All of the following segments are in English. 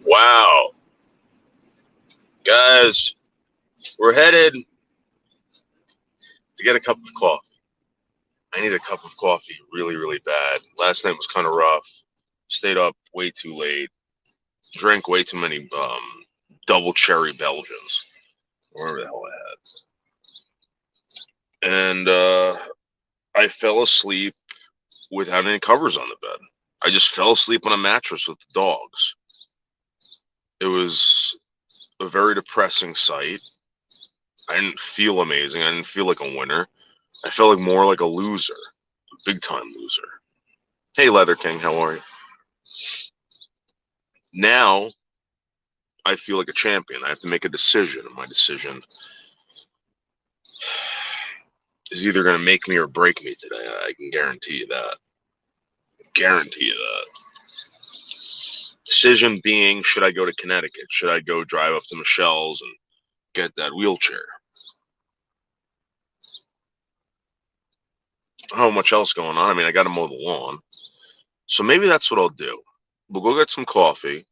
Wow. Guys, we're headed to get a cup of coffee. I need a cup of coffee really, really bad. Last night was kind of rough. Stayed up way too late. Drank way too many double cherry Belgians. Whatever the hell I had. And I fell asleep without any covers on the bed. I just fell asleep on a mattress with the dogs. It was a very depressing sight. I didn't feel amazing. I didn't feel like a winner. I felt like more like a loser, a big-time loser. Hey, Leather King, how are you? Now, I feel like a champion. I have to make a decision, and my decision is either going to make me or break me today. I can guarantee you that. Guarantee you that. Decision being, should I go to Connecticut? Should I go drive up to Michelle's and get that wheelchair? How much else going on? I mean, I got to mow the lawn. So maybe that's what I'll do. We'll go get some coffee.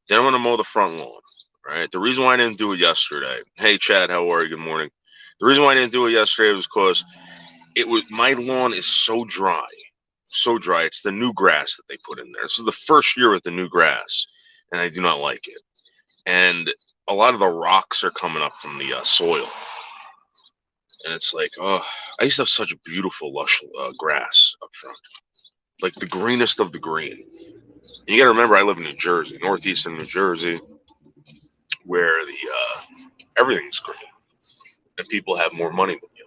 Then I'm going to mow the front lawn. Right? The reason why I didn't do it yesterday. Hey, Chad, how are you? Good morning. The reason why I didn't do it yesterday was because my lawn is so dry. So dry. It's the new grass that they put in there. This is the first year with the new grass, and I do not like it. And a lot of the rocks are coming up from the soil. And it's like, oh, I used to have such beautiful, lush grass up front. Like the greenest of the green. And you got to remember, I live in New Jersey, northeastern New Jersey, where everything's green. And people have more money than you.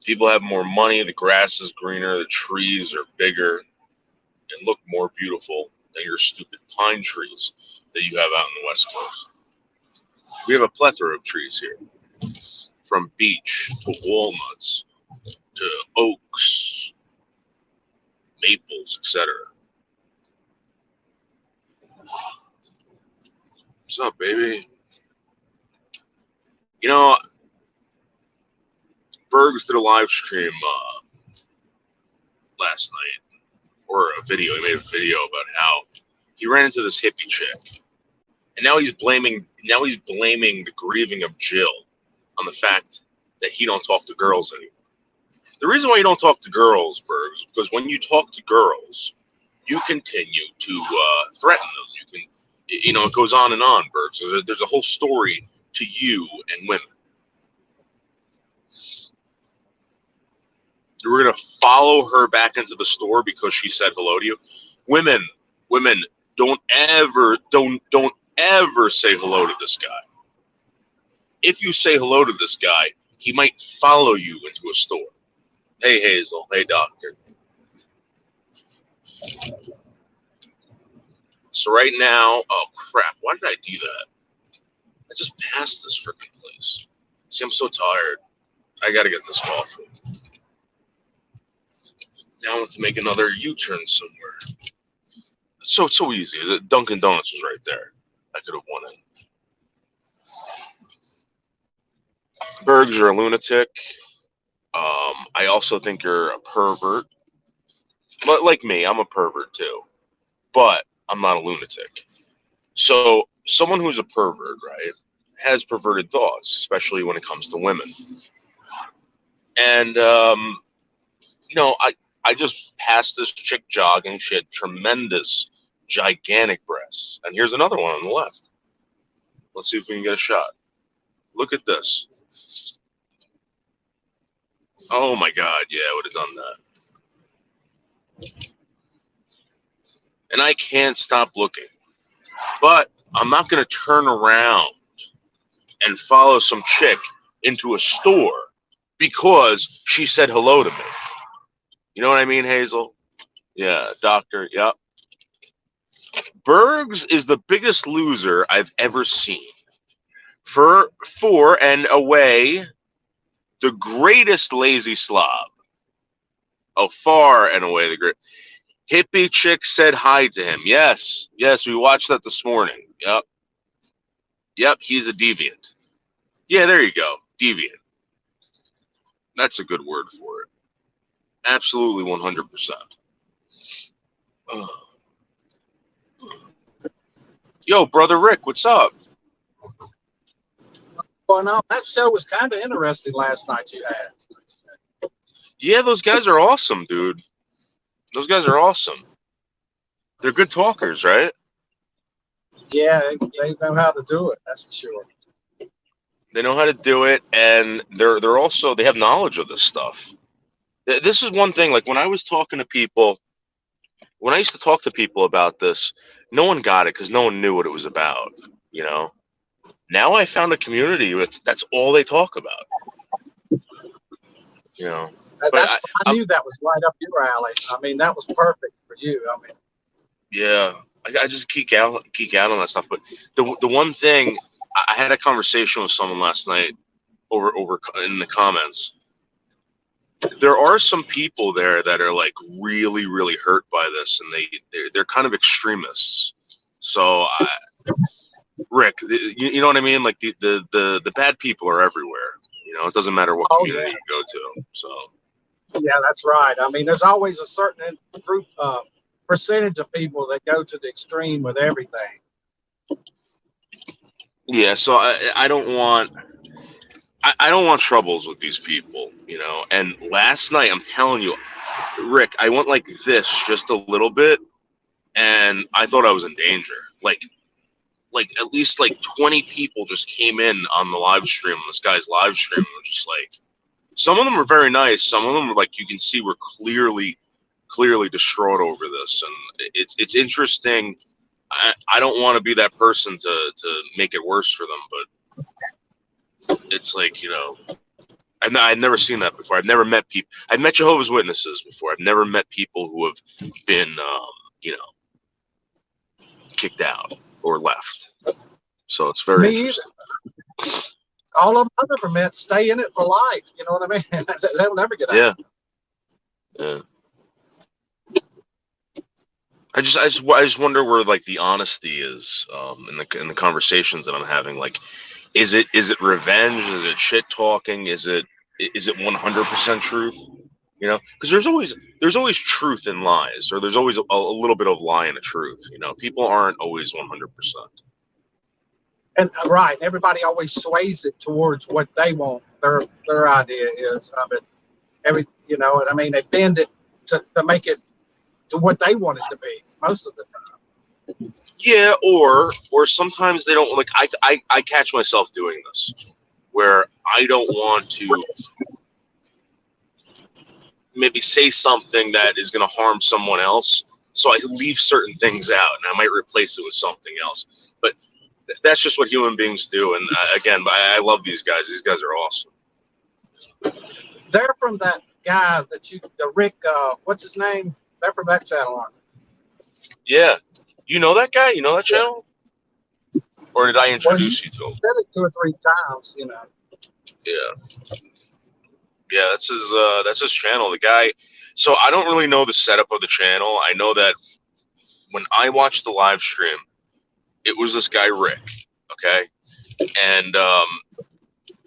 People have more money, the grass is greener, the trees are bigger and look more beautiful than your stupid pine trees that you have out in the West Coast. We have a plethora of trees here, from beech to walnuts to oaks, maples, etc. What's up, baby? You know, Bergs did a live stream last night, or a video. He made a video about how he ran into this hippie chick, and now he's blaming the grieving of Jill on the fact that he don't talk to girls anymore. The reason why you don't talk to girls, Bergs, is because when you talk to girls, you continue to threaten them. It goes on and on, Bergs. There's a whole story to you and women. We're gonna follow her back into the store because she said hello to you. Women, don't ever say hello to this guy. If you say hello to this guy, he might follow you into a store. Hey, Hazel. Hey, Doctor. So right now, oh crap, why did I do that? I just passed this freaking place. See, I'm so tired. I gotta get this coffee. Now I have to make another U-turn somewhere. So easy. The Dunkin' Donuts was right there. I could have won it. Bergs, you're a lunatic. I also think you're a pervert. But like me, I'm a pervert too. But I'm not a lunatic. So someone who's a pervert, right, has perverted thoughts, especially when it comes to women. And I just passed this chick jogging. She had tremendous, gigantic breasts. And here's another one on the left. Let's see if we can get a shot. Look at this. Oh my God, yeah, I would have done that. And I can't stop looking. But I'm not going to turn around and follow some chick into a store because she said hello to me. You know what I mean, Hazel? Yeah, Doctor, yep. Bergs is the biggest loser I've ever seen. For and away, the greatest lazy slob. Oh, far and away the great. Hippie chick said hi to him. Yes, we watched that this morning. Yep, he's a deviant. Yeah, there you go, deviant. That's a good word for it. Absolutely 100%. Yo, brother Rick, what's up? Well, no, that show was kind of interesting last night. You had. Yeah, those guys are awesome, dude. Those guys are awesome. They're good talkers, right? Yeah, they know how to do it. That's for sure. They know how to do it, and they're also they have knowledge of this stuff. This is one thing. Like when I was talking to people, when I used to talk to people about this, no one got it because no one knew what it was about. You know. Now I found a community that's all they talk about. You know. But I knew that was right up your alley. I mean, that was perfect for you. I mean, yeah, I just geek out on that stuff. But the one thing I had a conversation with someone last night over in the comments. There are some people there that are like really really hurt by this, and they're kind of extremists. So Rick, you know what I mean? Like the bad people are everywhere. You know, it doesn't matter what community you go to. So yeah, that's right. I mean, there's always a certain group percentage of people that go to the extreme with everything. yeah, so I don't want I don't want troubles with these people, you know. And last night, I'm telling you, Rick, I went like this just a little bit, and I thought I was in danger. Like at least like 20 people just came in on the live stream, on this guy's live stream. It was just like some of them were very nice. Some of them were like you can see were clearly distraught over this, and it's interesting. I don't want to be that person to make it worse for them, but it's like I've never seen that before. I've never met people. I've met Jehovah's Witnesses before. I've never met people who have been kicked out or left. So it's very interesting. All of them I've ever met stay in it for life. You know what I mean? They'll never get out. Yeah. I just wonder where like the honesty is in the conversations that I'm having. Like, is it revenge? Is it shit talking? Is it 100% truth? You know, because there's always truth in lies, or there's always a little bit of lie in a truth. You know, people aren't always 100%. And right, everybody always sways it towards what they want. Their idea is of it. I mean, they bend it to make it to what they want it to be most of the time. Yeah, or sometimes they don't like. I catch myself doing this, where I don't want to maybe say something that is going to harm someone else, so I leave certain things out, and I might replace it with something else. But that's just what human beings do. And again, I love these guys. These guys are awesome. They're from that guy the Rick, what's his name? They're from that channel, aren't they? Yeah. You know that guy? You know that channel? Or did I introduce you to him? Said it 2 or 3 times, you know. Yeah. Yeah, that's his channel. The guy. So I don't really know the setup of the channel. I know that when I watched the live stream, it was this guy Rick, okay, and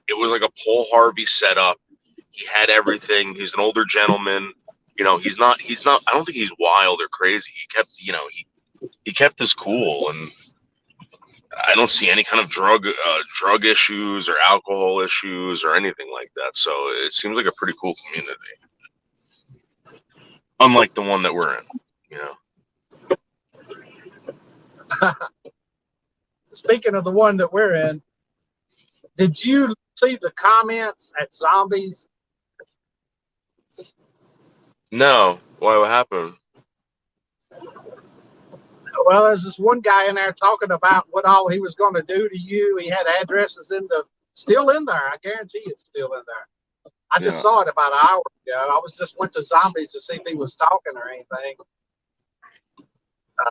it was like a Paul Harvey setup. He had everything. He's an older gentleman. You know, he's not. I don't think he's wild or crazy. He kept his cool, and I don't see any kind of drug issues or alcohol issues or anything like that. So it seems like a pretty cool community, unlike the one that we're in. You know. Speaking of the one that we're in, did you see the comments at Zombies? No. Why? What happened? Well, there's this one guy in there talking about what all he was going to do to you. He had addresses still in there. I guarantee it's still in there. I just saw it about an hour ago. I went to Zombies to see if he was talking or anything.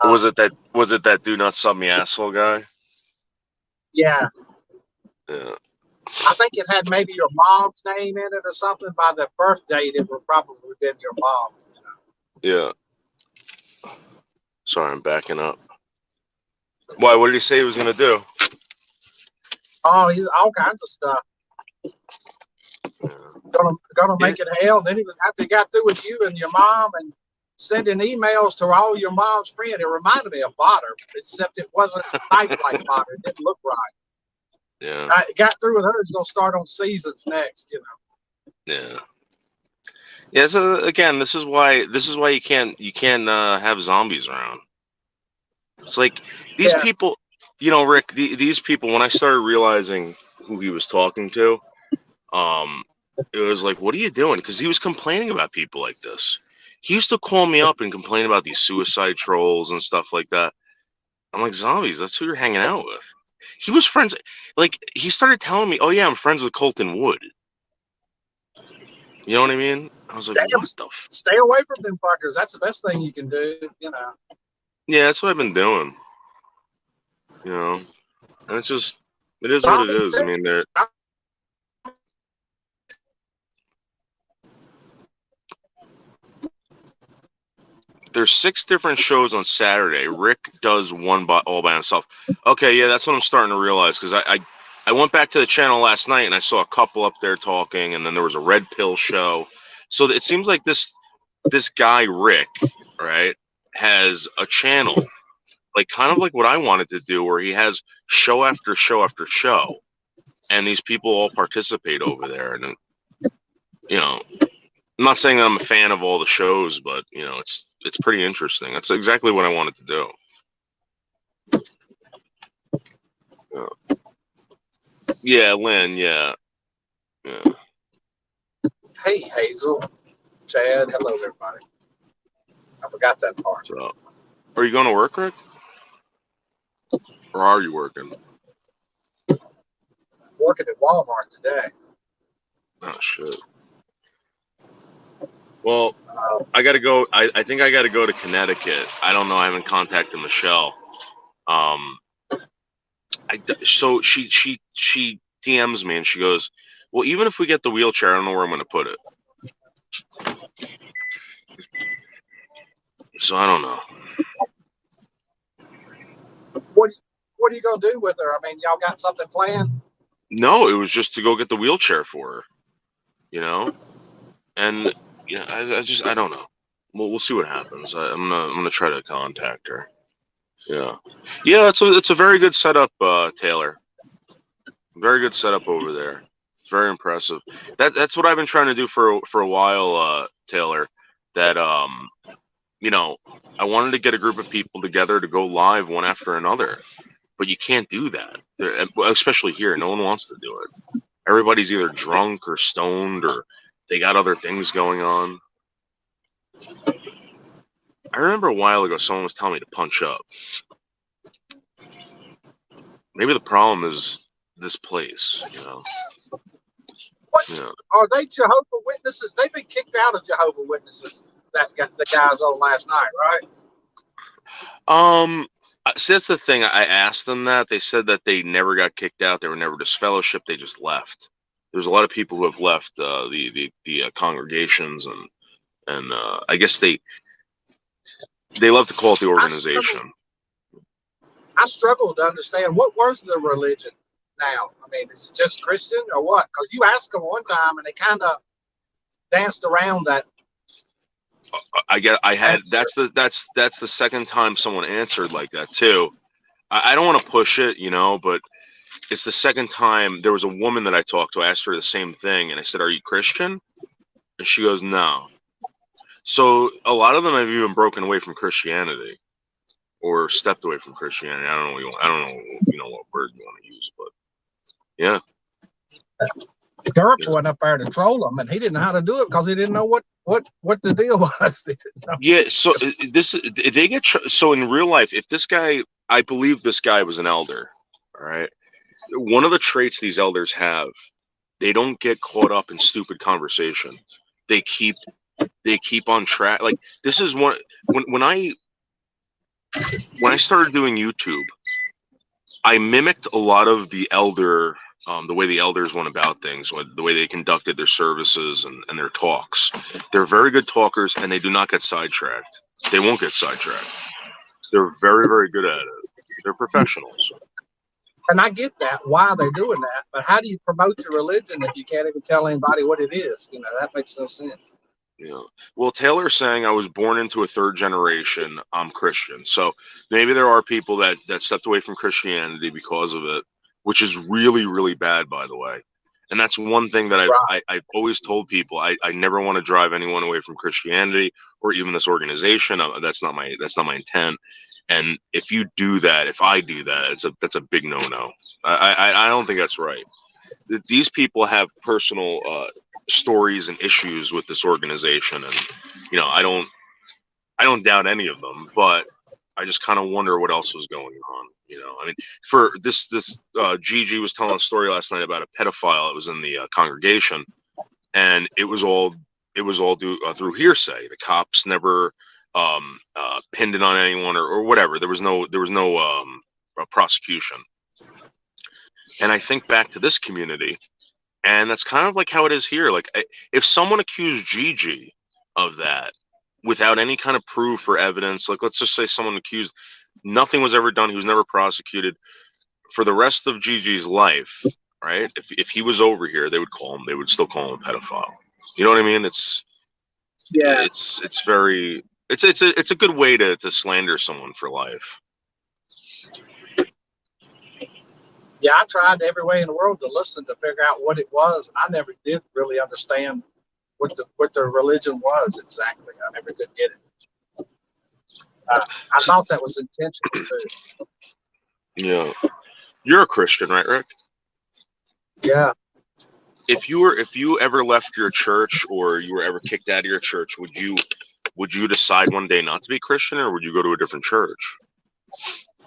Was it that do not sub me asshole guy? Yeah. Yeah. I think it had maybe your mom's name in it or something. By the birth date, it would probably been your mom. You know? Yeah. Sorry, I'm backing up. Why? What did he say he was going to do? Oh, he's all kinds of stuff. Gonna make it hell. Then he was after he got through with you and your mom and sending emails to all your mom's friends. It reminded me of Botter, except it wasn't typed like Botter. It didn't look right. Yeah. I got through with her. He's gonna start on seasons next. Yeah. Yeah. So again, this is why you can't have zombies around. It's like these people, Rick. These people. When I started realizing who he was talking to, it was like, what are you doing? Because he was complaining about people like this. He used to call me up and complain about these suicide trolls and stuff like that. I'm like, zombies, that's who you're hanging out with. He was friends. Like, he started telling me, oh, yeah, I'm friends with Colton Wood. You know what I mean? I was like, what the f? Stay away from them fuckers. That's the best thing you can do, Yeah, that's what I've been doing. And it's just, it is what it is. I mean, there's 6 different shows on Saturday. Rick does one all by himself. Okay, yeah, that's what I'm starting to realize, because I went back to the channel last night and I saw a couple up there talking, and then there was a Red Pill show. So it seems like this guy Rick, right, has a channel, like kind of like what I wanted to do, where he has show after show after show, and these people all participate over there. And I'm not saying that I'm a fan of all the shows, but it's pretty interesting. That's exactly what I wanted to do. Yeah, Lynn. Yeah. Hey, Hazel, Chad. Hello, everybody. I forgot that part. So, are you going to work, Rick? Or are you working? I'm working at Walmart today. Oh shit. Well, I got to go. I think I got to go to Connecticut. I don't know. I haven't contacted Michelle. So she DMs me and she goes, well, even if we get the wheelchair, I don't know where I'm going to put it. So I don't know. What are you going to do with her? I mean, y'all got something planned? No, it was just to go get the wheelchair for her, and I don't know. We'll see what happens. I'm gonna try to contact her. Yeah. It's a very good setup, Taylor. Very good setup over there. It's very impressive. That's what I've been trying to do for a while, Taylor. That I wanted to get a group of people together to go live one after another, but you can't do that, especially here. No one wants to do it. Everybody's either drunk or stoned, or they got other things going on. I remember a while ago someone was telling me to punch up. Maybe the problem is this place, What are they Jehovah's Witnesses? They've been kicked out of Jehovah's Witnesses. That got the guys on last night, right? See, that's the thing. I asked them that. They said that they never got kicked out. They were never disfellowshipped. They just left. There's a lot of people who have left the congregations, and I guess they love to call it the organization. I struggle to understand what was the religion now. I mean, is it just Christian or what? Because you asked them one time and they kind of danced around that. That's the second time someone answered like that too. I don't want to push it, but it's the second time. There was a woman that I talked to. I asked her the same thing, and I said, "Are you Christian?" And she goes, "No." So a lot of them have even broken away from Christianity, or stepped away from Christianity. I don't know what word you want to use, but yeah. Dirk went up there to troll him, and he didn't know how to do it because he didn't know what the deal was. Yeah. So so in real life, if this guy, I believe this guy was an elder. All right. One of the traits these elders have, they don't get caught up in stupid conversation. They keep on track. Like, this is one when I started doing YouTube, I mimicked a lot of the elder, the way the elders went about things, the way they conducted their services and their talks. They're very good talkers, and they do not get sidetracked. They won't get sidetracked. They're very, very good at it. They're professionals. And I get that, why they're doing that. But how do you promote your religion if you can't even tell anybody what it is? That makes no sense. Yeah. Well, Taylor's saying I was born into a third generation. I'm Christian. So maybe there are people that stepped away from Christianity because of it, which is really, really bad, by the way. And that's one thing that I've always told people. I never want to drive anyone away from Christianity or even this organization. That's not my intent. And if you do that, if I do that, that's a big no-no. I don't think that's right. These people have personal stories and issues with this organization, and I don't doubt any of them, but I just kind of wonder what else was going on. I mean, for this Gigi was telling a story last night about a pedophile that was in the congregation, and it was all through hearsay. The cops never pinned it on anyone or whatever. There was no prosecution. And I think back to this community, and that's kind of like how it is here. Like, if someone accused Gigi of that without any kind of proof or evidence, like let's just say someone accused, nothing was ever done, he was never prosecuted, for the rest of Gigi's life, right? If he was over here, they would still call him a pedophile. You know what I mean? It's a good way to slander someone for life. Yeah, I tried every way in the world to listen to figure out what it was. I never did really understand what the religion was exactly. I never could get it. I thought that was intentional too. Yeah, you're a Christian, right, Rick? Yeah. If you ever left your church or you were ever kicked out of your church, would you decide one day not to be Christian, or would you go to a different church?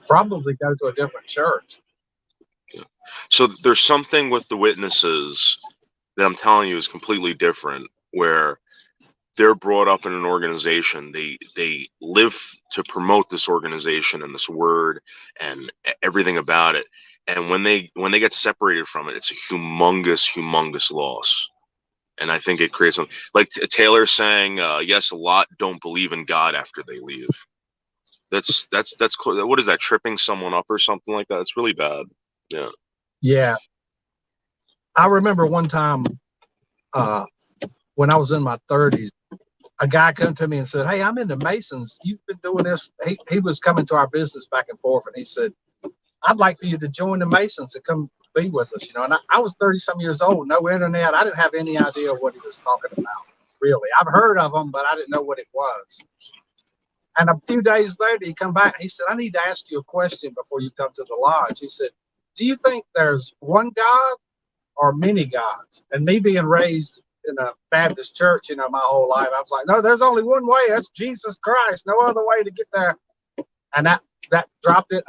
Probably go to a different church. Yeah. So there's something with the witnesses that I'm telling you is completely different, where they're brought up in an organization. They live to promote this organization and this word and everything about it. And when they get separated from it, it's a humongous loss. And I think it creates something like Taylor saying, yes, a lot don't believe in God after they leave. That's what is that, tripping someone up or something like that? It's really bad. Yeah. Yeah. I remember one time when I was in my 30s, a guy came to me and said, "Hey, I'm into Masons. You've been doing this." He was coming to our business back and forth, and he said, "I'd like for you to join the Masons and come be with us." And I was 30-some years old, no internet. I didn't have any idea what he was talking about, really. I've heard of them, but I didn't know what it was. And a few days later, he come back and he said, "I need to ask you a question before you come to the lodge." He said, "Do you think there's one God or many gods?" And me being raised in a Baptist church, my whole life, I was like, "No, there's only one way. That's Jesus Christ. No other way to get there." And that dropped it.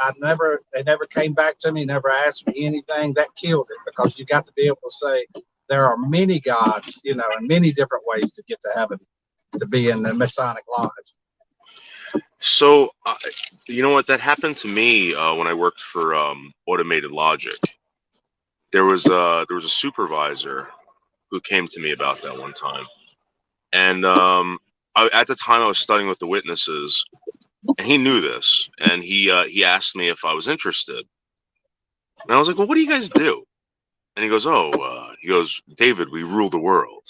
They never came back to me, never asked me anything. That killed it, because you got to be able to say there are many gods, and many different ways to get to heaven, to be in the Masonic Lodge. So, you know what? That happened to me when I worked for Automated Logic. There was a supervisor who came to me about that one time, and at the time I was studying with the witnesses, and he knew this, and he asked me if I was interested, and I was like, "Well, what do you guys do?" And he goes, "David, we rule the world."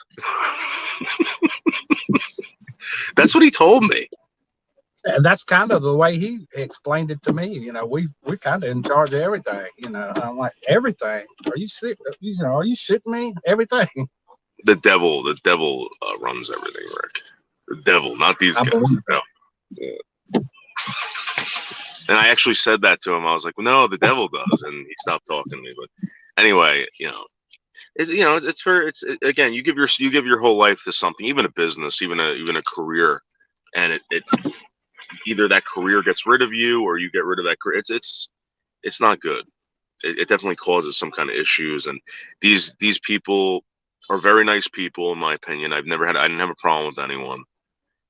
That's what he told me. And that's kind of the way he explained it to me. We're kind of in charge of everything. I'm like, everything? Are you sick? Are you shitting me? Everything. The devil runs everything, Rick. The devil, not these guys. No. Yeah. And I actually said that to him. I was like, "No, the devil does," and he stopped talking to me. But anyway, again, you give your whole life to something, even a business, even a career, and it either that career gets rid of you or you get rid of that career. It's not good. It definitely causes some kind of issues. And these people are very nice people, in my opinion. I didn't have a problem with anyone,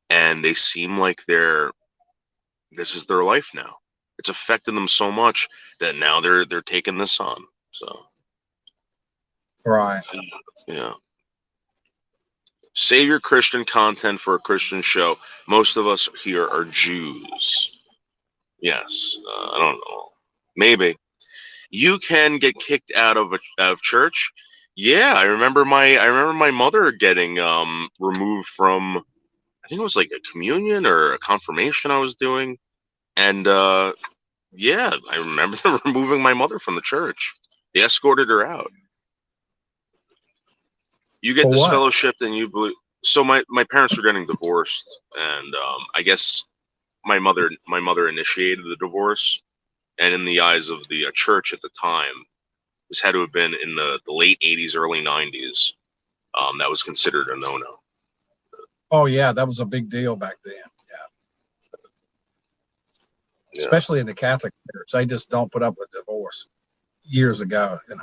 and they seem like this is their life now. It's affected them so much that now they're taking this on. So, right. Yeah. Save your Christian content for a Christian show. Most of us here are Jews. Yes. I don't know. Maybe. You can get kicked out of church. Yeah, I remember my mother getting removed from, I think it was like a communion or a confirmation I was doing, and yeah, I remember them removing my mother from the church. They escorted her out. You get For this what? fellowship, and you believe. So my parents were getting divorced, and I guess my mother initiated the divorce, and in the eyes of the church at the time, this had to have been in the late '80s, early '90s. That was considered a no-no. Oh yeah, that was a big deal back then. Yeah, Yeah, especially in the Catholic Church, they just don't put up with divorce. Years ago, you know.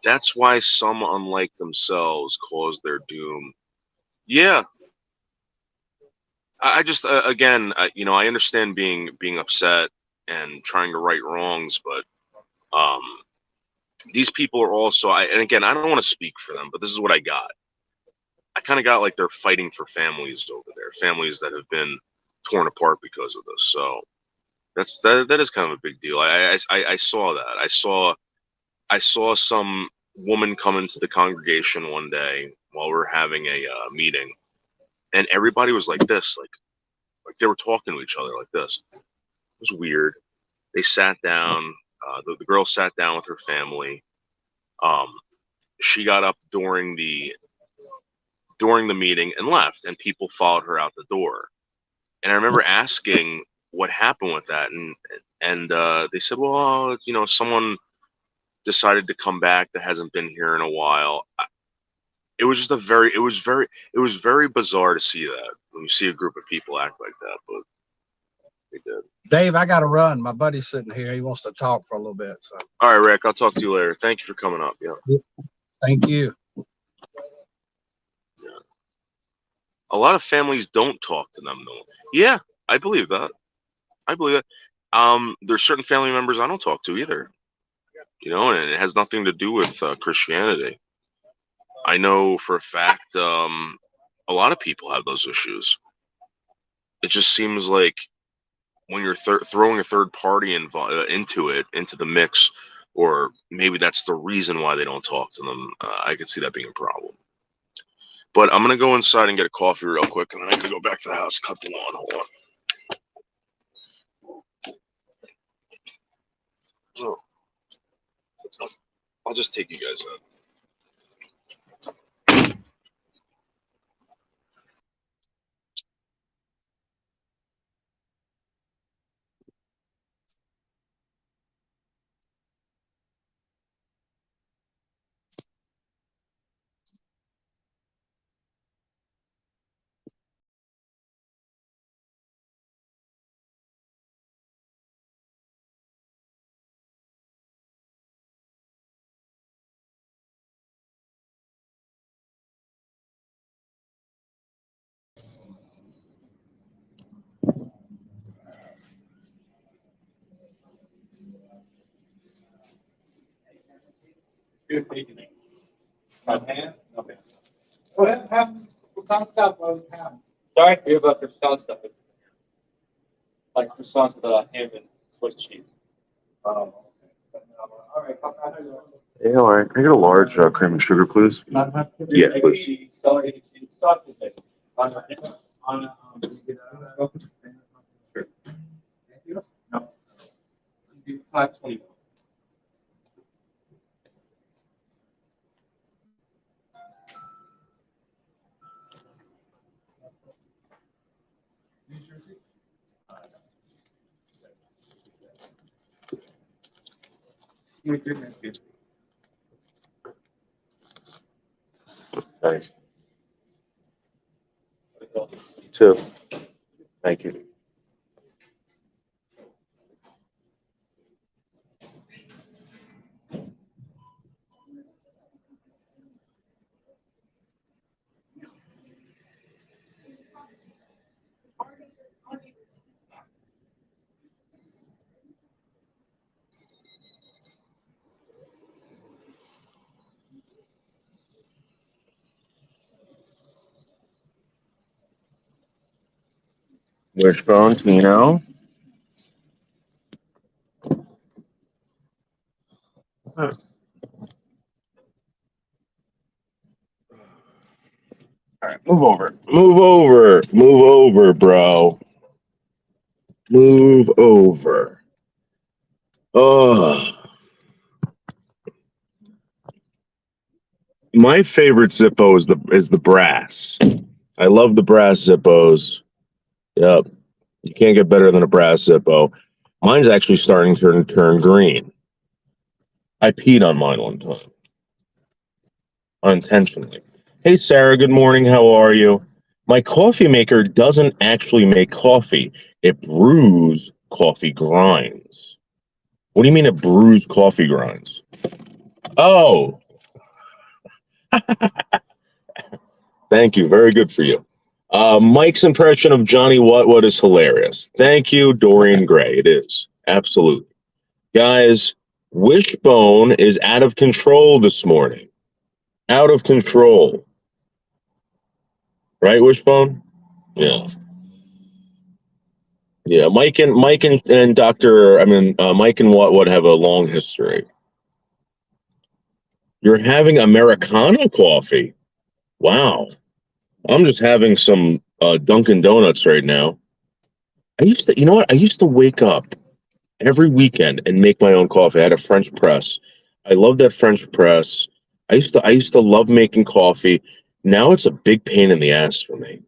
that's why some, unlike themselves, cause their doom. Yeah, I just again, I understand being upset and trying to right wrongs, but um, these people are also. And again, I don't want to speak for them, but this is what I got. I kind of got like they're fighting for families over there, families that have been torn apart because of this. So that is kind of a big deal. I saw that. I saw some woman come into the congregation one day while we were having a meeting, and everybody was like this, like they were talking to each other like this. It was weird. They sat down. The girl sat down with her family. Um, she got up during the meeting and left, and people followed her out the door. And I remember asking what happened with that, and they said, well, someone decided to come back that hasn't been here in a while. It was just it was very bizarre to see that when you see a group of people act like that, but they did. Dave, I got to run. My buddy's sitting here. He wants to talk for a little bit. So, All right, Rick, I'll talk to you later. Thank you for coming up. Yeah. thank you. Yeah. A lot of families don't talk to them though. Yeah, I believe that. I believe that. There's certain family members I don't talk to either. And it has nothing to do with Christianity. I know for a fact a lot of people have those issues. It just seems like when you're throwing a third party into the mix, or maybe that's the reason why they don't talk to them. I could see that being a problem. But I'm gonna go inside and get a coffee real quick, and then I'm gonna go back to the house, cut the lawn. Hold on. Oh, I'll just take you guys out. Good evening. Ham? Okay. Go ahead, ham. We'll talk about ham. Sorry, you're about croissant stuff. Like croissants with ham and Swiss cheese. All right. Hey, all right. Can I get a large cream and sugar, please? Yeah, please. Celery cheese sauce with it. Sure. No. 520. Thanks. You too. Thank you. Wishbone, Tino. right, move over. Move over. Move over, bro. Move over. Oh. My favorite Zippo is the brass. I love the brass Zippos. Yep. You can't get better than a brass Zippo. Mine's actually starting to turn green. I peed on mine one time. Unintentionally. Hey, Sarah, good morning. How are you? My coffee maker doesn't actually make coffee. It brews coffee grinds. What do you mean it brews coffee grinds? Oh, thank you. Very good for you. Mike's impression of Johnny What is hilarious. Thank you, Dorian Gray. It is. Absolutely. Guys, Wishbone is out of control this morning. Out of control. Right, Wishbone? Yeah. Yeah, Mike and Dr. Mike and what have a long history. You're having Americano coffee. Wow. I'm just having some Dunkin' Donuts right now. You know what? I used to wake up every weekend and make my own coffee. I had a French press. I love that French press. I used to love making coffee. Now it's a big pain in the ass for me.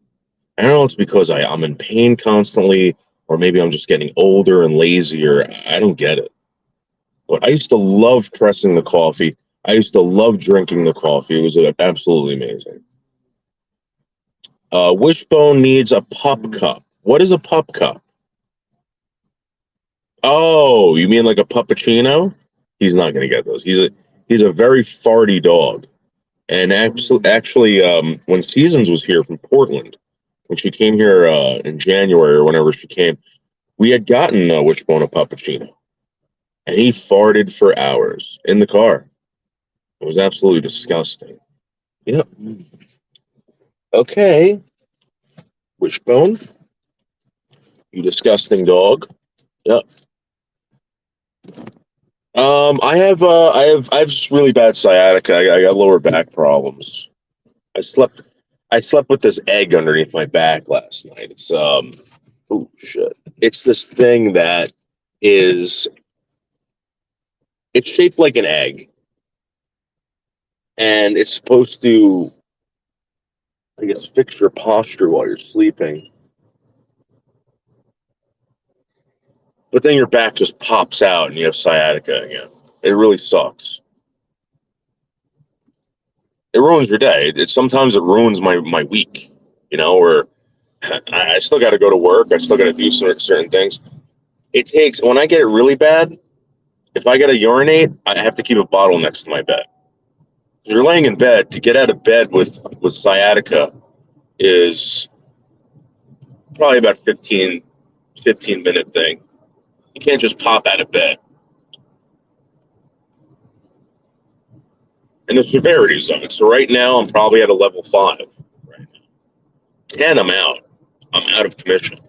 I don't know if it's because I'm in pain constantly, or maybe I'm just getting older and lazier. I don't get it. But I used to love pressing the coffee. I used to love drinking the coffee. It was absolutely amazing. Wishbone needs a pup cup. What is a pup cup? Oh, you mean like a puppuccino? He's not going to get those. He's a very farty dog. And actually, when Seasons was here from Portland, when she came here in January or whenever she came, we had gotten Wishbone a puppuccino. And he farted for hours in the car. It was absolutely disgusting. Yep. Okay. Wishbone, you disgusting dog. Yep. I have just really bad sciatica. I got lower back problems. I slept with this egg underneath my back last night. It's oh shit. It's this thing that it's shaped like an egg. And it's supposed to, I guess, fix your posture while you're sleeping. But then your back just pops out and you have sciatica again. It really sucks. It ruins your day. Sometimes it ruins my week, or I still got to go to work. I still got to do certain things. It takes, when I get it really bad, if I got to urinate, I have to keep a bottle next to my bed. If you're laying in bed, to get out of bed with sciatica is probably about 15-minute thing. You can't just pop out of bed. And the severity zone. So right now, I'm probably at a level 5. Right now. 10, I'm out. I'm out of commission.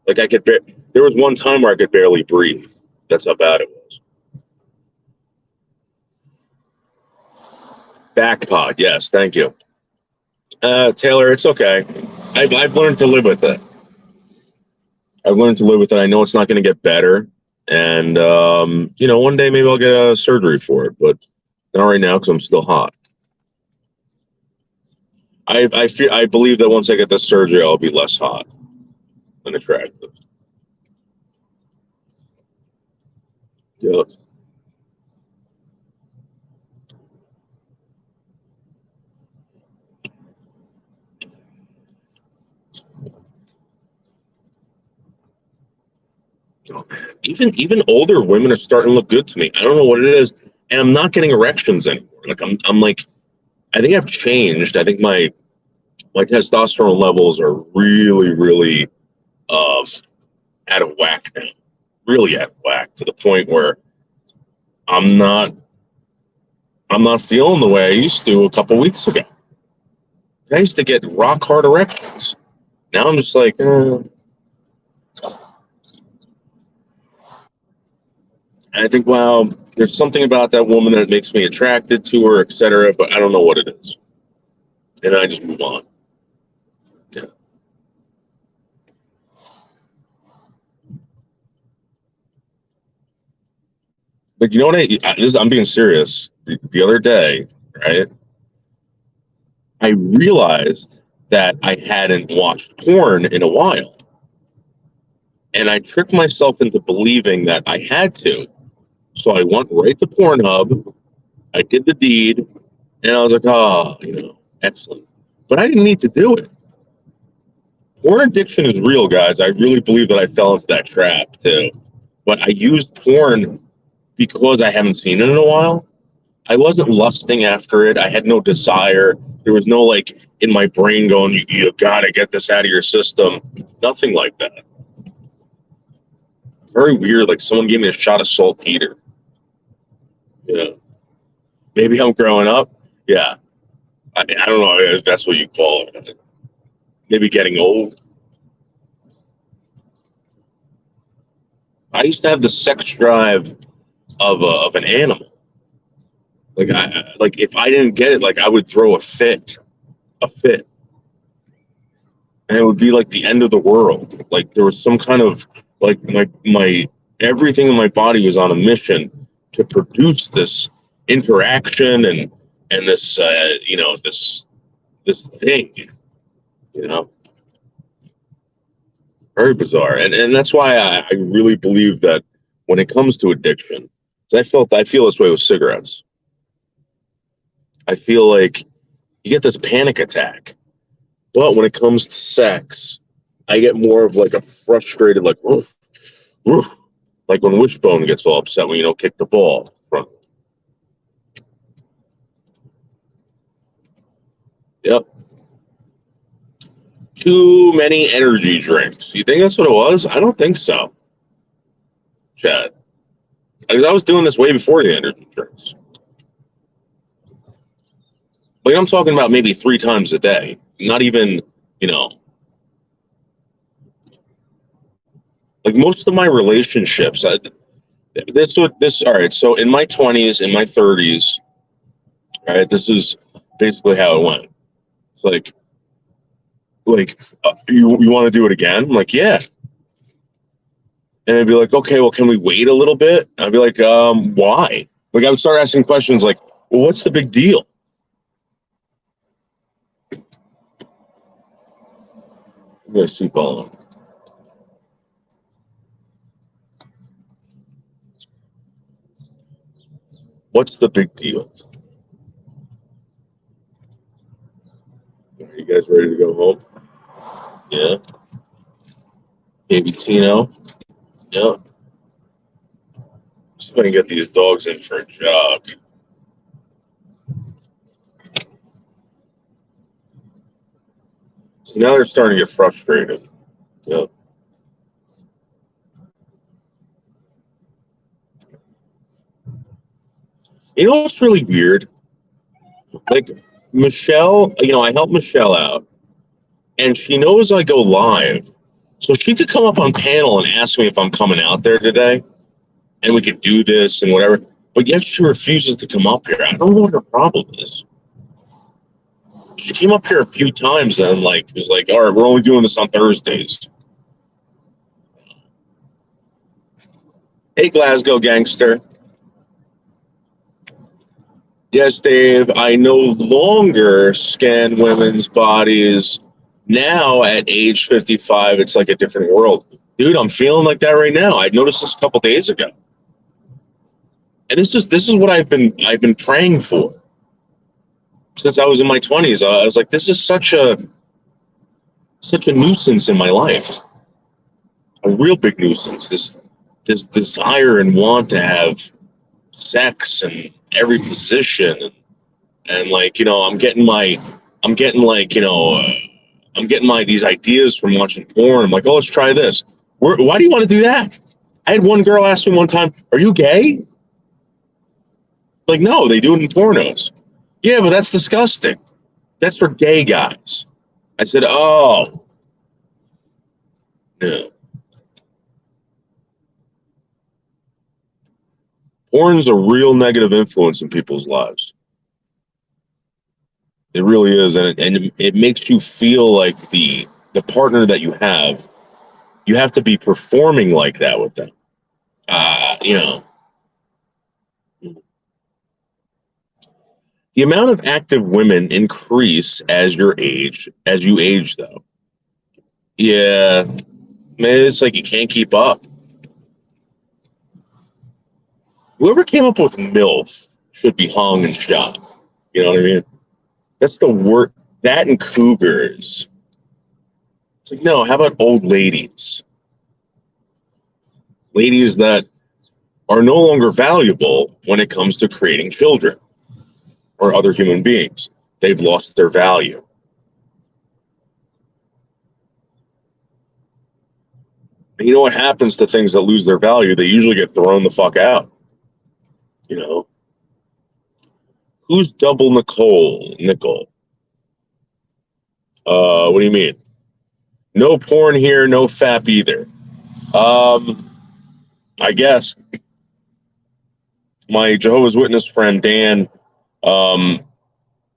Like there was one time where I could barely breathe. That's how bad it was. Back pod, yes, thank you. Taylor, it's okay. I've learned to live with it. I've learned to live with it. I know it's not going to get better. And, one day maybe I'll get a surgery for it, but not right now because I'm still hot. I believe that once I get this surgery, I'll be less hot and attractive. Yep. Oh, man. Even older women are starting to look good to me. I don't know what it is, and I'm not getting erections anymore. Like I'm like, I think I've changed. I think my testosterone levels are really, really out of whack now. Really out of whack to the point where I'm not feeling the way I used to a couple weeks ago. I used to get rock hard erections. Now I'm just like, I think, wow, there's something about that woman that makes me attracted to her, etc. But I don't know what it is. and I just move on. Yeah. Like, you know what? I'm being serious. The other day, right? I realized that I hadn't watched porn in a while. And I tricked myself into believing that I had to. So I went right to Pornhub. I did the deed. And I was like, oh, excellent. But I didn't need to do it. Porn addiction is real, guys. I really believe that I fell into that trap, too. But I used porn because I haven't seen it in a while. I wasn't lusting after it. I had no desire. There was no, like, in my brain going, you got to get this out of your system. Nothing like that. Very weird. Like, someone gave me a shot of saltpeter. Yeah. Maybe I'm growing up. Yeah. I don't know if that's what you call it. Maybe getting old. I used to have the sex drive of an animal. Like if I didn't get it, like I would throw a fit, and it would be like the end of the world. Like there was some kind of like my everything in my body was on a mission to produce this interaction and this this thing, you know, very bizarre. And that's why I really believe that when it comes to addiction, I feel this way with cigarettes. I feel like you get this panic attack. But when it comes to sex, I get more of like a frustrated, like, "Woof, woof," like when Wishbone gets all upset when you don't kick the ball. From. Yep. Too many energy drinks. You think that's what it was? I don't think so, Chad. Because I was doing this way before the energy drinks. Like I'm talking about maybe 3 times a day. Not even, like most of my relationships. All right. So in my 20s, in my 30s, all right, this is basically how it went. It's you want to do it again? I'm like, yeah. And they'd be like, okay, well, can we wait a little bit? And I'd be like, why? Like I would start asking questions like, well, what's the big deal? I'm gonna seatbelt on. What's the big deal? Are you guys ready to go home? Yeah. Maybe Tino. Yeah. Just gonna get these dogs in for a jog. So now they're starting to get frustrated. Yeah. You know what's really weird? Like Michelle, I help Michelle out, and she knows I go live, so she could come up on panel and ask me if I'm coming out there today, and we could do this and whatever. But yet she refuses to come up here. I don't know what her problem is. She came up here a few times and was like, all right, we're only doing this on Thursdays. Hey, Glasgow gangster. Yes, Dave, I no longer scan women's bodies. Now at age 55, it's like a different world. Dude, I'm feeling like that right now. I noticed this a couple days ago. And this is what I've been praying for since I was in my 20s. I was like, this is such a nuisance in my life. A real big nuisance. This desire and want to have sex and every position and I'm getting these ideas from watching porn. I'm like, oh, let's try this. Why do you want to do that? I had one girl ask me one time, are you gay? Like, no, they do it in pornos. Yeah, but that's disgusting. That's for gay guys. I said, oh. No. Porn's a real negative influence in people's lives. It really is, and it makes you feel like the partner that you have to be performing like that with them. You know, the amount of active women increase as you age, though. Yeah, man, it's like you can't keep up. Whoever came up with MILF should be hung and shot. You know what I mean? That's the word. That and cougars. It's like, no, how about old ladies? Ladies that are no longer valuable when it comes to creating children or other human beings. They've lost their value. And you know what happens to things that lose their value? They usually get thrown the fuck out. You know? Who's double Nickel? What do you mean? No porn here, no FAP either. I guess my Jehovah's Witness friend Dan,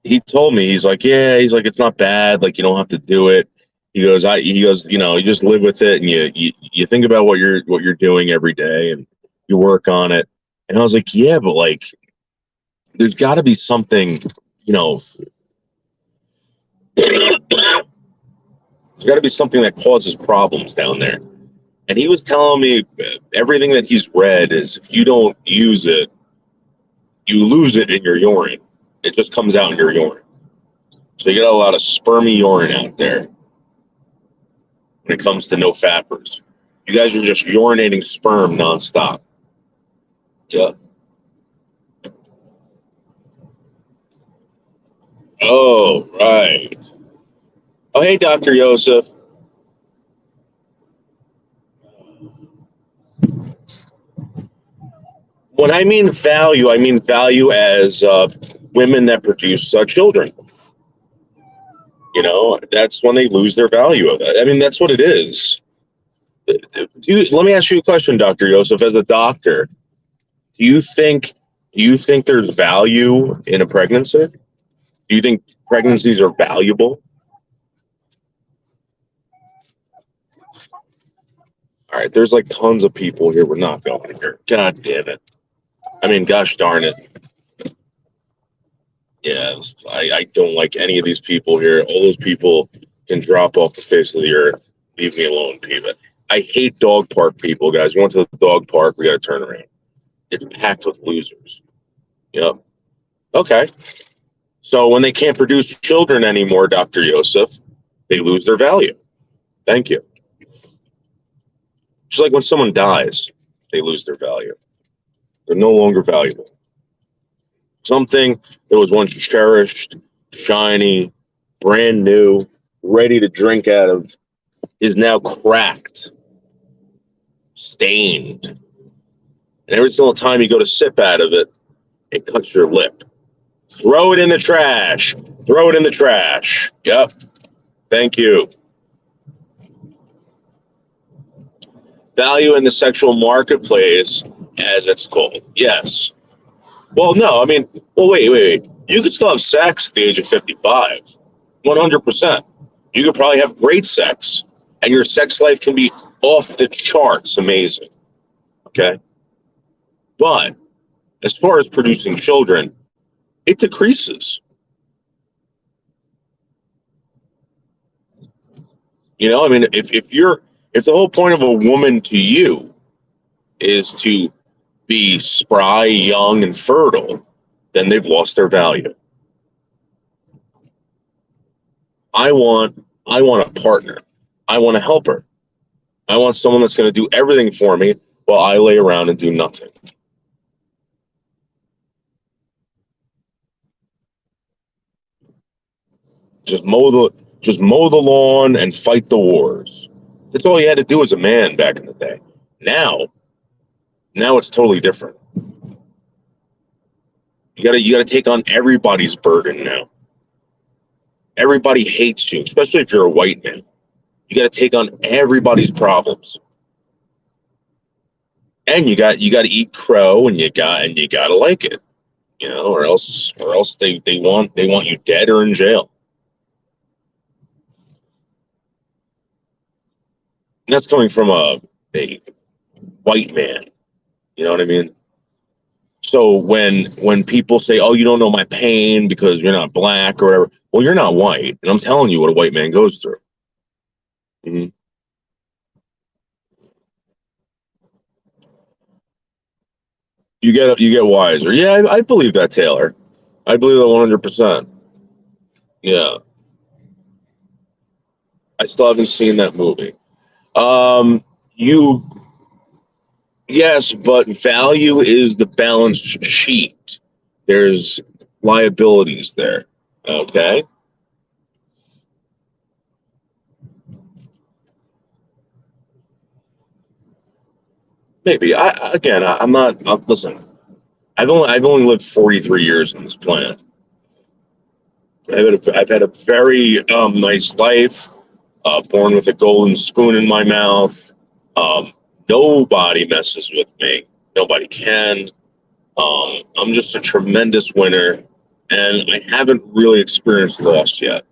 he told me, he's like, it's not bad, like you don't have to do it. He goes, you know, you just live with it, and you think about what you're doing every day, and you work on it. And I was like, yeah, but like, there's got to be something, you know. There's got to be something that causes problems down there. And he was telling me everything that he's read is if you don't use it, you lose it in your urine. It just comes out in your urine. So you got a lot of spermy urine out there when it comes to no fappers. You guys are just urinating sperm nonstop. Yeah. Oh, right. Oh, hey, Dr. Yosef. When I mean value as women that produce children. You know, that's when they lose their value of it. I mean, that's what it is. Let me ask you a question, Dr. Yosef. As a doctor, do you think there's value in a pregnancy? Do you think pregnancies are valuable? All right, there's like tons of people here. We're not going here. God damn it. I mean, gosh darn it. Yeah, I don't like any of these people here. All those people can drop off the face of the earth. Leave me alone, people. I hate dog park people, guys. We went to the dog park. We got to turn around. It's packed with losers. Yep. Okay. So when they can't produce children anymore, Dr. Yosef, they lose their value. Thank you. Just like when someone dies, they lose their value. They're no longer valuable. Something that was once cherished, shiny, brand new, ready to drink out of, is now cracked, stained. And every single time you go to sip out of it, it cuts your lip. Throw it in the trash. Throw it in the trash. Yep. Thank you. Value in the sexual marketplace, as it's called. Yes. Well, no, I mean, well, wait. You could still have sex at the age of 55. 100%. You could probably have great sex, and your sex life can be off the charts amazing. Okay? But as far as producing children, it decreases. You know, I mean, if the whole point of a woman to you is to be spry, young, and fertile, then they've lost their value. I want a partner. I want a helper. I want someone that's going to do everything for me while I lay around and do nothing. Just mow the lawn and fight the wars. That's all you had to do as a man back in the day. Now it's totally different. You gotta take on everybody's burden now. Everybody hates you, especially if you're a white man. You gotta take on everybody's problems. And you got to eat crow, and you gotta like it. you know, or else they want you dead or in jail. And that's coming from a white man. You know what I mean? So when people say, "Oh, you don't know my pain because you're not black or whatever," well, you're not white, and I'm telling you what a white man goes through. Mm-hmm. You get wiser. Yeah, I believe that, Taylor. I believe that 100%. Yeah, I still haven't seen that movie. You Yes, but value is the balance sheet. There's liabilities there. Okay. Maybe I'm not. Listen, I've only lived 43 years on this planet. I've had a very nice life. Born with a golden spoon in my mouth. Um, Nobody messes with me. Nobody can. I'm just a tremendous winner, and I haven't really experienced loss yet.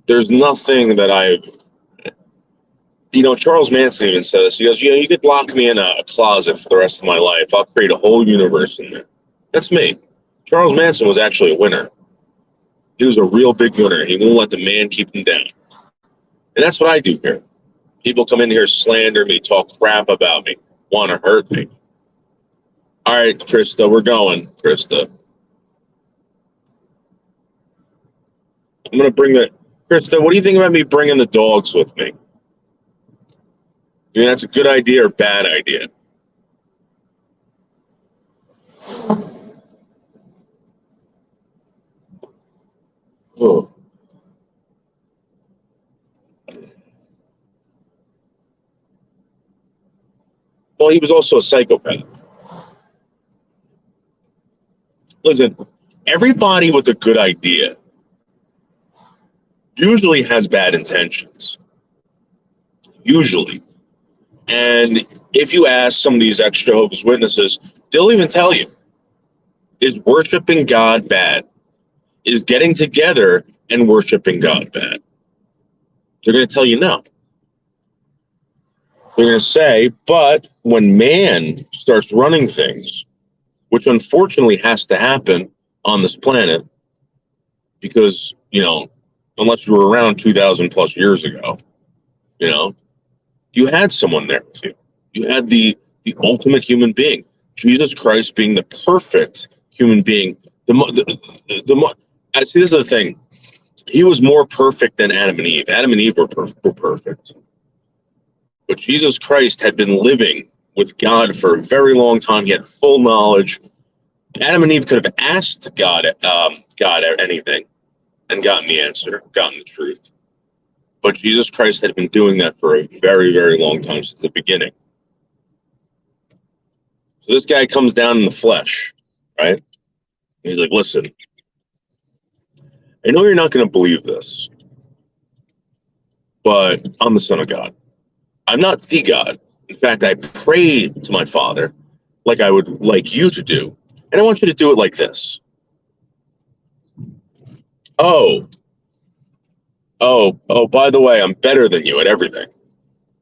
There's nothing that Charles Manson even said this. He goes, you could lock me in a closet for the rest of my life. I'll create a whole universe in there. That's me. Charles Manson was actually a winner. He was a real big winner. He won't let the man keep him down. And that's what I do here. People come in here, slander me, talk crap about me, want to hurt me. All right, Krista, we're going, Krista. I'm going to bring Krista, what do you think about me bringing the dogs with me? You think that's a good idea or bad idea? Oh. Well, he was also a psychopath. Listen, everybody with a good idea usually has bad intentions. Usually. And if you ask some of these ex-Jehovah's Witnesses, they'll even tell you, is worshiping God bad? Is getting together and worshiping God bad? They're going to tell you no. They're going to say, but when man starts running things, which unfortunately has to happen on this planet, because, unless you were around 2,000 plus years ago, you had someone there with you. You had the ultimate human being, Jesus Christ being the perfect human being. See, this is the thing. He was more perfect than Adam and Eve. Adam and Eve were perfect. But Jesus Christ had been living with God for a very long time. He had full knowledge. Adam and Eve could have asked God anything and gotten the answer, gotten the truth. But Jesus Christ had been doing that for a very, very long time, since the beginning. So this guy comes down in the flesh, right? He's like, listen, I know you're not going to believe this, but I'm the Son of God. I'm not the God. In fact, I pray to my Father like I would like you to do. And I want you to do it like this. Oh, by the way, I'm better than you at everything.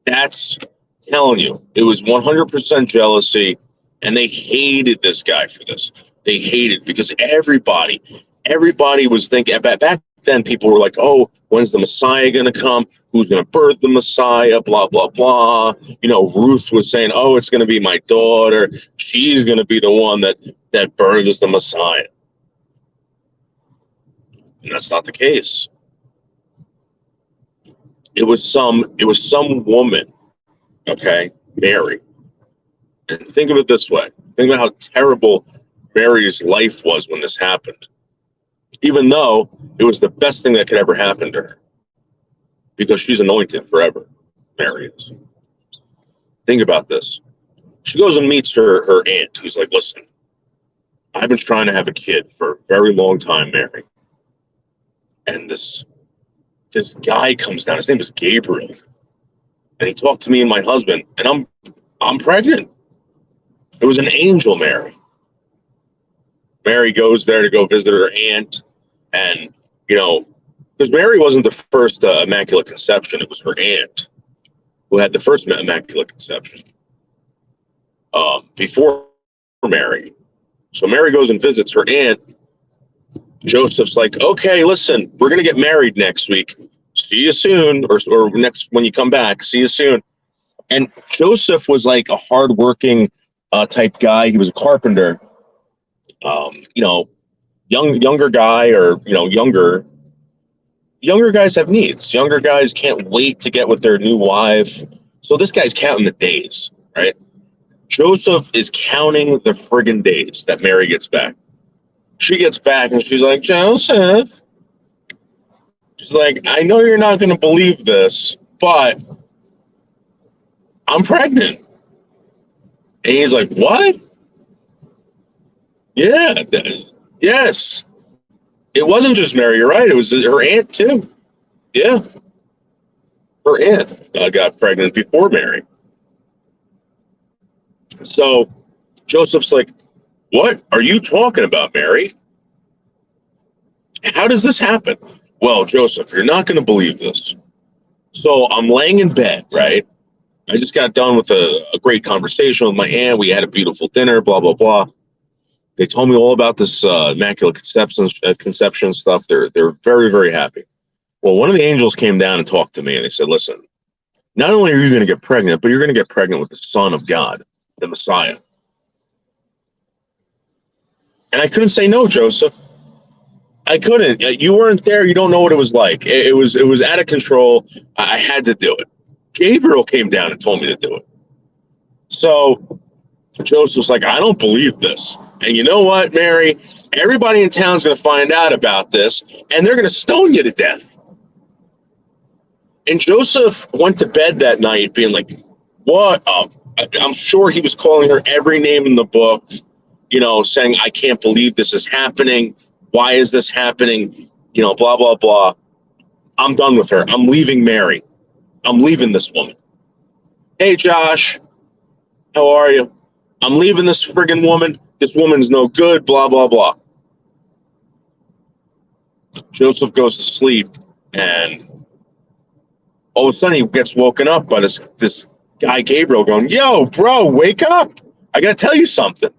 That's telling you. It was 100% jealousy, and they hated this guy for this. They hated, because everybody was thinking, back then people were like, oh, when's the Messiah going to come? Who's going to birth the Messiah? Blah, blah, blah. Ruth was saying, oh, it's going to be my daughter. She's going to be the one that births the Messiah. And that's not the case. It was some woman, okay, Mary. And think of it this way. Think about how terrible Mary's life was when this happened. Even though it was the best thing that could ever happen to her. Because she's anointed forever. Mary is. Think about this. She goes and meets her aunt, who's like, listen, I've been trying to have a kid for a very long time, Mary. And this guy comes down. His name is Gabriel. And he talked to me and my husband, and I'm pregnant. It was an angel, Mary. Mary goes there to go visit her aunt, and because Mary wasn't the first Immaculate Conception, it was her aunt who had the first Immaculate Conception before Mary. So Mary goes and visits her aunt. Joseph's like, okay, listen, we're going to get married next week. See you soon, or next when you come back. See you soon. And Joseph was like a hardworking type guy. He was a carpenter. Younger guy, or younger guys have needs. Younger guys can't wait to get with their new wife. So this guy's counting the days, right? Joseph is counting the friggin' days that Mary gets back. She gets back and she's like, Joseph. She's like, I know you're not going to believe this, but I'm pregnant. And he's like, what? Yeah. Yes. It wasn't just Mary. You're right. It was her aunt, too. Yeah. Her aunt got pregnant before Mary. So Joseph's like, what are you talking about, Mary? How does this happen? Well, Joseph, you're not going to believe this. So I'm laying in bed, right? I just got done with a great conversation with my aunt. We had a beautiful dinner, blah, blah, blah. They told me all about this Immaculate Conception stuff. They're very, very happy. Well, one of the angels came down and talked to me, and they said, listen, not only are you going to get pregnant, but you're going to get pregnant with the Son of God, the Messiah. And I couldn't say no, Joseph. I couldn't. You weren't there. You don't know what it was like. It was out of control. I had to do it. Gabriel came down and told me to do it. So Joseph's like, I don't believe this. And you know what, Mary? Everybody in town's going to find out about this, and they're going to stone you to death. And Joseph went to bed that night being like, what? I'm sure he was calling her every name in the book, saying, I can't believe this is happening. Why is this happening? Blah, blah, blah. I'm done with her. I'm leaving Mary. I'm leaving this woman. Hey, Josh, how are you? I'm leaving this friggin' woman. This woman's no good, blah, blah, blah. Joseph goes to sleep, and all of a sudden he gets woken up by this guy, Gabriel, going, yo, bro, wake up. I got to tell you something.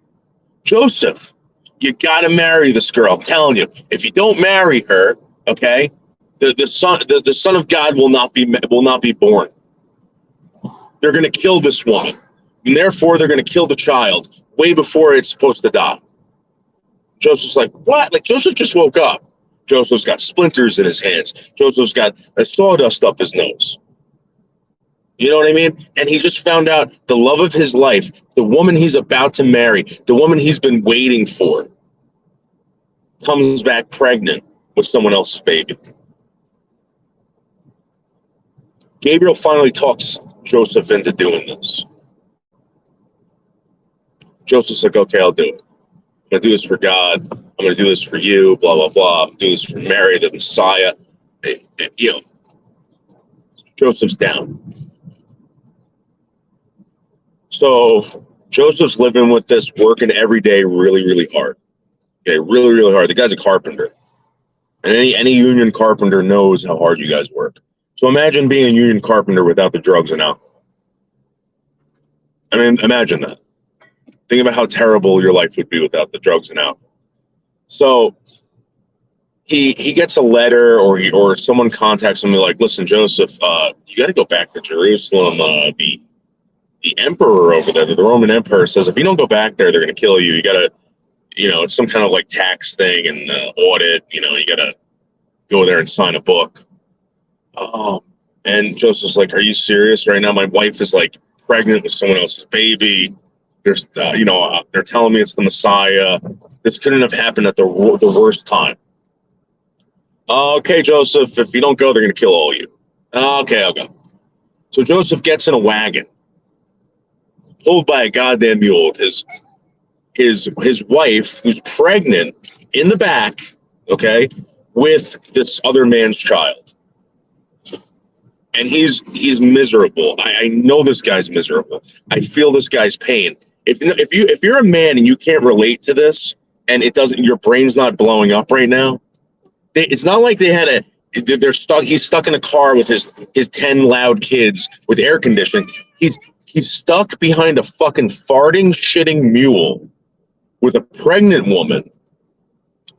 Joseph, you got to marry this girl. I'm telling you, if you don't marry her, okay, the son of God will not be born. They're going to kill this woman, and therefore they're going to kill the child way before it's supposed to die. Joseph's like, what? Like, Joseph just woke up. Joseph's got splinters in his hands. Joseph's got a sawdust up his nose. You know what I mean? And he just found out the love of his life, the woman he's about to marry, the woman he's been waiting for, comes back pregnant with someone else's baby. Gabriel finally talks Joseph into doing this. Joseph's like, okay, I'll do it. I'm going to do this for God. I'm going to do this for you, blah, blah, blah. I'm going to do this for Mary, the Messiah. Joseph's down. So Joseph's living with this, working every day really, really hard. Okay, really, really hard. The guy's a carpenter. And any union carpenter knows how hard you guys work. So imagine being a union carpenter without the drugs and alcohol. I mean, imagine that. Think about how terrible your life would be without the drugs and alcohol. So he gets a letter, or someone contacts him, and they're like, listen, Joseph, you got to go back to Jerusalem. The emperor over there, the Roman emperor, says if you don't go back there, they're going to kill you. You got to, it's some kind of like tax thing and audit. You got to go there and sign a book. Oh, and Joseph's like, are you serious right now? My wife is like pregnant with someone else's baby. There's, they're telling me it's the Messiah. This couldn't have happened at the worst time. Okay, Joseph, if you don't go, they're going to kill all of you. Okay, I'll go. So Joseph gets in a wagon, pulled by a goddamn mule, with his wife, who's pregnant, in the back, okay, with this other man's child. And he's miserable. I know this guy's miserable. I feel this guy's pain. If you're a man and you can't relate to this, and it doesn't. Your brain's not blowing up right now. It's not like they had a. They're stuck. He's stuck in a car with his 10 loud kids with air conditioning. He's stuck behind a fucking farting, shitting mule with a pregnant woman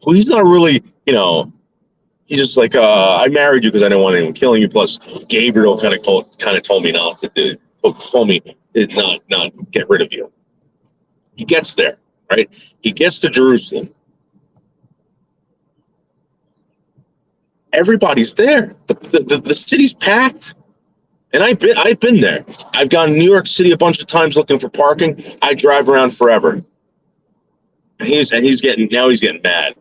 who he's not really, he's just like, I married you because I didn't want anyone killing you. Plus, Gabriel kind of told me not to do, told me to not get rid of you. He gets there, right? He gets to Jerusalem. Everybody's there. The city's packed. And I've been there. I've gone to New York City a bunch of times looking for parking. I drive around forever. And he's getting mad,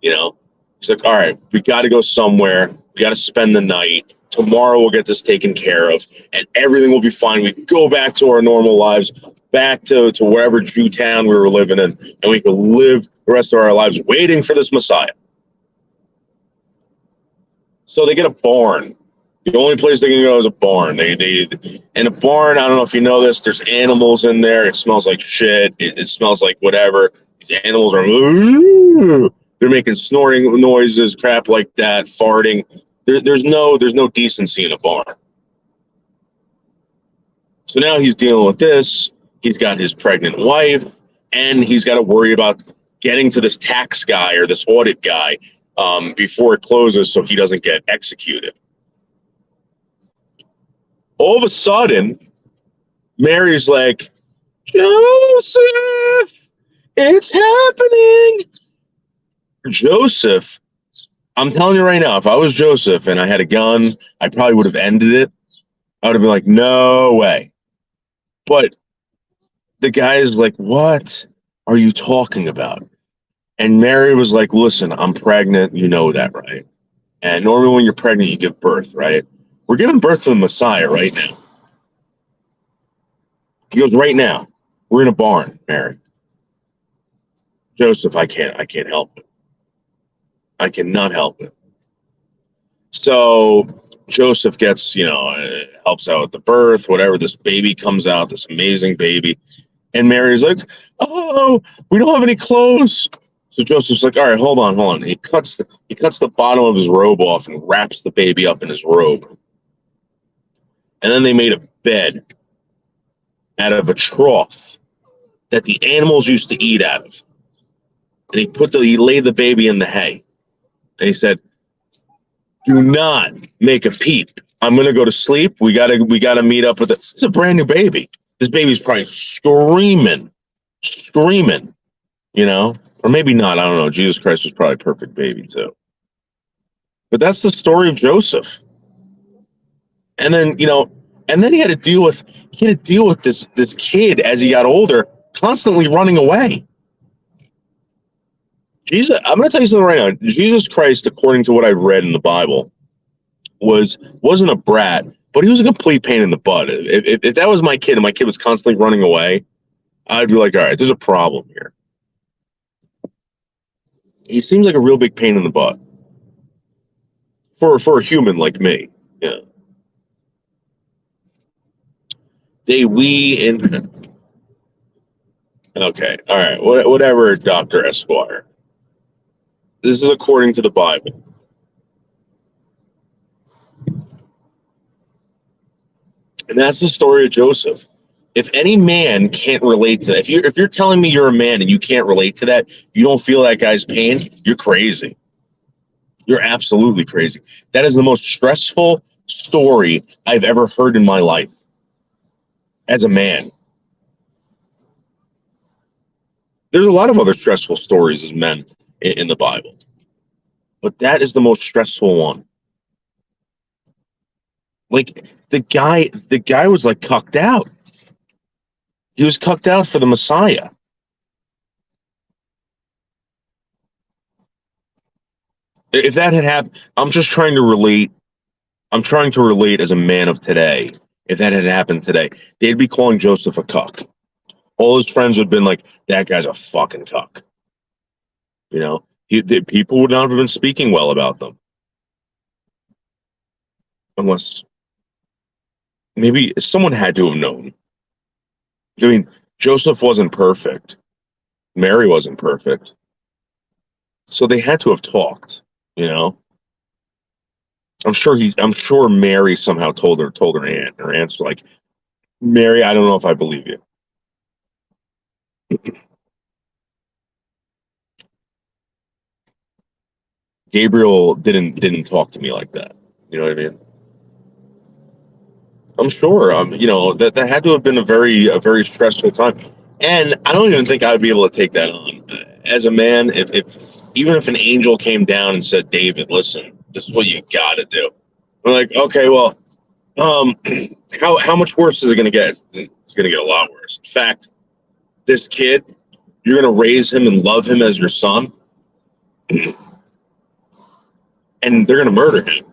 He's like, all right, we got to go somewhere. We got to spend the night. Tomorrow we'll get this taken care of, and everything will be fine. We can go back to our normal lives, back to wherever Jew town we were living in, and we can live the rest of our lives waiting for this Messiah. So they get a barn. The only place they can go is a barn. In a barn, I don't know if you know this, there's animals in there. It smells like shit. It smells like whatever. These animals are, they're making snoring noises, crap like that, farting. There's no decency in a barn. So now he's dealing with this. He's got his pregnant wife, and he's got to worry about getting to this tax guy or this audit guy before it closes so he doesn't get executed. All of a sudden, Mary's like, Joseph, it's happening. Joseph, I'm telling you right now, if I was Joseph and I had a gun, I probably would have ended it. I would have been like, no way. But the guy is like, what are you talking about? And Mary was like, listen, I'm pregnant. You know that, right? And normally when you're pregnant, you give birth, right? We're giving birth to the Messiah right now. He goes, right now. We're in a barn, Mary. Joseph, I can't help it. I cannot help it. So Joseph gets, helps out with the birth, whatever. This baby comes out, this amazing baby. And Mary's like, oh, we don't have any clothes. So Joseph's like, all right, hold on. He cuts the bottom of his robe off and wraps the baby up in his robe. And then they made a bed out of a trough that the animals used to eat out of. And he laid the baby in the hay. And he said, do not make a peep. I'm going to go to sleep. We got to meet up with it. It's a brand new baby. This baby's probably screaming, or maybe not. I don't know. Jesus Christ was probably a perfect baby too. But that's the story of Joseph. And then, he had to deal with this kid as he got older, constantly running away. Jesus, I'm going to tell you something right now. Jesus Christ, according to what I've read in the Bible, wasn't a brat, but he was a complete pain in the butt. If that was my kid and my kid was constantly running away, I'd be like, all right, there's a problem here. He seems like a real big pain in the butt for a human like me. Yeah. Okay, all right, whatever, Dr. Esquire. This is according to the Bible. And that's the story of Joseph. If any man can't relate to that, if you're telling me you're a man and you can't relate to that, you don't feel that guy's pain, you're crazy. You're absolutely crazy. That is the most stressful story I've ever heard in my life as a man. There's a lot of other stressful stories as men in the Bible, but that is the most stressful one. Like the guy was like cucked out. He was cucked out for the Messiah. If that had happened, I'm trying to relate as a man of today. If that had happened today, they'd be calling Joseph a cuck. All his friends would have been like, that guy's a fucking cuck. People would not have been speaking well about them. Unless maybe someone had to have known. I mean, Joseph wasn't perfect. Mary wasn't perfect. So they had to have talked, you know. I'm sure Mary somehow told her aunt. Her aunt's like, Mary, I don't know if I believe you. Gabriel didn't talk to me like that. You know what I mean? I'm sure. You know, that had to have been a very stressful time. And I don't even think I would be able to take that on. As a man, if even if an angel came down and said, David, listen, this is what you gotta do. I'm like, okay, well, how much worse is it gonna get? It's gonna get a lot worse. In fact, this kid, you're gonna raise him and love him as your son, and they're gonna murder him.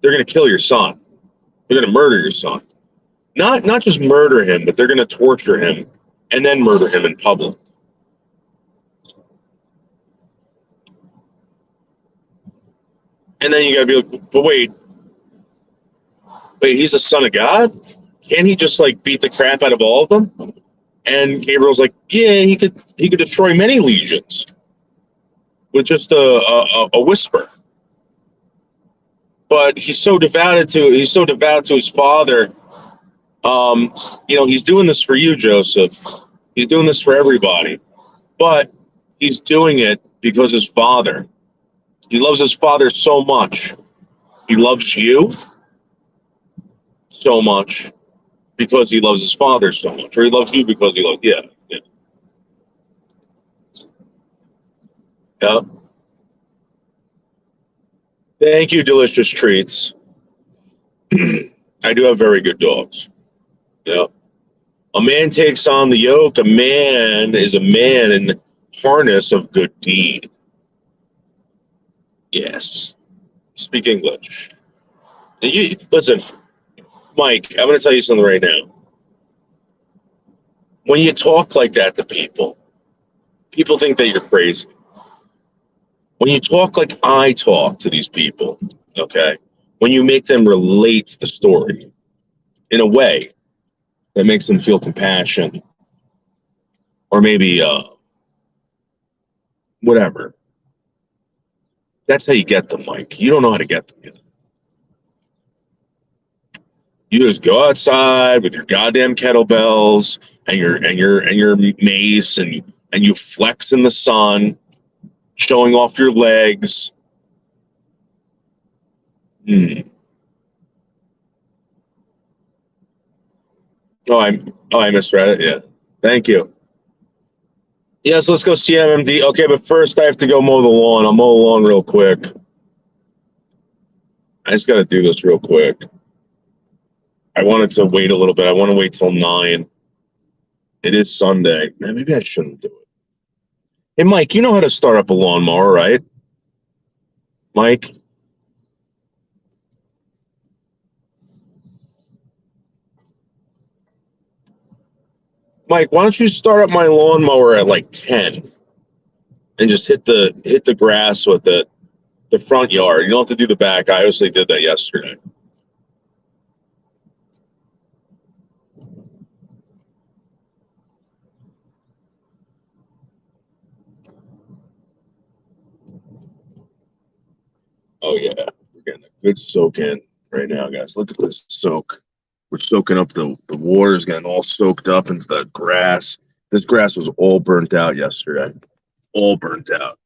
They're gonna kill your son. They're gonna murder your son. Not just murder him, but they're gonna torture him and then murder him in public. And then you gotta be like, but wait, he's a son of God? Can't he just like beat the crap out of all of them? And Gabriel's like, yeah, he could destroy many legions with just a whisper. But he's so devout to his father. You know, he's doing this for you, Joseph. He's doing this for everybody. But he's doing it because his father. He loves his father so much. He loves you so much because he loves his father so much. Or he loves you because he loves, yeah. Yeah. Thank you, Delicious Treats. I do have very good dogs. Yeah. A man takes on the yoke. A man is a man in harness of good deed. Yes. Speak English. You listen, Mike, I'm going to tell you something right now. When you talk like that to people, people think that you're crazy. When you talk like I talk to these people, okay, when you make them relate the story in a way that makes them feel compassion or maybe whatever, that's how you get them, Mike. You don't know how to get them yet. You just go outside with your goddamn kettlebells and your mace and you flex in the sun, showing off your legs. Oh, I misread it. Yeah. Thank you. Yes, let's go CMMD. Okay, but first I have to go mow the lawn. I'll mow the lawn real quick. I just got to do this real quick. I wanted to wait a little bit. I want to wait till 9. It is Sunday. Man, maybe I shouldn't do it. Hey, Mike, you know how to start up a lawnmower, right? Mike? Mike, why don't you start up my lawnmower at like 10 and just hit the grass with the front yard. You don't have to do the back. I obviously did that yesterday. Oh yeah, we're getting a good soak in right now, guys. Look at this soak. We're soaking up the water's getting all soaked up into the grass. This grass was all burnt out yesterday. All burnt out.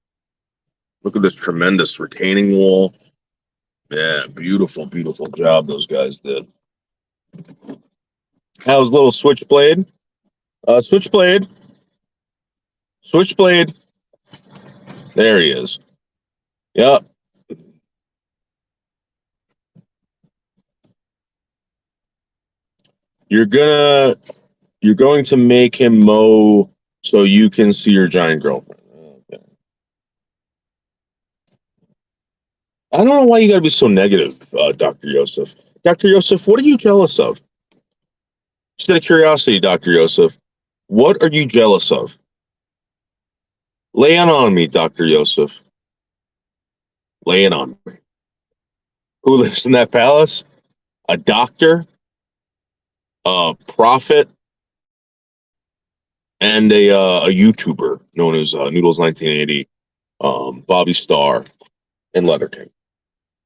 Look at this tremendous retaining wall. Yeah, beautiful, beautiful job those guys did. How's little Switchblade? Switchblade. Switchblade. There he is. Yep. You're going to make him mow so you can see your giant girlfriend. Okay. I don't know why you gotta be so negative, Dr. Yosef. Dr. Yosef, what are you jealous of? Just out of curiosity, Dr. Yosef, what are you jealous of? Lay it on me, Dr. Yosef. Lay it on me. Who lives in that palace? A doctor, a prophet, and a YouTuber known as Noodles1980. Bobby Starr, and Leather King.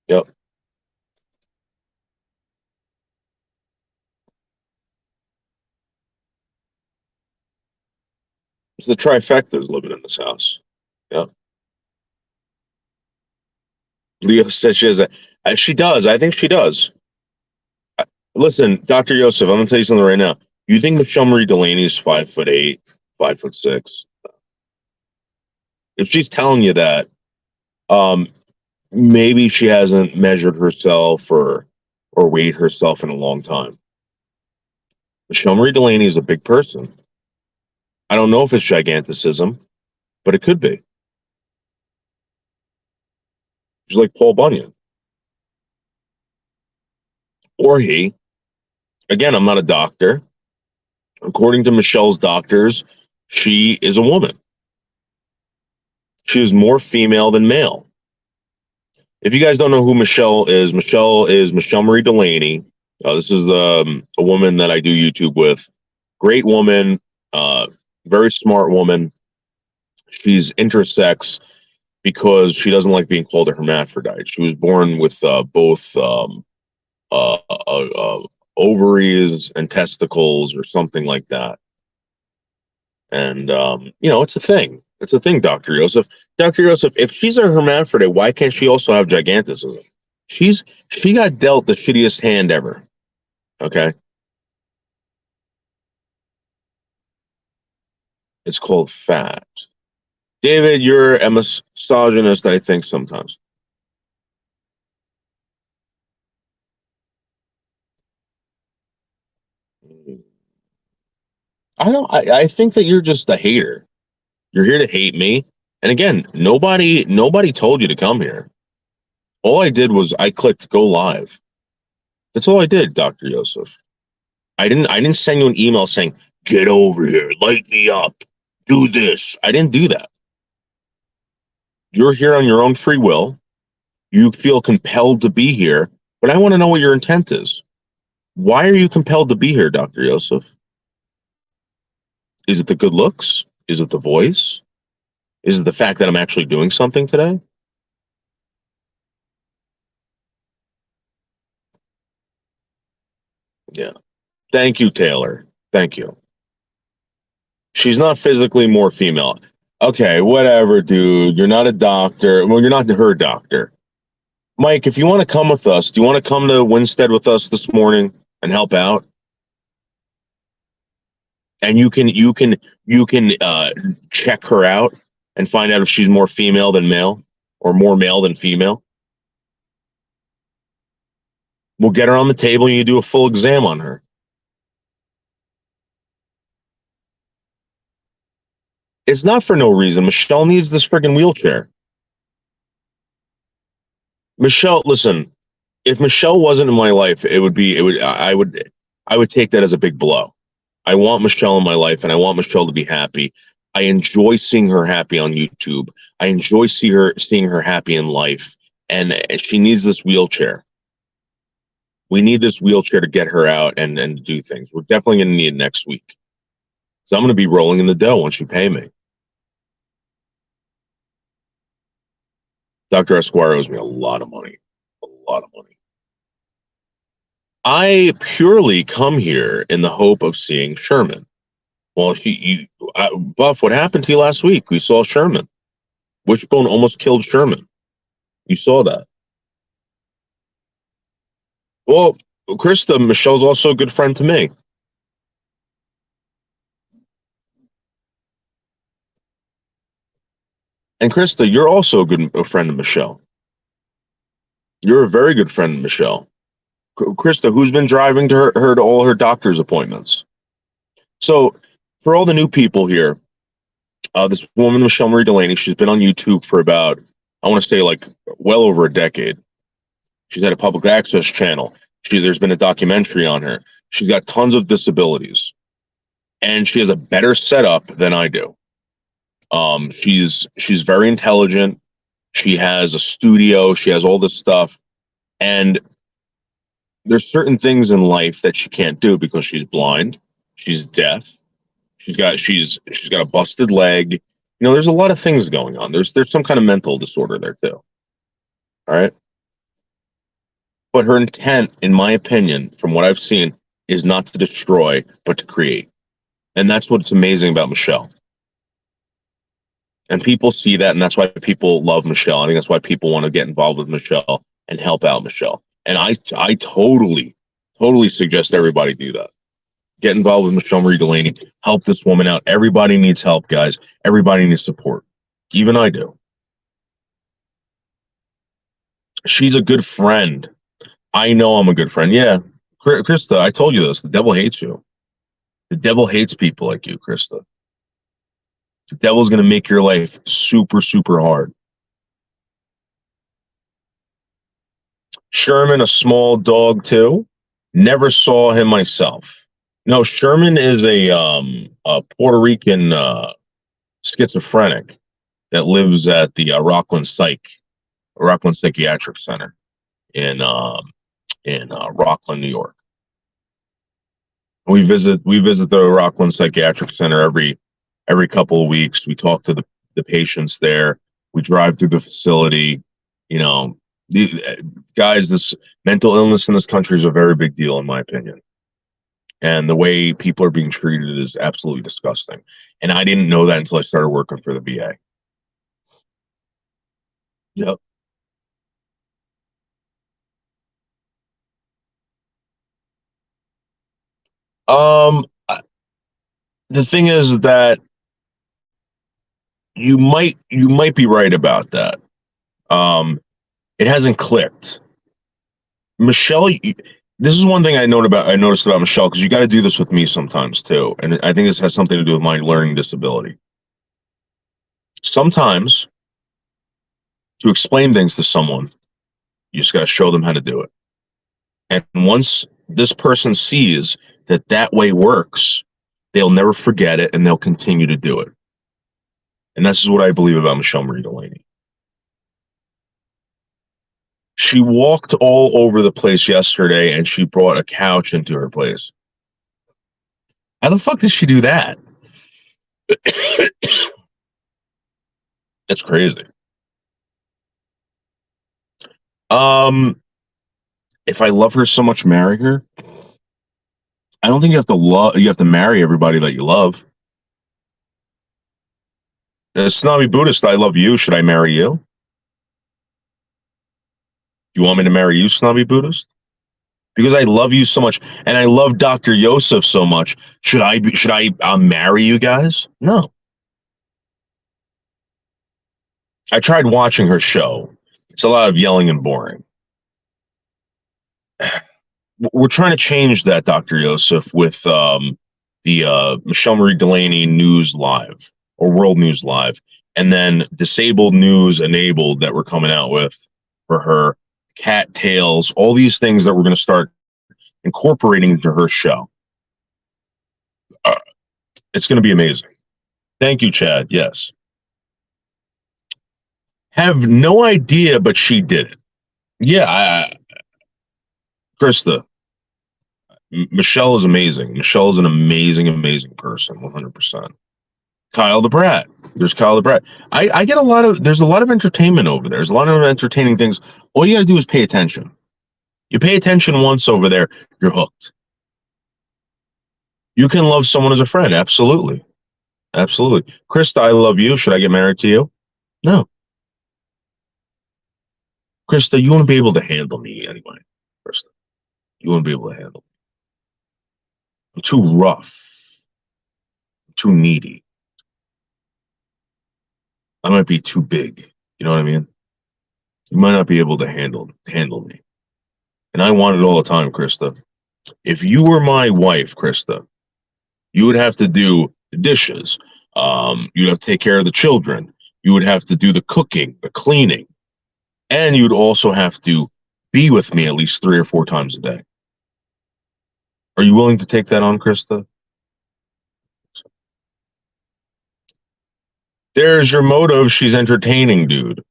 Yep. It's the trifectas living in this house. Yep. Leo says she has she does. I think she does. Listen, Dr. Yosef, I'm gonna tell you something right now. You think Michelle Marie Delaney is 5'8", 5'6"? If she's telling you that, maybe she hasn't measured herself or weighed herself in a long time. Michelle Marie Delaney is a big person. I don't know if it's giganticism, but it could be. She's like Paul Bunyan. Or he. Again, I'm not a doctor. According to Michelle's doctors, she is a woman. She is more female than male. If you guys don't know who Michelle is Michelle Marie Delaney. This is a woman that I do YouTube with. Great woman, very smart woman. She's intersex because she doesn't like being called a hermaphrodite. She was born with both ovaries and testicles or something like that. And, it's a thing. It's a thing, Dr. Yosef. Dr. Yosef, if she's a hermaphrodite, why can't she also have giganticism? She got dealt the shittiest hand ever. Okay? It's called fat. David, you're a misogynist, I think, sometimes. I think that you're just a hater. You're here to hate me. And again, nobody told you to come here. All I did was I clicked go live. That's all I did, Dr. Yosef. I didn't send you an email saying, get over here, light me up, do this. I didn't do that. You're here on your own free will. You feel compelled to be here, but I want to know what your intent is. Why are you compelled to be here, Dr. Yosef? Is it the good looks? Is it the voice? Is it the fact that I'm actually doing something today? Yeah. Thank you, Taylor. Thank you. She's not physically more female. Okay, whatever, dude. You're not a doctor. Well, you're not her doctor. Mike, if you want to come with us, do you want to come to Winstead with us this morning and help out? And you can check her out and find out if she's more female than male or more male than female. We'll get her on the table and you do a full exam on her. It's not for no reason. Michelle needs this friggin' wheelchair. Michelle, listen, if Michelle wasn't in my life, I would take that as a big blow. I want Michelle in my life and I want Michelle to be happy. I enjoy seeing her happy on YouTube. I enjoy seeing her happy in life. And she needs this wheelchair. We need this wheelchair to get her out and do things. We're definitely going to need it next week. So I'm going to be rolling in the dough once you pay me. Dr. Esquire owes me a lot of money. A lot of money. I purely come here in the hope of seeing Sherman. Well, Buff, what happened to you last week? We saw Sherman. Wishbone almost killed Sherman. You saw that. Well, Krista, Michelle's also a good friend to me. And Krista, you're also a friend of Michelle. You're a very good friend of Michelle. Krista, who's been driving to her to all her doctor's appointments? So, for all the new people here, this woman, Michelle Marie Delaney, she's been on YouTube for about, I want to say like well over a decade. She's had a public access channel. There's been a documentary on her. She's got tons of disabilities. And she has a better setup than I do. She's very intelligent. She has a studio. She has all this stuff. And there's certain things in life that she can't do because she's blind. She's deaf. She's got a busted leg. there's a lot of things going on. There's some kind of mental disorder there too. All right. But her intent, in my opinion, from what I've seen, is not to destroy, but to create. And that's what's amazing about Michelle. And people see that, and that's why people love Michelle. I think that's why people want to get involved with Michelle and help out Michelle. And I totally suggest everybody do that. Get involved with Michelle Marie Delaney. Help this woman out. Everybody needs help, guys. Everybody needs support. Even I do. She's a good friend. I know I'm a good friend. Yeah. Krista, I told you this. The devil hates you. The devil hates people like you, Krista. The devil's going to make your life super, super hard. Sherman, a small dog too. Never saw him myself. No, Sherman is a Puerto Rican schizophrenic that lives at the Rockland Psychiatric Center in Rockland, New York. We visit the Rockland Psychiatric Center every couple of weeks. We talk to the patients there. We drive through the facility. Guys, this mental illness in this country is a very big deal, in my opinion. And the way people are being treated is absolutely disgusting. And I didn't know that until I started working for the VA. Yep. The thing is that you might be right about that. It hasn't clicked. Michelle, this is one thing I noticed about Michelle, because you got to do this with me sometimes too, and I think this has something to do with my learning disability. Sometimes, to explain things to someone, you just got to show them how to do it. And once this person sees that way works, they'll never forget it, and they'll continue to do it. And this is what I believe about Michelle Marie Delaney. She walked all over the place yesterday, and she brought a couch into her place. How the fuck did she do that? That's crazy. If I love her so much, marry her. I don't think you have to marry everybody that you love. As snobby Buddhist, I love you. Should I marry you? You want me to marry you, snobby Buddhist? Because I love you so much, and I love Dr. Yosef so much. Should I marry you guys? No. I tried watching her show. It's a lot of yelling and boring. We're trying to change that, Dr. Yosef, with the Michelle Marie Delaney News Live, or World News Live, and then Disabled News Enabled that we're coming out with for her, Cat Tales, all these things that we're going to start incorporating into her show. It's going to be amazing. Thank you, Chad. Yes. Have no idea, but she did it. Yeah, Krista. Michelle is amazing. Michelle is an amazing, amazing person, 100%. Kyle the Brat. There's Kyle the Brat. I get there's a lot of entertainment over there. There's a lot of entertaining things. All you got to do is pay attention. You pay attention once over there, you're hooked. You can love someone as a friend. Absolutely. Absolutely. Krista, I love you. Should I get married to you? No. Krista, you want to be able to handle me anyway. Krista, you want to be able to handle me. I'm too rough. I'm too needy. I might be too big. You know what I mean? You might not be able to handle me. And I want it all the time, Krista. If you were my wife, Krista, you would have to do the dishes. You'd have to take care of the children. You would have to do the cooking, the cleaning. And you'd also have to be with me at least 3 or 4 times a day. Are you willing to take that on, Krista? There's your motive. She's entertaining, dude.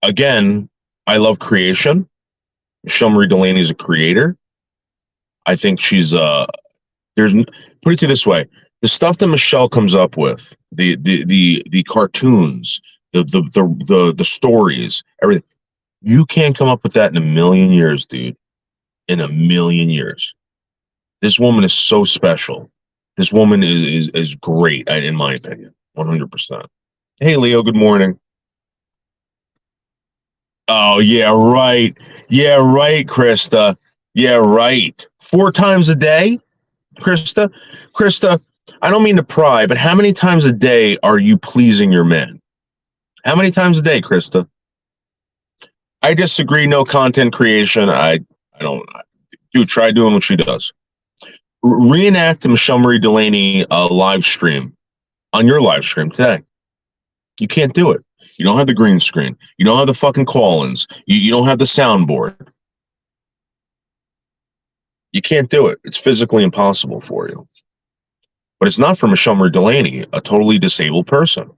Again, I love creation. Michelle Marie Delaney is a creator. I think she's put it to this way. The stuff that Michelle comes up with, the cartoons, the stories, everything. You can't come up with that in a million years, dude. In a million years. This woman is so special. This woman is great, in my opinion, 100%. Hey, Leo, good morning. Oh, yeah, right. Yeah, right, Krista. Yeah, right. 4 times a day, Krista? Krista, I don't mean to pry, but how many times a day are you pleasing your man? How many times a day, Krista? I disagree. No content creation. I don't. Dude, try doing what she does. Reenact the Michelle Marie Delaney live stream on your live stream today. You can't do it. You don't have the green screen. You don't have the fucking call-ins. You don't have the soundboard. You can't do it. It's physically impossible for you. But it's not for Michelle Marie Delaney, a totally disabled person.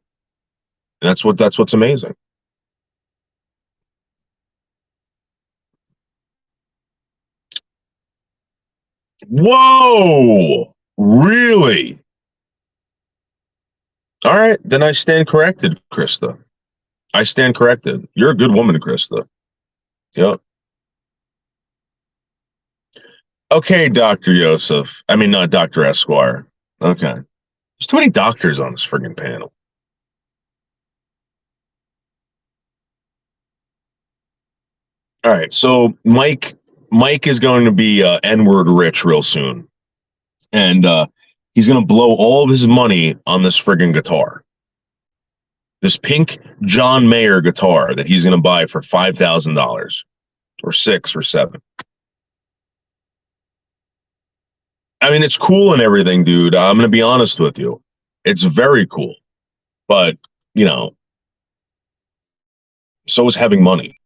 And that's what's amazing. Whoa! Really? All right, then I stand corrected, Krista. I stand corrected. You're a good woman, Krista. Yep. Okay, Dr. Yosef. I mean, not Dr. Esquire. Okay. There's too many doctors on this friggin' panel. All right, so Mike is going to be N-word rich real soon. And he's going to blow all of his money on this friggin' guitar. This pink John Mayer guitar that he's going to buy for $5,000 or $6,000 or $7,000. I mean, it's cool and everything, dude. I'm going to be honest with you. It's very cool. But, you know, so is having money.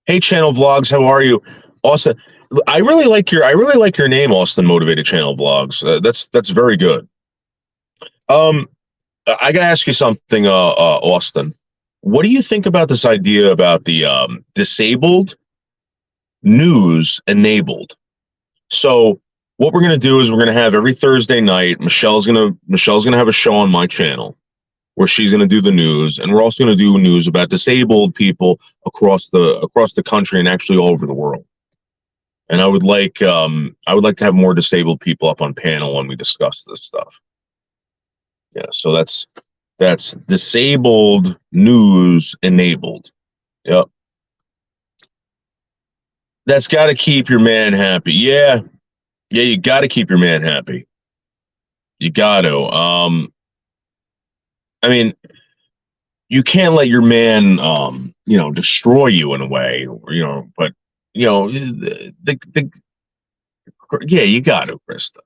Hey, Channel Vlogs, how are you? Austin, I really like your name, Austin Motivated Channel Vlogs. That's very good. I gotta ask you something, Austin. What do you think about this idea about the disabled news enabled? So what we're gonna do is we're gonna have every Thursday night, Michelle's gonna have a show on my channel where she's gonna do the news, and we're also gonna do news about disabled people across the country and actually all over the world. And I would like to have more disabled people up on panel when we discuss this stuff. Yeah, so that's disabled news enabled. Yep. That's got to keep your man happy. Yeah, you got to keep your man happy. You got to. I mean, you can't let your man, destroy you in a way, but yeah, you got to, Krista.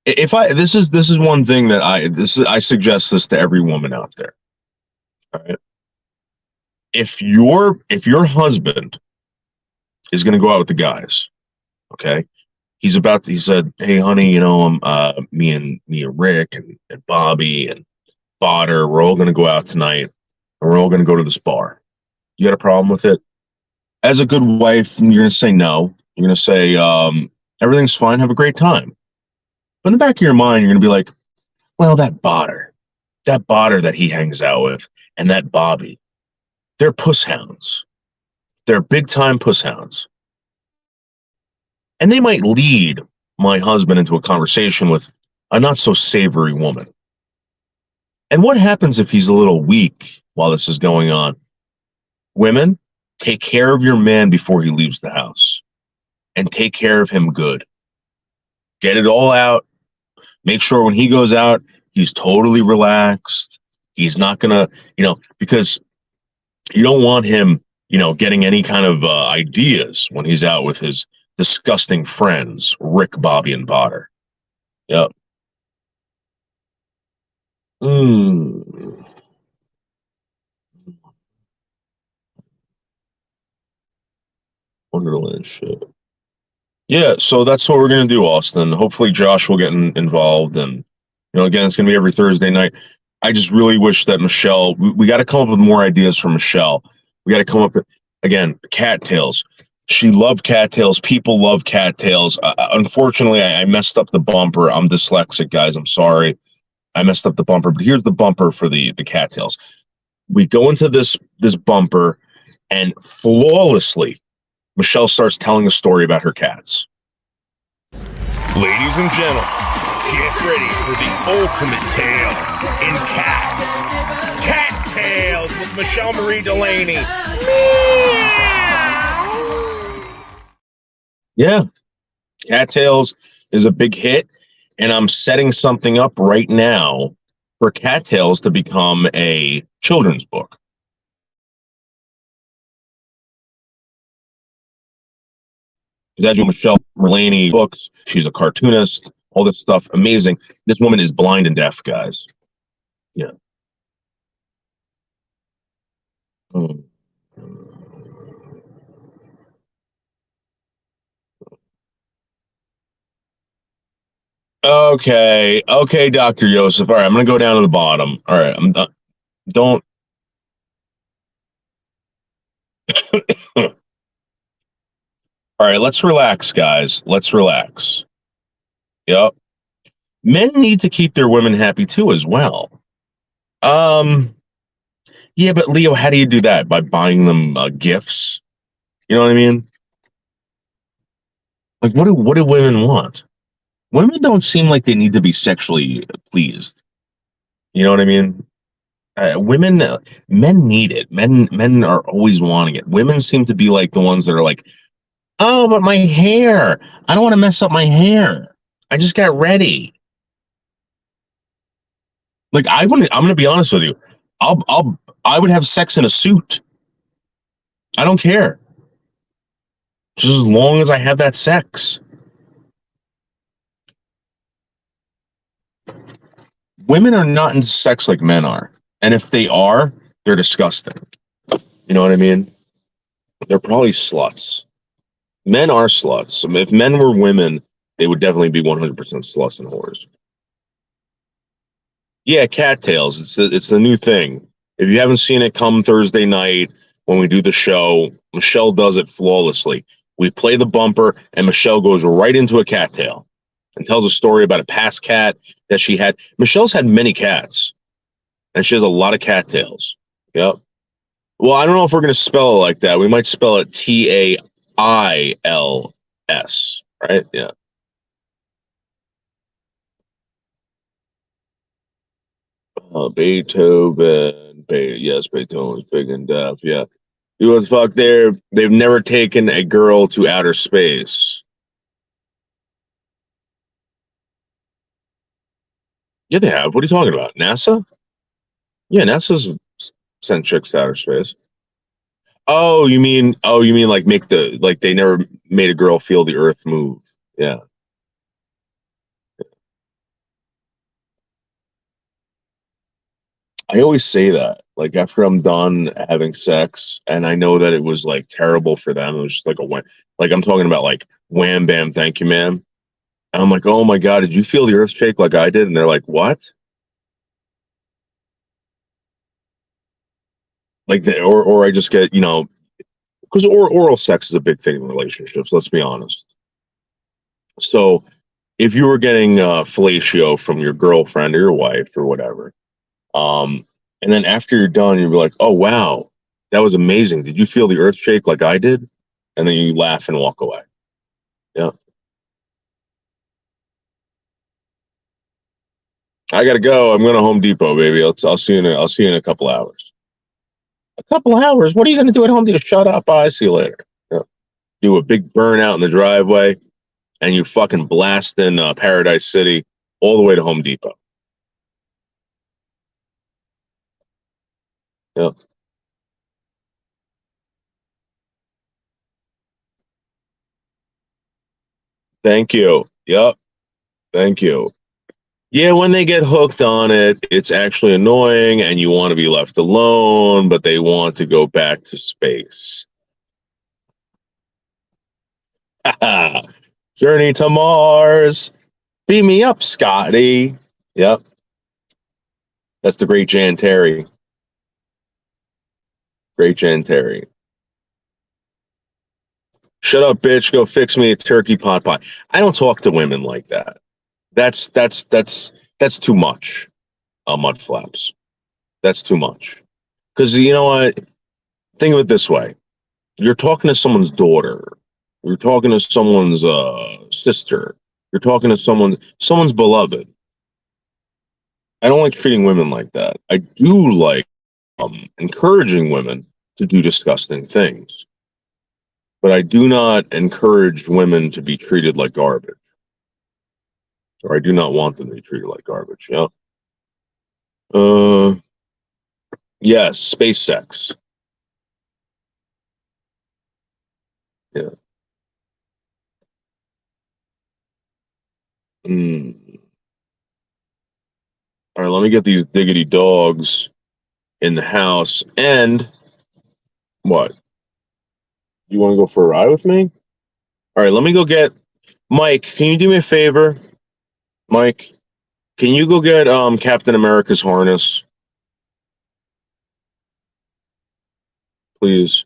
This is one thing that I suggest this to every woman out there. All right. If your husband is going to go out with the guys, okay, he said, hey honey, me and Rick and Bobby and Botter, we're all going to go out tonight and we're all going to go to this bar. You got a problem with it? As a good wife, you're going to say no. You're going to say, everything's fine. Have a great time. But in the back of your mind, you're going to be like, well, that Botter that he hangs out with, and that Bobby, they're puss hounds. They're big-time puss hounds. And they might lead my husband into a conversation with a not-so-savory woman. And what happens if he's a little weak while this is going on? Women, take care of your man before he leaves the house. And take care of him good. Get it all out. Make sure when he goes out, he's totally relaxed. He's not gonna, because you don't want him, getting any kind of ideas when he's out with his disgusting friends, Rick, Bobby, and Botter. Yep. Wonderland shit. Yeah, so that's what we're going to do, Austin. Hopefully Josh will get involved. And, again, it's going to be every Thursday night. I just really wish that Michelle, we got to come up with more ideas for Michelle. We got to come up with, again, cattails. She loved cattails. People love cattails. Unfortunately, I messed up the bumper. I'm dyslexic, guys. I'm sorry. I messed up the bumper, but here's the bumper for the cattails. We go into this bumper, and flawlessly, Michelle starts telling a story about her cats. Ladies and gentlemen, get ready for the ultimate tale in cats. Cat Tales with Michelle Marie Delaney. Yeah, cattails is a big hit, and I'm setting something up right now for cattails to become a children's book. As you know, Michelle Merlani books, she's a cartoonist, all this stuff, amazing. This woman is blind and deaf, guys. Yeah. Okay, Dr. Yosef. All right, I'm gonna go down to the bottom. All right, I'm don't. All right, let's relax, guys. Let's relax. Yep. Men need to keep their women happy too, as well. Yeah, but Leo, how do you do that? By buying them gifts? You know what I mean? Like, what do women want? Women don't seem like they need to be sexually pleased. You know what I mean? Men need it. Men are always wanting it. Women seem to be like the ones that are like, oh, but my hair. I don't want to mess up my hair. I just got ready. Like I'm gonna be honest with you. I would have sex in a suit. I don't care. Just as long as I have that sex. Women are not into sex like men are. And if they are, they're disgusting. You know what I mean? They're probably sluts. Men are sluts. I mean, if men were women, they would definitely be 100% sluts and whores. Yeah, cattails. It's the new thing. If you haven't seen it, come Thursday night when we do the show. Michelle does it flawlessly. We play the bumper, and Michelle goes right into a cattail and tells a story about a past cat that she had. Michelle's had many cats, and she has a lot of cattails. Yep. Well, I don't know if we're going to spell it like that. We might spell it Tails, right? Yeah. Beethoven. Yes, Beethoven's big and deaf. Yeah. You was fuck there. They've never taken a girl to outer space. Yeah, they have. What are you talking about? NASA? Yeah, NASA's sent chicks to outer space. Oh, you mean like they never made a girl feel the Earth move. Yeah. I always say that. Like after I'm done having sex and I know that it was like terrible for them, it was just like like I'm talking about like wham bam, thank you, ma'am. And I'm like, oh my God, did you feel the earth shake like I did? And they're like, what? Like or I just get, because oral sex is a big thing in relationships, let's be honest. So if you were getting fellatio from your girlfriend or your wife or whatever, and then after you're done, you'll be like, oh, wow, that was amazing. Did you feel the earth shake like I did? And then you laugh and walk away. Yeah. I got to go. I'm going to Home Depot, baby. I'll see you in a couple hours. A couple hours? What are you going to do at Home Depot? Shut up. Bye. See you later. Yeah. Do a big burnout in the driveway, and you fucking blast in Paradise City all the way to Home Depot. Yeah. Thank you. Yep. Thank you. Yeah, when they get hooked on it, it's actually annoying and you want to be left alone, but they want to go back to space. Journey to Mars. Beam me up, Scotty. Yep. That's the great Jan Terry. Great Jan Terry. Shut up, bitch. Go fix me a turkey pot pie. I don't talk to women like that. That's too much. Mud flaps. That's too much. Because you know what? Think of it this way: you're talking to someone's daughter. You're talking to someone's sister. You're talking to someone's beloved. I don't like treating women like that. I do like encouraging women to do disgusting things, but I do not encourage women to be treated like garbage, or I do not want them to be treated like garbage. Yeah. Yes, space sex. Yeah. All right, let me get these diggity dogs in the house. And what? You want to go for a ride with me? All right, let me go get Mike. Can you do me a favor, Mike? Can you go get Captain America's harness, please?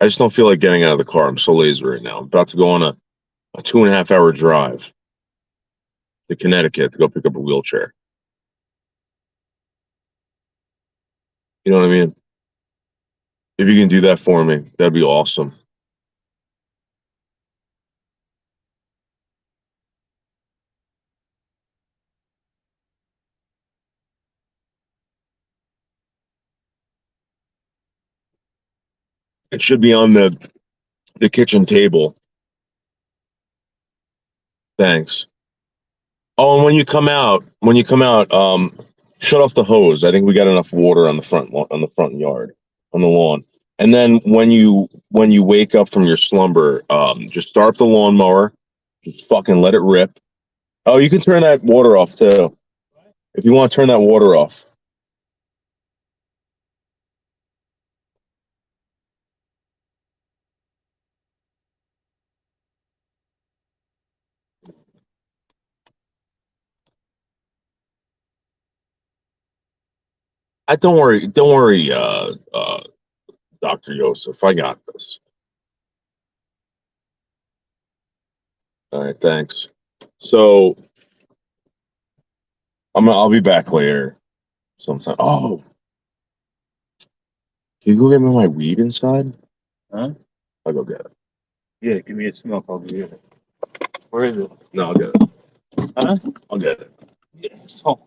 I just don't feel like getting out of the car. I'm so lazy right now. I'm about to go on a 2.5 hour drive to Connecticut to go pick up a wheelchair. You know what I mean? If you can do that for me, that'd be awesome. It should be on the kitchen table. Thanks. Oh, and when you come out, shut off the hose. I think we got enough water on the front yard, on the lawn. And then when you wake up from your slumber, just start the lawnmower, just fucking let it rip. Oh, you can turn that water off too, if you want to turn that water off. Don't worry, Dr. Joseph. I got this. All right, thanks. So I'll be back later sometime. Oh, can you go get me my weed inside? Huh? I'll go get it. Yeah, give me a smoke. I'll give you it. Where is it? No, I'll get it. Huh? I'll get it. Yes. Oh.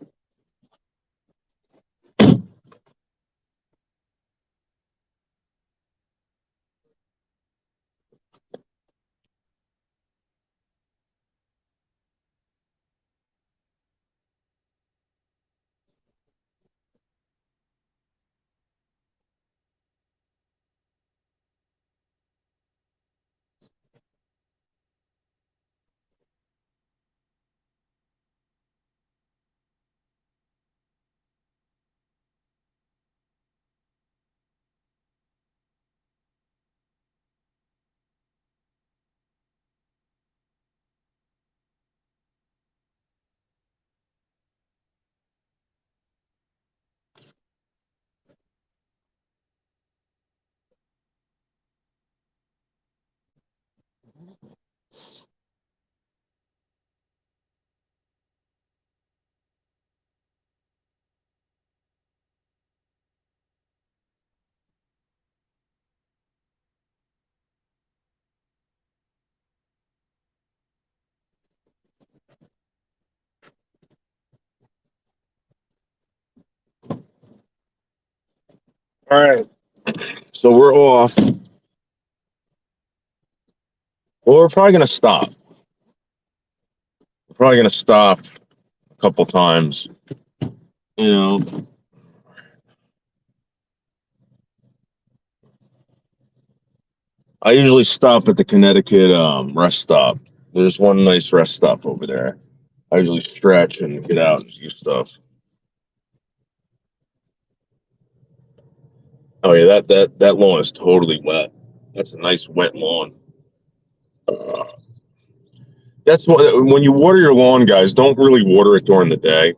All right. So we're off. Well, we're probably gonna stop. We're probably gonna stop a couple times. You know. I usually stop at the Connecticut rest stop. There's one nice rest stop over there. I usually stretch and get out and do stuff. Oh yeah, that lawn is totally wet. That's a nice wet lawn. That's what, when you water your lawn, guys, don't really water it during the day.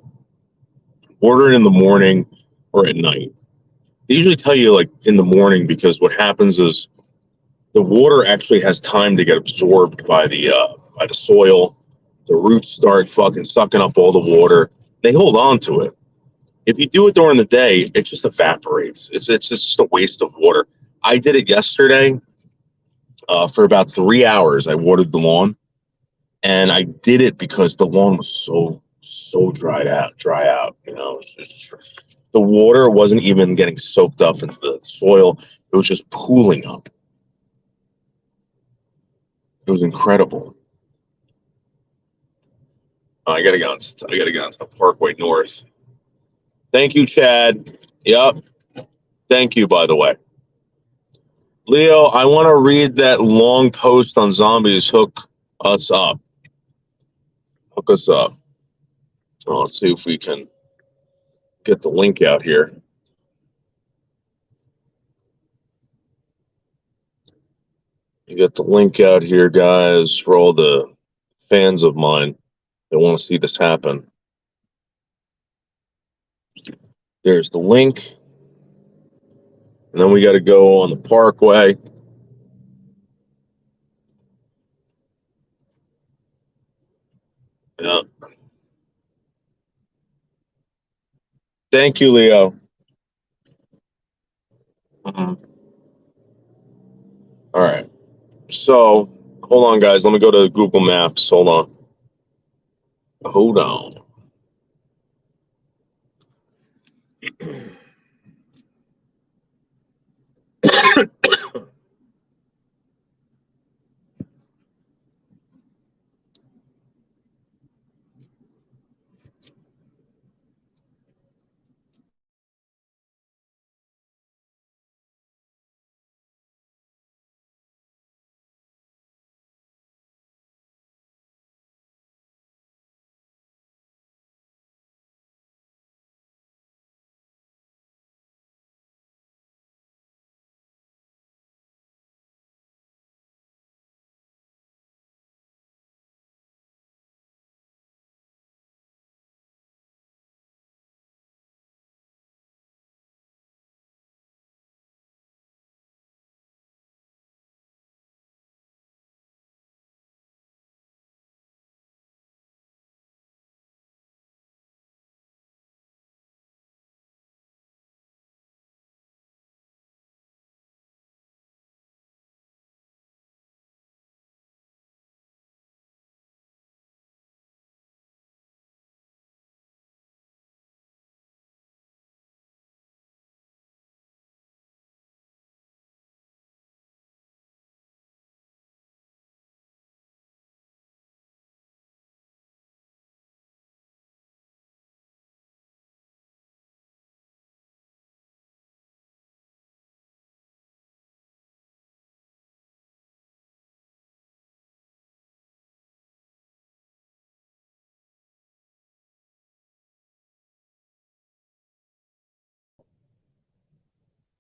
Water it in the morning or at night. They usually tell you like in the morning because what happens is the water actually has time to get absorbed by the soil. The roots start fucking sucking up all the water. They hold on to it. If you do it during the day, it just evaporates. It's just a waste of water. I did it yesterday for about 3 hours. I watered the lawn, and I did it because the lawn was so dry out. You know, the water wasn't even getting soaked up into the soil. It was just pooling up. It was incredible. I gotta get onto the Parkway North. Thank you, Chad. Yep. Thank you, by the way. Leo, I want to read that long post on zombies. Hook us up. Hook us up. Well, let's see if we can get the link out here. You get the link out here, guys, for all the fans of mine that want to see this happen. There's the link. And then we got to go on the Parkway. Yeah. Thank you, Leo. All right. So, hold on, guys. Let me go to Google Maps. Hold on. Hold on.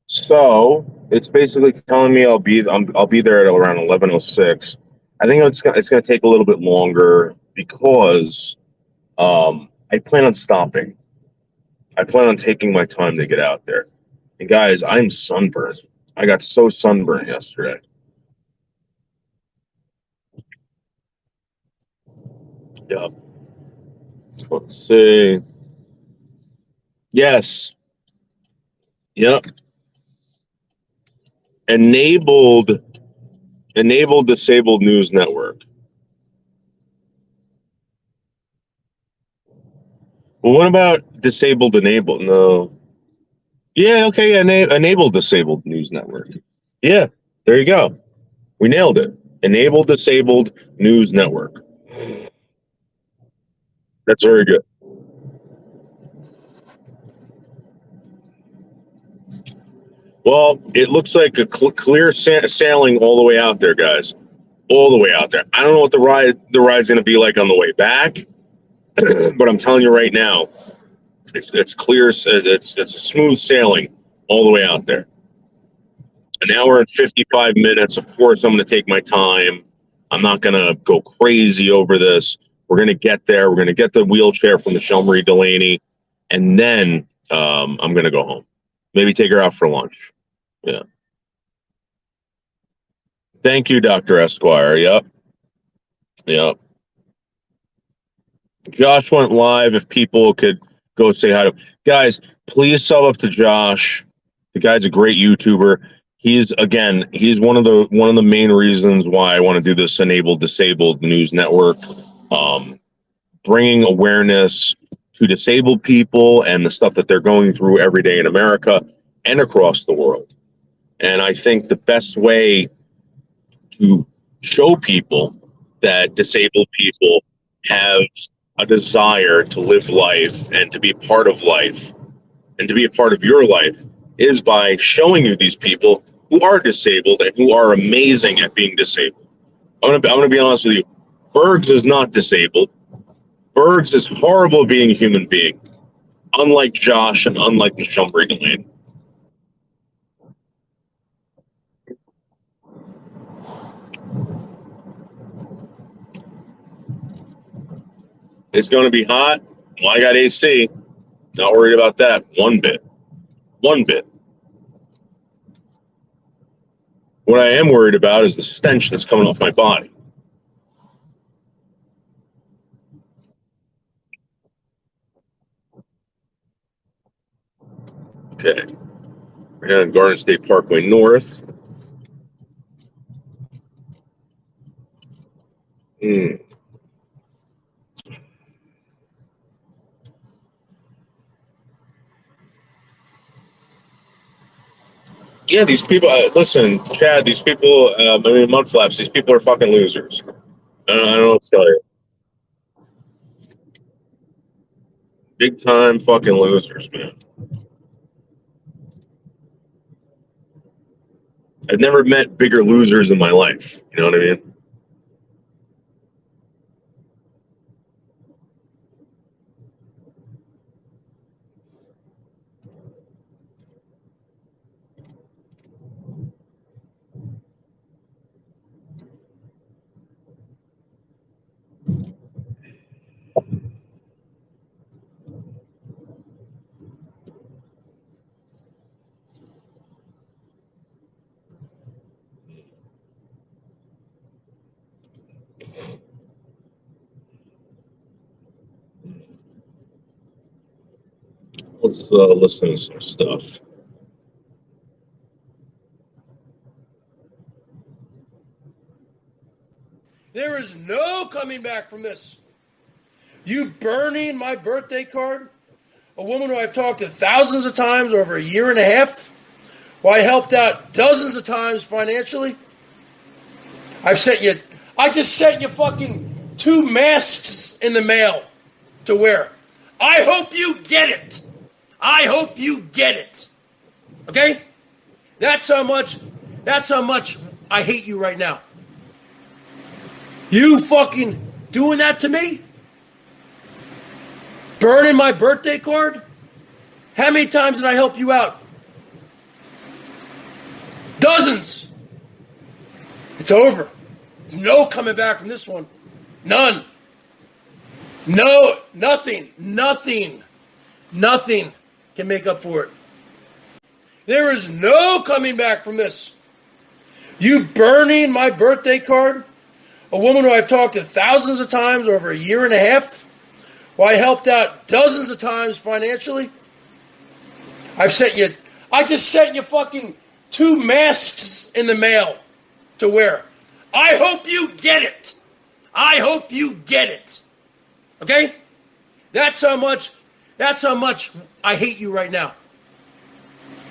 So it's basically telling me I'll be there at around 11:06. I think it's gonna take a little bit longer because I plan on stopping. I plan on taking my time to get out there. And guys, I'm sunburned. I got so sunburned yesterday. Yep. Let's see. Yes. Yep. Enabled disabled news network. Well, what about disabled enabled? No. Yeah, okay, enable disabled news network. Yeah, there you go. We nailed it. Enable disabled news network. That's very good. Well, it looks like a clear sailing all the way out there, guys. All the way out there. I don't know what the ride's going to be like on the way back, but I'm telling you right now, it's clear. It's a smooth sailing all the way out there. An hour and 55 minutes. Of course, I'm going to take my time. I'm not going to go crazy over this. We're going to get there. We're going to get the wheelchair from Michelle Marie Delaney, and then I'm going to go home. Maybe take her out for lunch. Yeah. Thank you, Dr. Esquire. Yep. Yep. Josh went live. If people could go say hi to him. Guys, please sub up to Josh. The guy's a great YouTuber. He's one of the main reasons why I want to do this Enable Disabled News Network. Bringing awareness to disabled people and the stuff that they're going through every day in America and across the world. And I think the best way to show people that disabled people have a desire to live life and to be a part of life and to be a part of your life is by showing you these people who are disabled and who are amazing at being disabled. I'm gonna be honest with you. Bergs is not disabled. Bergs is horrible at being a human being, unlike Josh and unlike Michelle Breeden. It's going to be hot. Well, I got AC. Not worried about that one bit. One bit. What I am worried about is the stench that's coming off my body. Okay. We're heading Garden State Parkway North. Yeah, these people, listen, Chad, these people, Mudflaps, these people are fucking losers. I don't know what to tell you. Big time fucking losers, man. I've never met bigger losers in my life. You know what I mean? Let's listen to some stuff. There is no coming back from this. You burning my birthday card? A woman who I've talked to thousands of times over a year and a half, who I helped out dozens of times financially. I just sent you fucking 2 masks in the mail to wear. I hope you get it. I hope you get it. Okay? That's how much I hate you right now. You fucking doing that to me? Burning my birthday card? How many times did I help you out? Dozens. It's over. There's no coming back from this one. None. No, nothing can make up for it. There is no coming back from this. You burning my birthday card? A woman who I've talked to thousands of times over a year and a half, who I helped out dozens of times financially. I just sent you fucking 2 masks in the mail to wear. I hope you get it. I hope you get it. Okay? That's how much I hate you right now.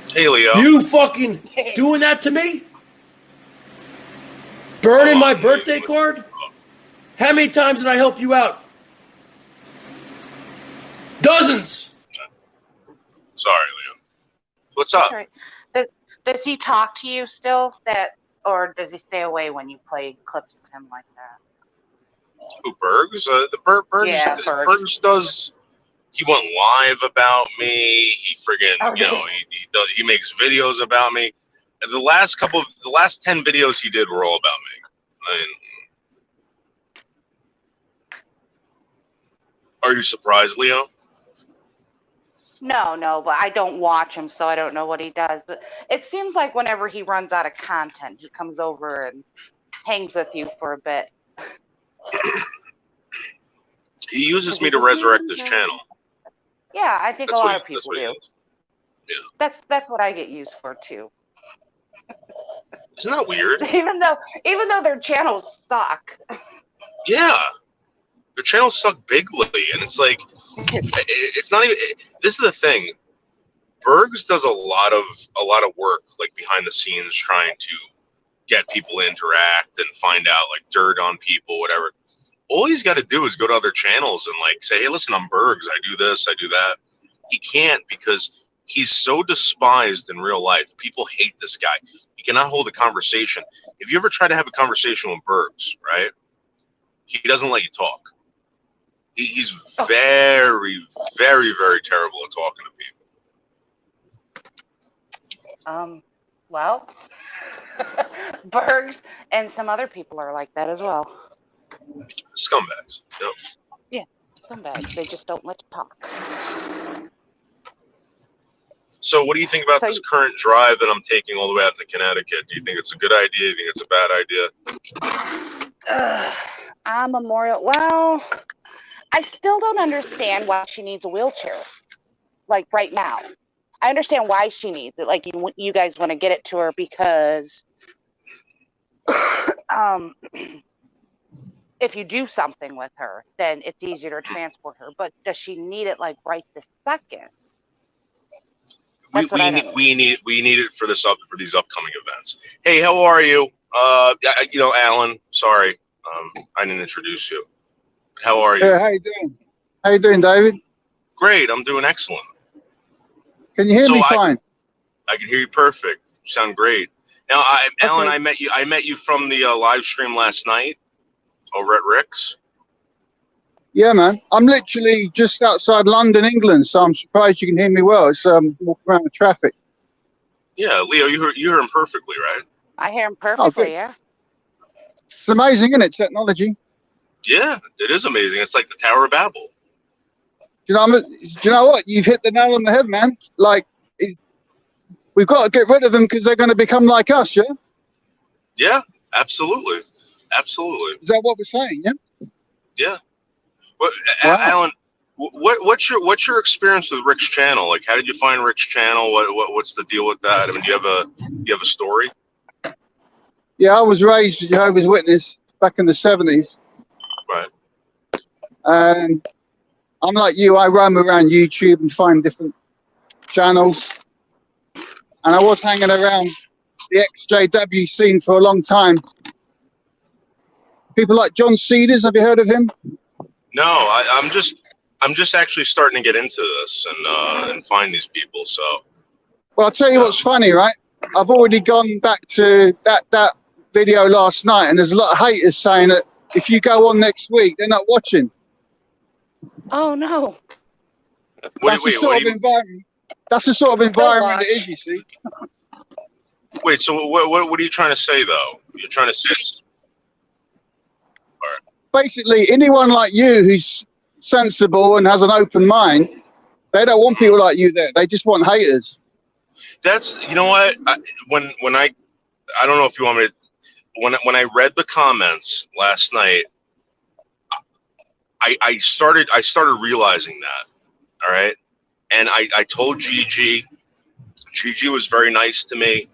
Hey, Leo. You fucking doing that to me? Burning my birthday card? How many times did I help you out? Dozens. Sorry, Leo. What's up? Right. Does he talk to you still, or does he stay away when you play clips of him like that? Who, Bergs? Bergs, Yeah, Bergs does. He went live about me. He friggin', he makes videos about me. The last 10 videos he did were all about me. Are you surprised, Leo? No, but I don't watch him, so I don't know what he does. But it seems like whenever he runs out of content, he comes over and hangs with you for a bit. He uses me to resurrect his channel. Yeah, I think That's a what lot he- of people that's what he do. does. Yeah. That's what I get used for too. Isn't that weird? Even though their channels suck. Yeah. Their channels suck bigly, and it's like it's not even. This is the thing. Bergs does a lot of work, like behind the scenes, trying to get people to interact and find out like dirt on people, whatever. All he's got to do is go to other channels and like say, "Hey, listen, I'm Bergs. I do this, I do that." He can't because he's so despised in real life. People hate this guy. He cannot hold a conversation. If you ever try to have a conversation with Bergs, right? He doesn't let you talk. He's very, very, very terrible at talking to people. Well, Bergs and some other people are like that as well. Scumbags. Yep. Yeah, scumbags. They just don't let you talk. So what do you think about this current drive that I'm taking all the way out to Connecticut? Do you think it's a good idea? Do you think it's a bad idea? Well, I still don't understand why she needs a wheelchair. Like right now. I understand why she needs it. Like you guys want to get it to her because if you do something with her, then it's easier to transport her. But does she need it like right this second? We need it for these upcoming events. Hey, how are you? Alan. Sorry, I didn't introduce you. How are you? Yeah, how you doing? How you doing, David? Great. I'm doing excellent. Can you hear me fine? I can hear you perfect. You sound great. Now, Alan, I met you from the live stream last night over at Rick's. Yeah, man. I'm literally just outside London, England, so I'm surprised you can hear me well. It's walking around the traffic. Yeah, Leo, you hear him perfectly, right? I hear him perfectly, yeah. It's amazing, isn't it, technology? Yeah, it is amazing. It's like the Tower of Babel. Do you know what? You've hit the nail on the head, man. Like, we've got to get rid of them because they're going to become like us, yeah? Yeah, absolutely. Absolutely. Is that what we're saying, yeah? Yeah. Well, wow. Alan, what's your experience with Rick's channel? Like, how did you find Rick's channel? What's the deal with that? I mean, do you have a story? Yeah, I was raised a Jehovah's Witness back in the 70s. Right. And I'm like you, I roam around YouTube and find different channels. And I was hanging around the XJW scene for a long time. People like John Cedars, have you heard of him? No, I'm just actually starting to get into this and find these people. So. Well, I'll tell you what's funny, right? I've already gone back to that video last night, and there's a lot of haters saying that if you go on next week, they're not watching. Oh no. That's the sort of environment. That's the sort of environment it is, you see. Wait, so what are you trying to say, though? You're trying to say... Basically, anyone like you who's sensible and has an open mind, they don't want people like you there. They just want haters. That's, you know what? When I don't know if you want me to... When I read the comments last night, I started realizing that, all right? And I told Gigi. Gigi was very nice to me.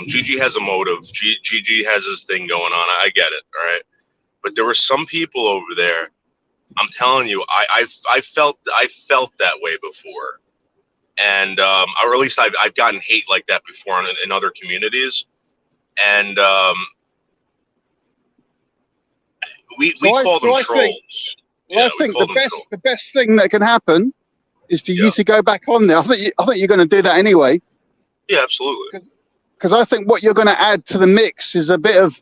Gigi has a motive. Gigi has his thing going on. I get it, all right? But there were some people over there. I'm telling you, I felt that way before, and or at least I've gotten hate like that before in other communities, and we call them trolls. I think the best thing that can happen is for you to go back on there. I think you're going to do that anyway. Yeah, absolutely. Because I think what you're going to add to the mix is a bit of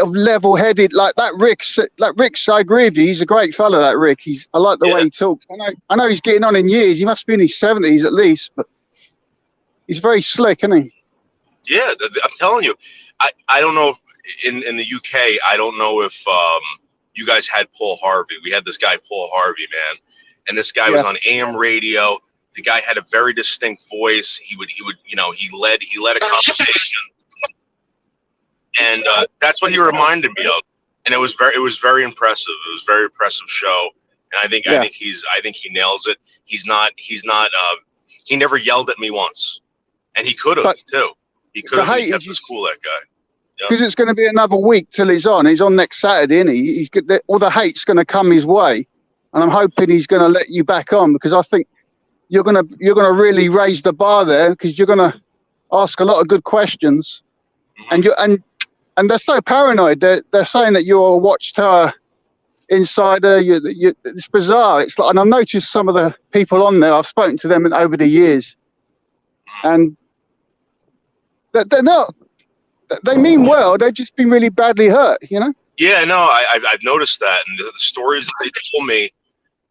level-headed, like that Rick's. I agree with you. He's a great fellow, that Rick. I like the way he talks. I know he's getting on in years. He must be in his 70s at least, but he's very slick, isn't he? Yeah, I'm telling you. I don't know if in the UK. I don't know if you guys had Paul Harvey. We had this guy Paul Harvey, man, and this guy was on AM radio. The guy had a very distinct voice. He would, he led a conversation, and that's what he reminded me of. And it was very impressive. It was a very impressive show, and I think he nails it. He never yelled at me once, and he could have too. He could have kept his cool, that guy. Because it's going to be another week till he's on. He's on next Saturday, isn't he? He's all the hate's going to come his way, and I'm hoping he's going to let you back on, because I think you're going to really raise the bar there, because you're going to ask a lot of good questions, and they're so paranoid. They're saying that you're a Watchtower insider. It's bizarre. It's like, and I've noticed some of the people on there. I've spoken to them over the years, and they're not. They mean well. They've just been really badly hurt, you know? Yeah, no, I've noticed that. And the stories that they told me,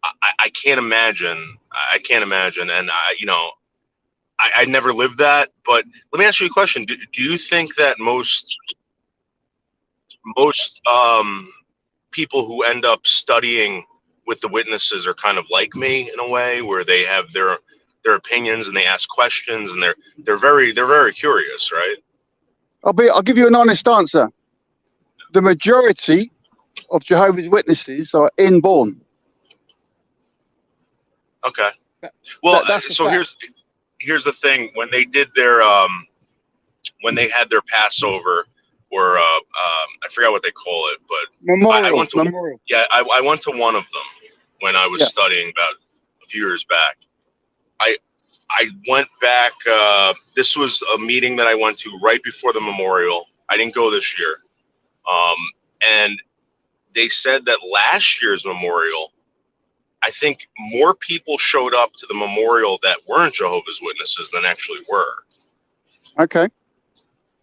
I can't imagine. I can't imagine. And, I never lived that. But let me ask you a question. Do you think that most people who end up studying with the witnesses are kind of like me in a way, where they have their opinions and they ask questions, and they're very curious, right? I'll give you an honest answer. The majority of Jehovah's Witnesses are inborn. Okay. Well, so here's the thing. When they did their when they had their Passover, or I forgot what they call it, but Memorial. I went to, Memorial. Yeah, I went to one of them when I was studying about a few years back. I went back. This was a meeting that I went to right before the memorial. I didn't go this year. And they said that last year's memorial, I think more people showed up to the memorial that weren't Jehovah's Witnesses than actually were. Okay.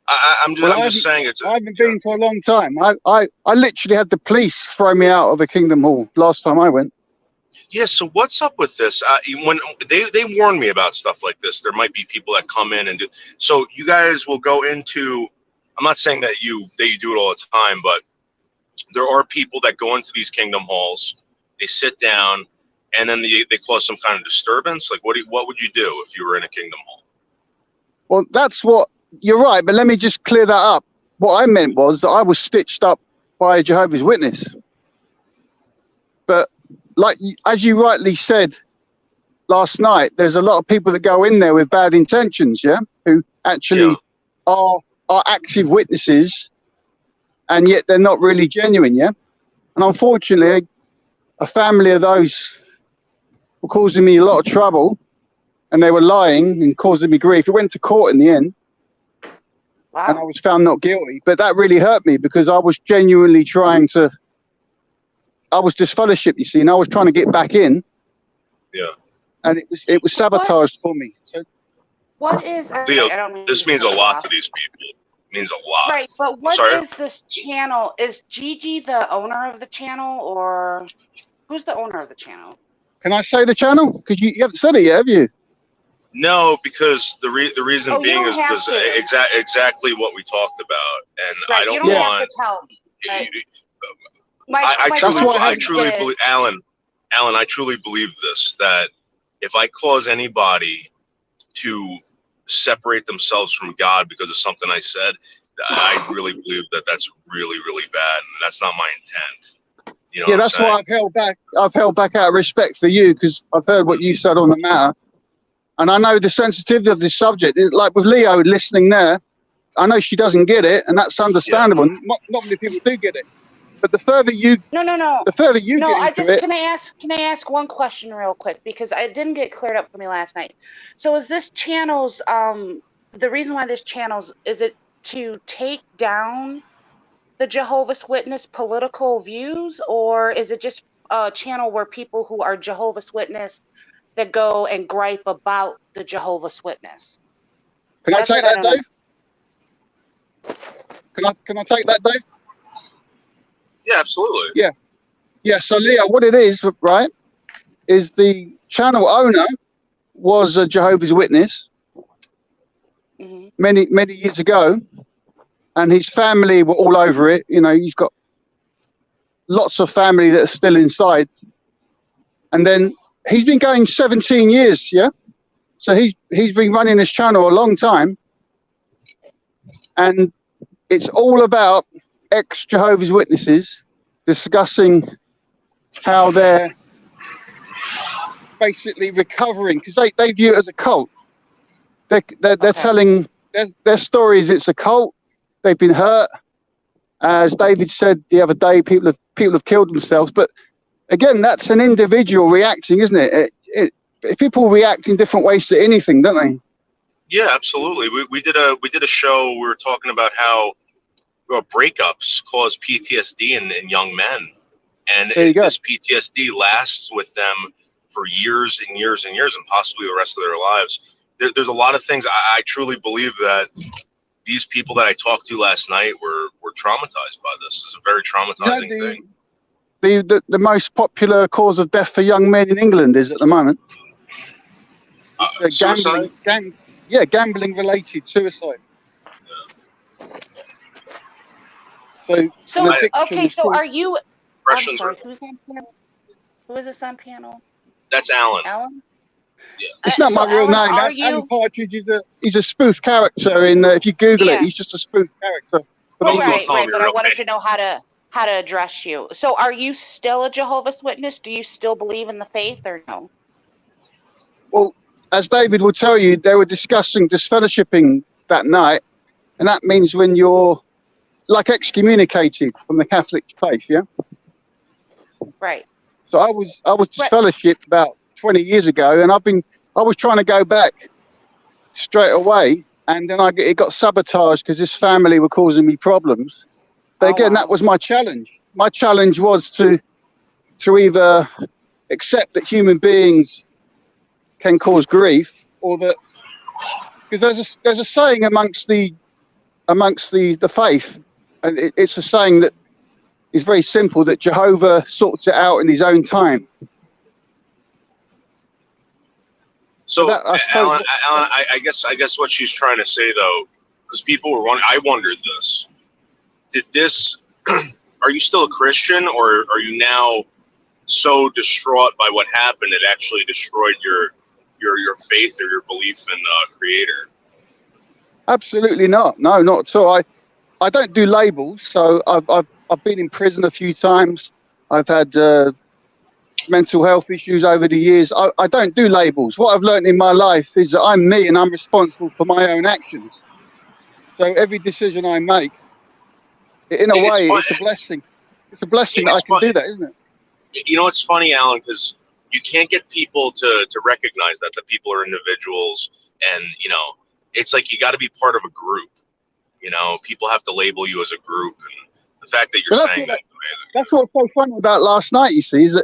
I'm just saying it's. I haven't been for a long time. I literally had the police throw me out of the Kingdom Hall last time I went. Yeah, so what's up with this? When they warned me about stuff like this, there might be people that come in and do. So you guys will go into. I'm not saying that you do it all the time, but there are people that go into these kingdom halls. They sit down, and then they cause some kind of disturbance. Like, what would you do if you were in a kingdom hall? Well, that's what you're right, but let me just clear that up. What I meant was that I was stitched up by a Jehovah's Witness, but. As you rightly said last night, there's a lot of people that go in there with bad intentions, who actually are active witnesses, and yet they're not really genuine, And unfortunately, a family of those were causing me a lot of trouble, and they were lying and causing me grief. It went to court in the end, and I was found not guilty. But that really hurt me, because I was genuinely trying to. I was disfellowshipped, you see, and I was trying to get back in. Yeah. And it was sabotaged for me. So, what is? Leo, this means a lot to these people. It means a lot. Right, but what is this channel? Is Gigi the owner of the channel, or who's the owner of the channel? Can I say the channel? Because you haven't said it yet, have you? No, because the reason being is because exactly what we talked about, and I don't want. Have to tell me. I truly believe, Alan, I truly believe this, that if I cause anybody to separate themselves from God because of something I said, I really believe that that's really, really bad, and that's not my intent. You know that's why I've held back. I've held back out of respect for you, because I've heard what you said on the matter, and I know the sensitivity of this subject. Like with Leo listening there, I know she doesn't get it, and that's understandable. Not many people do get it. But the further you the further you get into it. Can I ask one question real quick, because it didn't get cleared up for me last night. So is this channel's the reason why this channel's, is it to take down the Jehovah's Witness political views, or is it just a channel where people who are Jehovah's Witness that go and gripe about the Jehovah's Witness? Can I take that, Dave? Can I take that, Dave? Yeah, absolutely. Yeah. So, Leo, what it is, right, is the channel owner was a Jehovah's Witness many years ago, and his family were all over it. You know, he's got lots of family that are still inside. And then he's been going 17 years, yeah. So he's been running this channel a long time, and it's all about ex-Jehovah's Witnesses discussing how they're basically recovering, because they view it as a cult. They're telling their stories. It's a cult. They've been hurt. As David said the other day, people have killed themselves. But again, that's an individual reacting, isn't it? People react in different ways to anything, don't they? Yeah, absolutely. We did a show. We were talking about how breakups cause PTSD in young men, and this PTSD lasts with them for years and years and years, and possibly the rest of their lives. There's a lot of things. I truly believe that these people that I talked to last night were traumatized by this. It's a very traumatizing thing. The most popular cause of death for young men in England is at the moment Suicide? Gambling related suicide. So are you? I'm sorry, who's on panel? Who is this on panel? That's Alan. Alan? Yeah. It's not my real name. Alan Partridge is a spoof character in. If you Google it, he's just a spoof character. Right. But I wanted to know how to address you. So, are you still a Jehovah's Witness? Do you still believe in the faith, or no? Well, as David will tell you, they were discussing disfellowshipping that night, and that means when you're like excommunicated from the Catholic faith, yeah. Right. So I was disfellowshipped about 20 years ago, and I was trying to go back straight away, and then it got sabotaged because this family were causing me problems. But again, that was my challenge. My challenge was to either accept that human beings can cause grief, or that, because there's a saying amongst the faith, and it's a saying that is very simple, that Jehovah sorts it out in his own time. So, Alan, I guess what she's trying to say, though, because people were wondering, I wondered this. Did this, are you still a Christian, or are you now so distraught by what happened it actually destroyed your faith or your belief in Creator? Absolutely not. No, not at all. I don't do labels. So I've been in prison a few times. I've had mental health issues over the years. I don't do labels. What I've learned in my life is that I'm me and I'm responsible for my own actions. So every decision I make, in a way, it's a blessing. It's a blessing that I can do that, isn't it? You know, it's funny, Alan, because you can't get people to recognize that people are individuals, and it's like you got to be part of a group. People have to label you as a group, and the fact that you're saying that. That's what's so funny about last night. You see, is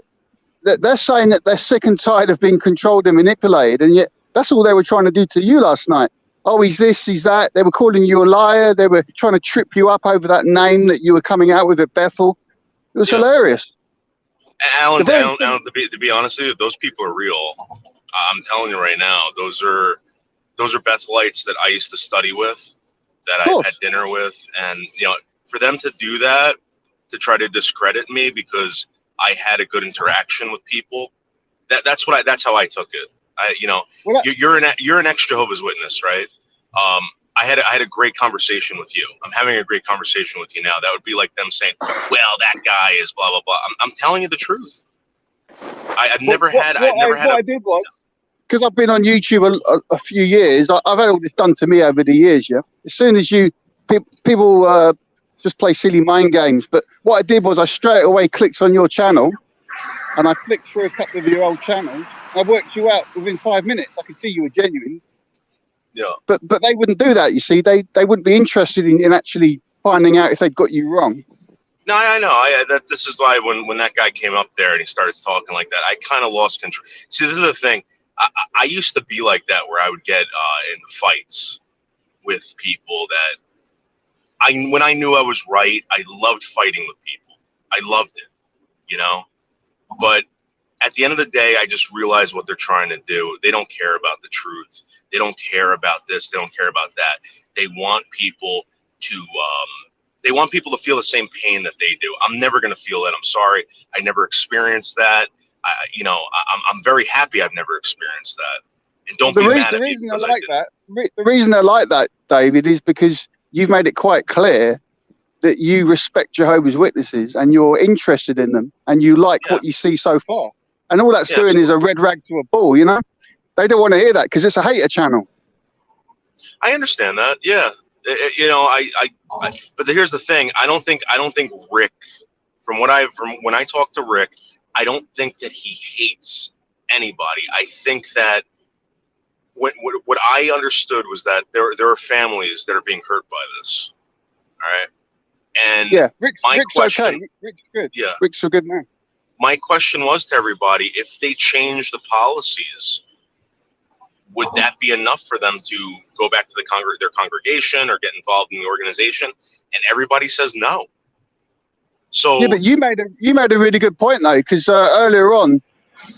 that they're saying that they're sick and tired of being controlled and manipulated, and yet that's all they were trying to do to you last night. Oh, he's this, he's that. They were calling you a liar. They were trying to trip you up over that name that you were coming out with at Bethel. It was hilarious. Alan, to be honest with you, those people are real. I'm telling you right now, those are Bethelites that I used to study with, that I had dinner with, and for them to do that, to try to discredit me because I had a good interaction with people, that's how I took it. You're an ex-Jehovah's Witness, right? I had a great conversation with you. I'm having a great conversation with you now. That would be like them saying, "Well, that guy is blah blah blah." I'm telling you the truth. I've never had. What I did was, because I've been on YouTube a few years. I've had all this done to me over the years. Yeah. As soon as people just play silly mind games. But what I did was I straight away clicked on your channel, and I flicked through a couple of your old channels. I worked you out within 5 minutes. I could see you were genuine. Yeah. But they wouldn't do that. You see, they wouldn't be interested in actually finding out if they'd got you wrong. No, I know. This is why when that guy came up there and he started talking like that, I kind of lost control. See, this is the thing. I used to be like that, where I would get in fights with people that when I knew I was right, I loved fighting with people. I loved it, But at the end of the day, I just realized what they're trying to do. They don't care about the truth. They don't care about this. They don't care about that. They want people to feel the same pain that they do. I'm never going to feel that. I'm sorry. I never experienced that. I'm very happy I've never experienced that. And don't The be reason, mad the at me reason they're because I like did. that, the reason they're like that, David, is because you've made it quite clear that you respect Jehovah's Witnesses and you're interested in them and you like Yeah. what you see so far. And all that's Yeah, doing is a red rag to a bull, you know? They don't want to hear that because it's a hater channel. I understand that. Yeah. But here's the thing. I don't think Rick, from when I talk to Rick, I don't think that he hates anybody. I think that what I understood was that there are families that are being hurt by this. All right. And Yeah, Rick's question, okay. Rick's good. yeah, Rick's a good man. my question was to everybody: if they change the policies, would that be enough for them to go back to their congregation or get involved in the organization? And everybody says no. So Yeah, but you made a really good point though, because earlier on,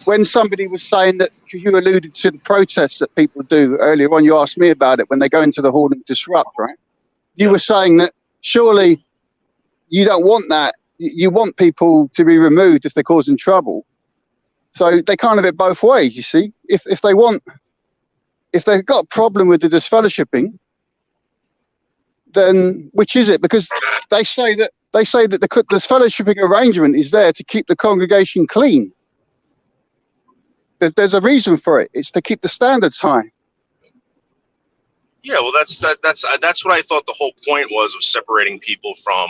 when somebody was saying that, because you alluded to the protests that people do earlier on, you asked me about it when they go into the hall and disrupt, right? You were saying that surely you don't want that. You want people to be removed if they're causing trouble. So they kind of it both ways, you see. If they've got a problem with the disfellowshipping, then which is it? Because they say that the disfellowshipping arrangement is there to keep the congregation clean. There's a reason for it. It's to keep the standards high. yeah, well, that's what I thought the whole point was of separating people from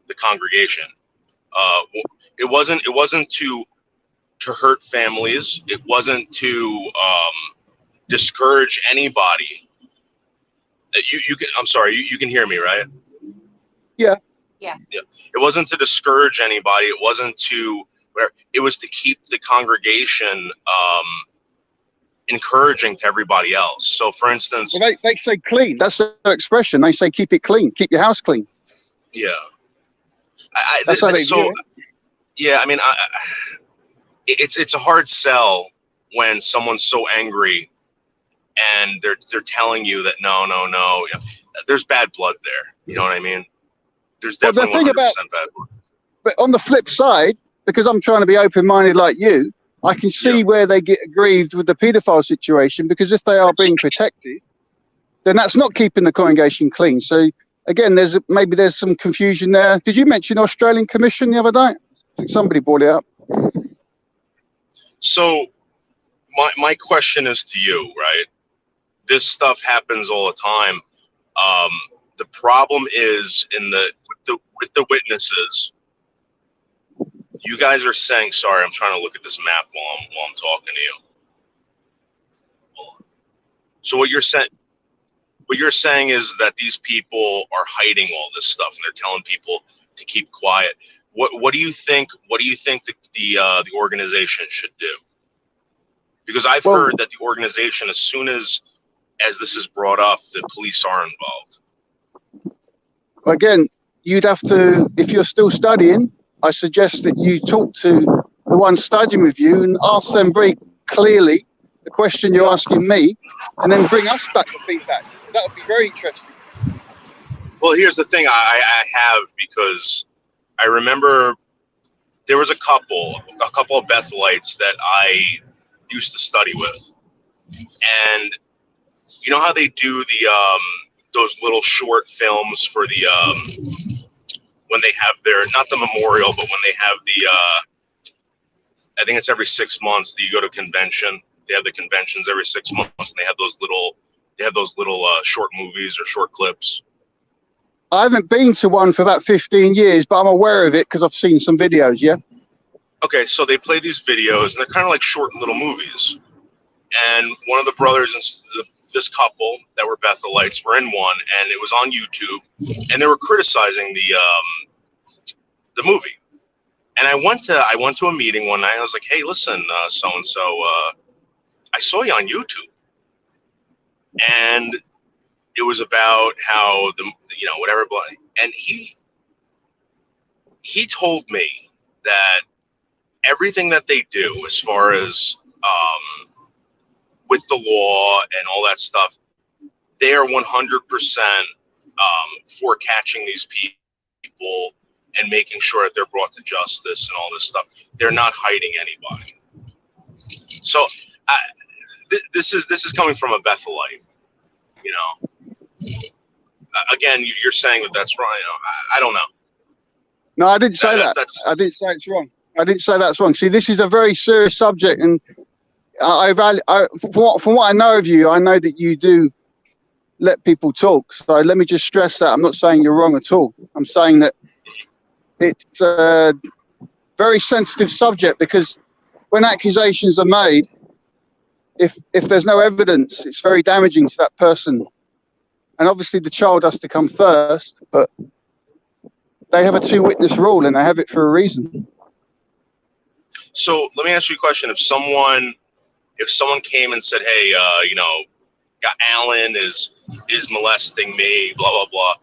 the congregation. It wasn't to hurt families. It wasn't to discourage anybody. I'm sorry. You can hear me, right? Yeah. Yeah. Yeah. It wasn't to discourage anybody. It wasn't to whatever. It was to keep the congregation encouraging to everybody else. So, for instance, Well, they say clean. That's their expression. They say keep it clean. Keep your house clean. yeah. That's how they view it. Yeah, I mean, it's a hard sell when someone's so angry and they're telling you that no, you know, there's bad blood there. You know what I mean? There's definitely 100% bad blood. But on the flip side, because I'm trying to be open-minded like you, I can see where they get aggrieved with the paedophile situation, because if they are being protected, then that's not keeping the congregation clean. So again, maybe there's some confusion there. Did you mention Australian Commission the other day? I think somebody brought it up. So my question is to you, right? This stuff happens all the time. The problem is with the witnesses. You guys are saying, sorry, I'm trying to look at this map while I'm talking to you. So what you're saying is that these people are hiding all this stuff and they're telling people to keep quiet. What do you think? What do you think the organization should do? Because I've heard that the organization, as soon as this is brought up, the police are involved. Again, you'd have to, if you're still studying, I suggest that you talk to the ones studying with you and ask them very clearly the question you're asking me, and then bring us back the feedback. That would be very interesting. Well, here's the thing I have, because I remember there was a couple of Bethelites that I used to study with, and you know how they do those little short films for the when they have their, not the memorial, but when they have the I think it's every 6 months that you go to convention. They have the conventions every 6 months, and they have those little short movies or short clips. I haven't been to one for about 15 years, but I'm aware of it because I've seen some videos. Yeah. Okay, so they play these videos, and they're kind of like short little movies. And one of the brothers and this couple that were Bethelites were in one, and it was on YouTube, and they were criticizing the movie. And I went to a meeting one night. I was like, "Hey, listen, so and so, I saw you on YouTube," and it was about how whatever. And he told me that everything that they do, as far as with the law and all that stuff, they are 100% for catching these people and making sure that they're brought to justice and all this stuff. They're not hiding anybody. So this is coming from a Bethelite, you know. Again, you're saying that that's wrong. You know, I don't know. No, I didn't say that. That's I didn't say it's wrong. I didn't say that's wrong. See, this is a very serious subject, and from what I know of you, I know that you do let people talk. So let me just stress that. I'm not saying you're wrong at all. I'm saying that it's a very sensitive subject, because when accusations are made, if there's no evidence, it's very damaging to that person. And obviously the child has to come first, but they have a 2-witness rule, and they have it for a reason. So let me ask you a question. If someone came and said, "Hey, you know, Alan is molesting me," blah blah blah,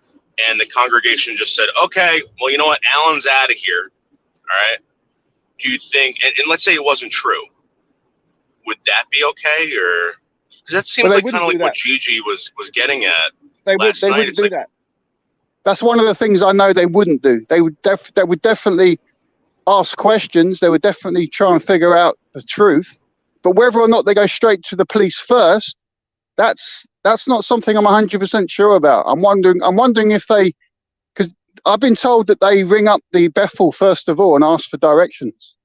and the congregation just said, "Okay, well, you know what, Alan's out of here." All right. Do you think? And let's say it wasn't true. Would that be okay, or because that seems like kind of like what Gigi was getting at last night? Wouldn't do that. That's one of the things I know they wouldn't do. They would definitely ask questions. They would definitely try and figure out the truth. But whether or not they go straight to the police first, that's not something I'm 100% sure about. I'm wondering if they, because I've been told that they ring up the Bethel first of all and ask for directions.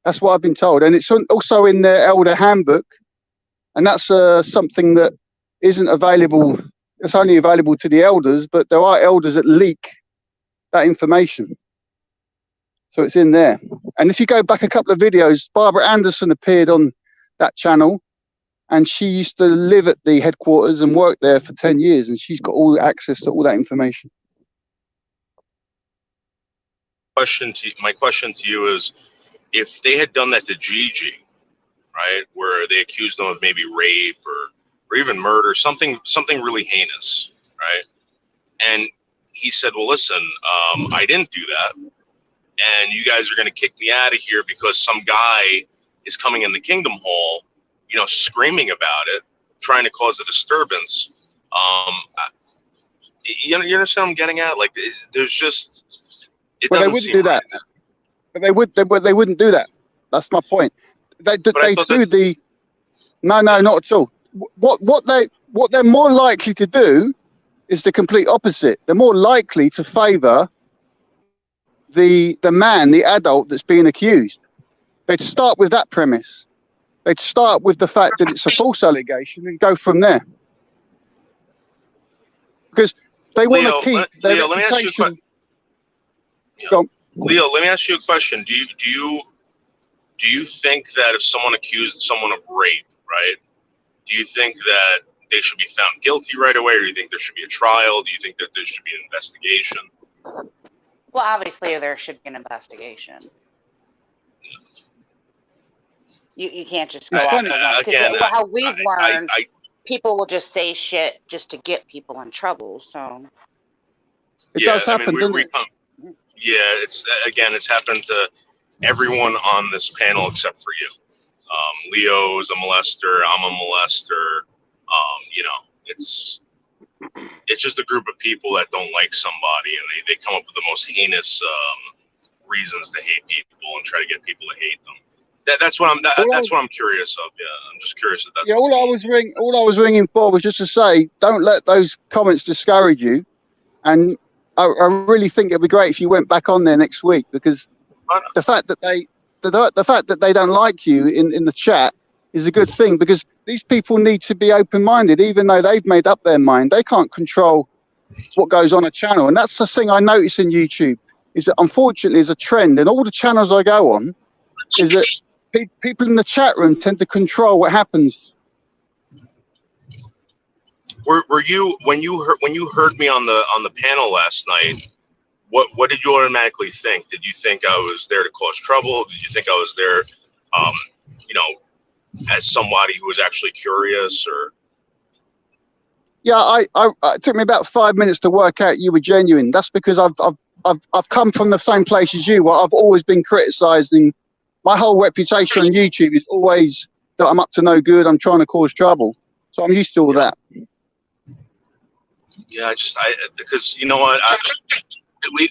That's what I've been told, and it's also in their elder handbook, and that's something that isn't available. It's only available to the elders, but there are elders that leak that information. So it's in there. And if you go back a couple of videos, Barbara Anderson appeared on that channel, and she used to live at the headquarters and work there for 10 years, and she's got all access to all that information. My question to you is, if they had done that to Gigi, right, where they accused them of maybe rape or even murder, something really heinous, right? And he said, "Well, listen, I didn't do that, and you guys are going to kick me out of here because some guy is coming in the Kingdom Hall, you know, screaming about it, trying to cause a disturbance." You understand what I'm getting at? Like, there's just, it Well, doesn't seem right. But they wouldn't do that. That's my point. No, not at all. What they're more likely to do is the complete opposite. They're more likely to favour the man, the adult that's being accused. They'd start with that premise. They'd start with the fact that it's a false allegation and go from there. Because they want to keep their Leo, let me ask you a question. Leo, let me ask you a question. Do you think that if someone accused someone of rape, right, do you think that they should be found guilty right away, or do you think there should be a trial? Do you think that there should be an investigation? Well, obviously there should be an investigation. You can't just go off the again, how we've learned, people will just say shit just to get people in trouble. So it does happen, doesn't it? Yeah, it's happened to everyone on this panel except for you. Leo's a molester. I'm a molester. You know, it's just a group of people that don't like somebody, and they come up with the most heinous reasons to hate people and try to get people to hate them. That's what I'm curious of. Yeah, I'm just curious if that's. Yeah, all I was ringing for was just to say, don't let those comments discourage you, and I really think it'd be great if you went back on there next week, because the fact that they don't like you in the chat is a good thing, because these people need to be open-minded. Even though they've made up their mind, they can't control what goes on a channel. And that's the thing I notice in YouTube, is that unfortunately is a trend, and all the channels I go on is that people in the chat room tend to control what happens. Were you when you heard me on the panel last night? What did you automatically think? Did you think I was there to cause trouble? Did you think I was there, you know, as somebody who was actually curious? Or yeah, it took me about 5 minutes to work out you were genuine. That's because I've come from the same place as you, where I've always been criticizing. My whole reputation on YouTube is always that I'm up to no good. I'm trying to cause trouble. So I'm used to all that. Yeah, because you know what, we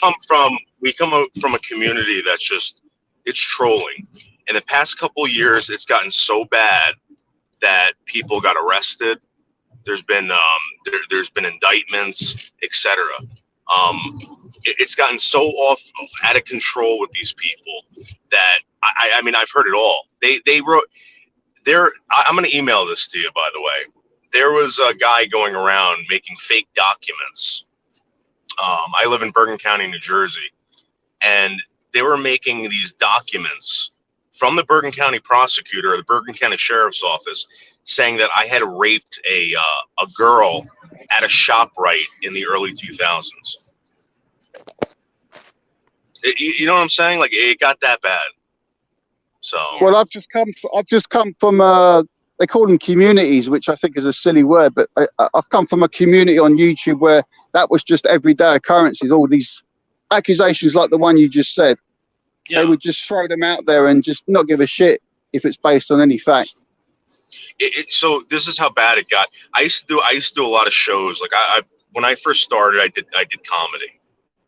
come from a community that's just, it's trolling. in the past couple of years, it's gotten so bad that people got arrested. There's been there's been indictments, etc. It's gotten so out of control with these people that I mean, I've heard it all. They wrote there. I'm going to email this to you, by the way. There was a guy going around making fake documents. I live in Bergen County, New Jersey, and they were making these documents from the Bergen County prosecutor or the Bergen County Sheriff's Office saying that I had raped a girl at a ShopRite in the early 2000s. You know what I'm saying? Like, it got that bad. So. Well, I've just come from they call them communities, which I think is a silly word, but I've come from a community on YouTube where that was just everyday occurrences. All these accusations, like the one you just said, they would just throw them out there and just not give a shit if it's based on any fact. So this is how bad it got. I used to do a lot of shows. Like when I first started, I did comedy.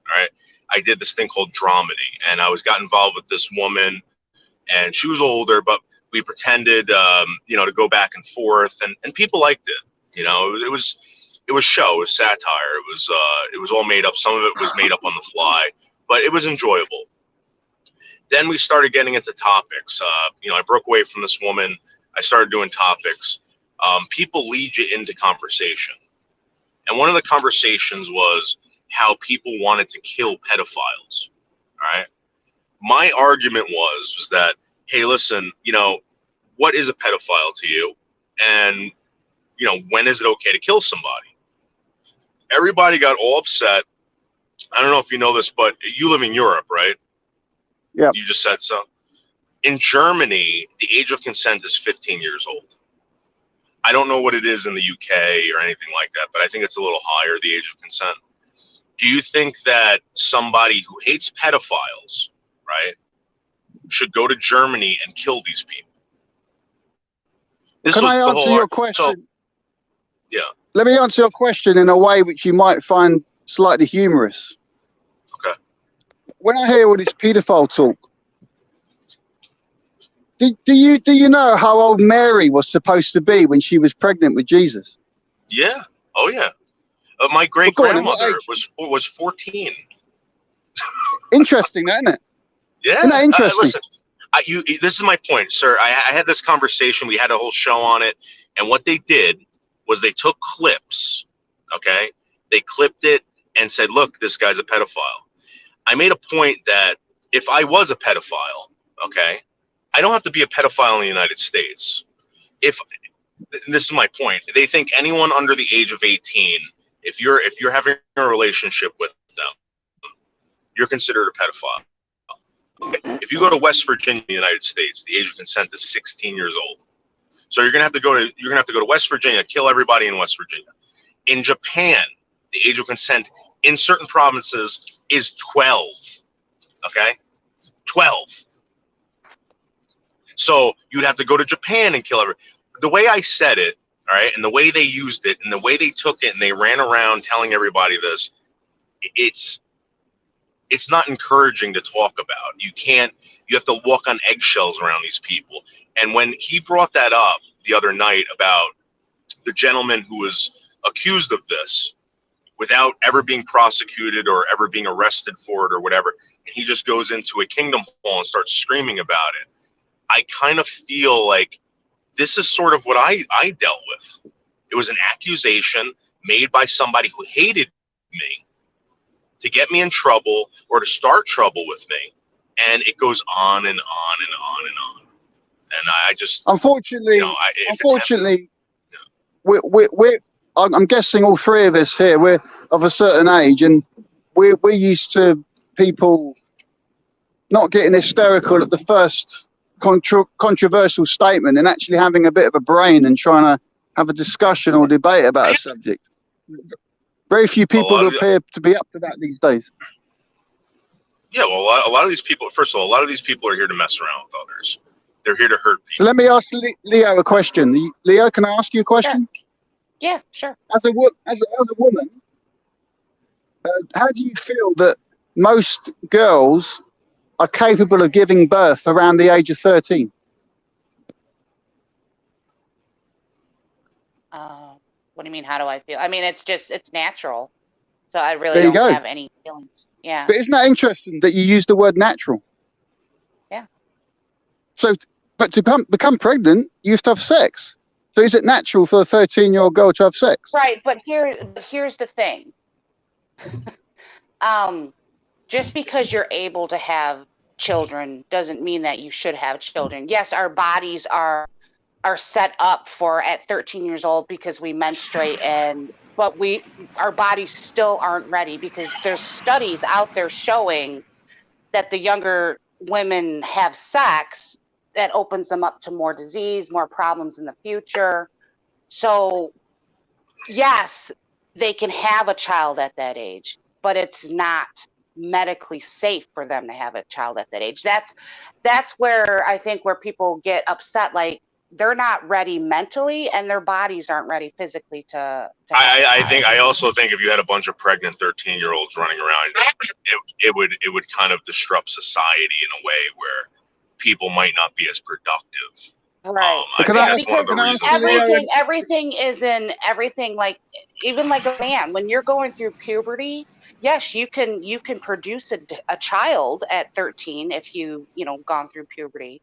All right, I did this thing called dramedy, and I got involved with this woman, and she was older, but we pretended, to go back and forth, and people liked it. It was show, it was satire, it was all made up. Some of it was made up on the fly, but it was enjoyable. Then we started getting into topics. I broke away from this woman. I started doing topics. People lead you into conversation. And one of the conversations was how people wanted to kill pedophiles. All right. My argument was that, hey, listen, what is a pedophile to you? And, when is it okay to kill somebody? Everybody got all upset. I don't know if you know this, but you live in Europe, right? Yeah. You just said so. In Germany, the age of consent is 15 years old. I don't know what it is in the UK or anything like that, but I think it's a little higher, the age of consent. Do you think that somebody who hates pedophiles, right, should go to Germany and kill these people? Can I answer your question? So, yeah. Let me answer your question in a way which you might find slightly humorous. Okay. When I hear all this paedophile talk, do you know how old Mary was supposed to be when she was pregnant with Jesus? Yeah. Oh yeah. My great grandmother was 14. Interesting, isn't it? Yeah. Isn't that interesting? Listen, this is my point, sir. I had this conversation. We had a whole show on it, and what they did was they took clips. Okay, they clipped it and said, "Look, this guy's a pedophile." I made a point that if I was a pedophile, okay, I don't have to be a pedophile in the United States. This is my point. They think anyone under the age of 18, if you're having a relationship with them, you're considered a pedophile. Okay. If you go to West Virginia, United States, the age of consent is 16 years old. So you're gonna have to go to West Virginia, kill everybody in West Virginia. In Japan, the age of consent in certain provinces is 12. Okay, 12. So you'd have to go to Japan and kill everybody. The way I said it, all right, and the way they used it, and the way they took it, and they ran around telling everybody this, it's not encouraging to talk about. You have to walk on eggshells around these people. And when he brought that up the other night about the gentleman who was accused of this without ever being prosecuted or ever being arrested for it or whatever, and he just goes into a kingdom hall and starts screaming about it, I kind of feel like this is sort of what I dealt with. It was an accusation made by somebody who hated me to get me in trouble or to start trouble with me. And it goes on and on and on and on. And I just, unfortunately, I'm guessing all three of us here, we're of a certain age, and we're used to people not getting hysterical at the first controversial statement and actually having a bit of a brain and trying to have a discussion or debate about a subject. Very few people appear to be up to that these days. Yeah, well, a lot of these people, first of all, a lot of these people are here to mess around with others. They're here to hurt people. So let me ask Leo a question. Leo, can I ask you a question? Yeah, sure. As a woman, how do you feel that most girls are capable of giving birth around the age of 13? What do you mean? How do I feel? I mean, it's natural. So I really There you don't go. have any feelings. Yeah. But isn't that interesting that you use the word natural? Yeah. So, but to become pregnant, you have to have sex. So is it natural for a 13-year-old girl to have sex? Right, but here's the thing. Just because you're able to have children doesn't mean that you should have children. Yes, our bodies are set up for at 13 years old because we menstruate, but our bodies still aren't ready because there's studies out there showing that the younger women have sex, that opens them up to more disease, more problems in the future. So yes, they can have a child at that age, but it's not medically safe for them to have a child at that age. That's where I think where people get upset, like they're not ready mentally and their bodies aren't ready physically to have a child. I also think if you had a bunch of pregnant 13-year-olds running around, it would kind of disrupt society in a way where people might not be as productive. Right. I think that's one of the reasons. Everything like even like a man, when you're going through puberty, yes, you can produce a child at 13 if you gone through puberty.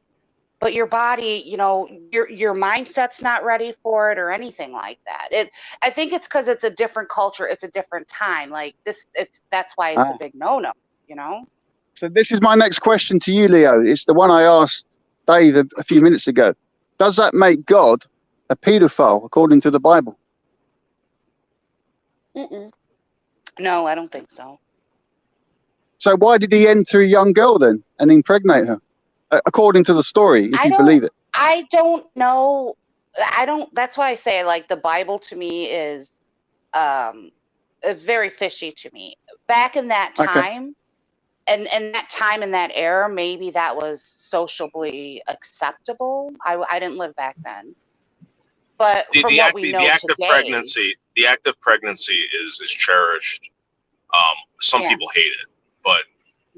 But your body, your mindset's not ready for it or anything like that. I think it's because it's a different culture, it's a different time. Like that's why it's a big no-no, So this is my next question to you, Leo. It's the one I asked Dave a few minutes ago. Does that make God a pedophile according to the Bible? No, I don't think so. So why did he enter a young girl then and impregnate her? According to the story, if you believe it. I don't know. That's why I say, like, the Bible to me is very fishy to me. Back in that time, and that time in that era, maybe that was socially acceptable. I didn't live back then. But from what we know today, the act of pregnancy is cherished. Some people hate it, but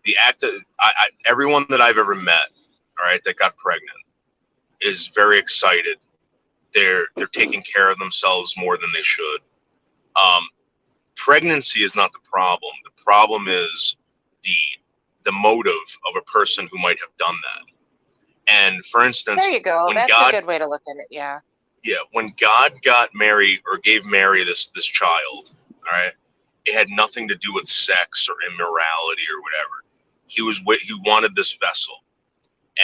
the act of everyone that I've ever met, all right, that got pregnant is very excited. They're taking care of themselves more than they should. Pregnancy is not the problem. The problem is the motive of a person who might have done that. And for instance, there you go. That's a good way to look at it. Yeah. Yeah, when God got Mary or gave Mary this child, all right, it had nothing to do with sex or immorality or whatever. He wanted this vessel,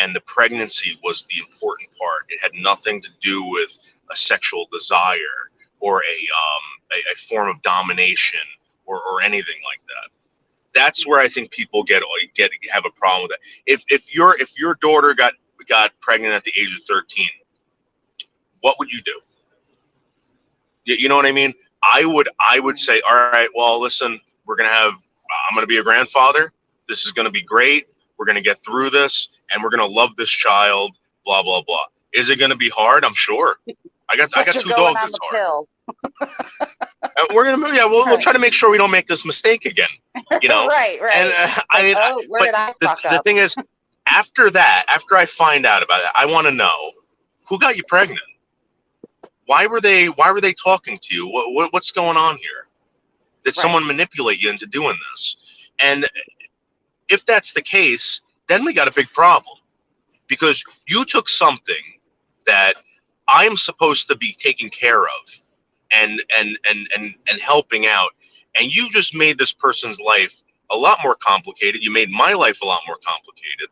and the pregnancy was the important part. It had nothing to do with a sexual desire or a form of domination or anything like that. That's where I think people have a problem with that. If your daughter got pregnant at the age of 13, what would you do? You know what I mean? I would say, all right, well, listen, I'm going to be a grandfather. This is going to be great. We're going to get through this, and we're going to love this child. Blah blah blah. Is it going to be hard? I'm sure. I got 2 dogs. It's hard. We'll try to make sure we don't make this mistake again. Right. And the thing is, after I find out about it, I want to know who got you pregnant. Why were they talking to you? What's going on here? Did someone manipulate you into doing this? And if that's the case, then we got a big problem, because you took something that I'm supposed to be taking care of and helping out, and you just made this person's life a lot more complicated. You made my life a lot more complicated,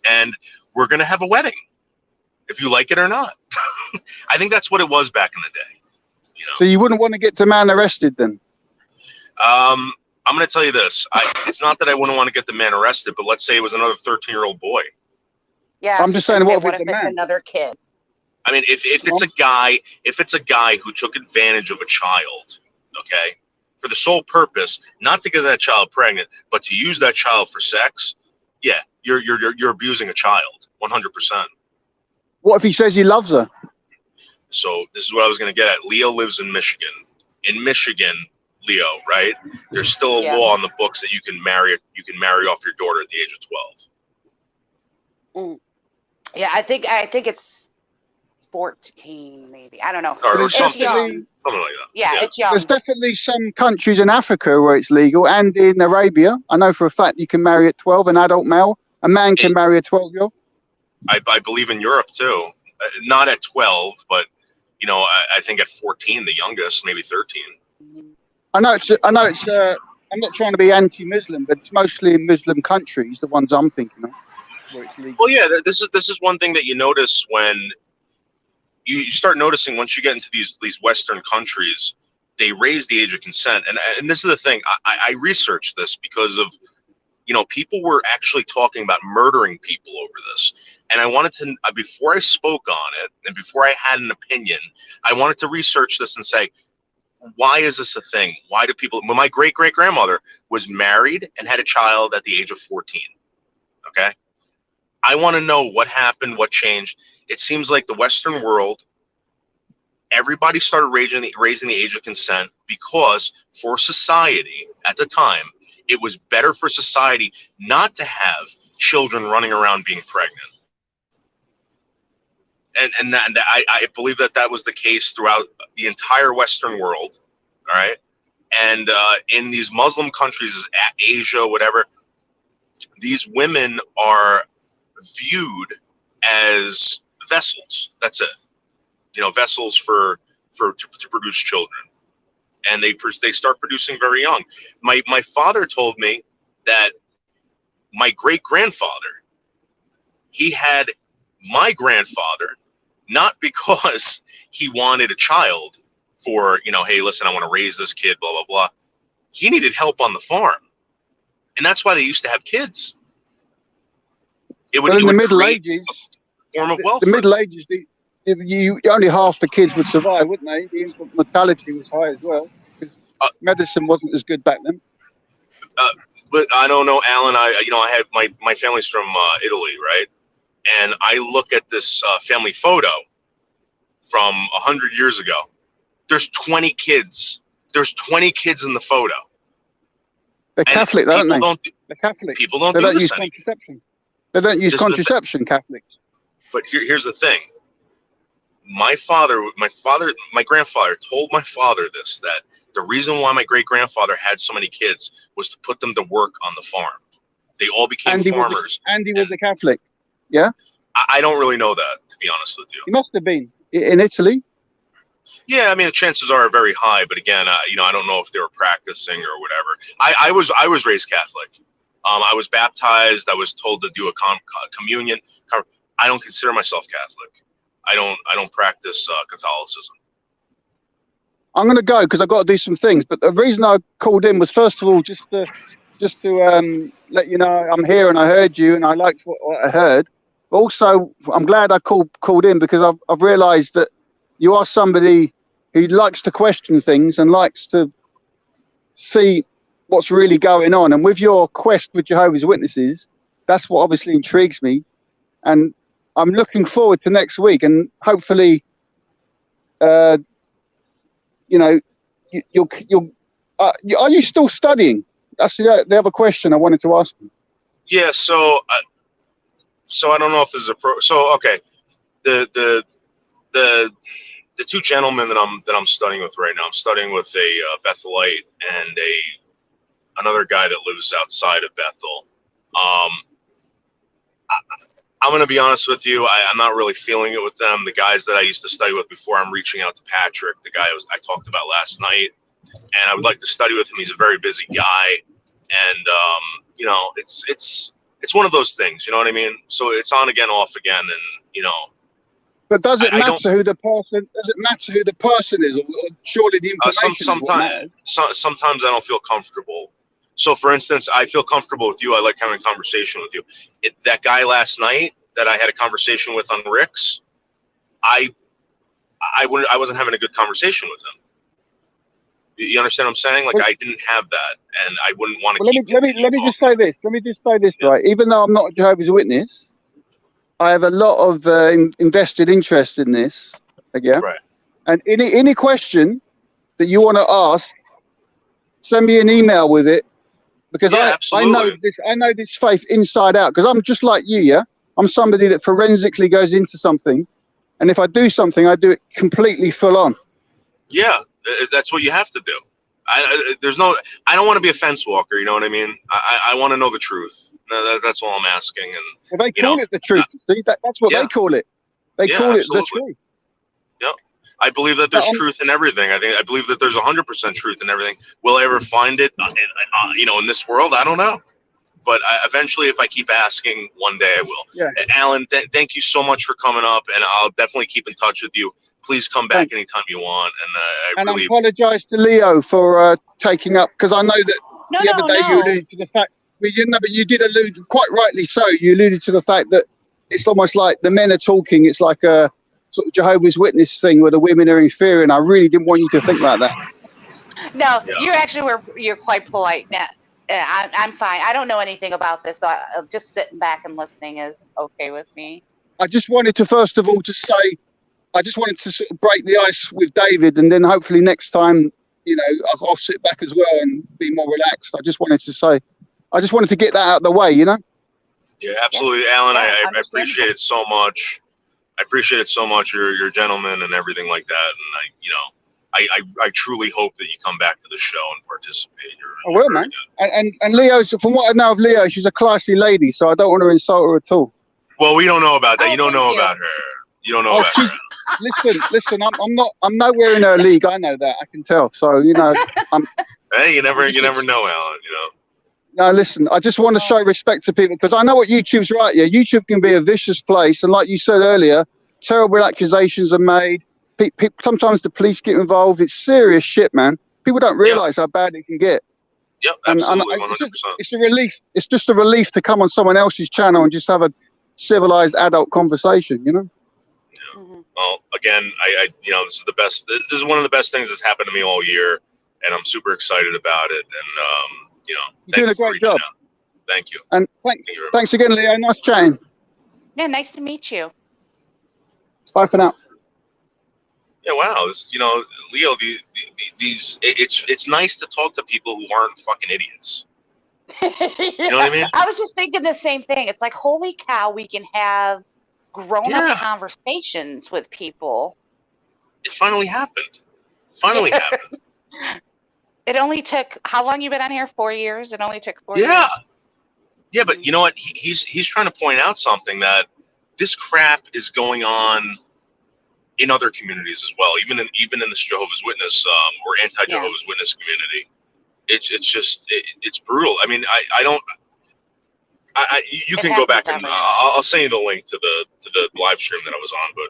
and we're gonna have a wedding, if you like it or not. I think that's what it was back in the day. So you wouldn't want to get the man arrested then? I'm going to tell you this. It's not that I wouldn't want to get the man arrested, but let's say it was another 13-year-old boy. Yeah. I'm just saying, what if it's another kid? I mean, if it's a guy who took advantage of a child, okay, for the sole purpose not to get that child pregnant, but to use that child for sex, yeah, you're abusing a child, 100%. What if he says he loves her? So this is what I was going to get at. Leo lives in Michigan. In Michigan, Leo, right? There's still a Yeah. law on the books that you can marry off your daughter at the age of 12. Yeah, I think it's 14, maybe. I don't know. Or There's something, definitely- something like that. Yeah, it's young. There's definitely some countries in Africa where it's legal, and in Arabia. I know for a fact you can marry at 12, an adult male. A man can marry a 12-year-old. I believe in Europe too. Not at 12, but you know, I think at 14, the youngest, maybe 13. I know it's. I'm not trying to be anti-Muslim, but it's mostly in Muslim countries, the ones I'm thinking of, where it's legal. Well, yeah, this is one thing that you notice when you start noticing once you get into these Western countries, they raise the age of consent, and this is the thing. I researched this because of, you know, people were actually talking about murdering people over this, and I wanted to, before I spoke on it and before I had an opinion, I wanted to research this and say, why is this a thing? Why do people? Well, my great grandmother was married and had a child at the age of 14. Okay, I want to know what happened, what changed. It seems like the Western world, everybody started raising the age of consent because for society at the time, it was better for society not to have children running around being pregnant. And I believe that was the case throughout the entire Western world, all right? And in these Muslim countries, Asia, whatever, these women are viewed as vessels. That's it. You know, vessels to produce children, and they start producing very young. My father told me that my great grandfather, he had my grandfather not because he wanted a child for, you know, hey, listen, I want to raise this kid, blah blah blah. He needed help on the farm, and that's why they used to have kids. It would, in the Middle Ages, form of welfare. the Middle Ages, you only half the kids would survive, wouldn't they? The infant mortality was high as well because medicine wasn't as good back then. But I don't know, Alan. I had my family's from Italy, right? And I look at this family photo from 100 years ago. There's 20 kids. There's 20 kids in the photo. They're Catholic, aren't they? They're Catholic. People don't They do don't this use anymore. contraception. They don't use contraception, Catholics. But here's the thing. My grandfather told my father this, that the reason why my great grandfather had so many kids was to put them to work on the farm. They all became farmers. Andy was a Catholic. Yeah? I don't really know that, to be honest with you. He must have been in Italy. Yeah, I mean, the chances are very high, but again, I don't know if they were practicing or whatever. I was raised Catholic. I was baptized. I was told to do a communion. I don't consider myself Catholic. I don't practice Catholicism. I'm going to go because I've got to do some things. But the reason I called in was, first of all, just to let you know I'm here and I heard you and I liked what I heard. But also, I'm glad I called in because I've realised that you are somebody who likes to question things and likes to see what's really going on. And with your quest with Jehovah's Witnesses, that's what obviously intrigues me. And I'm looking forward to next week, and hopefully, are you still studying? That's the other question I wanted to ask you. Yeah. So I don't know if this is okay. The two gentlemen that I'm studying with right now. I'm studying with a Bethelite and another guy that lives outside of Bethel. I'm going to be honest with you. I'm not really feeling it with them. The guys that I used to study with before, I'm reaching out to Patrick, the guy I talked about last night, and I would like to study with him. He's a very busy guy, and it's one of those things. You know what I mean? So it's on again, off again, and But does it matter who the person? Does it matter who the person is? Or surely the information. Sometimes I don't feel comfortable. So, for instance, I feel comfortable with you. I like having a conversation with you. That guy last night that I had a conversation with on Rick's, I wasn't having a good conversation with him. You understand what I'm saying? Like, I didn't have that, and I wouldn't want to. Well, let me just say this. Let me just say this, right? Even though I'm not a Jehovah's Witness, I have a lot of invested interest in this. Yeah. Right. And any question that you want to ask, send me an email with it, because Yeah, I know absolutely. this faith inside out, because I'm just like you, yeah. I'm somebody that forensically goes into something, and if I do something, I do it completely full on. Yeah, that's what you have to do. There's no. I don't want to be a fence walker. You know what I mean? I want to know the truth. That's all I'm asking. And Well, they you call know, it the truth. See, that's what yeah, they call it. They yeah, call it the absolutely. truth. Yep. I believe that But there's truth in everything. I believe that there's 100% truth in everything. Will I ever find it? In this world, I don't know. But eventually, if I keep asking, one day I will. yeah, Alan, thank you so much for coming up, and I'll definitely keep in touch with you. Please come back thanks. anytime you want. And I And I really, apologise to Leo for taking up, because I know that No, the other no, day you no. alluded to the fact. Well, you know, but you did allude, quite rightly so. You alluded to the fact that it's almost like the men are talking. It's like a sort of Jehovah's Witness thing where the women are inferior. And I really didn't want you to think like that. No, yeah. you actually you're quite polite. Now, I'm fine. I don't know anything about this, so just sitting back and listening is okay with me. I just wanted to, first of all, just say, I just wanted to sort of break the ice with David, and then hopefully next time, you know, I'll sit back as well and be more relaxed. I just wanted to say, I just wanted to get that out of the way, you know? Yeah, absolutely, Alan. Yeah, I understandable. appreciate it so much. I appreciate it so much. You're a gentleman and everything like that. And I truly hope that you come back to the show and participate. I will, man. And Leo's, from what I know of Leo, she's a classy lady, so I don't want to insult her at all. Well, we don't know about that. Oh, You don't thank know you. about her. You don't know Oh, about her. listen, I'm nowhere in her league. I know that. I can tell. So, you know, Hey, you never know, Alan. You know. no, listen, I just want to show respect to people, because I know what YouTube's right. Yeah, YouTube can be a vicious place. And like you said earlier, terrible accusations are made. Sometimes the police get involved. It's serious shit, man. People don't realize how bad it can get. Yep, And absolutely, it's 100%. it's a relief. It's just a relief to come on someone else's channel and just have a civilized adult conversation, you know? Mhm. Well, again, this is the best. This is one of the best things that's happened to me all year, and I'm super excited about it. And You're thank doing you a for great reaching job. out. Thank you. And Thank you very much. thanks again, Leo. Nice chatting. Yeah, nice to meet you. Bye for now. Yeah, wow. Leo, it's nice to talk to people who aren't fucking idiots. You know what I mean? I was just thinking the same thing. It's like, holy cow, we can have grown-up Yeah. conversations with people. It finally happened. Finally happened. It only took, how long you been on here? 4 years? It only took 4 Yeah. years. Yeah, but you know what? He's trying to point out something, that this crap is going on in other communities as well, even in this Jehovah's Witness or anti-Jehovah's Witness community. It's brutal. I mean, you can go back and I'll send you the link to the live stream that I was on, but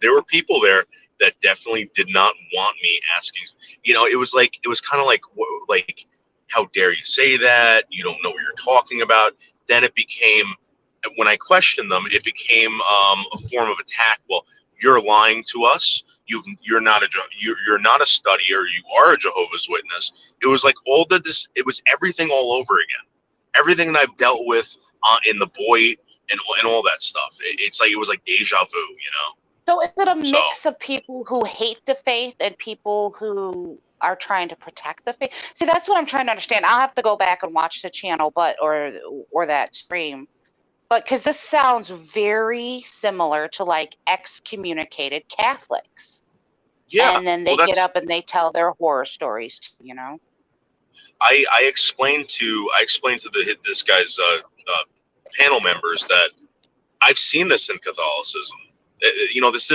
there were people there that definitely did not want me asking. It was kind of like, how dare you say that? You don't know what you're talking about. Then it became, when I questioned them, it became a form of attack. Well, you're lying to us. You're not a studier. You are a Jehovah's Witness. It was like it was everything all over again. Everything that I've dealt with in the Boy and all that stuff. It was like deja vu, So is it a mix of people who hate the faith and people who are trying to protect the faith? See, that's what I'm trying to understand. I'll have to go back and watch the channel, or that stream. But because this sounds very similar to like excommunicated Catholics. Yeah. And then they get up and they tell their horror stories, I explained to this guy's panel members that I've seen this in Catholicism. This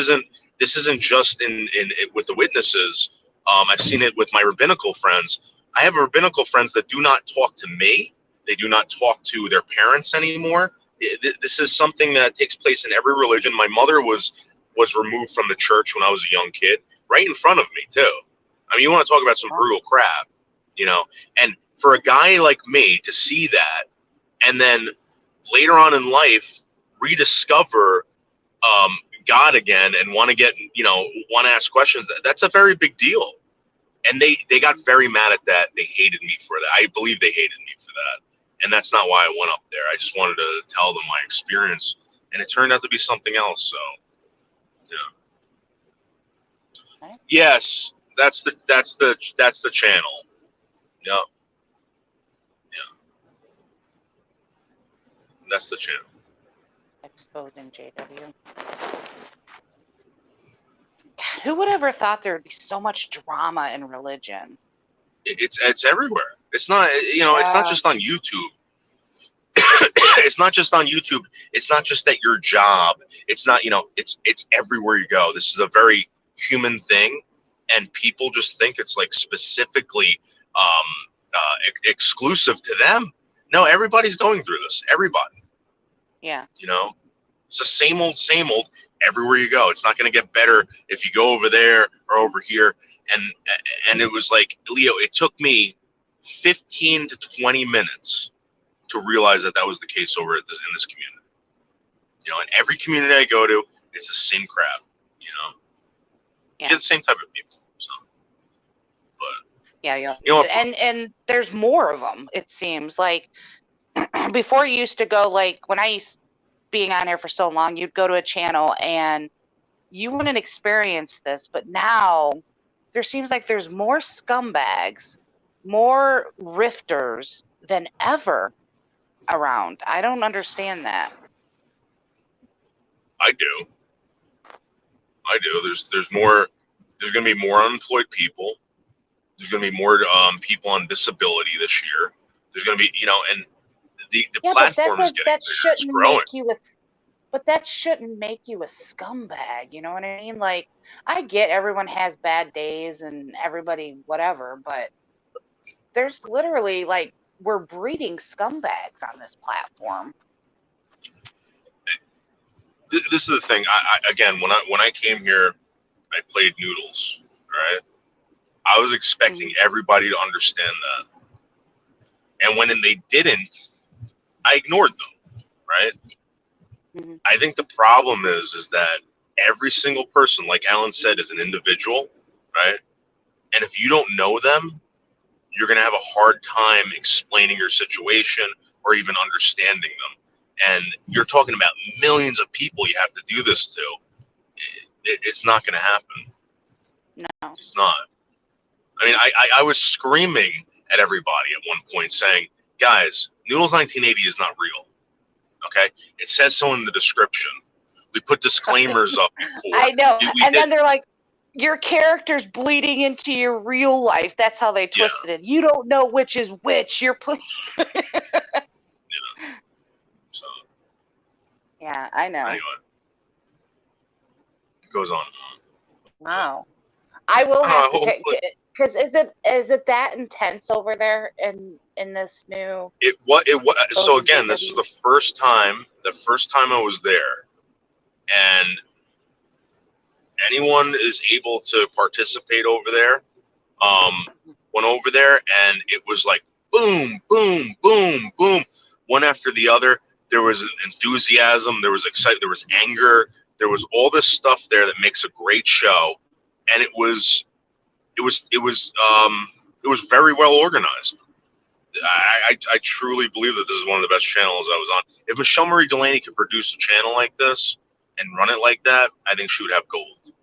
isn't just in with the witnesses. I've seen it with my rabbinical friends. I have rabbinical friends that do not talk to me. They do not talk to their parents anymore. This is something that takes place in every religion. My mother was removed from the church when I was a young kid, right in front of me too. I mean, you want to talk about some brutal crap, and for a guy like me to see that, and then later on in life rediscover God again and want to ask questions, that's a very big deal. And they got very mad at that. They hated me for that. I believe they hated me for that. And that's not why I went up there. I just wanted to tell them my experience, and it turned out to be something else. So, yeah. Yes, that's the channel. Yeah. That's the channel. Exposing JW. God, who would ever thought there would be so much drama in religion? It's everywhere. It's not, it's not just on YouTube. It's not just on YouTube. It's not just at your job. It's not, it's everywhere you go. This is a very human thing, and people just think it's like specifically exclusive to them. No, everybody's going through this. Everybody. Yeah. It's the same old everywhere you go. It's not going to get better if you go over there or over here. And it was like, Leo, it took me 15 to 20 minutes to realize that was the case over in this community. In every community I go to, it's the same crap. You get the same type of people. So, but yeah. And there's more of them. It seems like before you used to go, like when I used being on here for so long, you'd go to a channel and you wouldn't experience this, but now there seems like there's more scumbags, more rifters than ever around. I don't understand that. I do. There's more. There's going to be more unemployed people. There's going to be more people on disability this year. There's going to be, and the platform is getting bigger. It's growing. But that shouldn't make you a scumbag. You know what I mean? Like, I get everyone has bad days and everybody whatever, but there's literally like we're breeding scumbags on this platform. This is the thing. I again, when I came here, I played noodles, right? I was expecting everybody to understand that, and when they didn't, I ignored them, right? I think the problem is that every single person, like Alan said, is an individual, right? And if you don't know them, you're going to have a hard time explaining your situation or even understanding them. And you're talking about millions of people you have to do this to. It's not going to happen. No. It's not. I mean, I was screaming at everybody at one point saying, guys, Noodles 1980 is not real. Okay? It says so in the description. We put disclaimers up before. I know. Then they're like, your character's bleeding into your real life. That's how they twisted it. You don't know which is which. You're putting. So. Yeah, I know. Anyway, it goes on. Wow. I will have to check, because is it that intense over there in this new? It was. So again, this is the first time I was there, and anyone is able to participate over there. Went over there, and it was like boom, boom, boom, boom, one after the other. There was enthusiasm, there was excitement, there was anger, there was all this stuff there that makes a great show, and it was very well organized. I truly believe that this is one of the best channels I was on. If Michelle Marie Delaney could produce a channel like this and run it like that, I think she would have gold.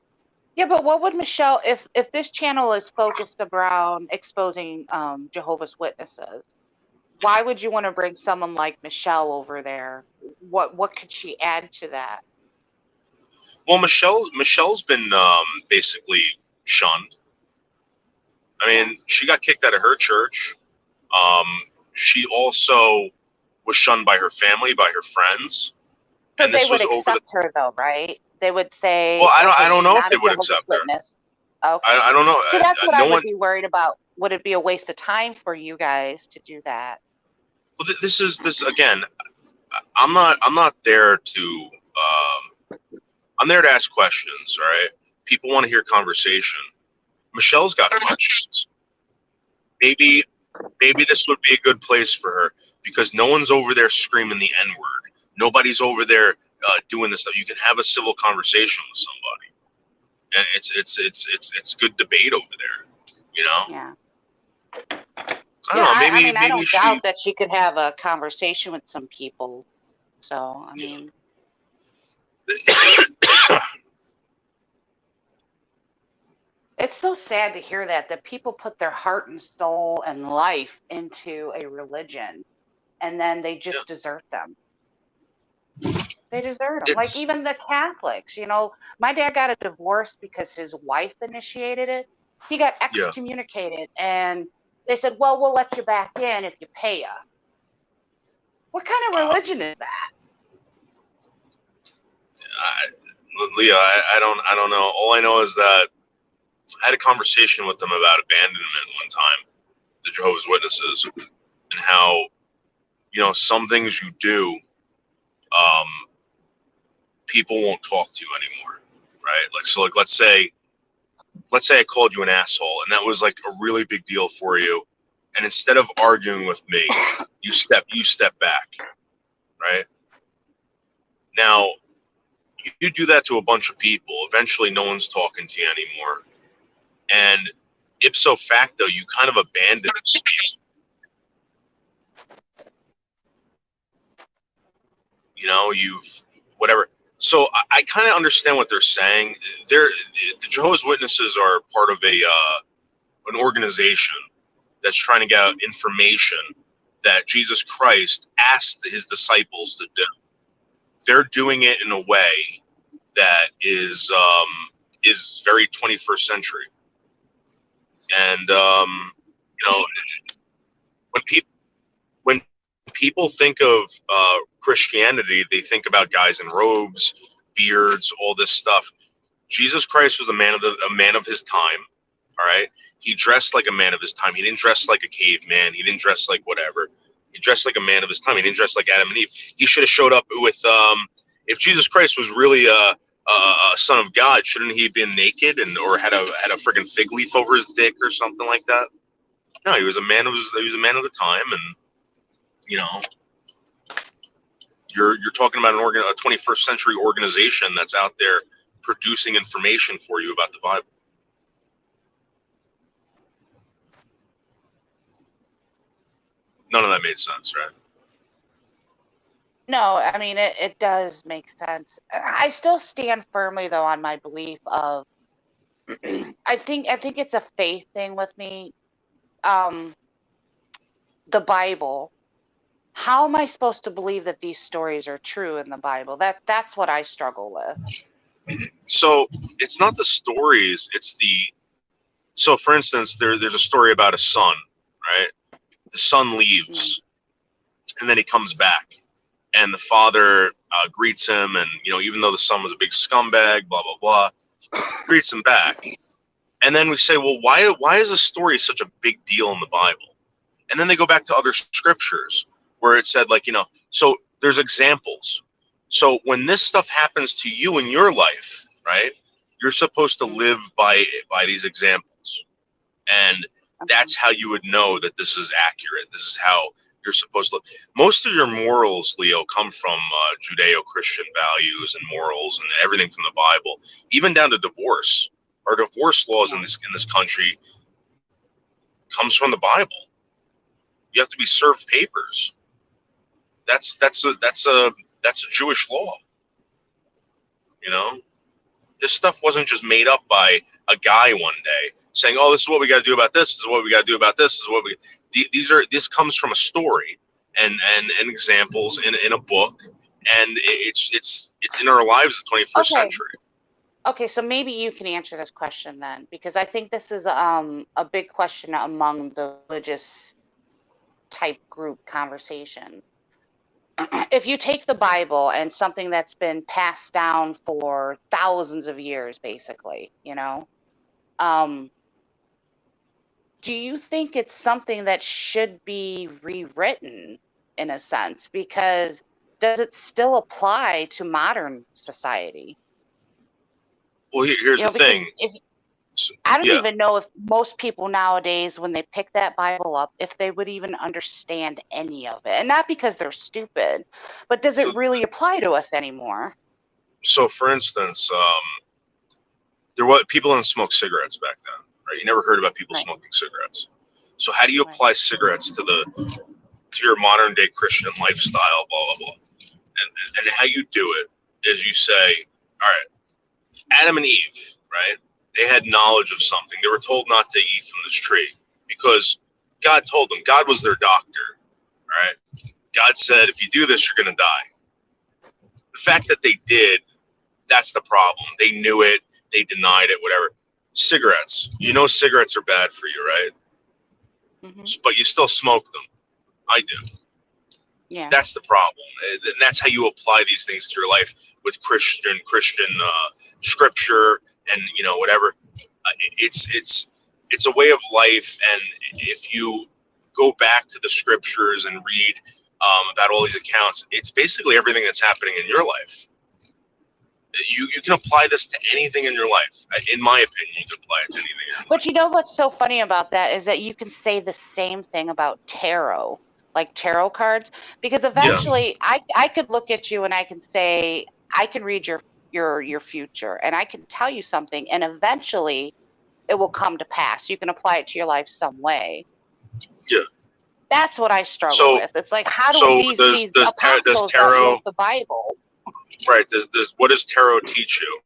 Yeah, but what would Michelle, if this channel is focused around exposing Jehovah's Witnesses, why would you want to bring someone like Michelle over there? What could she add to that? Well, Michelle's been basically shunned. I mean, she got kicked out of her church. She also was shunned by her family, by her friends. But they would accept her, though, right? They would say. Well, I don't know if they would accept her. Okay. I don't know. See, that's what I would be worried about. Would it be a waste of time for you guys to do that? Well, this again. I'm not there to. I'm there to ask questions. All right. People want to hear conversation. Michelle's got questions. Maybe this would be a good place for her because no one's over there screaming the N-word. Nobody's over there doing this stuff. You can have a civil conversation with somebody, and it's good debate over there. Yeah. I don't know. Maybe I don't she, doubt that she could have a conversation with some people. So I mean. It's so sad to hear that people put their heart and soul and life into a religion, and then they just desert them. They desert them. Like even the Catholics, my dad got a divorce because his wife initiated it. He got excommunicated, and they said, well, we'll let you back in if you pay us. What kind of religion is that? Leo, I don't know. All I know is that I had a conversation with them about abandonment one time, the Jehovah's Witnesses, and how, some things you do, people won't talk to you anymore, right? Like, let's say I called you an asshole, and that was like a really big deal for you, and instead of arguing with me, you step back, right? Now, you do that to a bunch of people. Eventually, no one's talking to you anymore, and ipso facto, you kind of abandon people. You've whatever. So I kind of understand what they're saying. The Jehovah's Witnesses are part of an organization that's trying to get out information that Jesus Christ asked his disciples to do. They're doing it in a way that is very 21st century. And when people think of Christianity, they think about guys in robes, beards, all this stuff. Jesus Christ was a man of his time. All right, he dressed like a man of his time. He didn't dress like a caveman. He didn't dress like whatever. He dressed like a man of his time. He didn't dress like Adam and Eve. He should have showed up with if Jesus Christ was really a son of God, shouldn't he have been naked or had a friggin' fig leaf over his dick or something like that? No, he was a man of the time, and you're talking about a 21st century organization that's out there producing information for you about the Bible. None of that made sense, right? No, I mean it does make sense. I still stand firmly though on my belief of I think it's a faith thing with me. The Bible. How am I supposed to believe that these stories are true in the Bible? That's what I struggle with. So it's not the stories, so for instance, there's a story about a son, right? The son leaves and then he comes back, and the father greets him, and even though the son was a big scumbag, blah blah blah, greets him back. And then we say, well, why is this story such a big deal in the Bible? And then they go back to other scriptures where it said, so there's examples. So when this stuff happens to you in your life, right, you're supposed to live by these examples. And that's how you would know that this is accurate. This is how you're supposed to live. Most of your morals, Leo, come from Judeo-Christian values and morals and everything from the Bible, even down to divorce. Our divorce laws in this country comes from the Bible. You have to be served papers. That's a Jewish law. This stuff wasn't just made up by a guy one day saying, "Oh, this is what we got to do about this. This is what we got to do about this. This is what we." This comes from a story and examples in a book, and it's in our lives in the 21st century. Okay, so maybe you can answer this question then, because I think this is a big question among the religious type group conversation. If you take the Bible and something that's been passed down for thousands of years, basically, do you think it's something that should be rewritten in a sense? Because does it still apply to modern society? Well, here's the thing. I don't even know if most people nowadays, when they pick that Bible up, if they would even understand any of it. And not because they're stupid, but does it really apply to us anymore? So, for instance, there were people didn't smoke cigarettes back then, right? You never heard about people smoking cigarettes. So, how do you apply cigarettes to your modern day Christian lifestyle? Blah blah blah. And how you do it is you say, all right, Adam and Eve, right? They had knowledge of something. They were told not to eat from this tree because God told them. God was their doctor, right? God said, if you do this, you're going to die. The fact that they did, that's the problem. They knew it. They denied it, whatever. Cigarettes. You know cigarettes are bad for you, right? But you still smoke them. I do. Yeah. That's the problem. And that's how you apply these things to your life with Christian scripture and, whatever. It's a way of life. And if you go back to the scriptures and read about all these accounts, it's basically everything that's happening in your life. You can apply this to anything in your life. In my opinion, you can apply it to anything in your life. But you know what's so funny about that is that you can say the same thing about tarot, like tarot cards, because eventually I could look at you and I can say, I can read your future and I can tell you something, and eventually it will come to pass. You can apply it to your life some way. Yeah. That's what I struggle with. It's like, how do these apostles that wrote the Bible? Right. What does tarot teach you?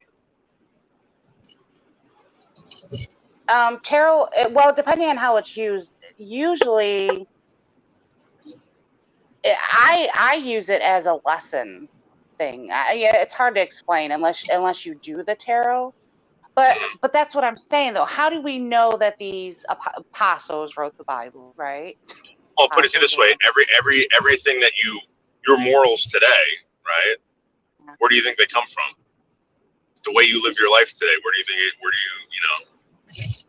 Tarot, well, depending on how it's used, usually I use it as a lesson thing. Yeah, it's hard to explain unless you do the tarot. But that's what I'm saying, though. How do we know that these apostles wrote the Bible, right? I'll put it this way: everything that your morals today, right? Where do you think they come from? The way you live your life today. Where do you think?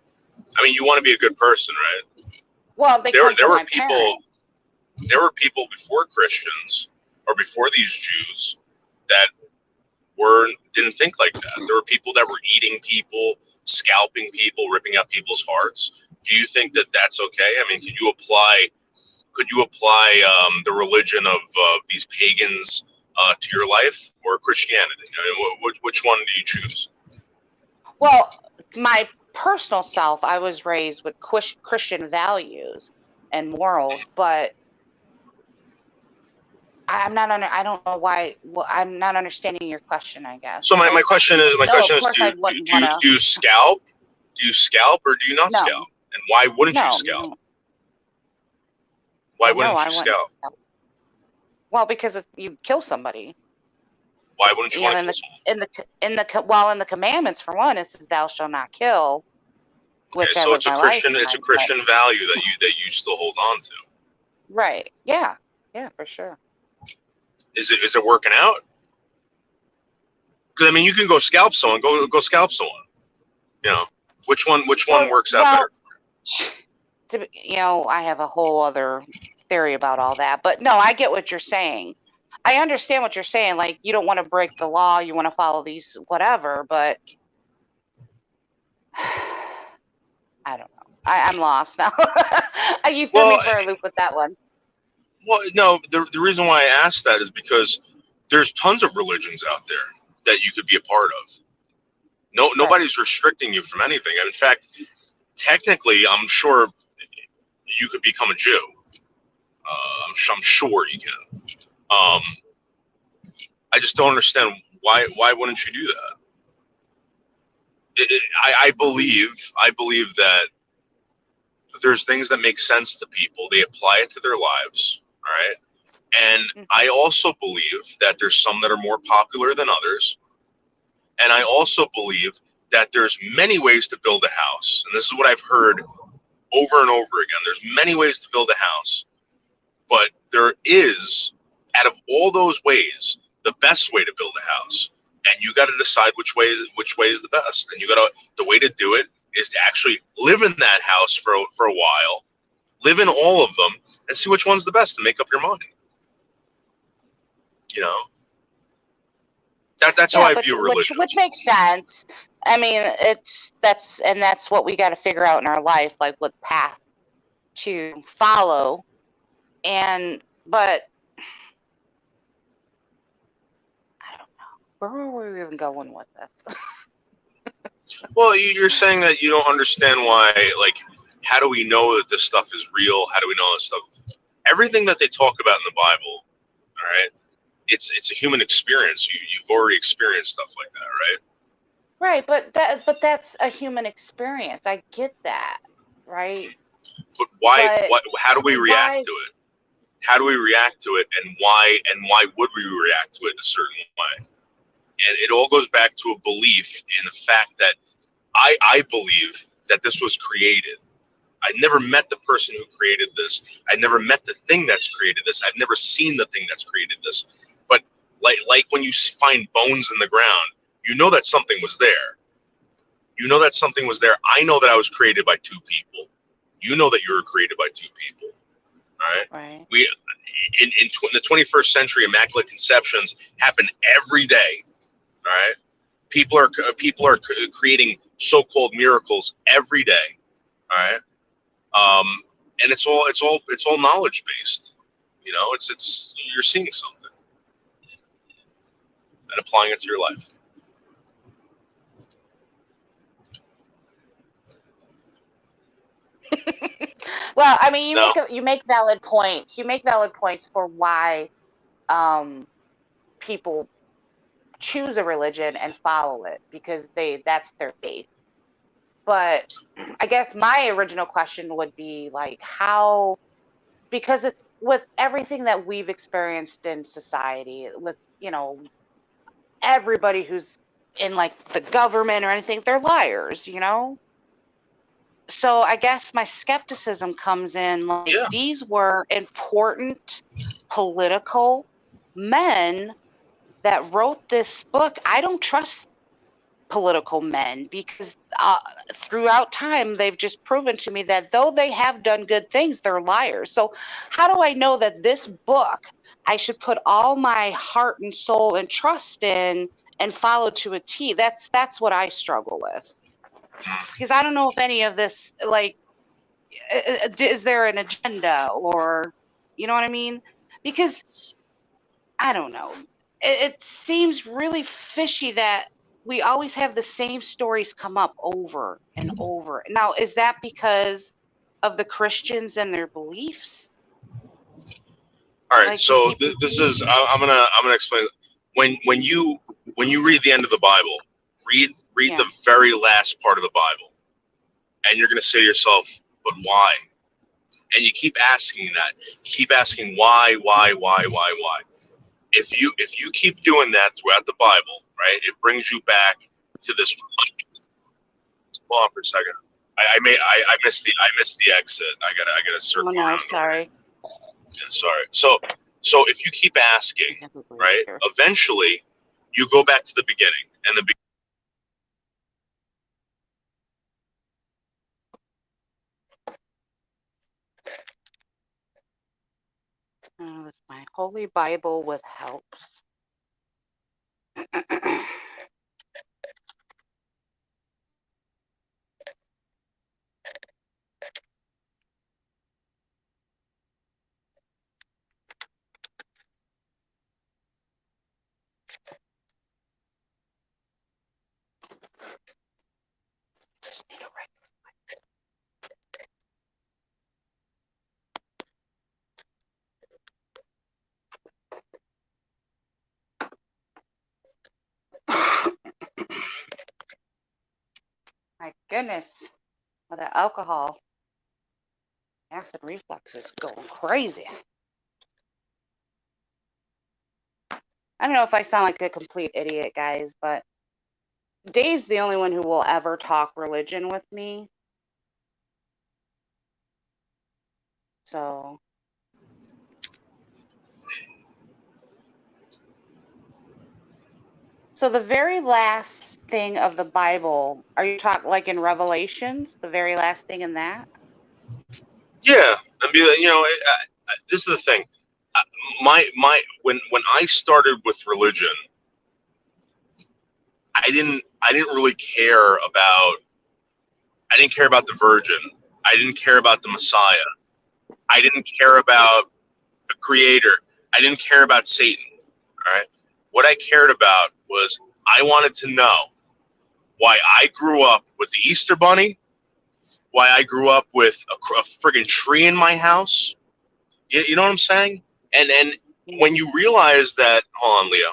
I mean, you want to be a good person, right? Well, there were people. There were people before Christians or before these Jews that didn't think like that. There were people that were eating people, scalping people, ripping out people's hearts. Do you think that that's okay? I mean, could you apply the religion of these pagans to your life or Christianity? I mean, which one do you choose? Well, my personal self, I was raised with Christian values and morals, but I don't know why. Well, I'm not understanding your question, I guess. So my question is, do you scalp? Do you scalp or do you not scalp? And why wouldn't you scalp? Why wouldn't you scalp? Well, because you kill somebody. Why wouldn't you want to kill someone? In the commandments, for one, it says thou shalt not kill. Which so it's a Christian value that you still hold on to. Right. Yeah. Yeah, for sure. Is it working out? Because I mean, you can go scalp someone. Go scalp someone. Which one works out better? I have a whole other theory about all that, but no, I get what you're saying. I understand what you're saying. Like, you don't want to break the law, you want to follow these whatever, but I don't know. I'm lost now. You threw me for a loop with that one. Well, no, the reason why I asked that is because there's tons of religions out there that you could be a part of. Nobody's restricting you from anything. And in fact, technically, I'm sure you could become a Jew. I'm sure you can. I just don't understand why wouldn't you do that? I believe that there's things that make sense to people. They apply it to their lives. All right. And I also believe that there's some that are more popular than others. And I also believe that there's many ways to build a house. And this is what I've heard over and over again. There's many ways to build a house. But there is, out of all those ways, the best way to build a house. And you got to decide which way is the best. And the way to do it is to actually live in that house for a while, live in all of them, and see which one's the best and make up your mind. That's how I view religion. Which makes sense. I mean, that's what we got to figure out in our life, like what path to follow. But I don't know. Where were we even going with this? Well, you're saying that you don't understand why, like, how do we know that this stuff is real? How do we know this stuff? Everything that they talk about in the Bible, all right, it's a human experience. You've already experienced stuff like that, right? Right, but that's a human experience. I get that, right? But why? But What? How do we react why? to it? How do we react to it, and why? And why would we react to it in a certain way? And it all goes back to a belief in the fact that I believe that this was created. I never met the person who created this. I never met the thing that's created this. I've never seen the thing that's created this. But like when you find bones in the ground, you know that something was there. You know that something was there. I know that I was created by two people. You know that you were created by two people. All right. Right. We in the 21st century, immaculate conceptions happen every day. All right. People are creating so-called miracles every day. All right. And it's all knowledge based. You know, it's you're seeing something and applying it to your life. Well, I mean, No. you make valid points. You make valid points for why people choose a religion and follow it because that's their faith. But I guess my original question would be like how, because it's with everything that we've experienced in society, with everybody who's in like the government or anything, they're liars, So I guess my skepticism comes in like Yeah. these were important political men that wrote this book. I don't trust political men because throughout time they've just proven to me that though they have done good things, they're liars. So how do I know that this book I should put all my heart and soul and trust in and follow to a T? That's what I struggle with, because I don't know if any of this, like, is there an agenda, or you know what I mean? Because I don't know. It seems really fishy that we always have the same stories come up over and over. Now, is that because of the Christians and their beliefs? All right. Like So this is I'm gonna explain. When you read the end of the Bible, read Yeah. the very last part of the Bible, and you're gonna say to yourself, "But why?" And you keep asking that. You keep asking why. If you keep doing that throughout the Bible, right, it brings you back to this. Hold on for a second. I missed the exit. I gotta circle Oh no, around. sorry. Yeah, sorry. So if you keep asking, right, eventually you go back to the beginning, and That's my Holy Bible with helps. Just need a right. My goodness, with the alcohol, acid reflux is going crazy. I don't know if I sound like a complete idiot, guys, but Dave's the only one who will ever talk religion with me. So the very last thing of the Bible, are you talking like in Revelations, the very last thing in that? yeah, I mean, this is the thing. When I started with religion, I didn't really care about. I didn't care about the Virgin. I didn't care about the Messiah. I didn't care about the Creator. I didn't care about Satan. All right. What I cared about was I wanted to know why I grew up with the Easter Bunny, why I grew up with a friggin' tree in my house. You know what I'm saying? And when you realize that, hold on, Leo.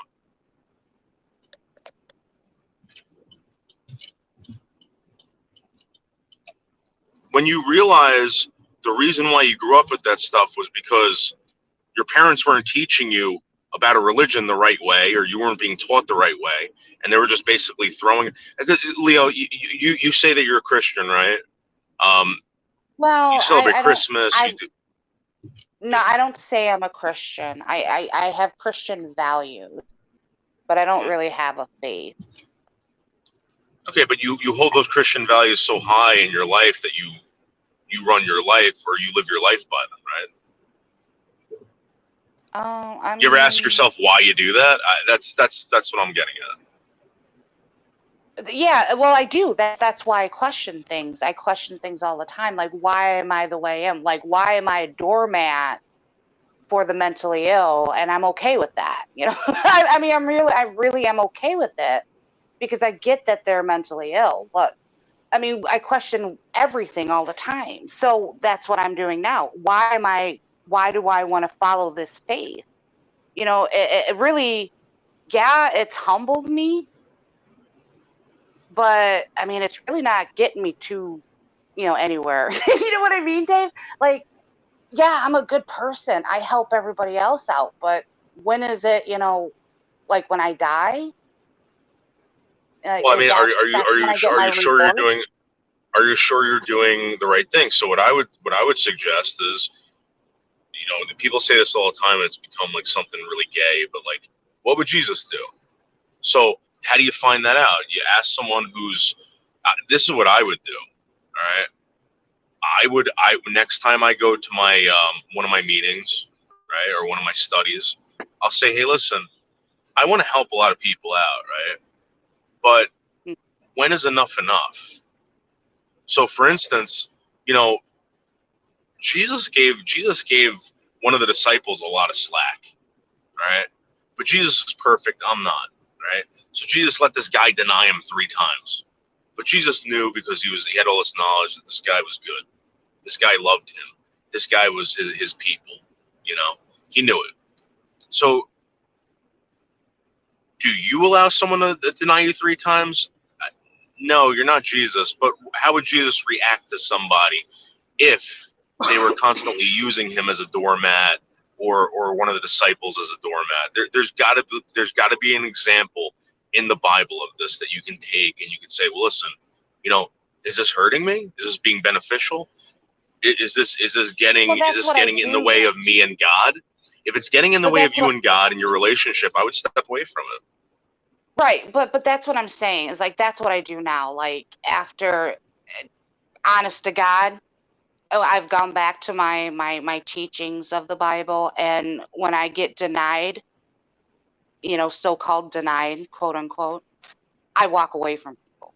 when you realize the reason why you grew up with that stuff was because your parents weren't teaching you about a religion the right way, or you weren't being taught the right way, and they were just basically throwing. Leo, you say that you're a Christian, right? Well, You celebrate I don't. Christmas. I You do, No, I don't say I'm a Christian. I have Christian values, but I don't really have a faith. okay, but you hold those Christian values so high in your life that you run your life, or you live your life by them, right? Oh, I You ever ask mean, yourself why you do that? That's what I'm getting at. yeah, well, I do. That's why I question things. I question things all the time. Like, why am I the way I am? Like, why am I a doormat for the mentally ill? And I'm okay with that. You know, I mean, I really am okay with it because I get that they're mentally ill. But I mean, I question everything all the time. So that's what I'm doing now. Why do I want to follow this faith? You know, it really, yeah, it's humbled me, but I mean, it's really not getting me to, anywhere. You know what I mean, Dave? Like, yeah, I'm a good person. I help everybody else out, but when is it, like when I die? Well, I mean, are That's when I get are my you sure you're reward. doing? Are you sure you're doing the right thing? So what I would suggest is, people say this all the time, and it's become like something really gay. But like, what would Jesus do? So how do you find that out? You ask someone who's. This is what I would do. All right. I next time I go to my one of my meetings, right, or one of my studies, I'll say, hey, listen, I want to help a lot of people out, right? But when is enough enough? So, for instance, you know, Jesus gave one of the disciples a lot of slack, right? But Jesus is perfect. I'm not, right? So Jesus let this guy deny him 3 times. But Jesus knew, because he had all this knowledge, that this guy was good. This guy loved him. This guy was his people. He knew it. So, do you allow someone to deny you 3 times? No, you're not Jesus. But how would Jesus react to somebody if they were constantly using him as a doormat, or one of the disciples as a doormat? There's got to be an example in the Bible of this that you can take, and you can say, well, listen, is this hurting me? Is this being beneficial? Is this getting Well, that's what I in the do. way of me and God? If it's getting in the But way of that's you and God and your relationship, I would step away from it. right. But that's what I'm saying is like, that's what I do now. Like after, honest to God, I've gone back to my teachings of the Bible, and when I get denied, so-called denied, quote unquote, I walk away from people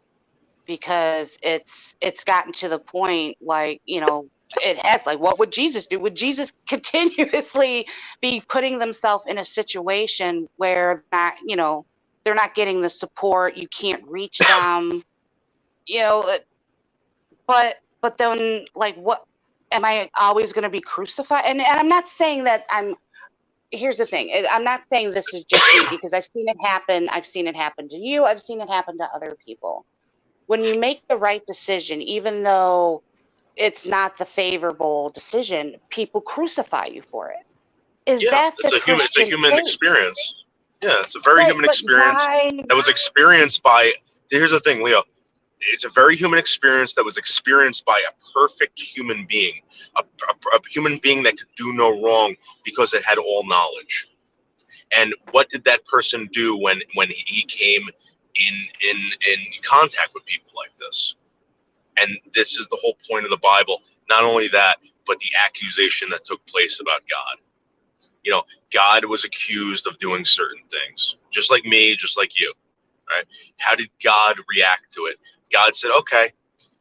because it's gotten to the point, like, it has, like, what would Jesus do? Would Jesus continuously be putting themselves in a situation where they're not getting the support, you can't reach them, you know, but then, like, what, am I always going to be crucified? And I'm not saying that here's the thing. I'm not saying this is just me, because I've seen it happen. I've seen it happen to you. I've seen it happen to other people. When you make the right decision, even though it's not the favorable decision, people crucify you for it. Is Yeah, that the it's a Christian human faith? experience. Yeah, it's a very Right, human but experience why? that was experienced by. Here's the thing, Leo. It's a very human experience that was experienced by a perfect human being, a human being that could do no wrong because it had all knowledge. And what did that person do when he came in contact with people like this? And this is the whole point of the Bible. Not only that, but the accusation that took place about God. God was accused of doing certain things, just like me, just like you, right? How did God react to it? God said, okay,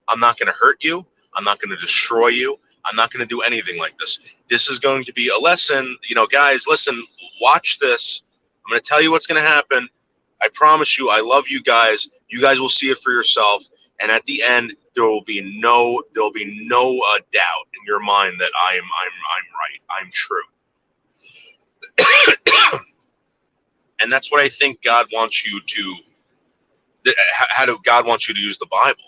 I'm not going to hurt you. I'm not going to destroy you. I'm not going to do anything like this. This is going to be a lesson. Guys, listen, watch this. I'm going to tell you what's going to happen. I promise you, I love you guys. You guys will see it for yourself. And at the end, there will be no doubt in your mind that I'm right. I'm true. And that's what I think God wants you to. How do God wants you to use the Bible?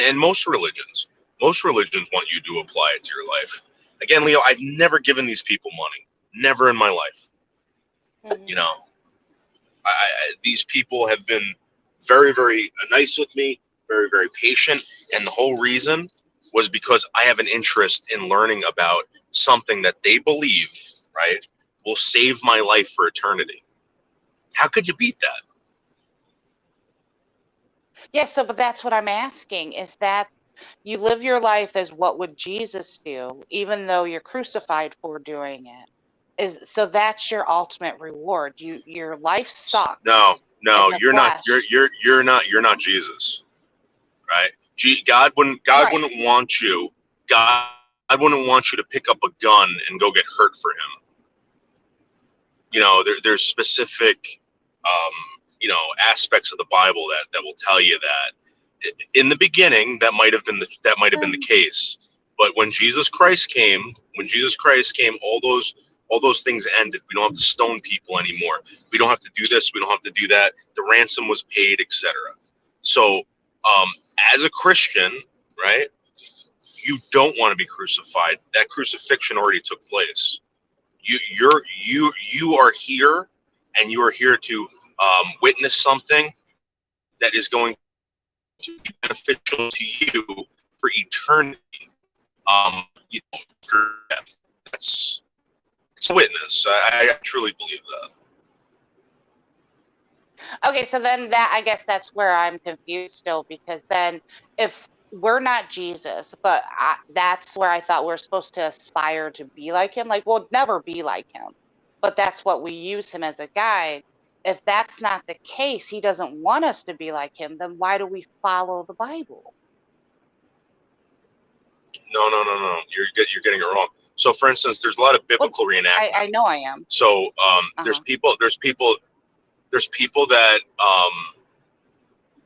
And most religions want you to apply it to your life. Again, Leo, I've never given these people money, never in my life. You know, these people have been very, very nice with me, very, very patient, and the whole reason was because I have an interest in learning about something that they believe, right, will save my life for eternity. How could you beat that? Yeah, so but that's what I'm asking, is that you live your life as what would Jesus do, even though you're crucified for doing it. So that's your ultimate reward. Your life sucks. No, in the you're not. flesh. You're not Jesus, right? God wouldn't want you. God wouldn't want you to pick up a gun and go get hurt for him. You know, there's specific, aspects of the Bible that will tell you that. In the beginning, that might have been the case, but when Jesus Christ came, all those things ended. We don't have to stone people anymore. We don't have to do this. We don't have to do that. The ransom was paid, etc. So, as a Christian, right, you don't want to be crucified. That crucifixion already took place. You are here, and you are here to witness something that is going to be beneficial to you for eternity. For death. It's a witness. I truly believe that. Okay, so then I guess that's where I'm confused still, because then if we're not Jesus, but that's where I thought we're supposed to aspire to be like him. Like, we'll never be like him, but that's what we use him as a guide. If that's not the case, he doesn't want us to be like him, then why do we follow the Bible? No. You're getting it wrong. So, for instance, there's a lot of biblical reenactment. I know I am. So, there's people that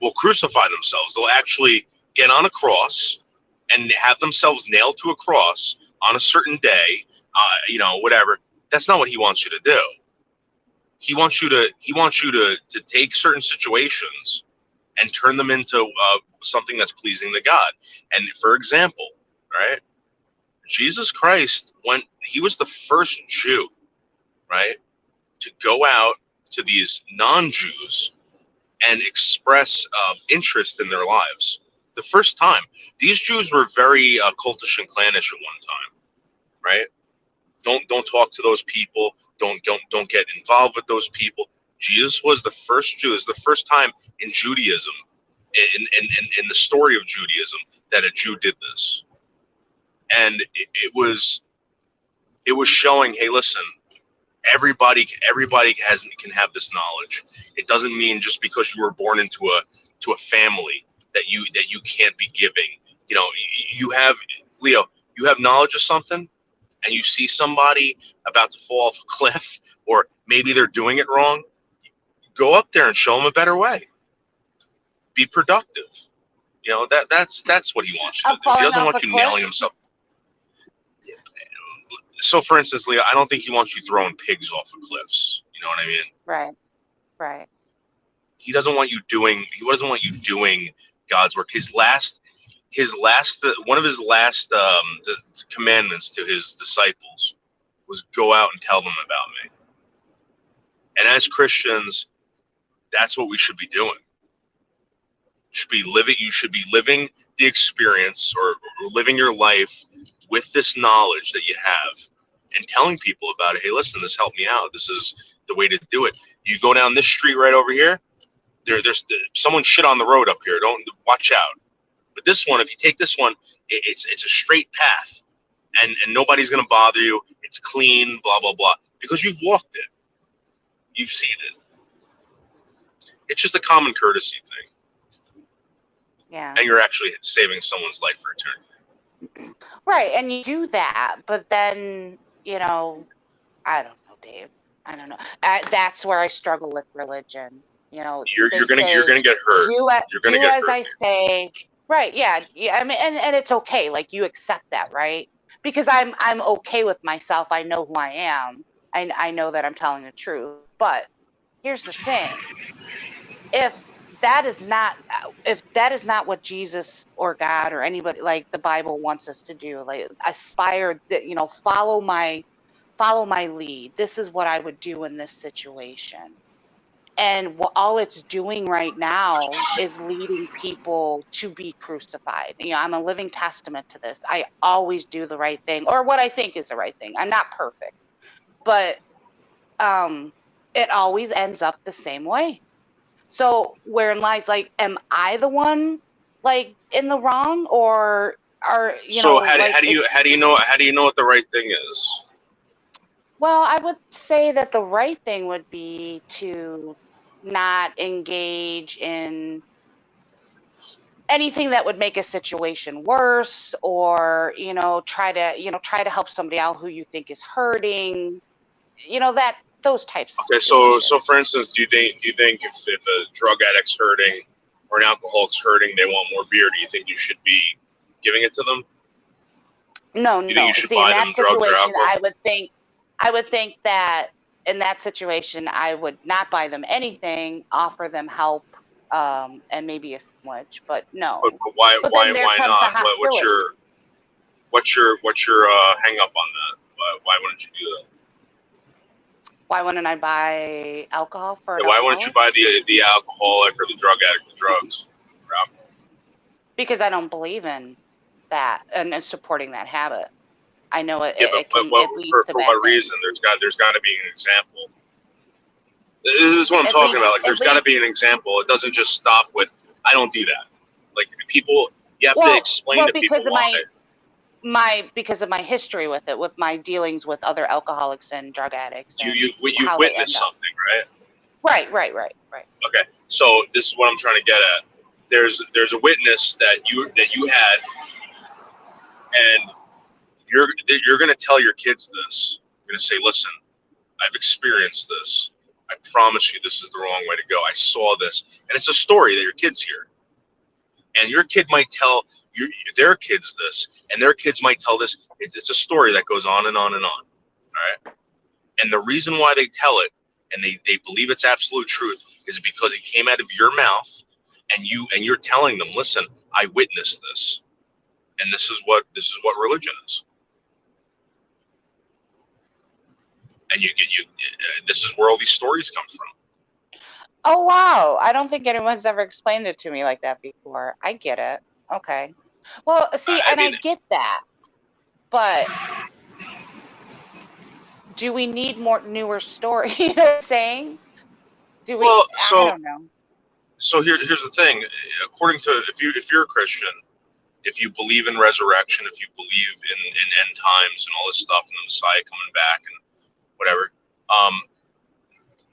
will crucify themselves. They'll actually get on a cross and have themselves nailed to a cross on a certain day. Whatever. That's not what he wants you to do. He wants you to take certain situations and turn them into something that's pleasing to God. And for example, right, Jesus Christ he was the first Jew, right, to go out to these non-Jews and express interest in their lives. The first time. These Jews were very cultish and clannish at one time, right? Don't talk to those people. Don't get involved with those people. Jesus was the first Jew. It was the first time in Judaism, in the story of Judaism, that a Jew did this, and it was showing, hey, listen, everybody can have this knowledge. It doesn't mean just because you were born into a family that you can't be giving. You have, Leo, you have knowledge of something, and you see somebody about to fall off a cliff, or maybe they're doing it wrong. Go up there and show them a better way. Be productive. That's what he wants you to do. He doesn't want you nailing himself. So, for instance, Leo, I don't think he wants you throwing pigs off of cliffs. You know what I mean? Right. He doesn't want you doing God's work. One of his last commandments to his disciples was go out and tell them about me. And as Christians, that's what we should be doing. You should be living the experience or living your life with this knowledge that you have and telling people about it. Hey, listen, this helped me out. This is the way to do it. You go down this street right over here, there's someone shit on the road up here. Don't watch out. But this one, if you take this one, it's a straight path, and nobody's gonna bother you. It's clean, blah blah blah, because you've walked it, you've seen it. It's just a common courtesy thing. Yeah. And you're actually saving someone's life for eternity. Right, and you do that, but then I don't know, Dave. I don't know. That's where I struggle with religion. You're gonna get hurt. You're gonna get hurt. I say. Right, yeah. I mean, and it's okay. Like, you accept that, right? Because I'm okay with myself. I know who I am. I know that I'm telling the truth. But here's the thing: if that is not, if that is not what Jesus or God or anybody like the Bible wants us to do, like aspire that, follow my lead. This is what I would do in this situation. And all it's doing right now is leading people to be crucified. I'm a living testament to this. I always do the right thing, or what I think is the right thing. I'm not perfect, but it always ends up the same way. So wherein lies, like, am I the one like in the wrong, or are So how like do you know what the right thing is? well, I would say that the right thing would be to not engage in anything that would make a situation worse, or try to help somebody out who you think is hurting, that those types of Okay, situations. so for instance, do you think if a drug addict's hurting or an alcoholic's hurting, they want more beer? Do you think you should be giving it to them? No, You think you should see, in buy that them drugs or situation, alcohol? I would think that in that situation, I would not buy them anything, offer them help, and maybe a sandwich, but But no. why But then there comes the not? hostility. What's your hang up on that? Why wouldn't you do that? Why wouldn't I buy alcohol for an Why wouldn't you alcoholic? buy the alcoholic or the drug addict the drugs or alcohol? Because I don't believe in that and supporting that habit. I know it, Yeah, it but can, what, it leads to for bad what things. reason? There's got to be an example. This is what I'm It talking leads, about. Like, it there's got to leads, be an example. It doesn't just stop with I don't do that. Like people, you have to well, explain to people because of why. because of my history with it, with my dealings with other alcoholics and drug addicts, and You've how they witnessed end up. something, right? Right. Okay, so this is what I'm trying to get at. There's a witness that you had, and you're going to tell your kids this. You're going to say, listen, I've experienced this. I promise you, this is the wrong way to go. I saw this, and it's a story that your kids hear, and your kid might tell their kids this, and their kids might tell this. It's a story that goes on and on and on. All right, and the reason why they tell it and they believe it's absolute truth is because it came out of your mouth, and you're telling them, listen, I witnessed this, and this is what religion is. And this is where all these stories come from. Oh, wow. I don't think anyone's ever explained it to me like that before. I get it. Okay. Well, see, I get that. But do we need more newer stories? You know what I'm saying? Do we? Well, I don't know. So here's the thing. According to if you're a Christian, if you believe in resurrection, if you believe in end times and all this stuff, and the Messiah coming back and whatever,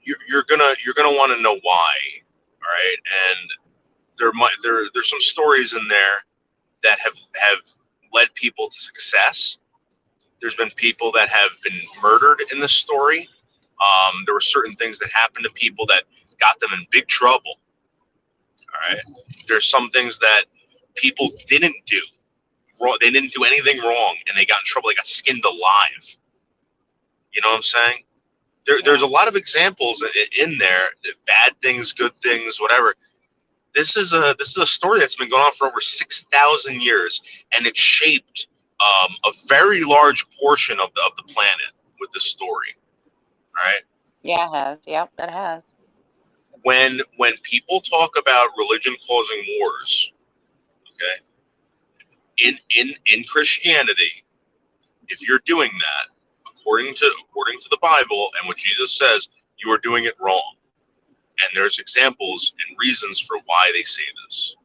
you're gonna want to know why, all right? And there's some stories in there that have led people to success. There's been people that have been murdered in this story. There were certain things that happened to people that got them in big trouble. All right. There's some things that people didn't do wrong. They didn't do anything wrong, and they got in trouble. They got skinned alive. You know what I'm saying? There's a lot of examples in there. Bad things, good things, whatever. This is a story that's been going on for over 6,000 years, and it shaped a very large portion of the planet with this story. Right? Yeah, it has. Yep, it has. When people talk about religion causing wars, okay, in Christianity, if you're doing that according to the Bible and what Jesus says, you are doing it wrong. And there's examples and reasons for why they say this.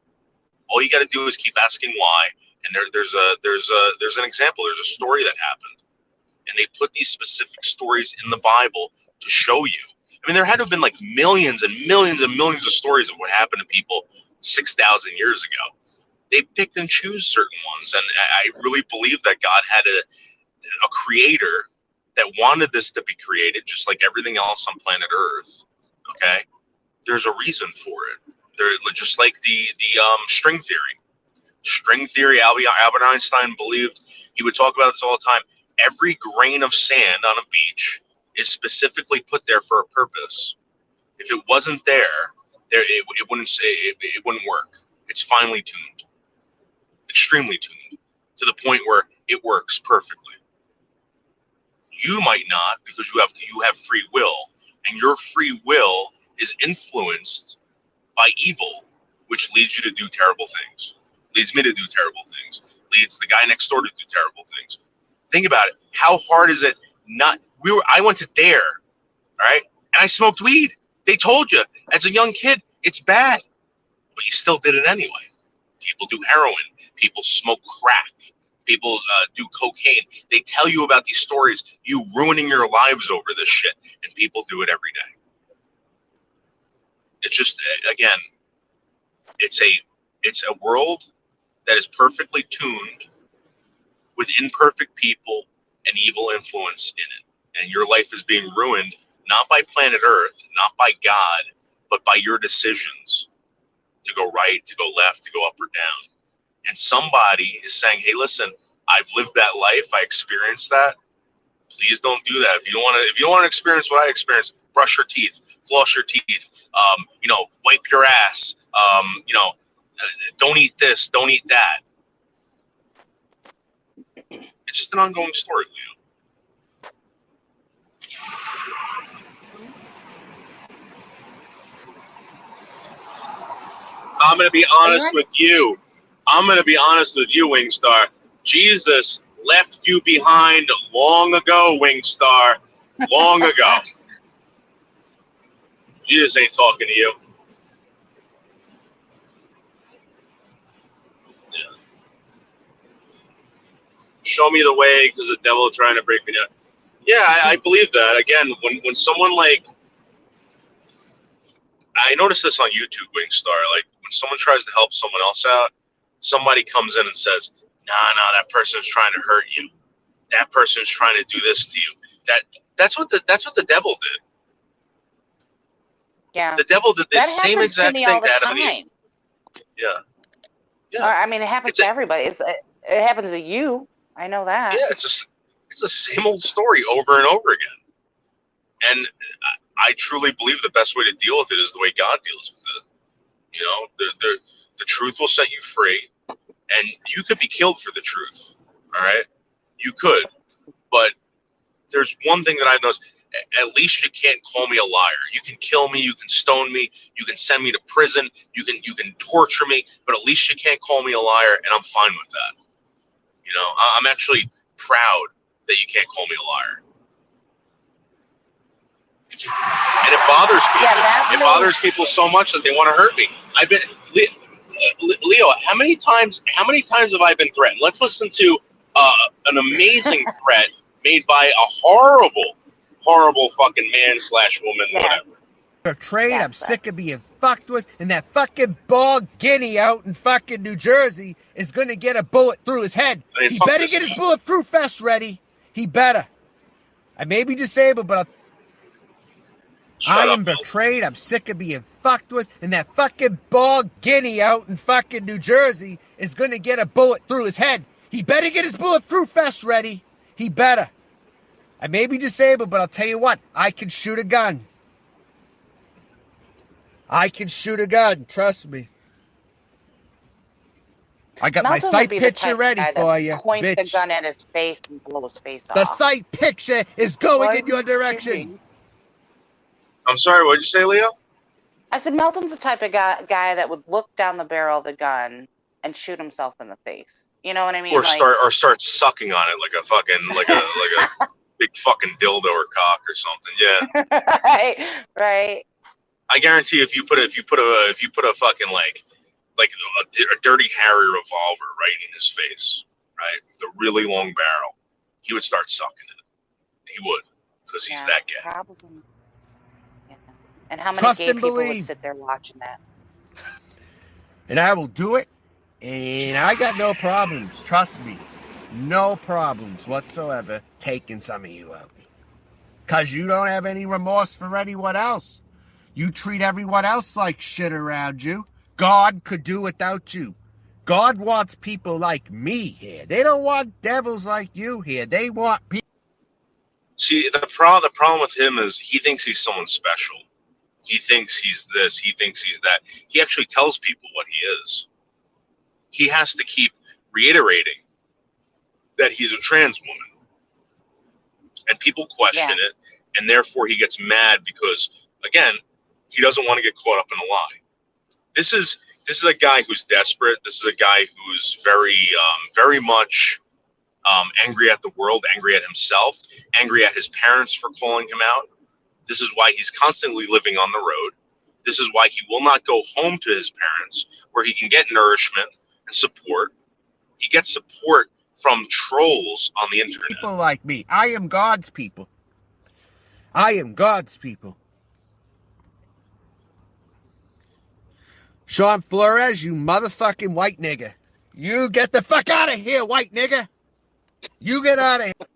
All you got to do is keep asking why. And there's an example. There's a story that happened, and they put these specific stories in the Bible to show you. I mean, there had to have been like millions and millions and millions of stories of what happened to people 6,000 years ago. They picked and choose certain ones, and I really believe that God had a creator that wanted this to be created, just like everything else on planet Earth. Okay, there's a reason for it. They're just like the string theory. String theory. Albert Einstein believed, he would talk about this all the time. Every grain of sand on a beach is specifically put there for a purpose. If it wasn't there, it wouldn't say it wouldn't work. It's finely tuned, extremely tuned, to the point where it works perfectly. You might not, because you have free will, and your free will is influenced by evil, which leads you to do terrible things. Leads me to do terrible things. Leads the guy next door to do terrible things. Think about it. How hard is it not? I went to Dare, all right, and I smoked weed. They told you as a young kid it's bad, but you still did it anyway. People do heroin. People smoke crack. People do cocaine. They tell you about these stories, you ruining your lives over this shit, and people do it every day. It's just, again, it's a world that is perfectly tuned with imperfect people and evil influence in it. And your life is being ruined not by planet Earth, not by God, but by your decisions to go right, to go left, to go up or down. And somebody is saying, hey, listen, I've lived that life. I experienced that. Please don't do that. If you don't want to experience what I experienced, brush your teeth, floss your teeth, wipe your ass, don't eat this, don't eat that. It's just an ongoing story, Leo. I'm going to be honest with you. Wingstar. Jesus left you behind long ago, Wingstar. Long ago. Jesus ain't talking to you. Yeah. Show me the way because the devil trying to break me down. Yeah, I believe that. Again, when someone I noticed this on YouTube, Wingstar, when someone tries to help someone else out, somebody comes in and says, nah, that person's trying to hurt you. That person's trying to do this to you. That's what the devil did. Yeah. The devil did the that same exact thing all to Adam and time. Eve. Yeah. I mean, it happens to everybody. It happens to you. I know that. Yeah, it's the same old story over and over again. And I truly believe the best way to deal with it is the way God deals with it. The truth will set you free, and you could be killed for the truth. All right, you could, but there's one thing that I've noticed. At least you can't call me a liar. You can kill me, you can stone me, you can send me to prison, you can torture me, but at least you can't call me a liar, and I'm fine with that. I'm actually proud that you can't call me a liar. And it bothers people. Yeah, it bothers people so much that they want to hurt me. I've been Leo. How many times have I been threatened? Let's listen to an amazing threat made by a horrible fucking man/woman, whatever. Betrayed. I'm sick of being fucked with, and that fucking bald guinea out in fucking New Jersey is gonna get a bullet through his head. He better get his bulletproof vest ready. He better. I may be disabled, but I am betrayed. I'm sick of being fucked with, and that fucking bald guinea out in fucking New Jersey is gonna get a bullet through his head. He better get his bulletproof vest ready. He better. I may be disabled, but I'll tell you what, I can shoot a gun. I can shoot a gun, trust me. I got my sight picture ready for you, point bitch. the gun at his face and blow his face off. The sight picture is going in your direction. I'm sorry, what did you say, Leo? I said Melton's the type of guy that would look down the barrel of the gun and shoot himself in the face. You know what I mean? Or start sucking on it like a big fucking dildo or cock or something. Yeah. Right. I guarantee if you put a fucking like a dirty Harry revolver right in his face, right, with a really long barrel, he would start sucking it. He would, because he's that guy. Probably. Yeah. And how many Trust gay and people believe. would sit there watching that? And I will do it, and I got no problems. Trust me. No problems whatsoever taking some of you out. Because you don't have any remorse for anyone else. You treat everyone else like shit around you. God could do without you. God wants people like me here. They don't want devils like you here. They want people. See, the problem with him is he thinks he's someone special. He thinks he's this. He thinks he's that. He actually tells people what he is. He has to keep reiterating that he's a trans woman, and people question it, and therefore he gets mad because, again, he doesn't want to get caught up in a lie. This is a guy who's desperate. This is a guy who's very much angry at the world, angry at himself, angry at his parents for calling him out. This is why he's constantly living on the road. This is why he will not go home to his parents where he can get nourishment and support. He gets support from trolls on the internet. People like me. I am God's people. I am God's people. Sean Flores, you motherfucking white nigger. You get the fuck out of here, white nigger. You get out of here.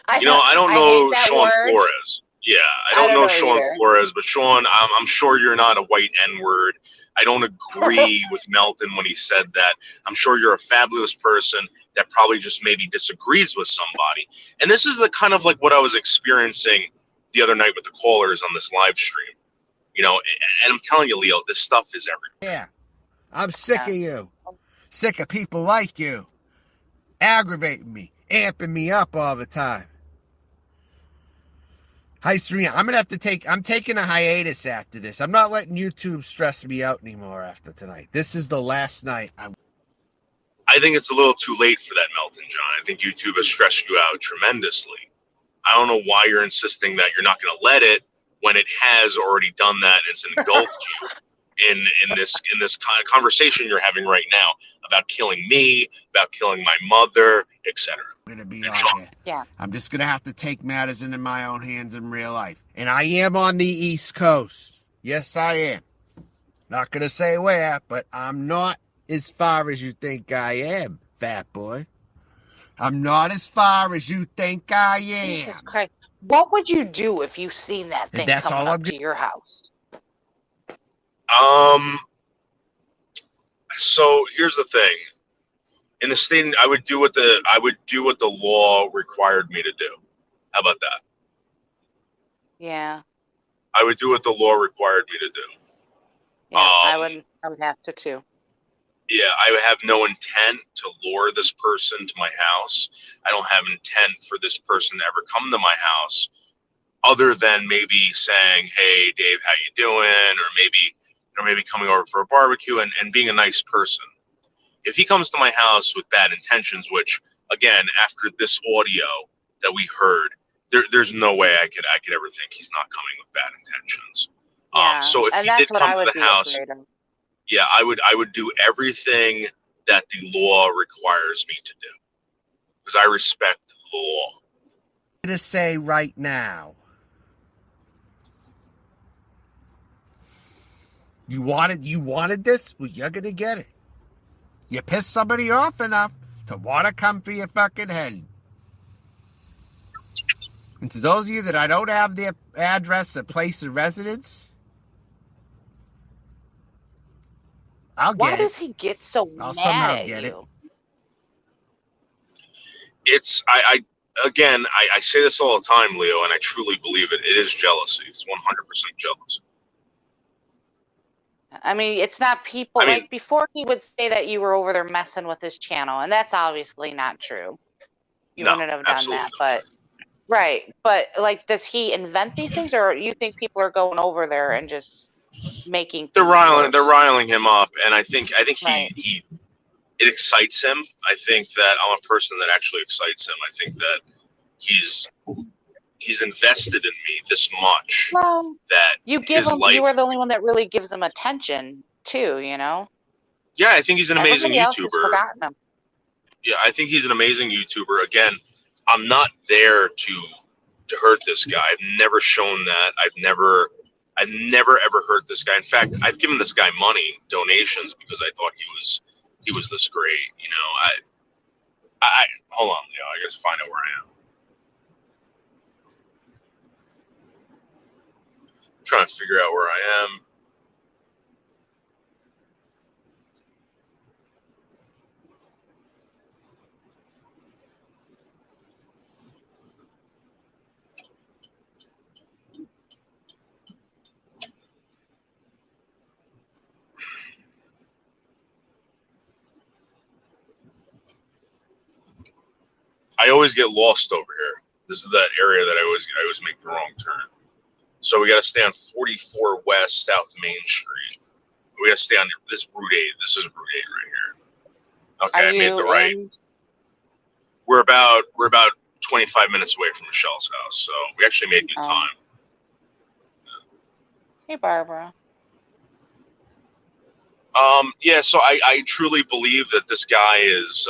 I don't know Sean Flores. Yeah, I don't know Sean either. Flores, but Sean, I'm sure you're not a white N-word. I don't agree with Melton when he said that. I'm sure you're a fabulous person that probably just maybe disagrees with somebody. And this is the kind of like what I was experiencing the other night with the callers on this live stream. And I'm telling you, Leo, this stuff is everywhere. Yeah, I'm sick of you. Sick of people like you. Aggravating me. Amping me up all the time. Hi, Serena. I'm taking a hiatus after this. I'm not letting YouTube stress me out anymore after tonight. This is the last night. I think it's a little too late for that, Melton John. I think YouTube has stressed you out tremendously. I don't know why you're insisting that you're not going to let it when it has already done that and it's engulfed you in this kind of conversation you're having right now about killing me, about killing my mother, etc. I'm gonna be on here. Yeah. I'm just gonna have to take matters into my own hands in real life. And I am on the East Coast. Yes, I am. Not gonna say where, but I'm not as far as you think I am, fat boy. I'm not as far as you think I am. Jesus Christ. What would you do if you seen that thing coming up to your house? So here's the thing. In the state, I would do what the law required me to do. How about that? Yeah. I would do what the law required me to do. Yeah, I would have to too. Yeah, I have no intent to lure this person to my house. I don't have intent for this person to ever come to my house, other than maybe saying, "Hey, Dave, how you doing?" Or maybe coming over for a barbecue and being a nice person. If he comes to my house with bad intentions, which again, after this audio that we heard, there's no way I could ever think he's not coming with bad intentions. Yeah, so if and he that's did what come I to would the be house, afraid of. yeah, I would do everything that the law requires me to do, because I respect the law. I'm gonna say right now. You wanted this? Well, you're gonna get it. You pissed somebody off enough to want to come for your fucking head. And to those of you that I don't have their address or place of residence, I'll get it. Why does he get so I'll mad somehow at get you? It's I say this all the time, Leo, and I truly believe it. It is jealousy. It's 100% jealousy. I mean, it's not people like before he would say that you were over there messing with his channel, and that's obviously not true. You wouldn't have done that, but right. But like, does he invent these things, or you think people are going over there and just making things worse? They're riling him up, and I think it excites him. I think that I'm a person that actually excites him. I think that he's invested in me this much. Well, that you give him. life, You are the only one that really gives him attention too. Yeah, I think he's an amazing Everybody else has YouTuber. forgotten him. Yeah, I think he's an amazing YouTuber. Again, I'm not there to hurt this guy. I've never shown that. I've never ever hurt this guy. In fact, I've given this guy money, donations, because I thought he was this great. I hold on, Leo. I guess find out where I am. I'm trying to figure out where I am. I always get lost over here. This is that area that I always make the wrong turn. So we got to stay on 44 West South Main Street. We got to stay on this Route 8. This is Route 8 right here. Okay, I made the right. We're about 25 minutes away from Michelle's house, so we actually made good time. Hey, Barbara. Yeah, so I truly believe that this guy is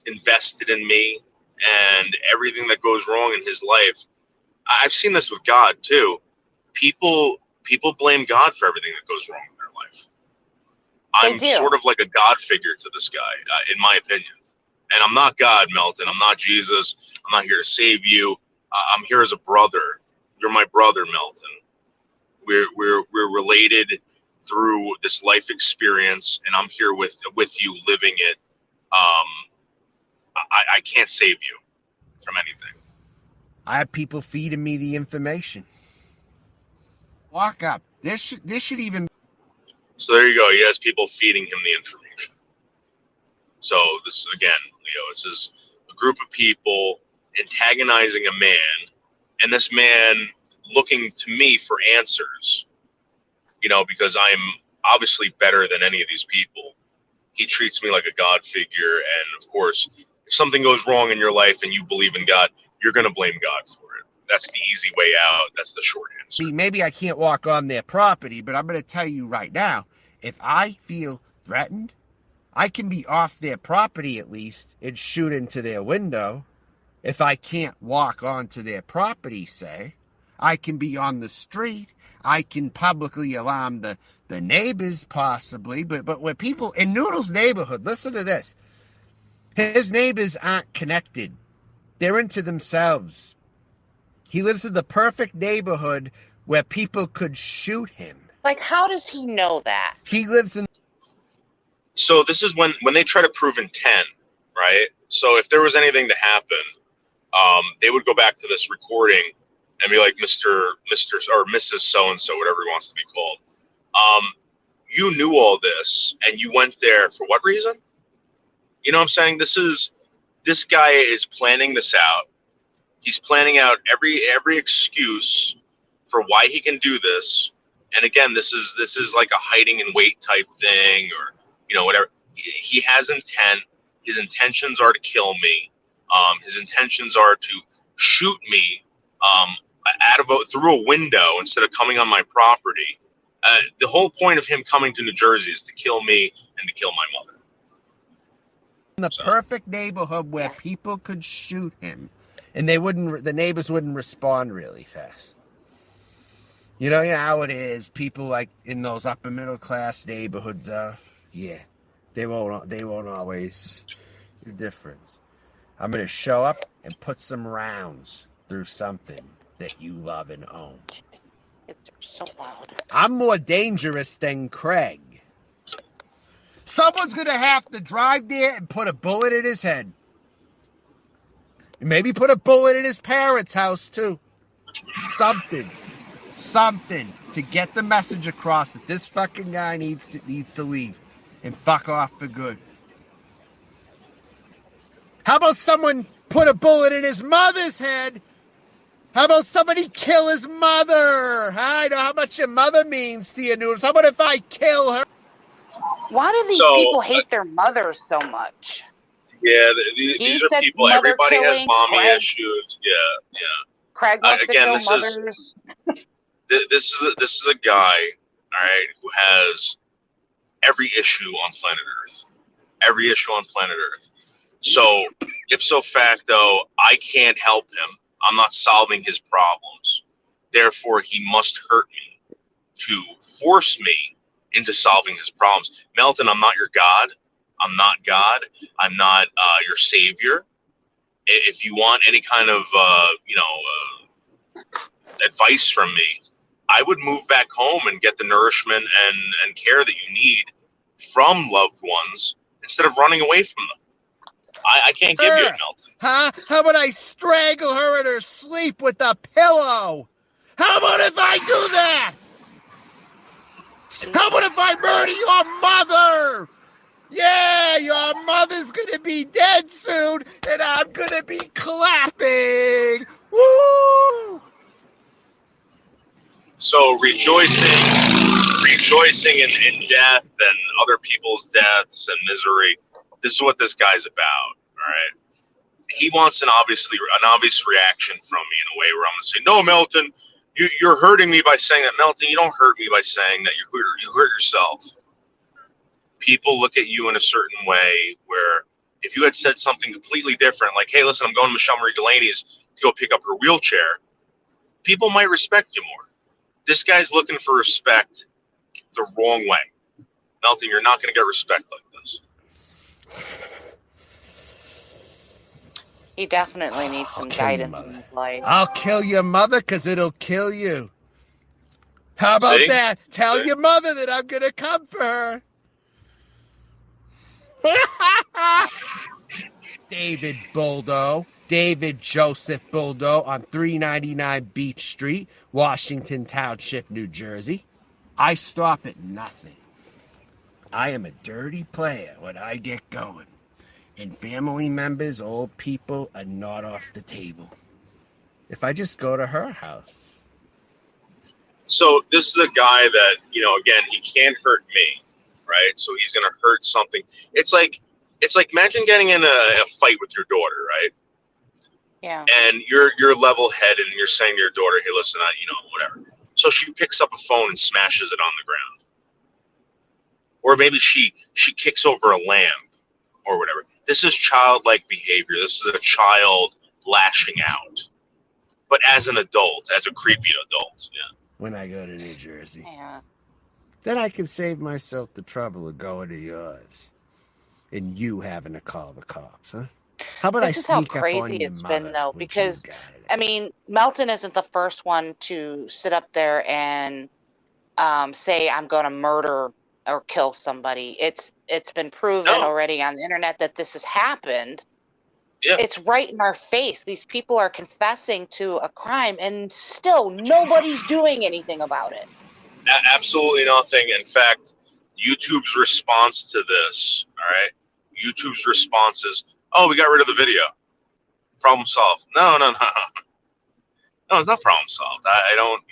invested in me, and everything that goes wrong in his life. I've seen this with God too. People blame God for everything that goes wrong in their life. I'm sort of like a God figure to this guy, in my opinion. And I'm not God, Melton. I'm not Jesus. I'm not here to save you. I'm here as a brother. You're my brother, Melton. We're related through this life experience, and I'm here with you, living it. I can't save you from anything. I have people feeding me the information. Walk up. This should even. So there you go. He has people feeding him the information. So this again, Leo. This is a group of people antagonizing a man, and this man looking to me for answers. Because I'm obviously better than any of these people. He treats me like a God figure, and of course, if something goes wrong in your life and you believe in God, you're going to blame God for it. That's the easy way out. That's the short answer. Maybe I can't walk on their property, but I'm going to tell you right now, if I feel threatened, I can be off their property at least and shoot into their window. If I can't walk onto their property, say, I can be on the street. I can publicly alarm the neighbors possibly, but when people in Noodle's neighborhood, listen to this. His neighbors aren't connected. They're into themselves. He lives in the perfect neighborhood where people could shoot him. Like, how does he know that? He lives in. So this is when they try to prove intent, right? So if there was anything to happen, they would go back to this recording and be like, Mr. or Mrs. So-and-so, whatever he wants to be called. You knew all this and you went there for what reason? You know what I'm saying? This guy is planning this out. He's planning out every excuse for why he can do this. And again, this is like a hiding in wait type thing, or whatever. He has intent. His intentions are to kill me. His intentions are to shoot me through a window instead of coming on my property. The whole point of him coming to New Jersey is to kill me and to kill my mother. In the perfect neighborhood where people could shoot him, and the neighbors wouldn't respond really fast. You know how it is. People like in those upper middle class neighborhoods, they won't always. It's the difference. I'm gonna show up and put some rounds through something that you love and own. It's so loud. I'm more dangerous than Craig. Someone's gonna have to drive there and put a bullet in his head. Maybe put a bullet in his parents' house too. Something to get the message across that this fucking guy needs to leave and fuck off for good. How about someone put a bullet in his mother's head? How about somebody kill his mother? I know how much your mother means to you, Noodles. How about if I kill her? Why do these people hate their mothers so much? Yeah, these are people. Everybody has mommy issues. Yeah. Craig wants to kill mothers. This is a guy, all right, who has every issue on planet Earth. Every issue on planet Earth. So, ipso facto, I can't help him. I'm not solving his problems. Therefore, he must hurt me to force me into solving his problems. Melton, I'm not your God. I'm not God. I'm not your savior. If you want any kind of, advice from me, I would move back home and get the nourishment and care that you need from loved ones instead of running away from them. I can't give you it, Melton. Huh? How about I strangle her in her sleep with a pillow? How about if I do that? How about if I murder your mother? Yeah, your mother's gonna be dead soon, and I'm gonna be clapping. Woo! So rejoicing in death and other people's deaths and misery. This is what this guy's about. All right. He wants an obvious reaction from me in a way where I'm going to say, no, Melton, you're hurting me by saying that. Melton, you don't hurt me by saying that. You hurt yourself. People look at you in a certain way where if you had said something completely different, like, hey, listen, I'm going to Michelle Marie Delaney's to go pick up her wheelchair, people might respect you more. This guy's looking for respect the wrong way. Melton, you're not going to get respect like this. He definitely needs some guidance in his life. I'll kill your mother because it'll kill you. How about that? Tell your mother that I'm going to come for her. David Joseph Buldo on 399 Beach Street, Washington Township, New Jersey. I stop at nothing. I am a dirty player when I get going. And family members, old people, are not off the table. If I just go to her house. So this is a guy that, again, he can't hurt me, right? So he's going to hurt something. It's like imagine getting in a fight with your daughter, right? Yeah. And you're level-headed and you're saying to your daughter, hey, listen, whatever. So she picks up a phone and smashes it on the ground. Or maybe she kicks over a lamp or whatever. This is childlike behavior. This is a child lashing out. But as an adult, as a creepy adult, yeah. When I go to New Jersey. Yeah. Then I can save myself the trouble of going to yours. And you having to call the cops, huh? How about This is how sneak up on crazy your it's mother been, though, when because, she's got it? I mean, Melton isn't the first one to sit up there and say, I'm going to murder or kill somebody. It's been proven already on the internet that this has happened. Yeah. It's right in our face. These people are confessing to a crime and still nobody's doing anything about it. Absolutely nothing. In fact, YouTube's response to this, all right? YouTube's response is, oh, we got rid of the video. Problem solved. No, it's not problem solved. I don't,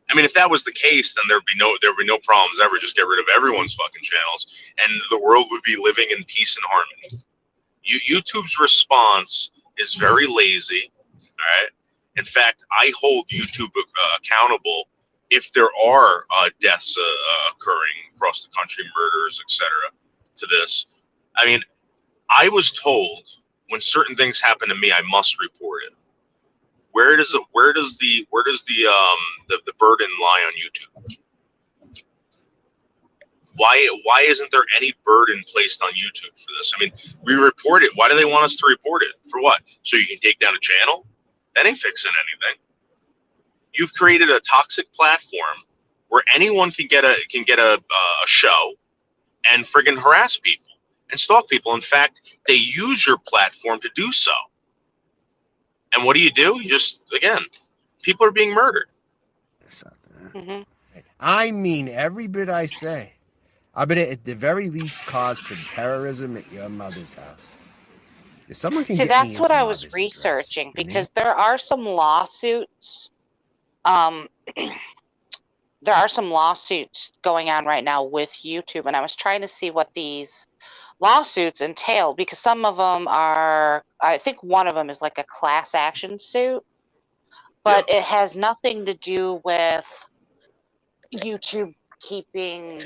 I mean, if that was the case, then there'd be no problems ever. Just get rid of everyone's fucking channels, and the world would be living in peace and harmony. YouTube's response is very lazy. All right. In fact, I hold YouTube accountable if there are deaths occurring across the country, murders, etc. To this. I mean, I was told when certain things happen to me, I must report it. Where does the burden lie on YouTube? Why isn't there any burden placed on YouTube for this? I mean, we report it. Why do they want us to report it? For what? So you can take down a channel? That ain't fixing anything. You've created a toxic platform where anyone can get a show and friggin' harass people and stalk people. In fact, they use your platform to do so. And what do? You just, again, people are being murdered. Mm-hmm. I mean every bit I say. I bet at the very least cause some terrorism at your mother's house. If someone can See, that's what I was researching because there are some lawsuits. There are some lawsuits going on right now with YouTube, and I was trying to see what these lawsuits entail because some of them are, I think one of them is like a class action suit, but it has nothing to do with YouTube keeping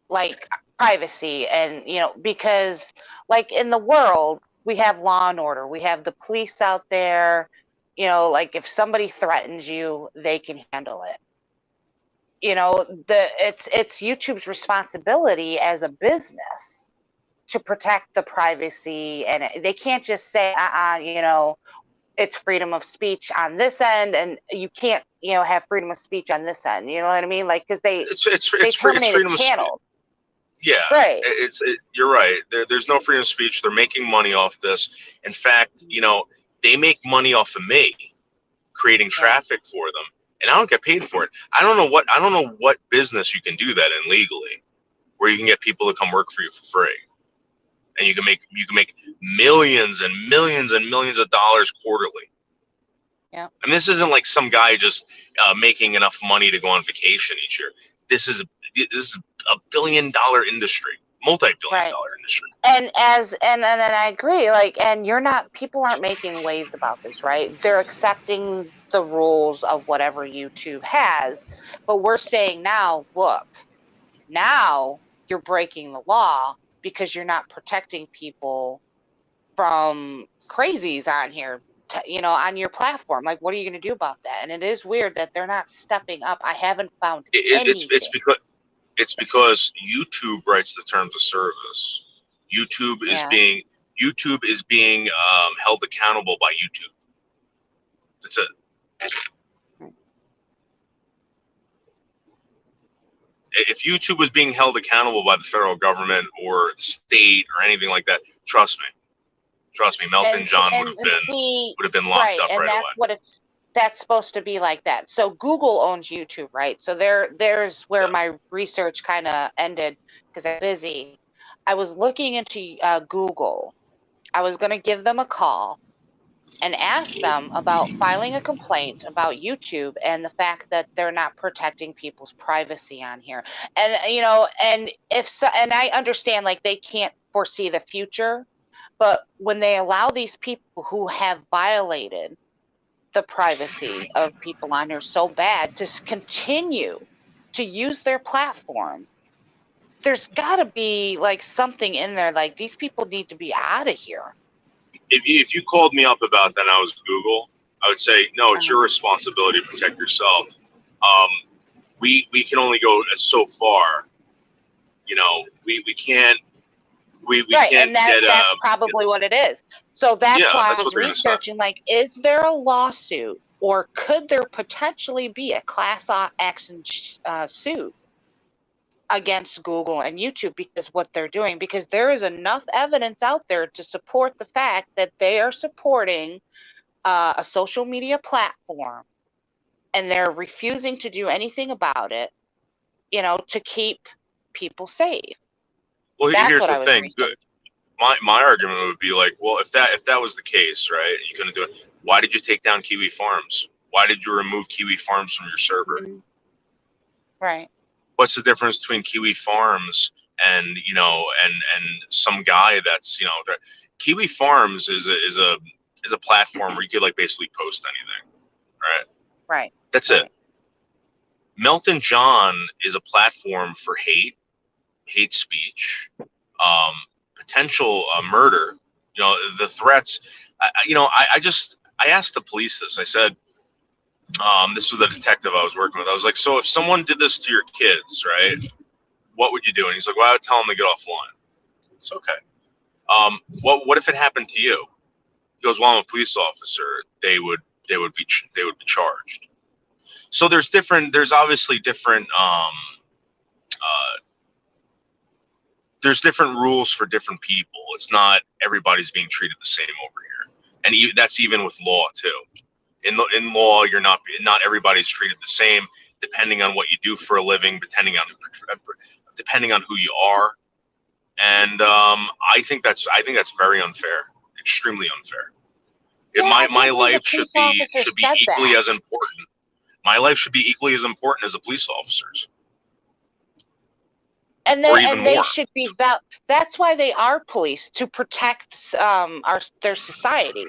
like privacy and, because like in the world, we have law and order. We have the police out there, like if somebody threatens you, they can handle it. It's YouTube's responsibility as a business to protect the privacy, and they can't just say, it's freedom of speech on this end, and you can't, have freedom of speech on this end. You know what I mean? Like, because they terminated freedom channels. Yeah, right. You're right. There's no freedom of speech. They're making money off this. In fact, they make money off of me creating traffic for them, and I don't get paid for it. I don't know what business you can do that in legally, where you can get people to come work for you for free, and you can make millions and millions and millions of dollars quarterly. Yeah. And this isn't like some guy just making enough money to go on vacation each year. This is a $1 billion industry, multi-billion dollar industry. And I agree. Like, and people aren't making waves about this, right? They're accepting the rules of whatever YouTube has, but we're saying now, look, now you're breaking the law because you're not protecting people from crazies on here, on your platform. Like, what are you going to do about that? And it is weird that they're not stepping up. I haven't found anything. It's because YouTube writes the terms of service. YouTube is being held accountable by YouTube. That's it. If YouTube was being held accountable by the federal government or the state or anything like that, trust me, Melton John would have been locked up right away. That's supposed to be like that. So Google owns YouTube, right? So there's where my research kind of ended because I'm busy. I was looking into Google. I was going to give them a call and ask them about filing a complaint about YouTube and the fact that they're not protecting people's privacy on here. And and I understand, like, they can't foresee the future, but when they allow these people who have violated the privacy of people on here so bad to continue to use their platform, there's got to be like something in there. Like, these people need to be out of here. If you called me up about that and I was Google, I would say, no, it's your responsibility to protect yourself. We can only go so far. We can't. We can't and that's probably what it is. So that's why I was researching, like, is there a lawsuit or could there potentially be a class action suit against Google and YouTube because what they're doing, because there is enough evidence out there to support the fact that they are supporting a social media platform and they're refusing to do anything about it, to keep people safe. Well, here's the thing. Good. My argument would be like, well, if that was the case, right, you couldn't do it. Why did you take down Kiwi Farms? Why did you remove Kiwi Farms from your server? Right. What's the difference between Kiwi Farms and and some guy that's Kiwi Farms is a platform where you could like basically post anything, right? Right. That's it. Melton John is a platform for hate speech, potential murder. The threats. I asked the police this. I said, this was the detective I was working with. I was like, so if someone did this to your kids, right, what would you do? And he's like, well, I would tell them to get offline. It's okay. What if it happened to you? He goes, well, I'm a police officer. They would be charged. So there's obviously different there's different rules for different people. It's not everybody's being treated the same over here, and that's even with law too. In law, you're not everybody's treated the same, depending on what you do for a living, depending on who you are, and I think that's very unfair, extremely unfair. My life should be equally as important. My life should be equally as important as a police officer's. And they should be that's why they are police, to protect their society.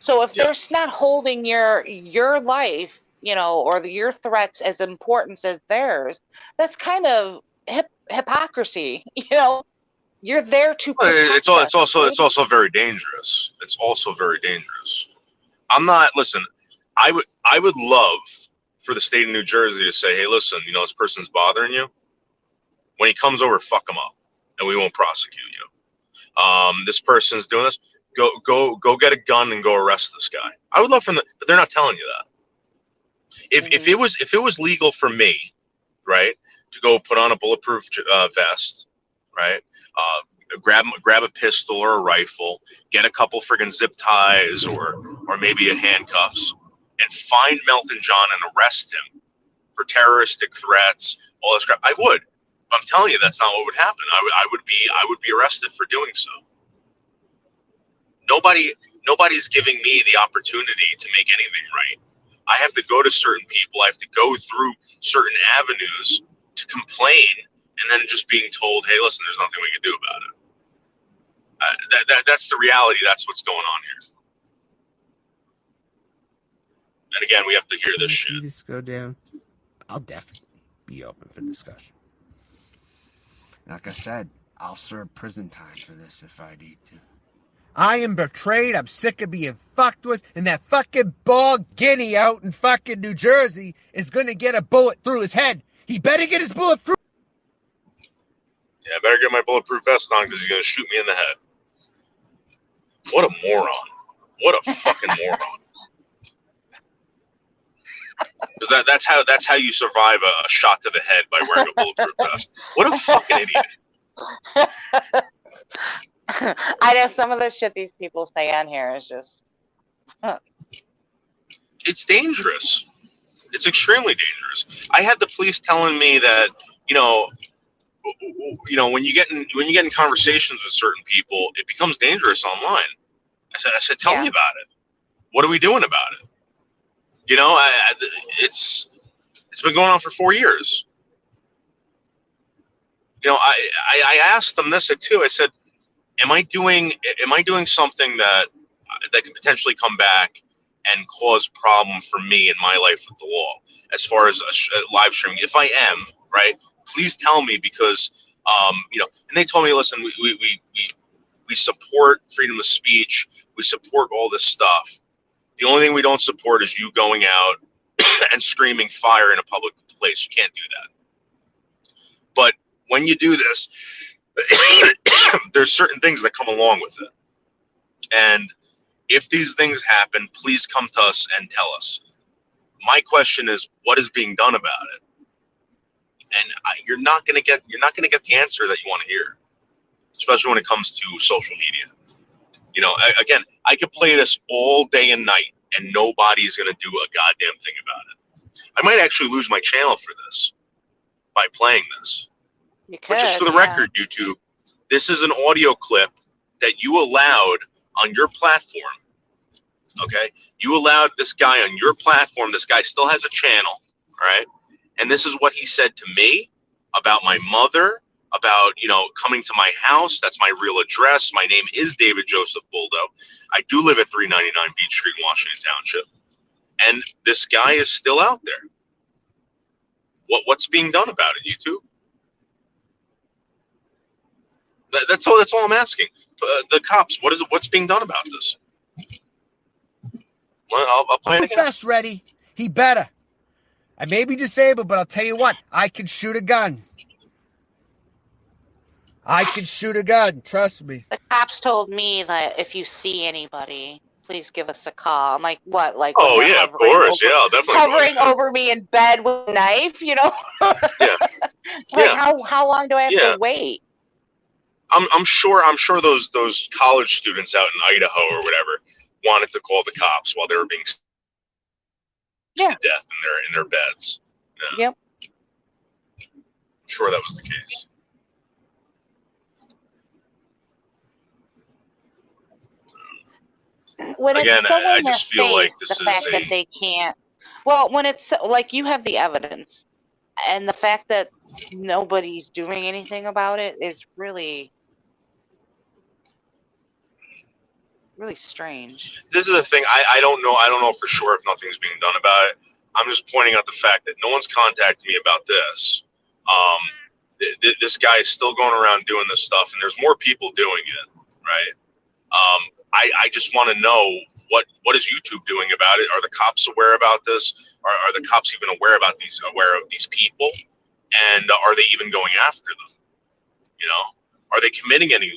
So if they're not holding your life, or your threats as important as theirs, that's kind of hypocrisy. You're there to protect it's also very dangerous. It's also very dangerous. Listen, I would love for the state of New Jersey to say, hey, listen, this person's bothering you. When he comes over, fuck him up, and we won't prosecute you. This person's doing this. Go get a gun and go arrest this guy. I would love for them, but they're not telling you that. If it was legal for me, right, to go put on a bulletproof vest, right, grab a pistol or a rifle, get a couple friggin' zip ties or maybe a handcuffs, and find Melton John and arrest him for terroristic threats, all this crap, I would. I'm telling you, that's not what would happen. I would be arrested for doing so. Nobody's giving me the opportunity to make anything right. I have to go to certain people. I have to go through certain avenues to complain, and then just being told, "Hey, listen, there's nothing we can do about it." That's the reality. That's what's going on here. And again, we have to hear this shit. See this go down. I'll definitely be open for discussion. Like I said, I'll serve prison time for this if I need to. I am betrayed. I'm sick of being fucked with, and that fucking bald guinea out in fucking New Jersey is gonna get a bullet through his head. He better get his bullet through. Yeah, I better get my bulletproof vest on because he's gonna shoot me in the head. What a moron! What a fucking moron! Because that's how you survive a shot to the head, by wearing a bulletproof vest. What a fucking idiot! I know some of the shit these people say on here is just. It's dangerous. It's extremely dangerous. I had the police telling me that when you get in conversations with certain people, it becomes dangerous online. I said, tell me about it. What are we doing about it? It's been going on for 4 years. I asked them this too. I said, am I doing something that can potentially come back and cause problem for me in my life with the law, as far as live streaming? If I am, right, please tell me, because and they told me, listen, we support freedom of speech, we support all this stuff. The only thing we don't support is you going out and screaming fire in a public place. You can't do that. But when you do this, there's certain things that come along with it. And if these things happen, please come to us and tell us. My question is, what is being done about it? And you're not going to get the answer that you want to hear, especially when it comes to social media. Again, I could play this all day and night, and nobody's going to do a goddamn thing about it. I might actually lose my channel for this by playing this. But just for the record, YouTube, this is an audio clip that you allowed on your platform. Okay? You allowed this guy on your platform. This guy still has a channel, right? And this is what he said to me about my mother, about, coming to my house. That's my real address. My name is David Joseph Buldo. I do live at 399 Beach Street in Washington Township. And this guy is still out there. What's being done about it, YouTube? That's all I'm asking. The cops, what's being done about this? Well, I'll play it again. Fest ready. He better. I may be disabled, but I'll tell you what, I can shoot a gun. I can shoot a gun. Trust me. The cops told me that if you see anybody, please give us a call. I'm like, what? Like, oh yeah, of course, yeah, I'll definitely hovering over me in bed with a knife, Yeah. Like, how long do I have to wait? I'm sure those college students out in Idaho or whatever wanted to call the cops while they were being to death in their beds. Yeah. Yep. I'm sure that was the case. When again, it's so I in their just feel face, like this the fact that they can't. Well, when it's like you have the evidence, and the fact that nobody's doing anything about it is really, really strange. This is the thing. I don't know for sure if nothing's being done about it. I'm just pointing out the fact that no one's contacted me about this. This guy is still going around doing this stuff, and there's more people doing it, right? I just want to know what is YouTube doing about it? Are the cops aware about this? Are the cops even aware of these people? And are they even going after them? Are they committing any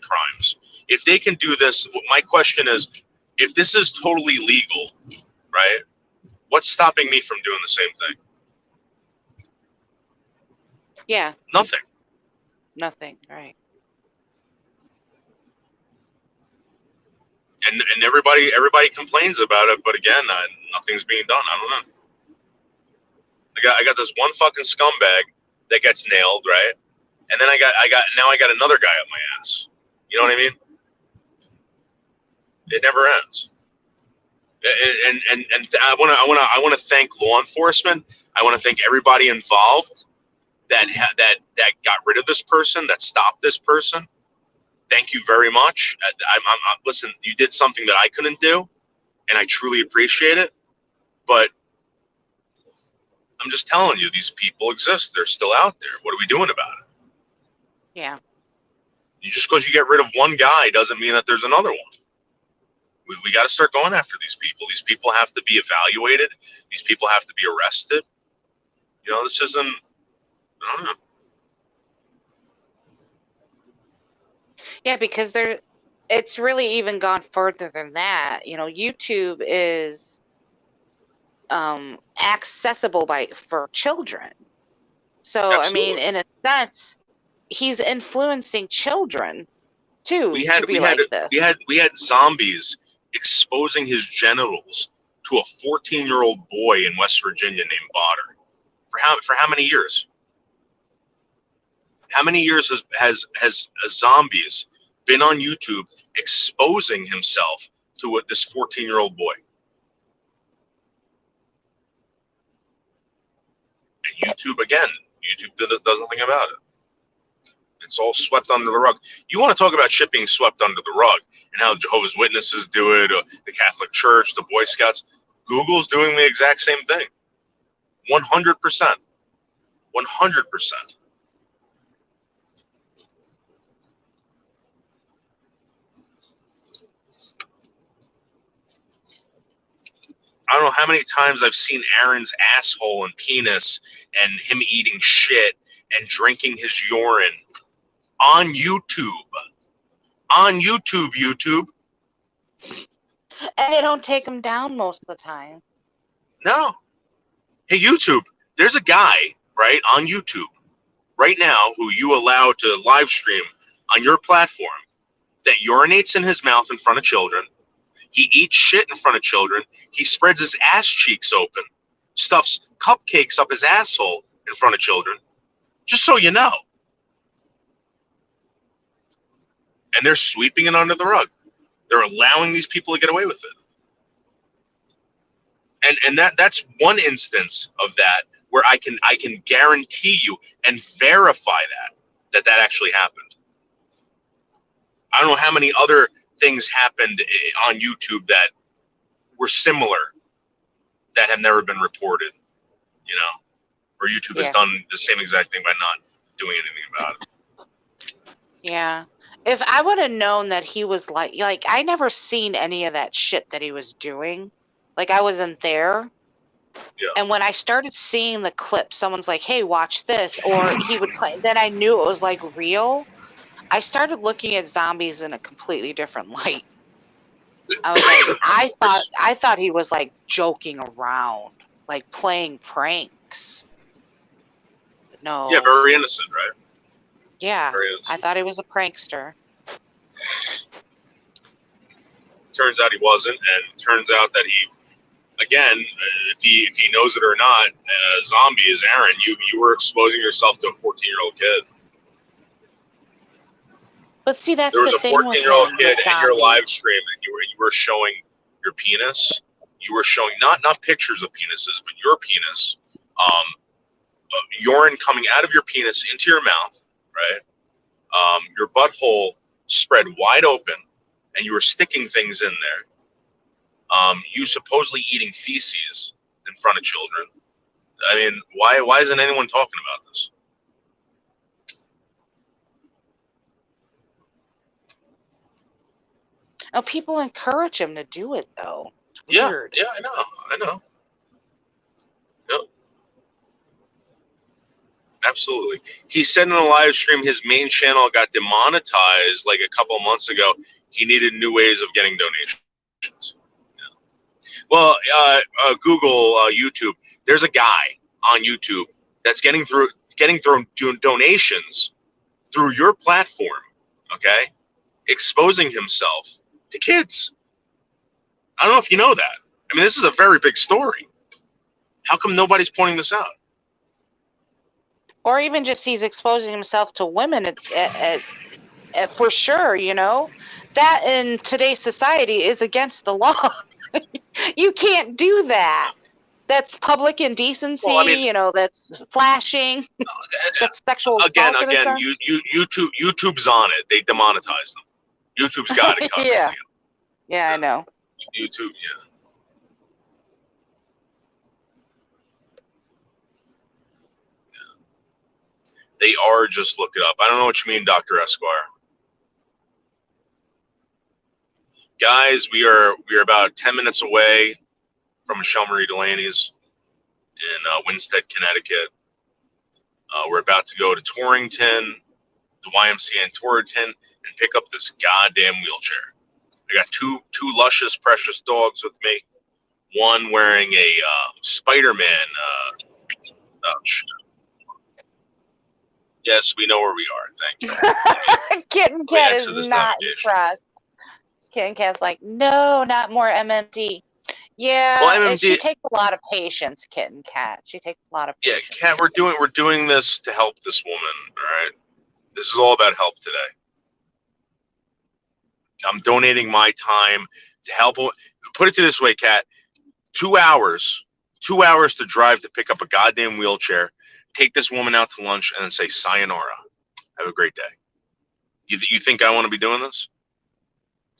crimes? If they can do this, my question is, if this is totally legal, right? What's stopping me from doing the same thing? Yeah. Nothing. Nothing, right. And everybody complains about it, but again, nothing's being done. I don't know. I got this one fucking scumbag that gets nailed, right? And then I got another guy up my ass. You know what I mean? It never ends. And I want to thank law enforcement. I want to thank everybody involved that got rid of this person, that stopped this person. Thank you very much. Listen, you did something that I couldn't do, and I truly appreciate it. But I'm just telling you, these people exist. They're still out there. What are we doing about it? Yeah. Just because you get rid of one guy doesn't mean that there's another one. We got to start going after these people. These people have to be evaluated. These people have to be arrested. You know, this isn't, I don't know. Yeah, because it's really even gone further than that. You know, YouTube is accessible for children. So, Absolutely. I mean, in a sense, he's influencing children too We had zombies exposing his genitals to a 14-year-old boy in West Virginia named Botter. For how many years? How many years has zombies been on YouTube exposing himself to this 14-year-old boy? And YouTube does nothing about it. It's all swept under the rug. You want to talk about shit being swept under the rug and how the Jehovah's Witnesses do it, or the Catholic Church, the Boy Scouts. Google's doing the exact same thing. 100%. 100%. I don't know how many times I've seen Aaron's asshole and penis and him eating shit and drinking his urine on YouTube. On YouTube. And they don't take him down most of the time. No. Hey, YouTube, there's a guy, right, on YouTube right now who you allow to live stream on your platform that urinates in his mouth in front of children. He eats shit in front of children. He spreads his ass cheeks open, stuffs cupcakes up his asshole in front of children. Just so you know. And they're sweeping it under the rug. They're allowing these people to get away with it. And that's one instance of that where I can guarantee you and verify that actually happened. I don't know how many other things happened on YouTube that were similar that have never been reported, you know, where YouTube has done the same exact thing by not doing anything about it. Yeah. If I would have known that he was like I never seen any of that shit that he was doing. Like, I wasn't there. Yeah. And when I started seeing the clip, someone's like, hey, watch this. Or he would play. Then I knew it was like real. I started looking at zombies in a completely different light. I was like, I thought he was like joking around, like playing pranks. No. Yeah, very innocent, right? Yeah, I thought he was a prankster. Turns out he wasn't, and turns out that he, again, if he knows it or not, zombie is Aaron. You were exposing yourself to a 14-year-old kid. But see, that's there was the a thing 14-year-old with kid in your live stream, and you were showing your penis. You were showing not pictures of penises, but your penis. Urine coming out of your penis into your mouth, right? Your butthole spread wide open, and you were sticking things in there. You supposedly eating feces in front of children. I mean, why isn't anyone talking about this? Oh, people encourage him to do it, though. It's weird. Yeah, I know. Yep. Absolutely. He said in a live stream his main channel got demonetized like a couple of months ago. He needed new ways of getting donations. Yeah. Well, Google, YouTube. There's a guy on YouTube that's getting donations through your platform. Okay, exposing himself to kids. I don't know if you know that. I mean, this is a very big story. How come nobody's pointing this out? Or even just he's exposing himself to women for sure, you know? That in today's society is against the law. You can't do that. That's public indecency, Well, I mean, you know, that's flashing, that's sexual again, assault in a sense. YouTube's on it. They demonetize them. YouTube's got it covered. Yeah. Yeah, I know. YouTube, yeah. They are, just look it up. I don't know what you mean, Dr. Esquire. Guys, we are about 10 minutes away from Michelle Marie Delaney's in Winstead, Connecticut. We're about to go to Torrington, the YMCA in Torrington, and pick up this goddamn wheelchair. I got two luscious, precious dogs with me. One wearing a Spider-Man. Yes, we know where we are. Thank you. Kitten Cat is not impressed. Kitten Cat's like, no, not more MMD. Yeah, well, MMD, she takes a lot of patience, Kitten Cat. She takes a lot of patience. Yeah, Cat, we're doing this to help this woman, all right? This is all about help today. I'm donating my time to help. Put it to this way, Cat. 2 hours to drive to pick up a goddamn wheelchair, take this woman out to lunch, and then say sayonara. Have a great day. You think I want to be doing this,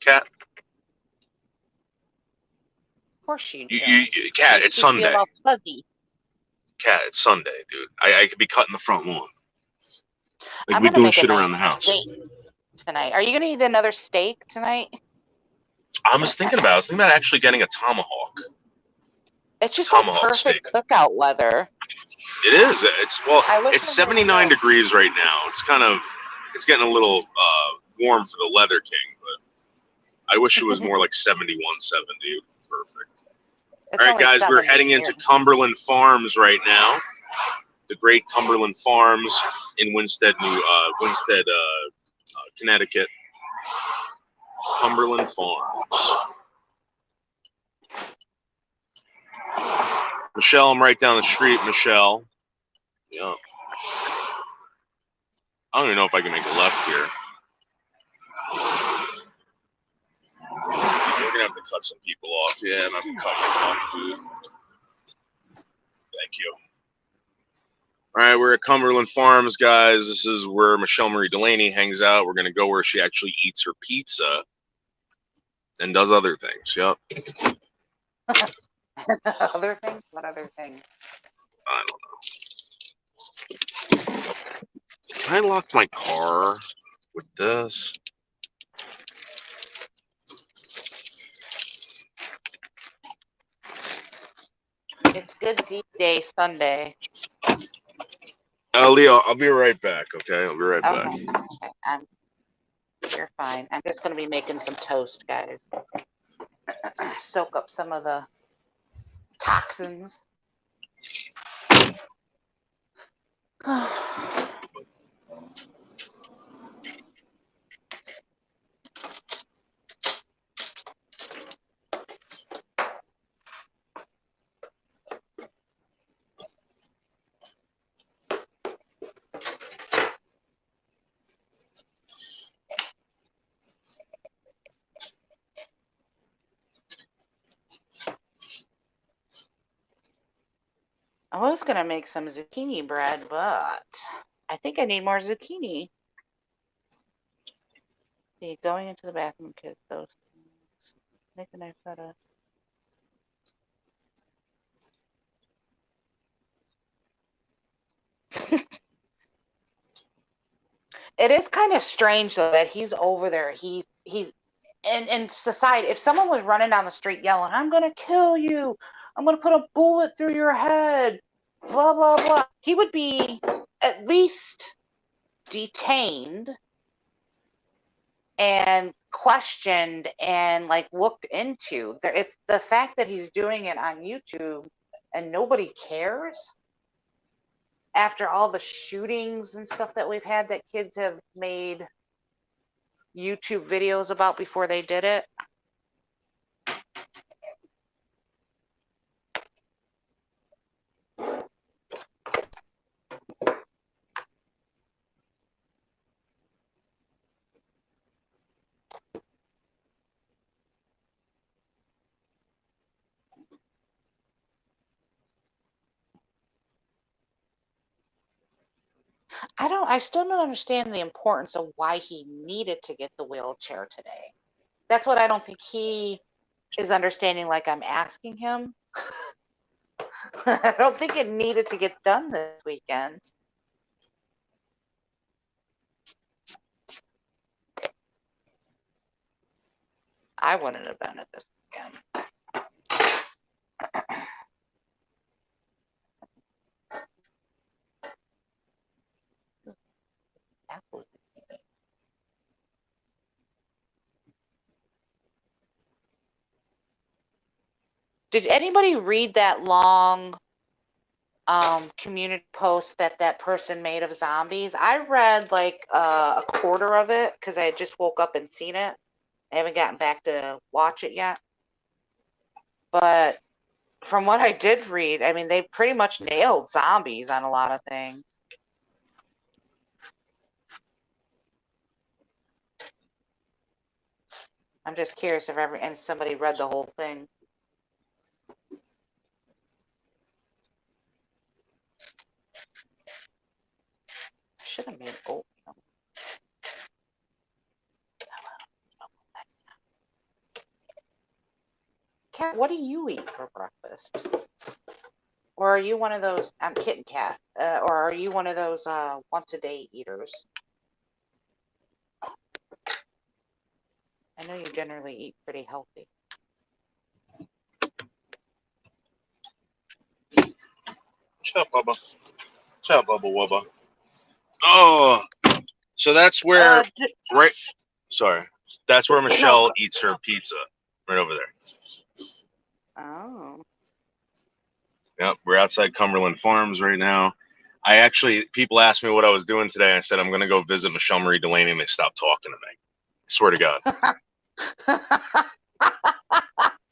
Cat? Of course you do. Cat, it's Sunday. Feel all fuzzy. Cat, it's Sunday, dude. I could be cutting the front lawn. Like, we're doing shit around the house. Tonight. Are you going to eat another steak tonight? I was thinking about actually getting a tomahawk. It's just like perfect cookout weather. It is. It's 79 degrees right now. It's getting a little warm for the Leather King, but I wish it was more like 71, 70. Perfect. All right, guys, we're heading into Cumberland Farms right now. The great Cumberland Farms in Winstead, Connecticut. Cumberland Farms. Michelle, I'm right down the street, Michelle. Yeah. I don't even know if I can make a left here. We're gonna have to cut some people off. Yeah, I'm gonna have to cut you off, dude. Thank you. All right, we're at Cumberland Farms, guys. This is where Michelle Marie Delaney hangs out. We're gonna go where she actually eats her pizza and does other things. Yep. Other things? What other things? I don't know. Can I lock my car with this? It's Good Deed Day Sunday. Leo, I'll be right back, okay? I'll be right back. Okay. You're fine. I'm just going to be making some toast, guys. Soak up some of the toxins. I was going to make some zucchini bread, but I think I need more zucchini. See, going into the bathroom, kids, those things. Make a nice feta. It is kind of strange, though, that he's over there. He's in society. If someone was running down the street yelling, I'm going to kill you, I'm going to put a bullet through your head, blah, blah, blah, he would be at least detained and questioned and like looked into. It's the fact that he's doing it on YouTube and nobody cares after all the shootings and stuff that we've had that kids have made YouTube videos about before they did it. I still don't understand the importance of why he needed to get the wheelchair today. That's what I don't think he is understanding, like I'm asking him. I don't think it needed to get done this weekend. I wouldn't have done it this weekend. Did anybody read that long community post that person made of zombies? I read like a quarter of it because I had just woke up and seen it. I haven't gotten back to watch it yet. But from what I did read, I mean, they pretty much nailed zombies on a lot of things. I'm just curious if somebody read the whole thing. I should have made oatmeal. Cat, what do you eat for breakfast? Or are you one of those? I'm kitten cat. Or are you one of those once a day eaters? I know you generally eat pretty healthy. Ciao, Bubba. Ciao, Bubba Wubba. Oh, so that's where, right? Sorry, that's where Michelle eats her pizza, right over there. Oh. Yep, we're outside Cumberland Farms right now. People asked me what I was doing today. I said I'm going to go visit Michelle Marie Delaney, and they stopped talking to me. I swear to God.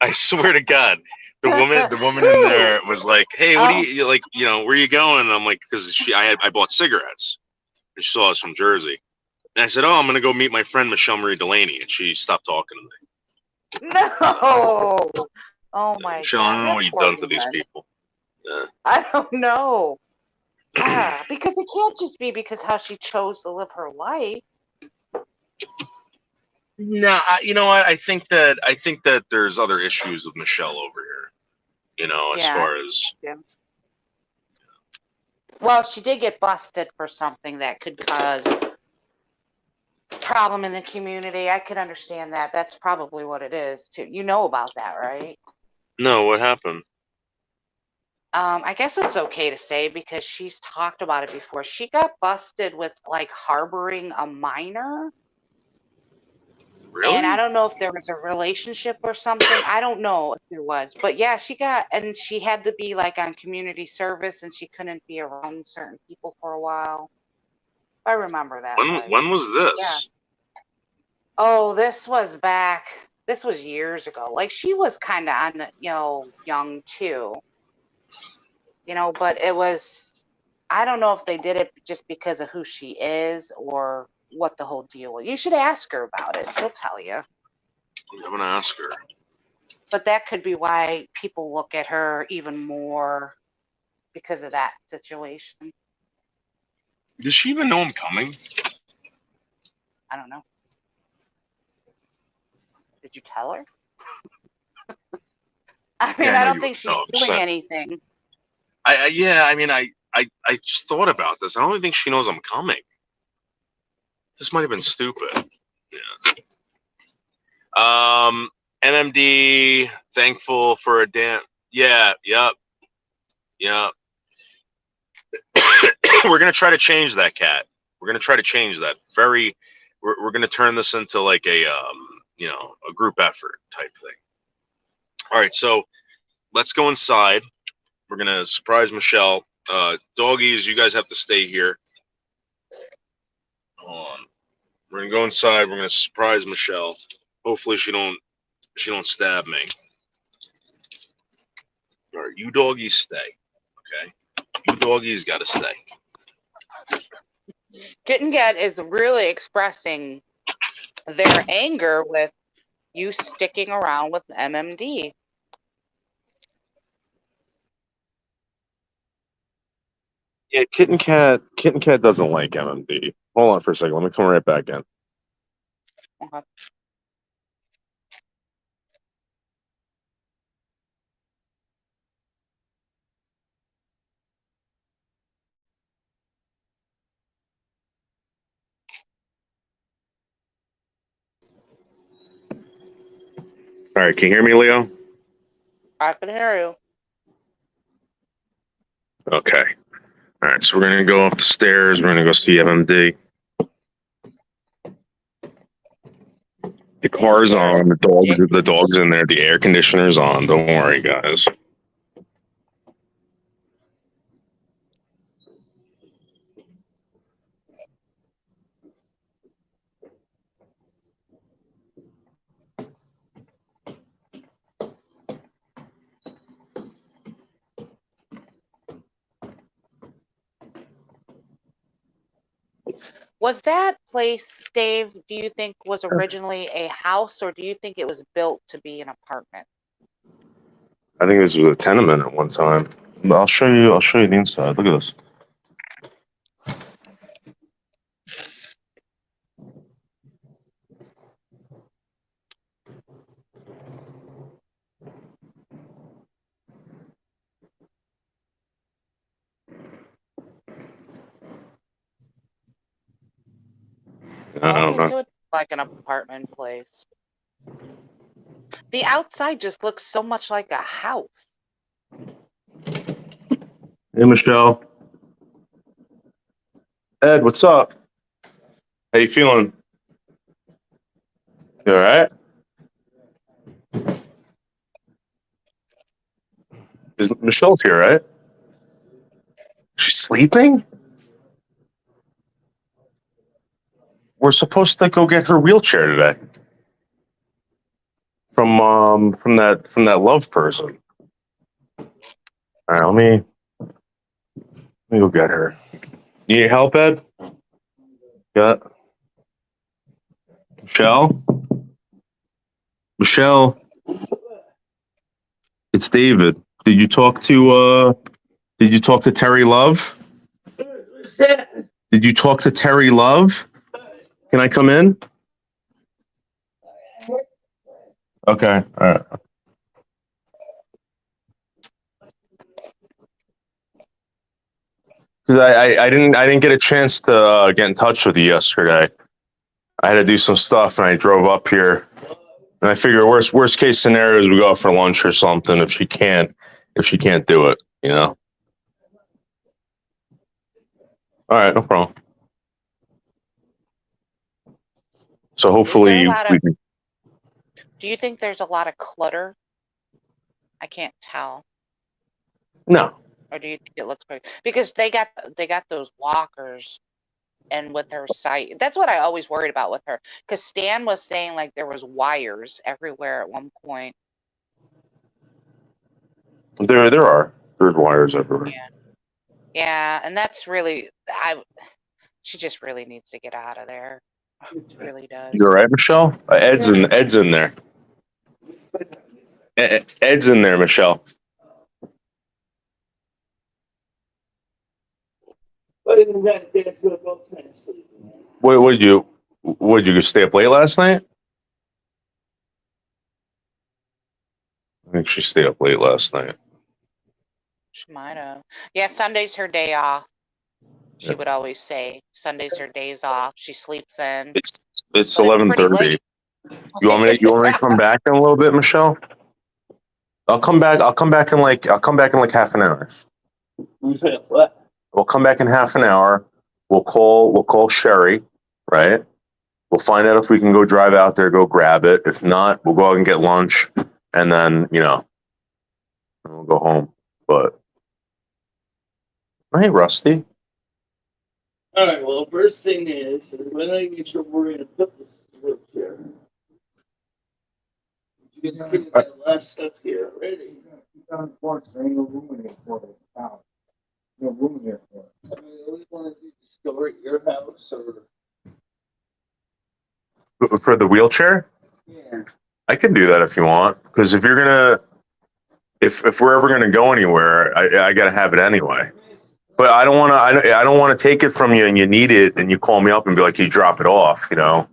I swear to God. The woman in there was like, "Hey, what do you like? You know, where you going?" And I'm like, "Because I bought cigarettes, and she saw us from Jersey." And I said, "Oh, I'm going to go meet my friend Michelle Marie Delaney," and she stopped talking to me. No. Oh my Michelle, God. I don't know what you've done to these people. Yeah. I don't know. Because it can't just be because how she chose to live her life. No, you know what? I think that there's other issues with Michelle over here. You know, as far as. Yeah. Well, she did get busted for something that could cause problem in the community. I could understand that. That's probably what it is too. You know about that, right? No, what happened? I guess it's okay to say because she's talked about it before. She got busted with like harboring a minor. Really? And I don't know if there was a relationship or something. I don't know if there was. But yeah, she had to be like on community service and she couldn't be around certain people for a while. I remember that. When was this? Yeah. Oh, this was years ago. Like she was kind of on the, young too. But it was, I don't know if they did it just because of who she is or what the whole deal was. You should ask her about it. She'll tell you. I'm gonna ask her. But that could be why people look at her even more because of that situation. Does she even know I'm coming? I don't know. Did you tell her? I mean, I don't think she's doing anything. I just thought about this. I don't even think she knows I'm coming. This might have been stupid. Yeah. MMD, thankful for a damn. Yeah, yep. We're gonna try to change that, Cat. We're gonna try to change that. We're gonna turn this into like a group effort type thing. All right, so let's go inside. We're gonna surprise Michelle. Doggies, you guys have to stay here. Hold on. We're gonna go inside. We're gonna surprise Michelle. Hopefully she don't stab me. All right, you doggies stay. Okay, you doggies gotta stay. Kitten Cat is really expressing their anger with you sticking around with Yeah, Kitten Cat doesn't like MMD. Hold on for a second. Let me come right back in. Okay. All right, can you hear me, Leo? I can hear you. Okay. All right, so we're gonna go up the stairs. We're gonna go see MMD. The car's on. The dog's in there. The air conditioner's on. Don't worry, guys. Was that place, Dave, do you think was originally a house, or do you think it was built to be an apartment? I think this was a tenement at one time. But I'll show you the inside. Look at this. I don't Okay, know. so it's like an apartment place. The outside just looks so much like a house. Hey, Michelle. Ed, what's up? How you feeling? You all right? Michelle's here, right? She's sleeping? We're supposed to go get her wheelchair today. From that love person. All right, let me go get her. You need help, Ed? Yeah. Michelle? Michelle? It's David. Did you talk to Terry Love? Did you talk to Terry Love? Can I come in? Okay. All right. Because I didn't get a chance to get in touch with you yesterday. I had to do some stuff, and I drove up here. And I figure worst case scenario is we go out for lunch or something if she can't do it, you know. All right, no problem. So hopefully we can. Do you think there's a lot of clutter? I can't tell. No. Or do you think it looks pretty? Because they got those walkers, and with her sight, that's what I always worried about with her. Because Stan was saying like there was wires everywhere at one point. There's wires everywhere. Yeah, and that's really she just really needs to get out of there. It really does. You all right, Michelle? Ed's in there. Ed's in there, Michelle. What did you stay up late last night? I think she stayed up late last night. She might have. Yeah, Sunday's her day off. She would always say Sunday's her days off. She sleeps in. It's 11:30. You want me to come back in a little bit, Michelle? I'll come back in like half an hour. What? We'll come back in half an hour. We'll call Sherry, right? We'll find out if we can go drive out there, go grab it. If not, we'll go out and get lunch, and then we'll go home. But hey, Rusty. All right. Well, first thing is when I get your we're gonna put this wheelchair. You can see the last stuff here already. There ain't no room in here for it. No room here for it. I mean, I always want to store at your house or. For the wheelchair? Yeah. I can do that if you want. Because if we're ever gonna go anywhere, I gotta have it anyway. But I don't want to. I don't want to take it from you, and you need it, and you call me up and be like, "You drop it off," you know.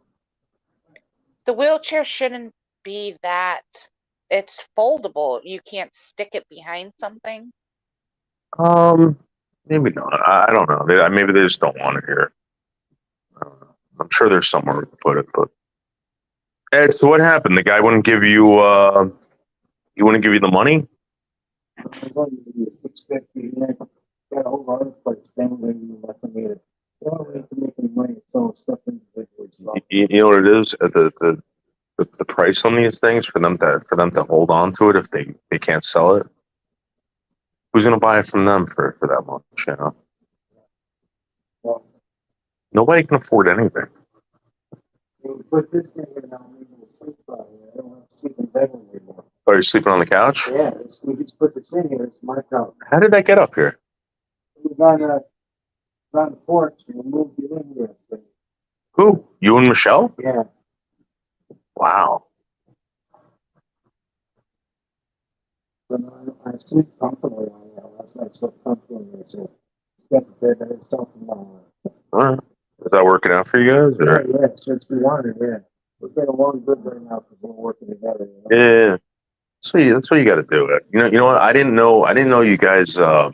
The wheelchair shouldn't be that. It's foldable. You can't stick it behind something. Maybe not. I don't know. Maybe they just don't want it here. I'm sure there's somewhere to put it. But Ed, so what happened? The guy wouldn't give you. He wouldn't give you the money. You know what it is? The price on these things for them to hold on to it if they can't sell it. Who's gonna buy it from them for that much? You know, nobody can afford anything. Oh, you're sleeping on the couch? Yeah, we just put this in here. It's my couch. How did that get up here? It was on the porch, and we moved it in here. So. Who? You and Michelle? Yeah. Wow. So I sleep comfortably on there. Last night I slept comfortably on there. So got the bed by itself tomorrow. All right. Is that working out for you guys? Or? Yeah, since we wanted, yeah. We're getting along good right now because we're working together. You know? Yeah. That's what you got to do. It. You know what? I didn't know you guys had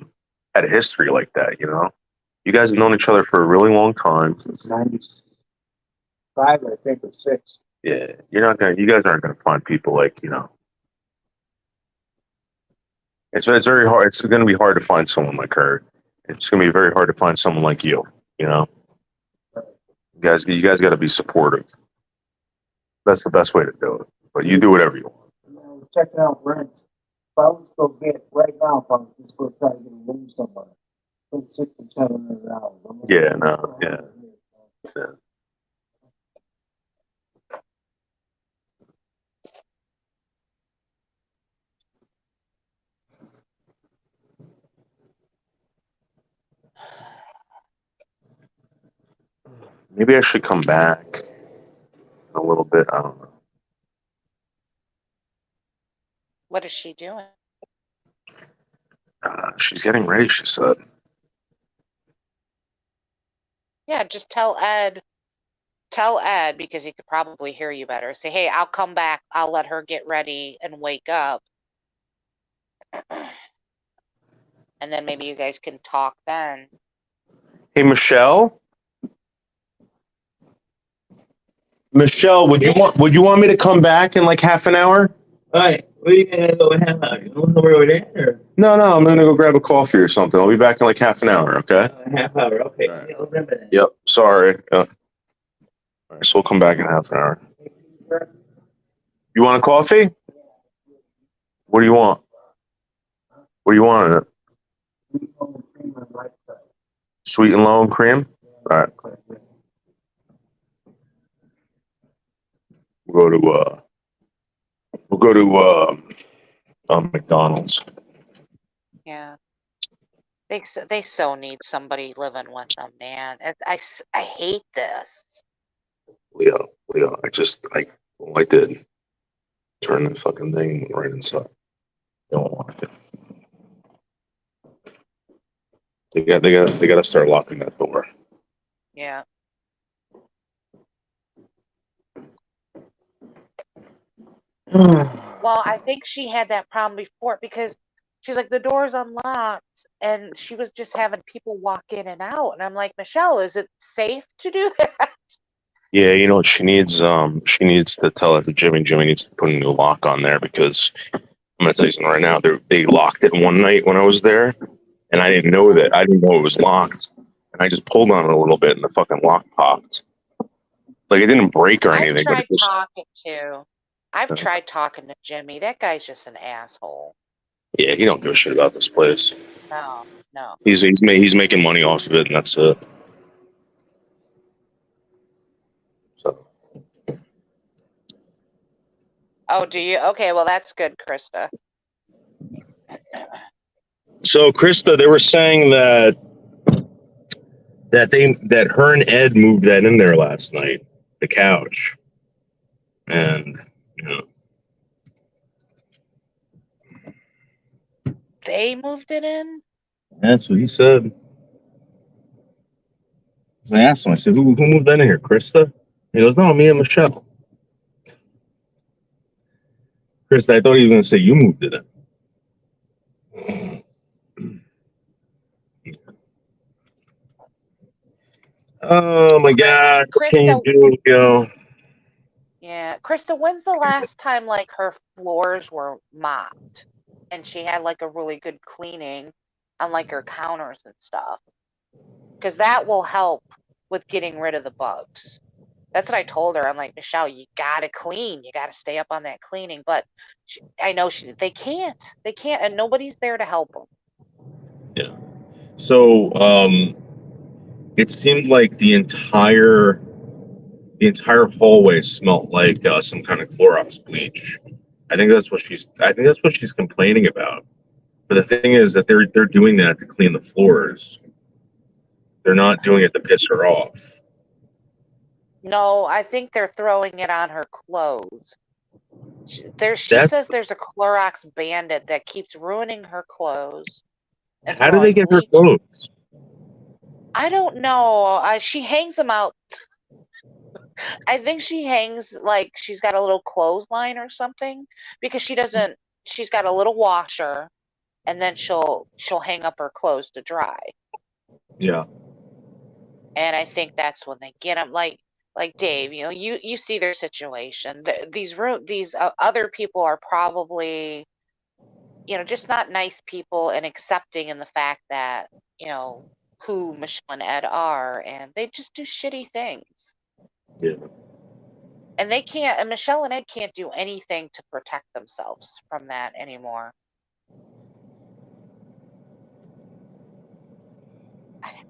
a history like that. You know, you guys have known each other for a really long time. Since '95, I think, or '6. Yeah, you guys aren't gonna find people like, you know. It's very hard. It's gonna be hard to find someone like her. It's gonna be very hard to find someone like you. You know, you guys got to be supportive. That's the best way to do it. But you do whatever you want. I was checking out rent. If I was to go get it right now, if I was just going to try to get a room somewhere, it's $600 to $700. Yeah, no, yeah. Maybe I should come back in a little bit. I don't know. What is she doing? She's getting ready, she said. Yeah, just tell Ed. Tell Ed, because he could probably hear you better. Say, hey, I'll come back. I'll let her get ready and wake up. And then maybe you guys can talk then. Hey, Michelle? Michelle, would you want me to come back in like half an hour? All right. Where are you going to go in half hour? You going somewhere over there? Or? No, I'm going to go grab a coffee or something. I'll be back in like half an hour, okay? Half hour, okay. Right. Yeah, I'll remember that. Yep, sorry. All right, so we'll come back in half an hour. You want a coffee? What do you want? What do you want in it? Sweet and low and cream? All right. We'll go to McDonald's. Yeah. They so need somebody living with them, man. I hate this. Leo, I did. Turn the fucking thing right inside. Don't want it. They got to start locking that door. Yeah. Well, I think she had that problem before because she's like, the door's unlocked, and she was just having people walk in and out. And I'm like, Michelle, is it safe to do that? Yeah, you know what she needs? She needs to tell it to Jimmy. Jimmy needs to put a new lock on there because I'm gonna tell you something right now. They locked it one night when I was there, and I didn't know that. I didn't know it was locked, and I just pulled on it a little bit, and the fucking lock popped. Like it didn't break or anything. I've tried talking to Jimmy. That guy's just an asshole. Yeah, he don't give a shit about this place. No. He's making money off of it, and that's it. So. Oh, do you? Okay, well that's good, Krista. So, Krista, they were saying that her and Ed moved that in there last night, the couch, and you know. They moved it in? That's what he said. I asked him, I said, who moved in here, Krista? He goes, no, me and Michelle. Krista, I thought he was going to say you moved it in. Oh my God! What can you Krista, do, yo? yeah, Krista, when's the last time like her floors were mopped and she had like a really good cleaning on like her counters and stuff? Because that will help with getting rid of the bugs. That's what I told her. I'm like, Michelle, you gotta clean. You gotta stay up on that cleaning. But I know they can't. They can't, and nobody's there to help them. Yeah. So, it seemed like the entire hallway smelled like some kind of Clorox bleach. I think that's what she's complaining about. But the thing is that they're doing that to clean the floors. They're not doing it to piss her off. No, I think they're throwing it on her clothes. She That says there's a Clorox bandit that keeps ruining her clothes and How do they throwing get her bleach. clothes? I don't know. She hangs them out. I think she hangs like she's got a little clothesline or something because she doesn't. She's got a little washer, and then she'll hang up her clothes to dry. Yeah. And I think that's when they get them. Like Dave, you see their situation. These other people are probably, just not nice people and accepting in the fact that who Michelle and Ed are, and they just do shitty things. Yeah. And they can't, and Michelle and Ed can't do anything to protect themselves from that anymore.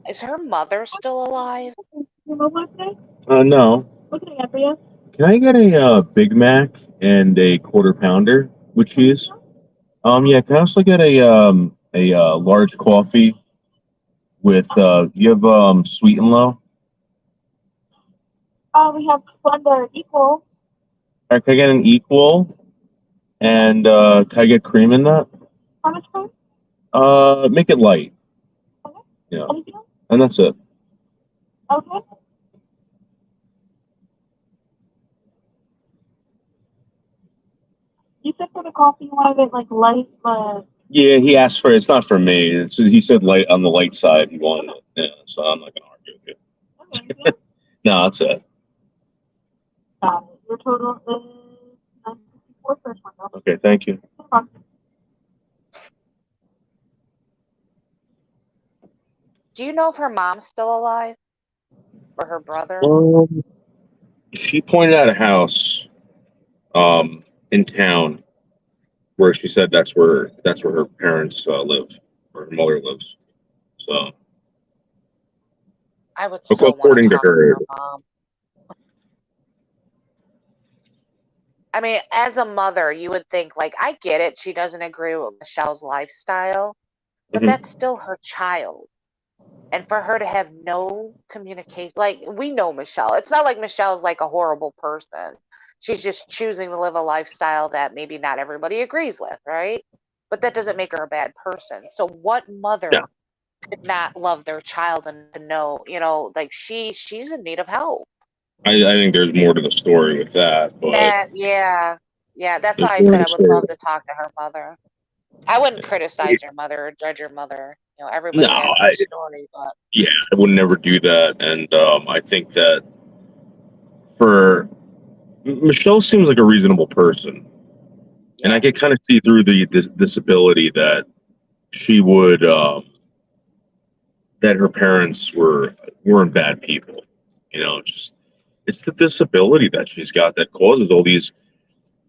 Is her mother still alive? No. Can I get a Big Mac and a quarter pounder with cheese? Yeah. Can I also get a large coffee with you have sweet and low? We have Splendor Equal. All right, can I get an equal? And can I get cream in that? How much cream? Make it light. Okay. Yeah. Anything else? And that's it. Okay. You said for the coffee you wanted it like light, but Yeah, he asked for it. It's not for me. He said light on the light side. He wanted it. Yeah, so I'm not gonna argue with you. okay. No, that's it. Got it. Your total is $9.54 for this one, though. Okay, thank you. No problem. Do you know if her mom's still alive? Or her brother? She pointed out a house in town where she said that's where her parents live, or her mother lives. So I would so want to according to talk to her, her mom. I mean, as a mother, you would think, like, I get it. She doesn't agree with Michelle's lifestyle, but that's still her child. And for her to have no communication, like, we know Michelle. It's not like Michelle's like a horrible person. She's just choosing to live a lifestyle that maybe not everybody agrees with, right? But that doesn't make her a bad person. So what mother could not love their child and to know, like she's in need of help. I think there's more to the story with that, but Yeah. That's there's why I more to said the I would story. love to talk to her mother. I wouldn't criticize your mother or judge your mother. Everybody No, has their story, but yeah, I would never do that, and I think that for Michelle seems like a reasonable person, and I could kind of see through this disability that she would that her parents weren't bad people. It's the disability that she's got that causes all these.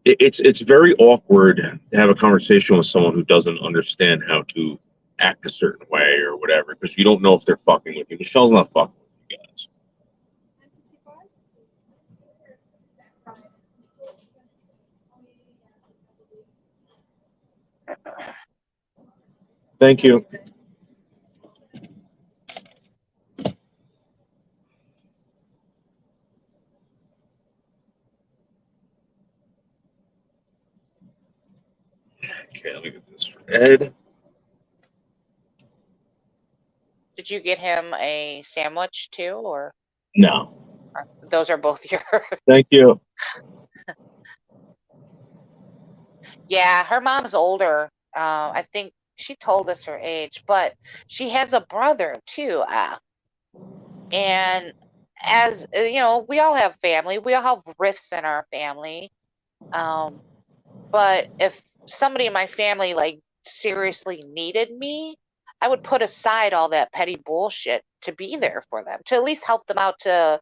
It's very awkward to have a conversation with someone who doesn't understand how to act a certain way or whatever, because you don't know if they're fucking with you. Michelle's not fucking with you guys. Thank you. Okay, let me get this for Ed. Did you get him a sandwich too, or No. those are both yours? Thank you. Yeah, her mom's older. I think she told us her age, but she has a brother too. And as you know, we all have family. We all have rifts in our family. But if somebody in my family like seriously needed me, I would put aside all that petty bullshit to be there for them, to at least help them out to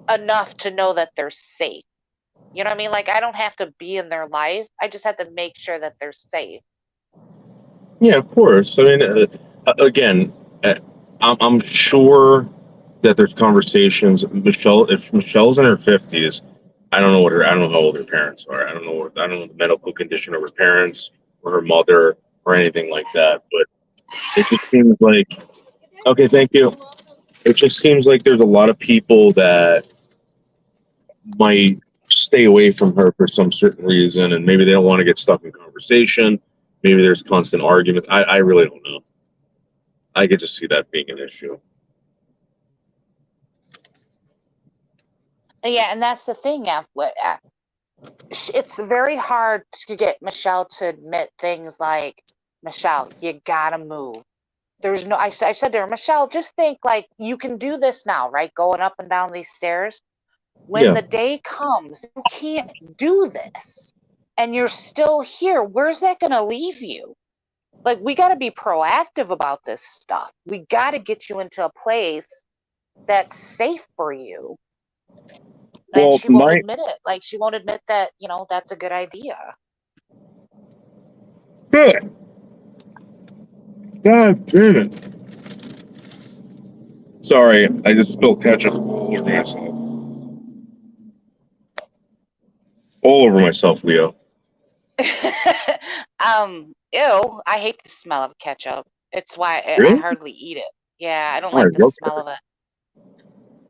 enough to know that they're safe. You know what I mean? Like, I don't have to be in their life. I just have to make sure that they're safe. Yeah, of course. I mean, again, I'm sure that there's conversations. Michelle, if Michelle's in her 50s, I don't know how old her parents are. I don't know the medical condition of her parents or her mother or anything like that. But it just seems like, okay, thank you. It just seems like there's a lot of people that might stay away from her for some certain reason, and maybe they don't want to get stuck in conversation. Maybe there's constant argument. I really don't know. I could just see that being an issue. Yeah, and that's the thing. It's very hard to get Michelle to admit things like, Michelle, you gotta move. There's no, I said to her, Michelle, just think like you can do this now, right? Going up and down these stairs. When Yeah. the day comes, you can't do this and you're still here. Where's that going to leave you? Like, we got to be proactive about this stuff. We got to get you into a place that's safe for you. Well, And she won't admit it. Like, she won't admit that, you know, that's a good idea. Good. God damn it. Sorry, I just spilled ketchup all over myself. All over myself, Leo. Ew, I hate the smell of ketchup. It's why I Really? hardly eat it. Yeah, I don't All like right, the okay. smell of it.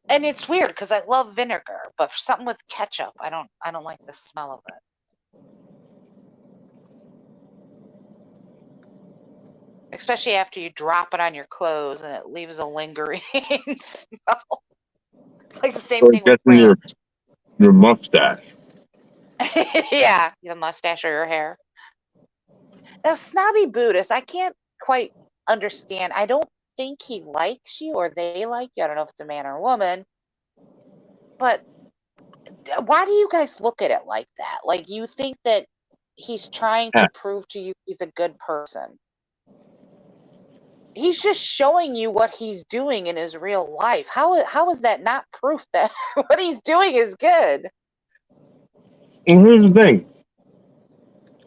And it's weird because I love vinegar, but for something with ketchup, I don't like the smell of it. Especially after you drop it on your clothes and it leaves a lingering smell. Like the same So thing it with gets in ranch. your mustache. Yeah, the mustache or your hair. Now, snobby Buddhist, I can't quite understand. I don't think he likes you or they like you. I don't know if it's a man or a woman. But why do you guys look at it like that? Like, you think that he's trying to prove to you he's a good person. He's just showing you what he's doing in his real life. How is that not proof that what he's doing is good? And here's the thing.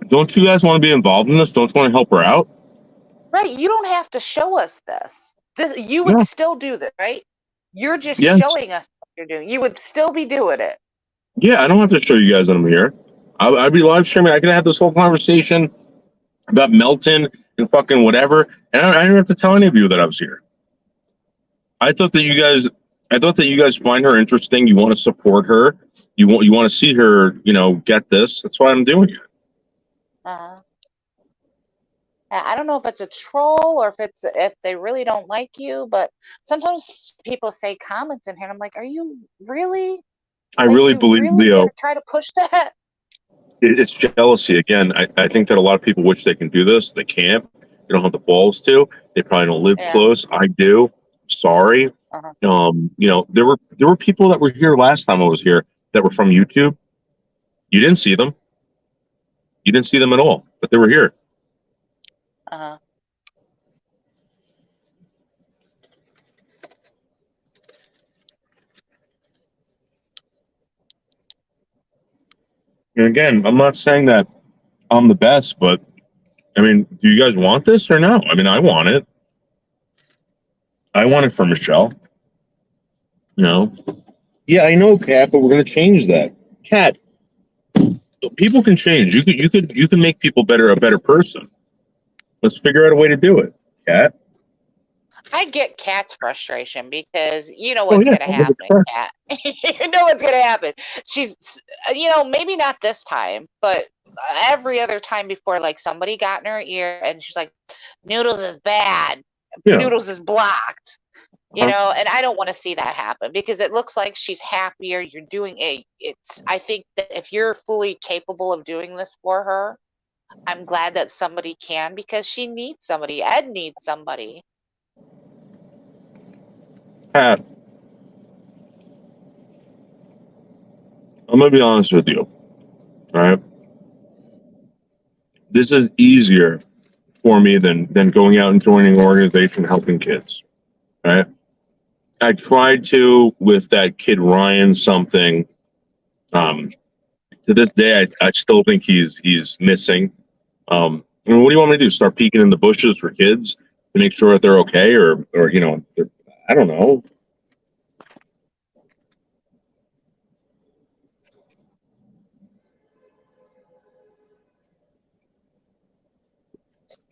Don't you guys want to be involved in this? Don't you want to help her out? Right. You don't have to show us this. You would still do this, right? You're just showing us what you're doing. You would still be doing it. Yeah, I don't have to show you guys that I'm here. I'd be live streaming. I could have this whole conversation about Melton and fucking whatever, and I didn't have to tell any of you that I was here. I thought that you guys find her interesting. You want to support her. You want to see her, get this. That's why I'm doing it. Uh-huh. I don't know if it's a troll or if they really don't like you, but sometimes people say comments in here, and I'm like, are you really? I really believe, Leo, gonna try to push that? It's jealousy. Again, I think that a lot of people wish they can do this. They can't. They don't have the balls to. They probably don't live close. I do. Sorry. Uh-huh. There were people that were here last time I was here that were from YouTube. You didn't see them. You didn't see them at all, but they were here. Uh-huh. And again, I'm not saying that I'm the best, but I mean, do you guys want this or no? I mean, I want it. I want it for Michelle. Yeah, I know, Kat, but we're gonna change that. Kat, people can change. You can make people a better person. Let's figure out a way to do it, Kat. I get Kat's frustration because you know what's gonna happen, Kat. You know what's gonna happen. She's, maybe not this time, but every other time before, like somebody got in her ear and she's like, Noodles is bad. Yeah. Noodles is blocked. You know, and I don't want to see that happen because it looks like she's happier. You're doing I think that if you're fully capable of doing this for her, I'm glad that somebody can because she needs somebody. Ed needs somebody. Pat, I'm gonna be honest with you. All right, this is easier for me than going out and joining an organization helping kids. Right? I tried to with that kid Ryan something. To this day, I still think he's missing. I mean, what do you want me to do? Start peeking in the bushes for kids to make sure that they're okay, or I don't know.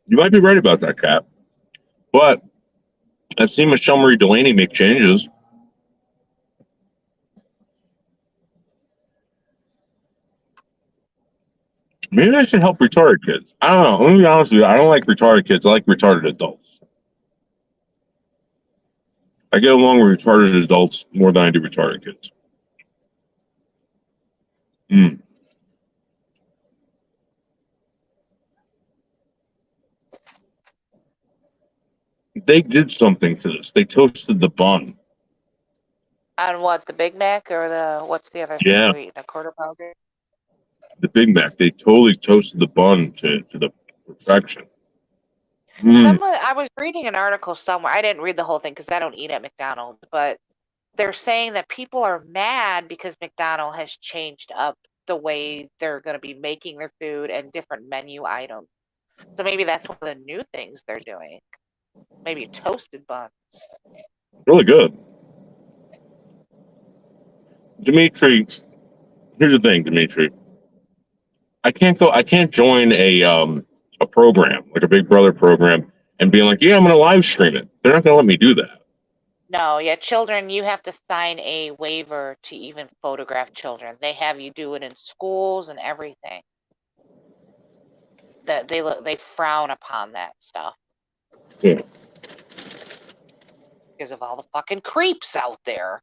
You might be right about that, Cap. But I've seen Michelle Marie Delaney make changes. Maybe I should help retarded kids. I don't know. Let me be honest with you. I don't like retarded kids. I like retarded adults. I get along with retarded adults more than I do retarded kids. Mm. They did something to this. They toasted the bun. On what, the Big Mac or what's the other thing Yeah, you're eating? A quarter pounder? the Big Mac. They totally toasted the bun to the perfection. Mm. I was reading an article somewhere. I didn't read the whole thing because I don't eat at McDonald's, but they're saying that people are mad because McDonald's has changed up the way they're going to be making their food and different menu items. So maybe that's one of the new things they're doing. Maybe toasted buns. Really good. Dimitri, here's the thing, Dimitri. I can't join a program, like a Big Brother program, and being like, yeah, I'm gonna live stream it. They're not gonna let me do that. No, yeah, children, you have to sign a waiver to even photograph children. They have you do it in schools and everything. That they frown upon that stuff. Yeah. Because of all the fucking creeps out there.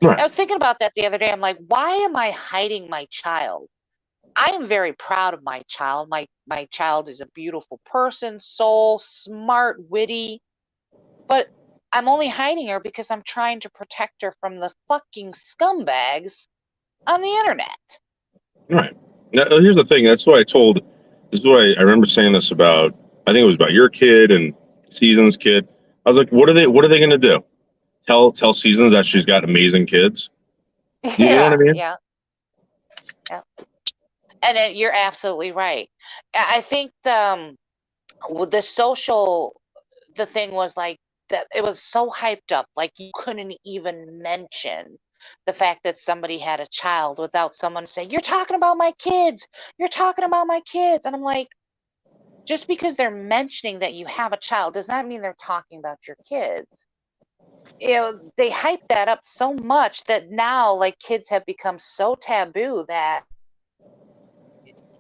Right. I was thinking about that the other day. I'm like, why am I hiding my child? I am very proud of my child. My child is a beautiful person, soul, smart, witty. But I'm only hiding her because I'm trying to protect her from the fucking scumbags on the internet. Right. Now, here's the thing. That's what I told. This is what I remember saying this about. I think it was about your kid and Season's kid. I was like, what are they gonna do? Tell Seasons that she's got amazing kids. You know what I mean? Yeah. And you're absolutely right. I think the social, the thing was like that it was so hyped up, like you couldn't even mention the fact that somebody had a child without someone saying, "You're talking about my kids. You're talking about my kids." And I'm like, just because they're mentioning that you have a child does not mean they're talking about your kids. They hype that up so much that now like kids have become so taboo that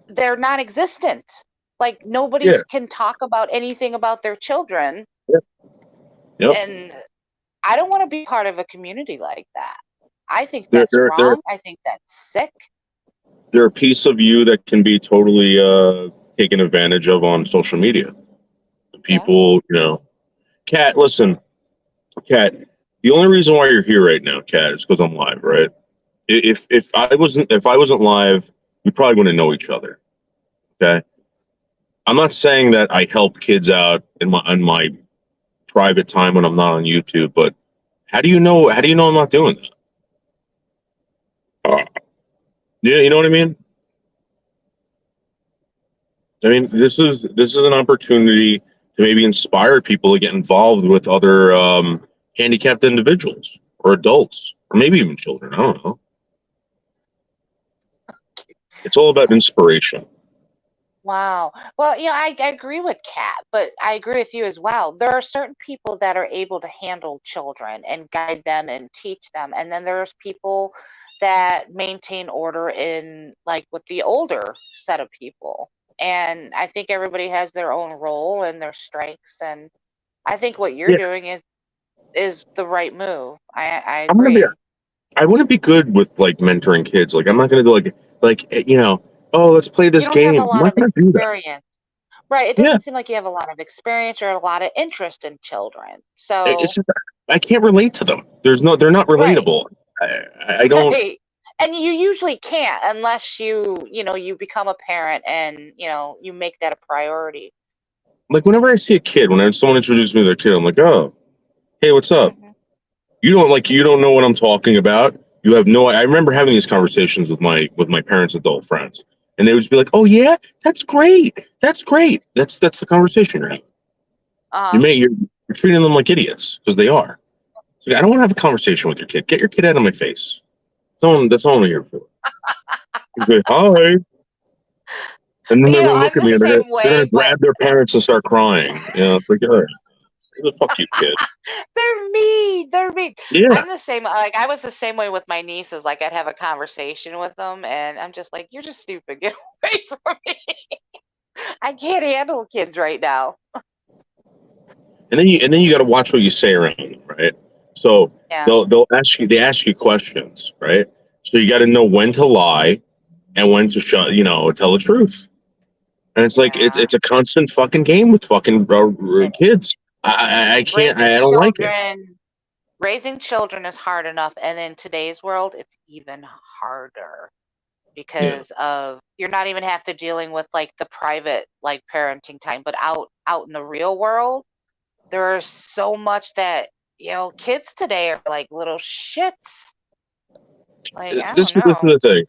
they're non-existent. Like nobody Yeah. can talk about anything about their children. Yep. And I don't want to be part of a community like that. I think They're that's they're they're wrong. I think that's sick. they're a piece of you that can be totally taken advantage of on social media. People, Kat, listen, Kat. The only reason why you're here right now, Kat, is because I'm live, right? If I wasn't live, we probably wouldn't know each other. Okay. I'm not saying that I help kids out in my private time when I'm not on YouTube, but how do you know I'm not doing that? Yeah, you know what I mean? I mean, this is an opportunity to maybe inspire people to get involved with other handicapped individuals or adults or maybe even children. I don't know. It's all about inspiration. Wow. Well, I agree with Kat, but I agree with you as well. There are certain people that are able to handle children and guide them and teach them. And then there's people that maintain order in like with the older set of people. And I think everybody has their own role and their strengths. And I think what you're Yeah, doing is the right move. I I'm gonna be. agree. I wouldn't be good with like mentoring kids. Like, I'm not gonna do oh, let's play You this don't have a game. I'm lot not of gonna do that. experience. Right. It Yeah, doesn't seem like you have a lot of experience or a lot of interest in children. it's So, just I can't relate to them. They're not right. relatable. I don't Right. And you usually can't unless you become a parent and, you make that a priority. like whenever I see a kid, someone introduces me to their kid, I'm like, oh, hey, what's up? Hmm. You don't know what I'm talking about. You have no. I remember having these conversations with my parents' adult friends, and they would just be like, "Oh yeah, that's great. That's great. That's the conversation you're having. Uh, You're treating them like idiots because they are. So I don't want to have a conversation with your kid. Get your kid out of my face. That's all I'm here for. You say, hi, and then they're gonna I'm look at the me and same they're way, gonna but grab their parents and start crying. It's like, all right, fuck you, kid. they're mean. They're mean. Yeah. I'm the same. Like I was the same way with my nieces. Like I'd have a conversation with them, and I'm just like, "You're just stupid. Get away from me. I can't handle kids right now." And then you got to watch what you say around them, right? So Yeah. they ask you questions, right? So you got to know when to lie and when to tell the truth. And it's like Yeah. it's a constant fucking game with fucking And kids. I can't. raising I don't like it. children, raising children is hard enough, and in today's world, it's even harder Yeah. because of you're not even have to dealing with like the private like parenting time, but out in the real world, there's so much that kids today are like little shits. Like I don't This is know. the thing.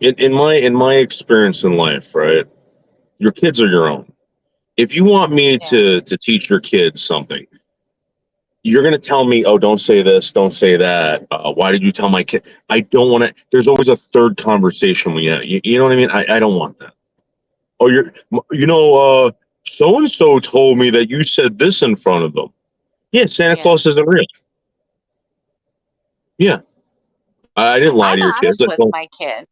In my experience in life, right? Your kids are your own. If you want me Yeah. to teach your kids something, you're going to tell me, oh, don't say this, don't say that. Why did you tell my kid? I don't want to. There's always a third conversation you know what I mean? I don't want that. Oh, so and so told me that you said this in front of them. Yeah, Santa Yeah. Claus isn't real. Yeah, I didn't lie I'm to your kids. honest with my kid.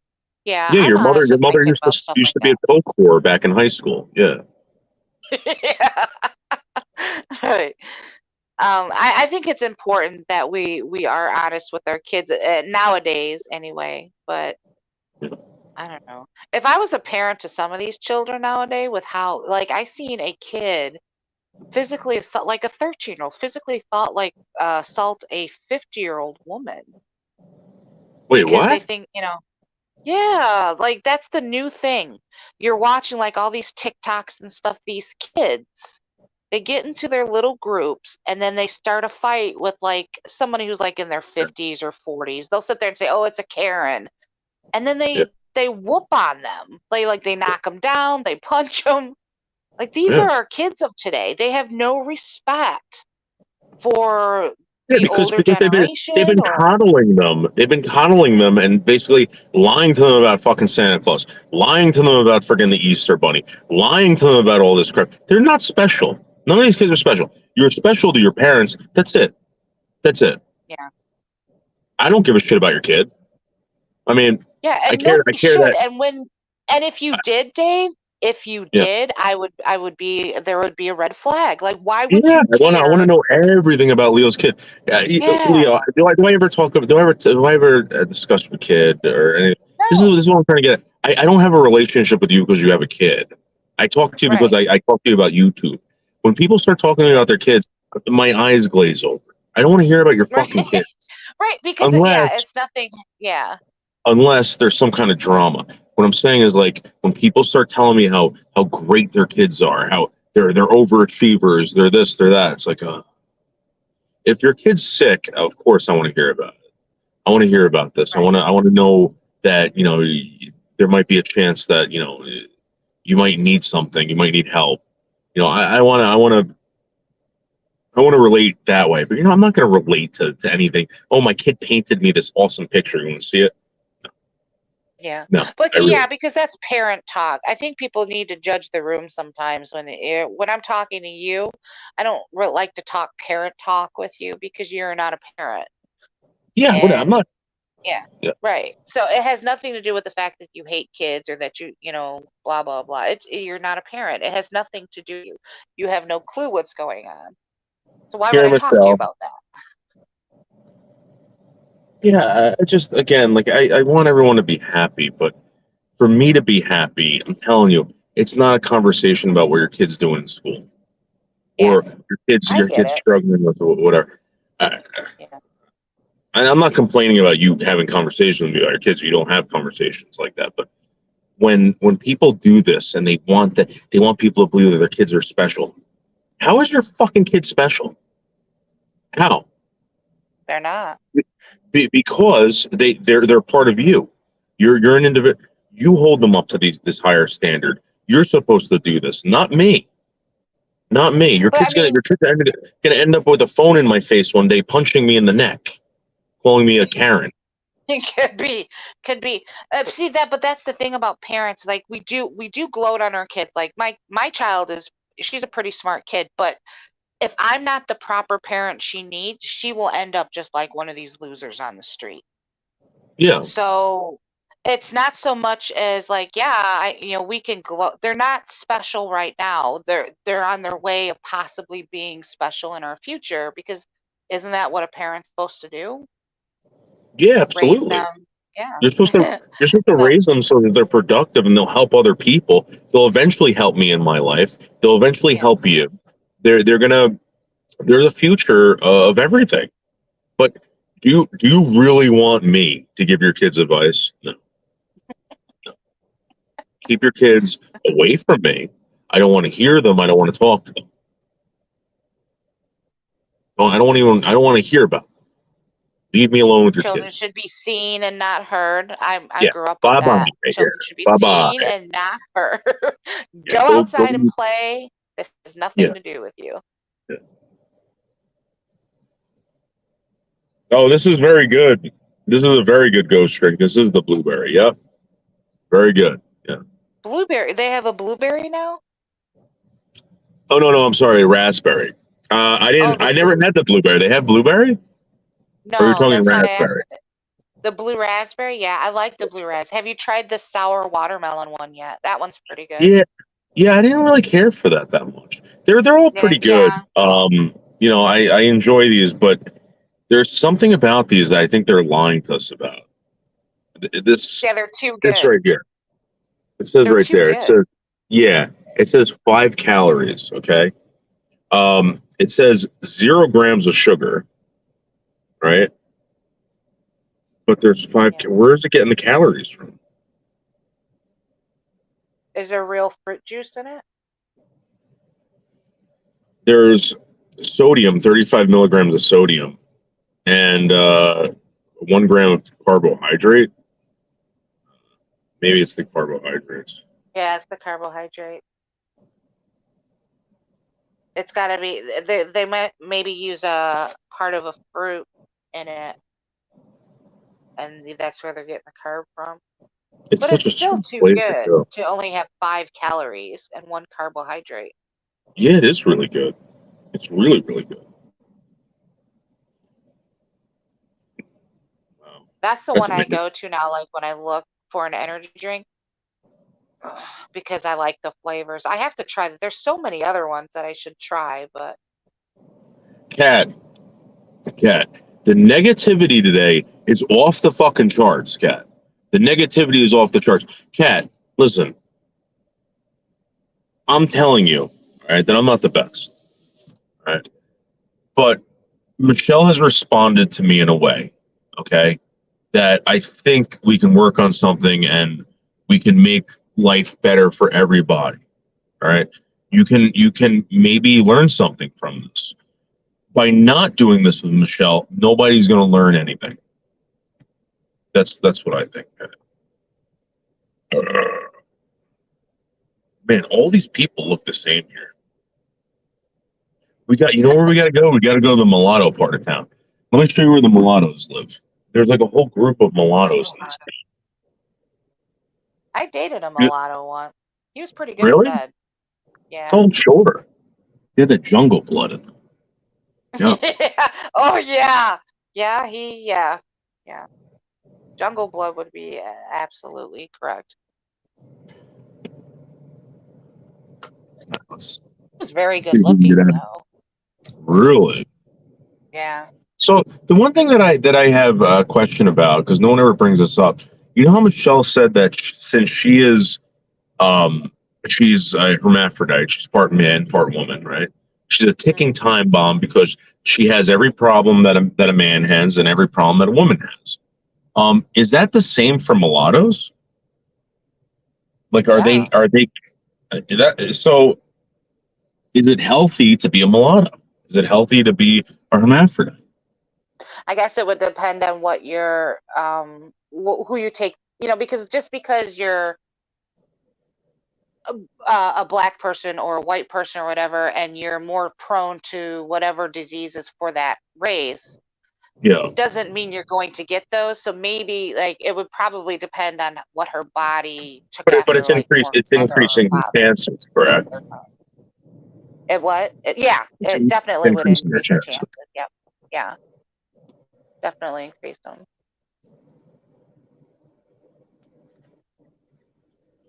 Yeah, Yeah, I'm honest your with my mother kid about stuff used like to be a that. coke whore back in high school. Yeah, Yeah. Right. I think it's important that we are honest with our kids nowadays anyway, but I don't know. If I was a parent to some of these children nowadays with how like I seen a kid physically assault like a 13-year-old physically thought like assault a 50-year-old woman wait, because they what? think, yeah, like that's the new thing. You're watching like all these TikToks and stuff, these kids, they get into their little groups and then they start a fight with like somebody who's like in their 50s or 40s. They'll sit there and say, "Oh, it's a Karen." And then Yeah, they whoop on them. They knock them down, they punch them. Like these yeah. are our kids of today. They have no respect for Yeah, the older because they've generation been or coddling them. They've been coddling them and basically lying to them about fucking Santa Claus, lying to them about freaking the Easter Bunny, lying to them about all this crap. They're not special. None of these kids are special. You're special to your parents. That's it. That's it. yeah. I don't give a shit about your kid. I mean, Yeah, I and care. I nobody care should. that. And if you did, Dave, if you Yeah. did, I would be there would be a red flag. Like why would Yeah, you I want to care? know everything about Leo's kid. Leo, Yeah. do I ever discuss your kid or anything? No. This is what I'm trying to get at. I don't have a relationship with you because you have a kid. I talk to you because Right. I talk to you about YouTube. When people start talking to me about their kids, my eyes glaze over. I don't want to hear about your Right. fucking kid Right, because unless it's nothing. Yeah. there's some kind of drama. What I'm saying is like when people start telling me how great their kids are, how they're overachievers, they're this, they're that. It's like if your kid's sick, of course I want to hear about it. I want to hear about this. Right. I want to know that there might be a chance that you might need something, you might need help. I want to relate that way. But I'm not going to relate to anything. Oh, my kid painted me this awesome picture. You want to see it? Yeah. No, But I really. yeah, because that's parent talk. I think people need to judge the room sometimes when I'm talking to you. I don't like to talk parent talk with you because you're not a parent. Yeah, whatever. And Yeah. Yeah. Right. So it has nothing to do with the fact that you hate kids or that you know, blah blah blah. You're not a parent. It has nothing to do with you. You have no clue what's going on. So why would Here, I talk to you Michelle. about that? Yeah, I just again, like I want everyone to be happy, but for me to be happy, I'm telling you, it's not a conversation about what your kid's doing in school Yeah, or I your get kid's it. struggling with whatever. I, Yeah. and I'm not complaining about you having conversations with your kids. You don't have conversations like that, but when people do this and they want people to believe that their kids are special. How is your fucking kid special? How? They're not. Because they're part of you. You're an individual. You hold them up to this higher standard. You're supposed to do this, not me. Not me. But I mean, Your kid's gonna end up with a phone in my face one day, punching me in the neck, calling me a Karen. it could be. See that, but that's the thing about parents. Like we do gloat on our kids. Like my child she's a pretty smart kid, but if I'm not the proper parent she needs, she will end up just like one of these losers on the street. Yeah. So it's not so much as like, yeah, we can gloat. They're not special right now. They're on their way of possibly being special in our future because isn't that what a parent's supposed to do? Yeah, Raise absolutely. them. Yeah. You're supposed to So raise them so that they're productive and they'll help other people. They'll eventually help me in my life. They'll eventually yeah. help you. They're the future of everything. But do you really want me to give your kids advice? No. Keep your kids away from me. I don't want to hear them. I don't want to talk to them. I don't want to hear about them. Leave me alone with your children kids. should be seen and not heard. I Yeah. grew up with Bye bye that. right Children here. should be Bye bye. seen and not heard. Yeah. Go Go. outside and play. This has Yeah. nothing to do with you. Yeah. Oh, this is very good. This is a very good ghost drink. This is the blueberry. Yep. Very good. Yeah. Blueberry. They have a blueberry now? Oh no, I'm sorry, raspberry. Oh, I never had the blueberry. They have blueberry? Or are you no, talking that's why I asked. raspberry? The blue raspberry? Yeah, I like the blue raspberry. Have you tried the sour watermelon one yet? That one's pretty good. Yeah. Yeah, I didn't really care for that much. They're all pretty good. Yeah. I enjoy these, but there's something about these that I think they're lying to us about. This Yeah, they're too this good. right here. It says They're right too there. It good. says it says 5 calories, okay? It says 0 grams of sugar, right? But there's 5 Yeah. where is it getting the calories from? Is there real fruit juice in it? There's sodium, 35 milligrams of sodium, and 1 gram of carbohydrate. Maybe it's the carbohydrates. Yeah, it's the carbohydrate. It's got to be. They might maybe use a part of a fruit in it, and that's where they're getting the carb from. It's But such it's a still sweet too flavor, good too. to only have 5 calories and 1 carbohydrate. Yeah, it is really good. It's really, really good. Wow. That's the That's one I amazing. go to now, like when I look for an energy drink, because I like the flavors. I have to try that. There's so many other ones that I should try, but Cat, the negativity today is off the fucking charts, Cat. The negativity is off the charts. Cat, listen. I'm telling you, all right, that I'm not the best. All right. But Michelle has responded to me in a way, okay, that I think we can work on something and we can make life better for everybody. All right. You can maybe learn something from this. By not doing this with Michelle, nobody's going to learn anything. That's what I think. Man, all these people look the same here. You know where we got to go? We got to go to the mulatto part of town. Let me show you where the mulattoes live. There's like a whole group of mulattoes in this town. I dated a mulatto once. He was pretty good Really? in bed. Yeah. Oh, sure. He had the jungle blood in him. Yeah. Oh yeah. Yeah, yeah. Jungle Blood would be absolutely correct. Let's He was very see good if we can looking, get out. though. Really? Yeah. So the one thing that I have a question about, because no one ever brings this up, you know how Michelle said that since she is she's a hermaphrodite, she's part man, part woman, right? She's a ticking time bomb because she has every problem that a man has and every problem that a woman has. Is that the same for mulattoes? Like, are they that so? Is it healthy to be a mulatto? Is it healthy to be a hermaphrodite? I guess it would depend on what you're, who you take, because just because you're a black person or a white person or whatever, and you're more prone to whatever diseases for that race, Yeah. doesn't mean you're going to get those. So maybe like it would probably depend on what her body took But after, it's like increased. more It's mother or increasing the father. chances, correct? It what? Yeah, It's it definitely would increasing your increase your chances. chances. Yep. Yeah, definitely increase them.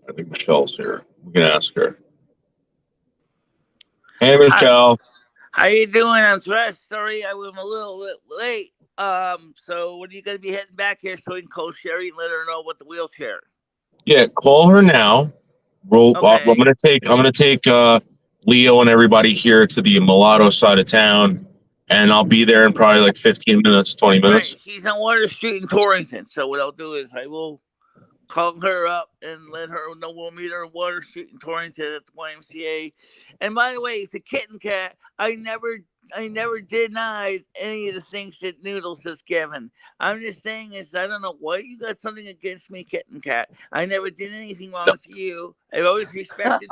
I think Michelle's here. We can ask her. Hey, Michelle. How you doing? I'm sorry I was a little bit late. So when are you gonna be heading back here so we can call Sherry and let her know about the wheelchair? Yeah, call her now. Okay. I'm gonna take Leo and everybody here to the mulatto side of town, and I'll be there in probably like 15 minutes, 20 minutes. Right. She's on Water Street in Torrington. So what I'll do is I will call her up and let her know we'll meet her on Water Street in Torrington at the YMCA. And by the way, it's a kitten cat. I never denied any of the things that Noodles has given. I'm just saying is I don't know why you got something against me, kitten cat. I never did anything wrong with you. I've always respected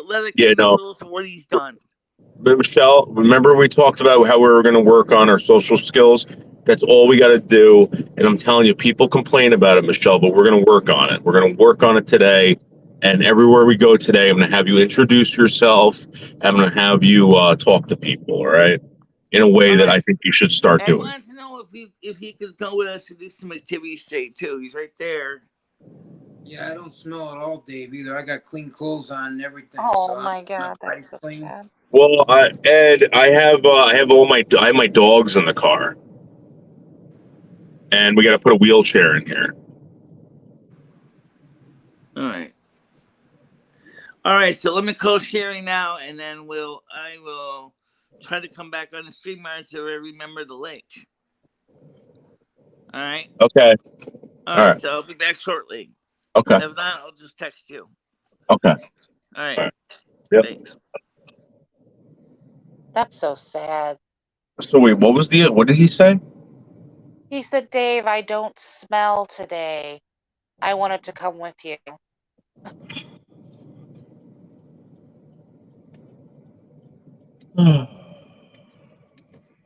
Leather King Noodles for what he's done. But Michelle, remember we talked about how we were going to work on our social skills? That's all we got to do. And I'm telling you, people complain about it, Michelle, but we're going to work on it. We're going to work on it today. And everywhere we go today, I'm going to have you introduce yourself. I'm going to have you talk to people, all right? In a way that I think you should start doing. I wanted to know if he could go with us to do some activities today, too. He's right there. Yeah, I don't smell at all, Dave, either. I got clean clothes on and everything. Oh so my God, that's so clean. sad. Well, Ed, I have my dogs in the car, and we got to put a wheelchair in here. All right. So let me call Sherry now, and then I will try to come back on the stream so I remember the link. All right. Okay. All right. So I'll be back shortly. Okay. If not, I'll just text you. Okay. All right. Yep. Thanks. That's so sad. So wait, what did he say? He said, Dave, I don't smell today. I wanted to come with you.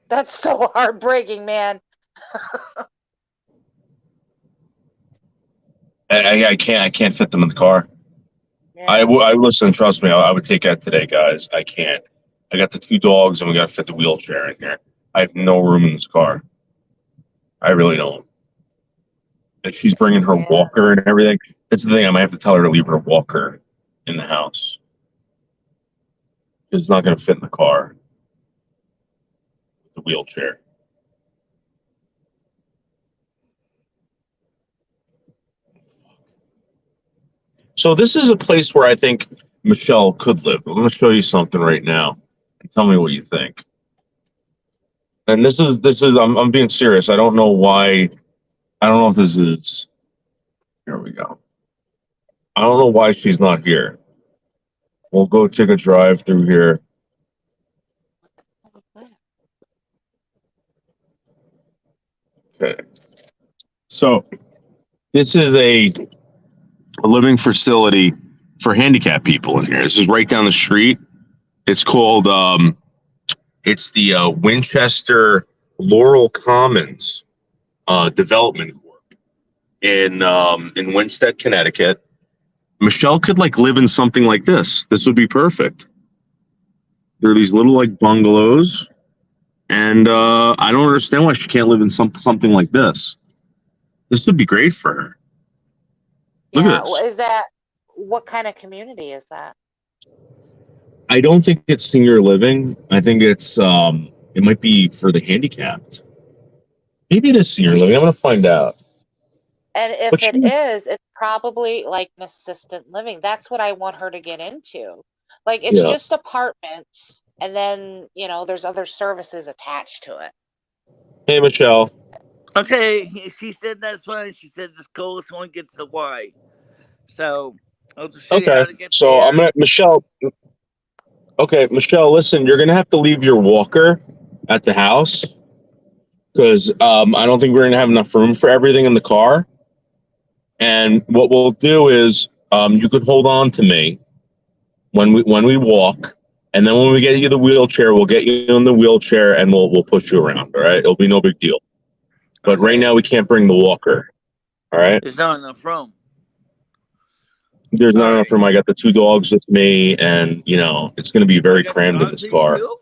That's so heartbreaking, man. I can't fit them in the car. Yeah. I listen. Trust me, I would take that today, guys. I can't. I got the 2 dogs, and we got to fit the wheelchair in here. I have no room in this car. I really don't. And she's bringing her walker and everything. That's the thing. I might have to tell her to leave her walker in the house. It's not going to fit in the car. The wheelchair. So this is a place where I think Michelle could live. I'm going to show you something right now. And tell me what you think. And this is I'm being serious. I don't know why. I don't know if this is. Here we go. I don't know why she's not here. We'll go take a drive through here. Okay. So this is a living facility for handicapped people in here. This is right down the street. It's called it's the Winchester Laurel Commons Development Corp in Winsted, Connecticut. Michelle could live in something like this. This would be perfect. There are these little bungalows, and I don't understand why she can't live in something like this. This would be great for her. Look Yeah. at this. Is that what kind of community is that? I don't think it's senior living. I think it's it might be for the handicapped. Maybe it is senior living. I'm gonna find out. And if But it she was, is, it's probably like an assisted living. That's what I want her to get into. Like it's yeah. just apartments, and then there's other services attached to it. Hey, Michelle. Okay, she said that's fine. She said just go if someone gets the Y. So I'll just show you Okay. how to get So I'm there. gonna Michelle. Okay, Michelle. Listen, you're gonna have to leave your walker at the house because I don't think we're gonna have enough room for everything in the car. And what we'll do is you could hold on to me when we walk, and then when we get you the wheelchair, we'll get you in the wheelchair and we'll push you around. All right, it'll be no big deal. But right now we can't bring the walker. All right, There's not enough room. there's not enough room. I got the 2 dogs with me, and it's going to be very crammed in this car. Too?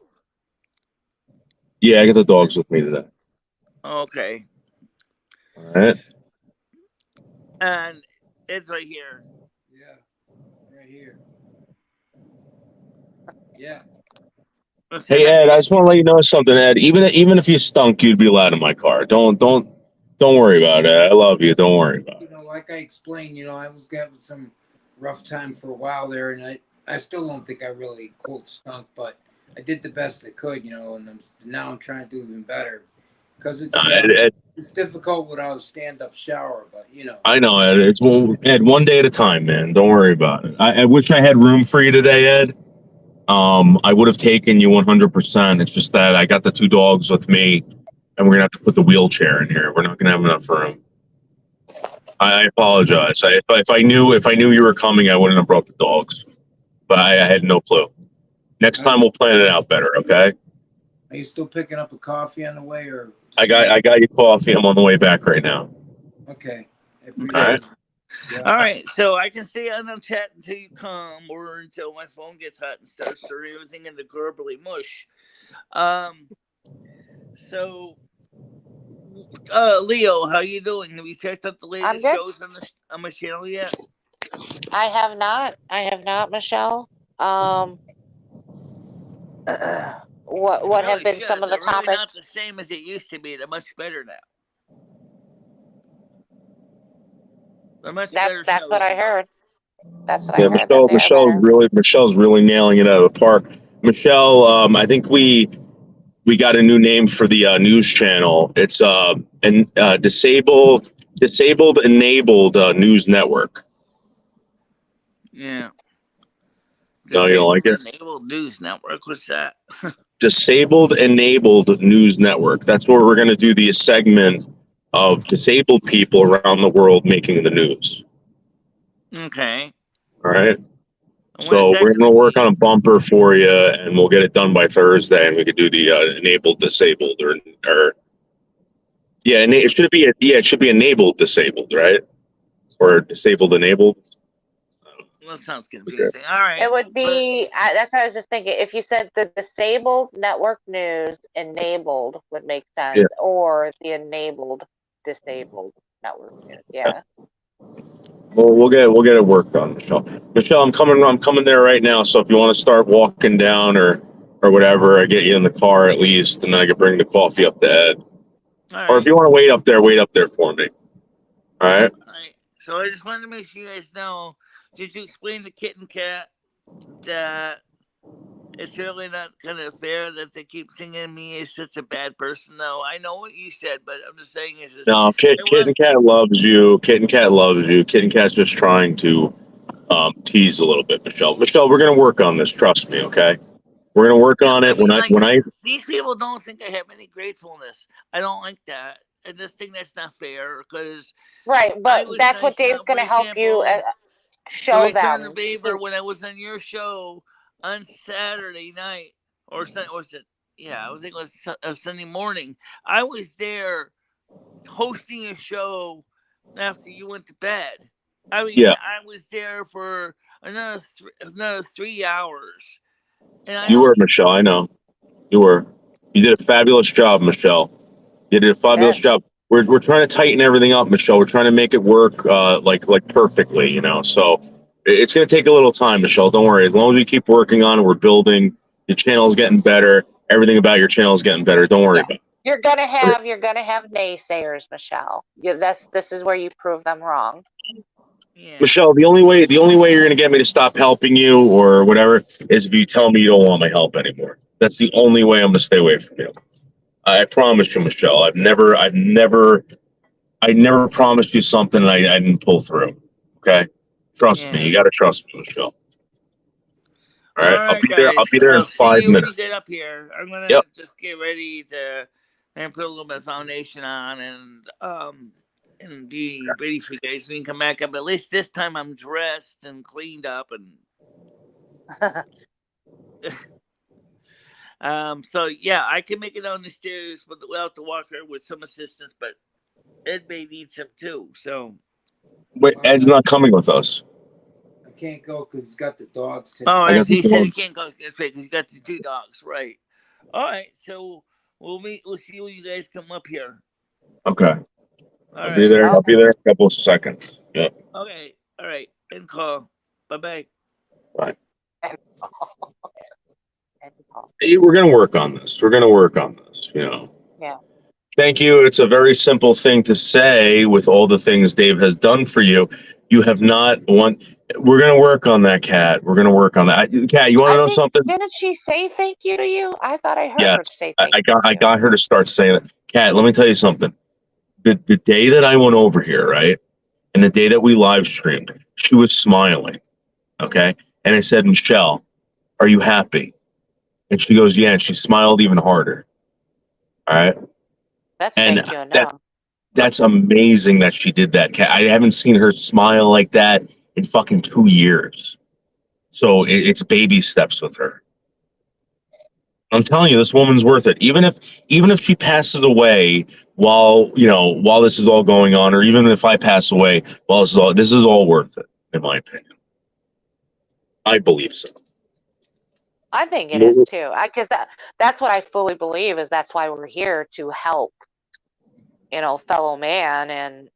Yeah, I got the dogs with me today. Okay. All right. And it's right here. Yeah, right here. Yeah. Hey Ed, I just want to let you know something, Ed. Even if you stunk, you'd be allowed in my car. Don't worry about it. I love you. Don't worry about it. Like I explained, I was having some rough time for a while there, and I still don't think I really quote stunk, but I did the best I could, and now I'm trying to do even better because it's difficult without a stand-up shower, but I know, Ed. Ed, one day at a time, man. Don't worry about it. I wish I had room for you today, Ed. I would have taken you 100%. It's just that I got the 2 dogs with me, and we're gonna have to put the wheelchair in here. We're not gonna have enough room. I apologize. If I knew you were coming, I wouldn't have brought the dogs. But I had no clue. Next time we'll plan it out better, okay? Are you still picking up a coffee on the way, or? I got you coffee. I'm on the way back right now. Okay. All right. Yeah. All right, so I can stay on the chat until you come, or until my phone gets hot and starts stirring everything into garbly mush. So, Leo, how you doing? Have you checked out the latest shows on my channel yet? I have not, Michelle. What have been some of the They're really topics? not the same as it used to be. They're much better now. They're much better. That's what I heard. That's what I heard. Michelle's really nailing it out of the park. Michelle, I think we got a new name for the news channel. It's disabled enabled news network. Yeah. No, you don't like it? Enabled News Network. What's that? Disabled enabled news network. That's where we're going to do the segment of disabled people around the world making the news. Okay. All right. So we're going to work on a bumper for you, and we'll get it done by Thursday, and we could do the enabled disabled or it should be enabled disabled, right? Or disabled enabled. That sounds confusing. Okay. All right. It would be. That's what I was just thinking. If you said the disabled network news enabled would make sense, or the enabled disabled network news. Yeah. Well, we'll get it worked on, Michelle. Michelle, I'm coming there right now. So if you want to start walking down or whatever, I get you in the car at least, and then I can bring the coffee up to Ed. All or if you want to wait up there for me. All right. All right. So I just wanted to make sure you guys know. Did you explain to Kitten Cat that it's really not kind of fair that they keep singing me as such a bad person? No, I know what you said, but I'm just saying is this. No, Kitten Cat loves you. Kitten Cat loves you. Kitten Cat's just trying to tease a little bit, Michelle. Michelle, we're gonna work on this. Trust me, okay? We're gonna work on it. When I these people don't think I have any gratefulness. I don't like that. I just think that's not fair because right. But that's what Dave's gonna help you show them. The favor when I was on your show on Saturday night or Sunday, was it? Yeah, I think it was Sunday morning. I was there hosting a show after you went to bed. I mean, I was there for another 3 hours. And you were, Michelle. I know you were. You did a fabulous job, Michelle. You did a fabulous job. we're trying to tighten everything up, Michelle. We're trying to make it work like perfectly, you know. So it's going to take a little time, Michelle. Don't worry. As long as we keep working on it, we're building. Your channel's getting better. Everything about your channel is getting better. Don't worry Yeah. about it. You're gonna have naysayers, Michelle. This is where you prove them wrong. Yeah. Michelle, the only way you're going to get me to stop helping you or whatever is if you tell me you don't want my help anymore. That's the only way I'm going to stay away from you. I promise you, Michelle. I never promised you something and I didn't pull through. Okay, trust me. Yeah. You got to trust me, Michelle. All All right, I'll right, be there. I'll guys. be there in I'll see 5 you when you minutes. get up here. I'm gonna Yep. just get ready to and put a little bit of foundation on and be ready for you guys when you come back up. At least this time I'm dressed and cleaned up and so yeah, I can make it down the stairs without the walker with some assistance, but Ed may need some too. So Wait, Ed's not coming with us. I can't go because he's got the dogs today. oh, I I got see. the He said he dogs. can't go this way because he got the 2 dogs, right? All right, so we'll meet. We'll see when you guys come up here. Okay, All I'll be right. there. I'll Okay. be there in a couple of seconds. Yep. Okay. All right. End call. Bye bye. Bye. And Hey, we're gonna work on this. We're gonna work on this. You know. yeah. Thank you. It's a very simple thing to say with all the things Dave has done for you. You have not one. We're going to work on that, Kat. We're going to work on that. Kat, you want to I know think something? didn't she say thank you to you? I thought I heard Yes. her say thank I you. got her to start saying it. Kat, let me tell you something. The day that I went over here, right, and the day that we live streamed, she was smiling. Okay, and I said, Michelle, are you happy? And she goes, yeah. And she smiled even harder. All right, That's and thank you enough. that's amazing that she did that. I haven't seen her smile like that in fucking 2 years. So it's baby steps with her. I'm telling you, this woman's worth it. Even if she passes away while this is all going on, or even if I pass away while this is all worth it, in my opinion. I believe so. I think it is too. Because that's what I fully believe is that's why we're here to help, fellow man. And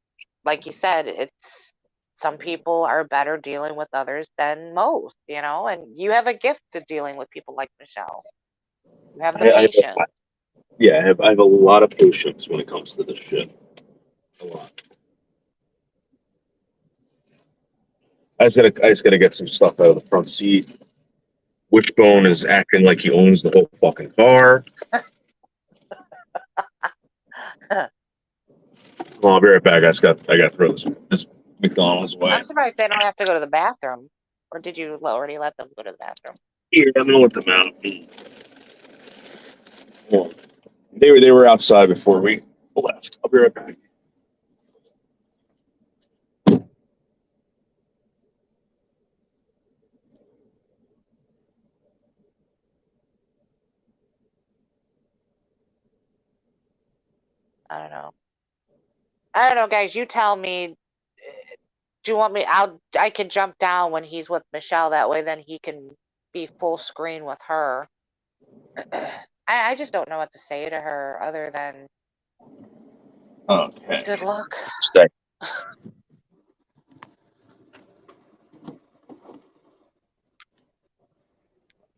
like you said, it's some people are better dealing with others than most, and you have a gift to dealing with people like Michelle. You have the patience. I have a lot of patience when it comes to this shit. A lot. I just gotta get some stuff out of the front seat. Wishbone is acting like he owns the whole fucking car. Well, I'll be right back. I got to throw this McDonald's away. I'm surprised they don't have to go to the bathroom. Or did you already let them go to the bathroom? Here, I'm gonna let them out. Well, they were outside before we left. I'll be right back. I don't know, guys. You tell me. Do you want me? I can jump down when he's with Michelle. That way, then he can be full screen with her. I just don't know what to say to her other than Okay. good luck. Stay.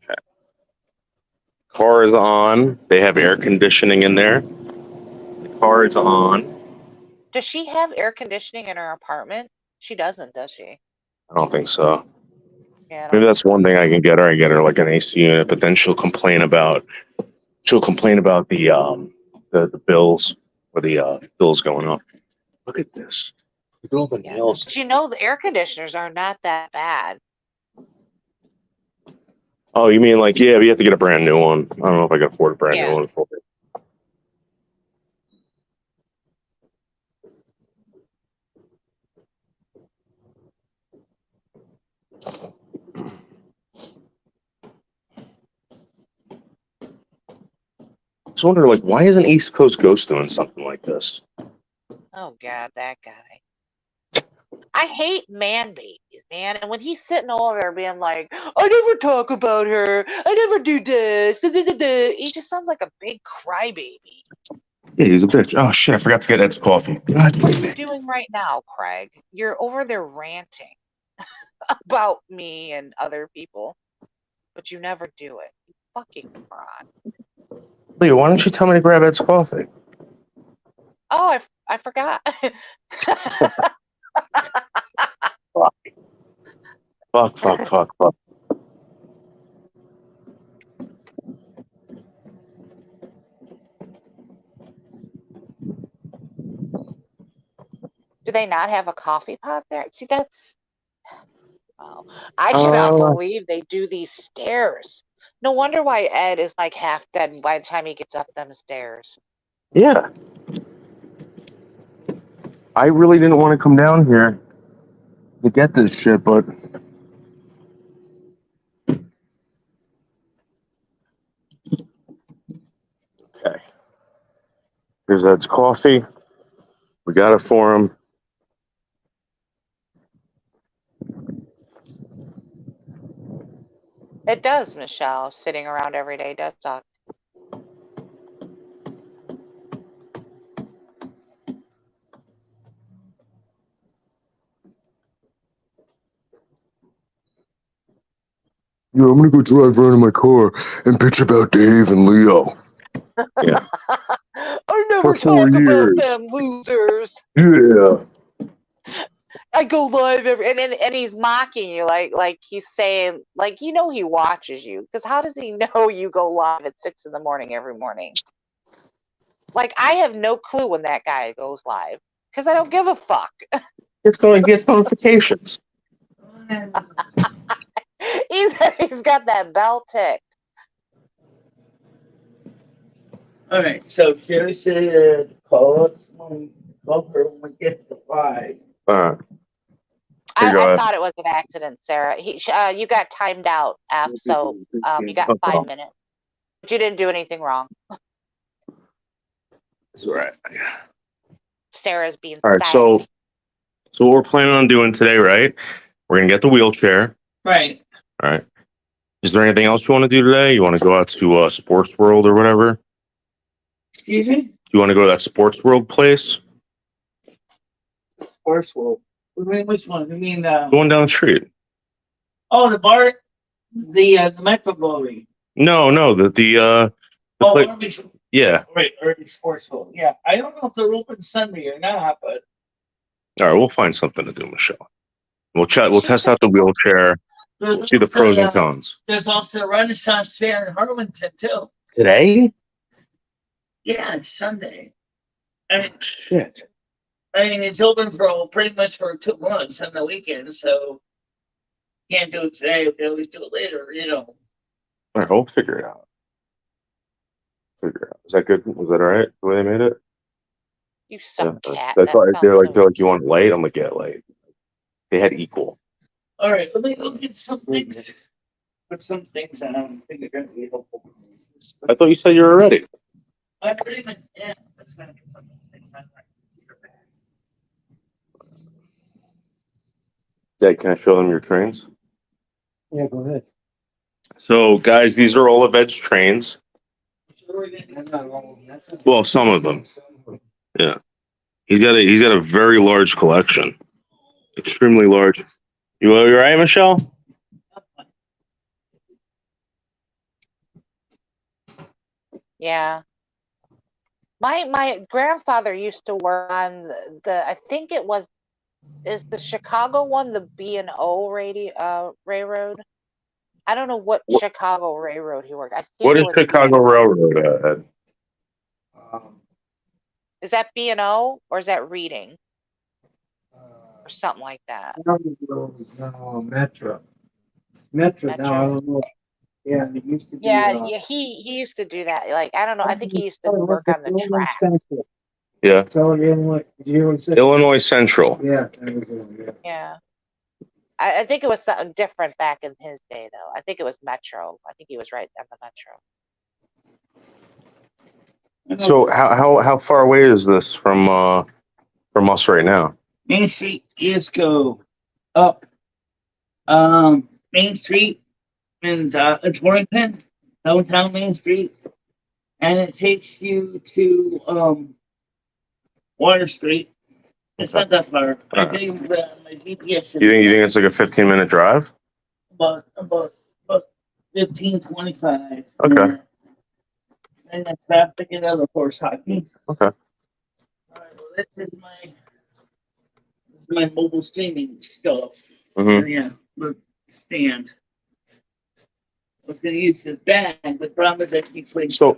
Okay. Car is on. They have air conditioning in there. The car is on. Does she have air conditioning in her apartment? She doesn't, does she? I don't think so. Yeah. Maybe that's one thing I can get her. I get her like an AC unit, but then she'll complain about the bills or the bills going up. Look at this. Look at all the nails. But the air conditioners are not that bad. Oh, you mean like, yeah, we have to get a brand new one. I don't know if I can afford a brand new one for it. I was wondering, like, why isn't East Coast Ghost doing something like this? Oh, God, that guy. I hate man babies, man. And when he's sitting over there being like, I never talk about her. I never do this. Da, da, da, da. He just sounds like a big crybaby. Yeah, he's a bitch. Oh shit, I forgot to get Ed's coffee. God What are damn you it. doing right now, Craig? You're over there ranting about me and other people, but you never do it. You fucking moron. Leo, why don't you tell me to grab Ed's coffee? Oh, I forgot. Fuck. Do they not have a coffee pot there? See, that's. Wow. I cannot believe they do these stairs. No wonder why Ed is like half dead by the time he gets up them stairs. Yeah. I really didn't want to come down here to get this shit, but okay. Here's Ed's coffee. We got it for him. It does, Michelle. Sitting around every day does suck. Yo, I'm gonna go drive around in my car and bitch about Dave and Leo. Yeah. I never For 4 talk about years. them losers. Yeah. I go live and he's mocking you like he's saying like he watches you because how does he know you go live at 6 in the morning every morning? Like I have no clue when that guy goes live because I don't give a fuck. He gets notifications. He's got that bell ticked. All right, so Jerry said call her when we get to 5. All right. I thought it was an accident, Sarah. You got timed out, so you got 5 minutes, but you didn't do anything wrong. That's right. Sarah's being All right, sad. so what we're planning on doing today, right? We're gonna get the wheelchair. Right. All right. Is there anything else you want to do today? You want to go out to Sports World or whatever? Excuse me? Do you want to go to that Sports World place? Sports World. You mean which one? You mean Going down the street. Oh, the bar, the Metro Bowling. No, the place. Arby's. Yeah. Right, Arby's Sports World. Yeah, I don't know if they're open Sunday or not, but All right, we'll find something to do, Michelle. We'll test out the wheelchair. We'll see the pros and cons. There's also a Renaissance Fair in Harlingen too. Today? Yeah, it's Sunday. Shit. I mean, it's open for pretty much for 2 months on the weekend, so can't do it today. They always do it later, All right, we'll figure it out. Is that good? Was that all right? The way they made it? You suck, cat. That's why they're like, you want light? I'm like, yeah, light. They had equal. All right, let me go get some things. Put some things I don't think are going to be helpful. I thought you said you were ready. I pretty much am. Just going to get something. Dad, can I show them your trains? Yeah, go ahead. So, guys, these are all of Ed's trains. Well, some of them. Yeah. He's got a very large collection. Extremely large. You all right, Michelle? Yeah. My grandfather used to work on the I think is the Chicago one the B&O railroad? I don't know what Chicago railroad he worked. I think What it is was Chicago Railroad, Ed? Is that B&O or is that Reading? Or something like that. No, Metro. Metro. No, I don't know. Yeah, it used to be. Yeah, he used to do that. Like I don't know. I think he used to work on the track. Central. Yeah. So Illinois. Illinois Central. Yeah. Yeah. I think it was something different back in his day, though. I think it was Metro. I think he was right on the Metro. So how far away is this from us right now? Main Street is go up. Main Street in Torrington, downtown Main Street, and it takes you to Water Street. It's not that far. I gave my GPS. You think it's like a 15-minute drive? About 15, 25. Okay. And that's traffic and other horse hockey. Okay. All right, well, this is my mobile streaming stuff. Mm-hmm. Yeah, look, stand. I was going to use the bag, but the problem is I keep playing. So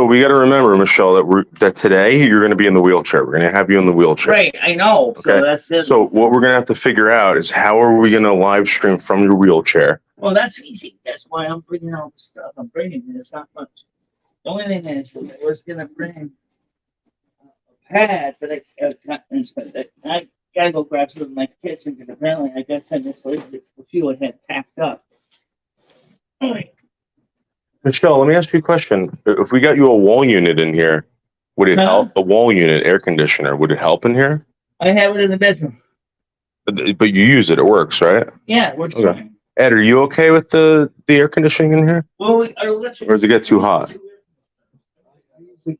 we got to remember, Michelle, that today you're going to be in the wheelchair. We're going to have you in the wheelchair. Right, I know. Okay. So that's it. So what we're going to have to figure out is how are we going to live stream from your wheelchair? Well, that's easy. That's why I'm bringing all the stuff. I'm bringing it. It's not much. The only thing is that I was going to bring a pad, but I gotta go grab some of my kitchen because apparently I got 10 minutes later. A few I had packed up. All right. Michelle, let me ask you a question. If we got you a wall unit in here, would it help? A wall unit, air conditioner, would it help in here? I have it in the bedroom. But you use it. It works, right? Yeah, it works Okay. fine. Ed, are you okay with the air conditioning in here? Well, Or does it get too hot? It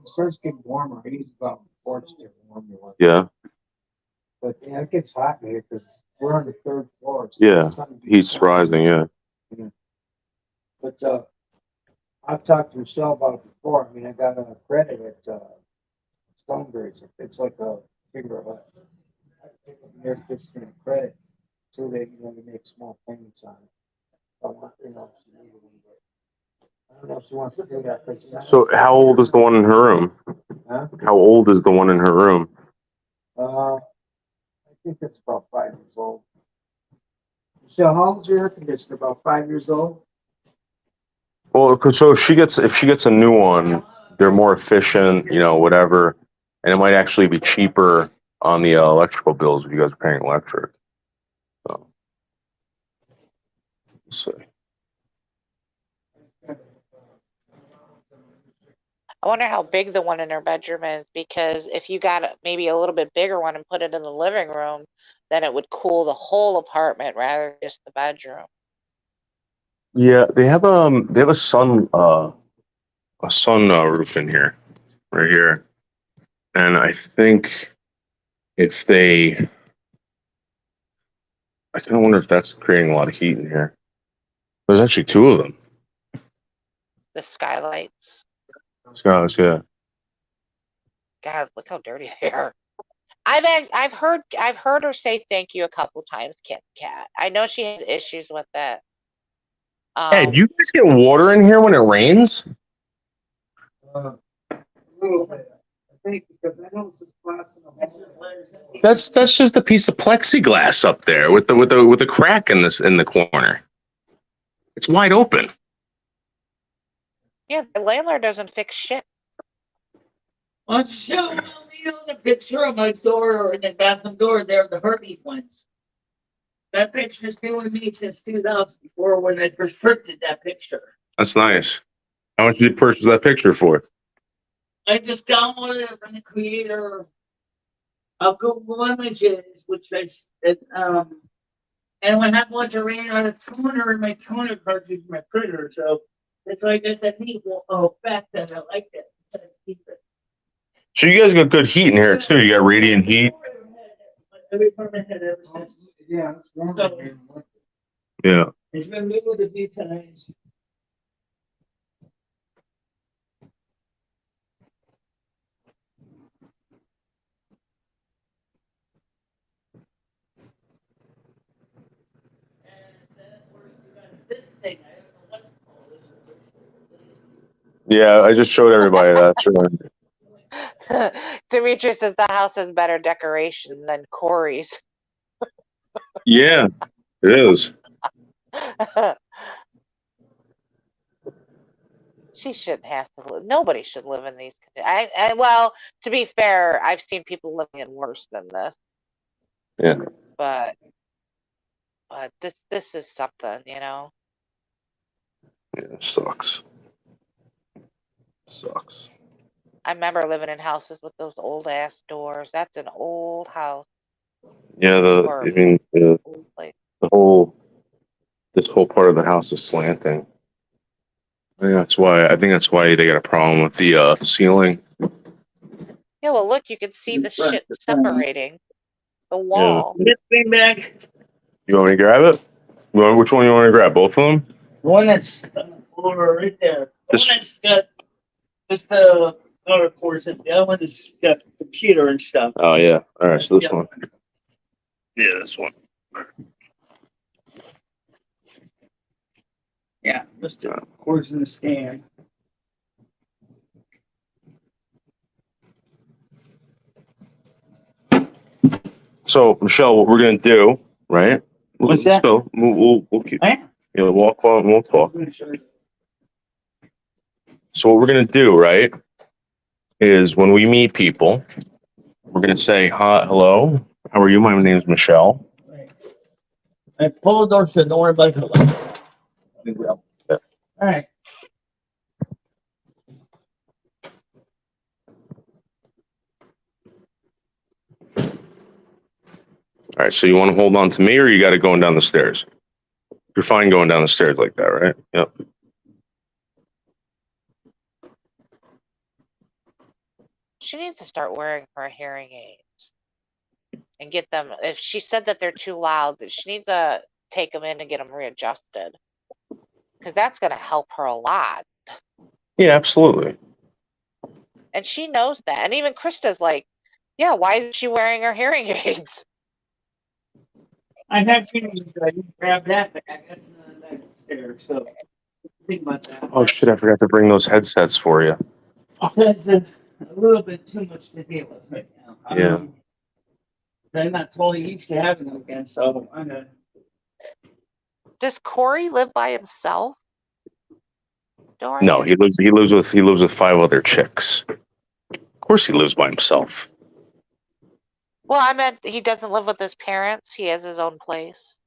starts getting warmer. I use about 4 to get warmer. Yeah. But yeah, it gets hot in here because we're on the 3rd floor. So Yeah. Heat's rising. Yeah. But I've talked to Michelle about it before. I mean, I got a credit at Stoneberry's. It's like a figure of I pick up an air conditioner credit so they make small payments on it. I want, she needed one, but I don't know if she wants to do that. But So how old is the one in her room? Huh? How old is the one in her room? I think it's about 5 years old. Michelle, how old's your air conditioner? About 5 years old? Well, so if she gets a new one, they're more efficient, whatever, and it might actually be cheaper on the electrical bills if you guys are paying electric. So, let's see. I wonder how big the one in her bedroom is, because if you got maybe a little bit bigger one and put it in the living room, then it would cool the whole apartment rather than just the bedroom. Yeah, they have a sun roof in here, right here, and I think if I kind of wonder if that's creating a lot of heat in here. There's actually 2 of them. The skylights. Skylights, yeah. God, look how dirty they are. I've heard her say thank you a couple times, Kit Kat. I know she has issues with that. Hey, do you guys get water in here when it rains? A little bit. I think because I know some spots in the That's just a piece of plexiglass up there with the crack in the corner. It's wide open. Yeah, the landlord doesn't fix shit. Why don't you show the picture of my door or the bathroom door there, the herpes ones? That picture's been with me since 2004 when I first printed that picture. That's nice. How much did you purchase that picture for? I just downloaded it from the creator of Google Images, and when that was a ran out of toner in my toner cartridge, my printer, so that's why I got that neat effect that I like that. So you guys got good heat in here too. You got radiant heat. Every apartment had ever since. Yeah, it's warm. So, Yeah. it's been moved a few times. This thing, I don't know what to call this. Yeah, I just showed everybody that. Sure. Demetrius says the house has better decoration than Corey's. Yeah, it is. She shouldn't have to live. Nobody should live in these. Well, to be fair, I've seen people living in worse than this. Yeah. But this is something, Yeah, it sucks. Sucks. I remember living in houses with those old ass doors. That's an old house. Yeah, this whole part of the house is slanting. that's why. I think that's why they got a problem with the ceiling. Yeah, well, look, you can see the shit separating the wall. Get me back. You want me to grab it? Which one you want to grab? Both of them? The one that's over right there. The This- one that's got just the power cords, and the other one that's got computer and stuff. Oh yeah. All right. So this Yeah. one. Yeah, this one. Yeah, just the cords in the stand. So Michelle, what we're gonna do, right? What's Let's that? go. We'll keep. I Walk on. We'll talk. So what we're gonna do, right, is when we meet people, we're gonna say, "Hi, hello. How are you? My name is Michelle." I pulled the door shut. Don't worry about it. All right. All right. So you want to hold on to me, or you got to going down the stairs? You're fine going down the stairs like that, right? Yep. She needs to start wearing her hearing aids and get them. If she said that they're too loud, she needs to take them in and get them readjusted, because that's going to help her a lot. Yeah, absolutely. And she knows that. And even Krista's like, yeah, why is she wearing her hearing aids? I have feelings that I didn't grab that back. That's another back upstairs. So think about that. Oh shit! I forgot to bring those headsets for you. That's a little bit too much to deal with right now. Yeah. I'm not totally used to having them again, so I'm gonna. Does Corey live by himself? Dorian? No, he lives with 5 other chicks. Of course, he lives by himself. Well, I meant he doesn't live with his parents. He has his own place.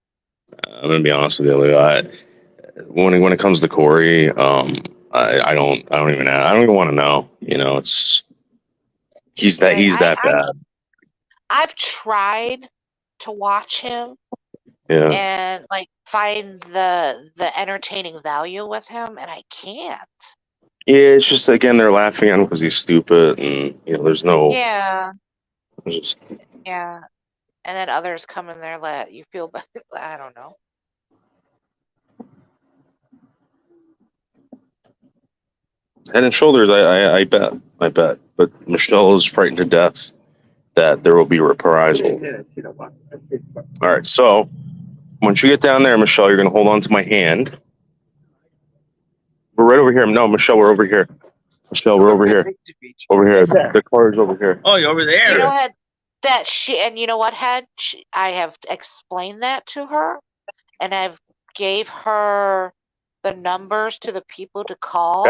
I'm gonna be honest with you, Leo. When it comes to Corey, I don't even want to know. You know, he's that bad. I've tried to watch him Yeah. and like find the entertaining value with him, and I can't. Yeah, it's just again they're laughing at him because he's stupid, and there's no. Yeah. Just, Yeah. And then others come in there let you feel bad. I don't know. head and shoulders, I bet. But Michelle is frightened to death that there will be reprisal. All right, so once you get down there, Michelle, you're going to hold on to my hand. We're right over here. No, Michelle, we're over here. Michelle, we're over here. Over here. The car is over here. Oh, you're over there. You know, Head, that she, and you know what, Head? I have explained that to her, and I've gave her the numbers to the people to call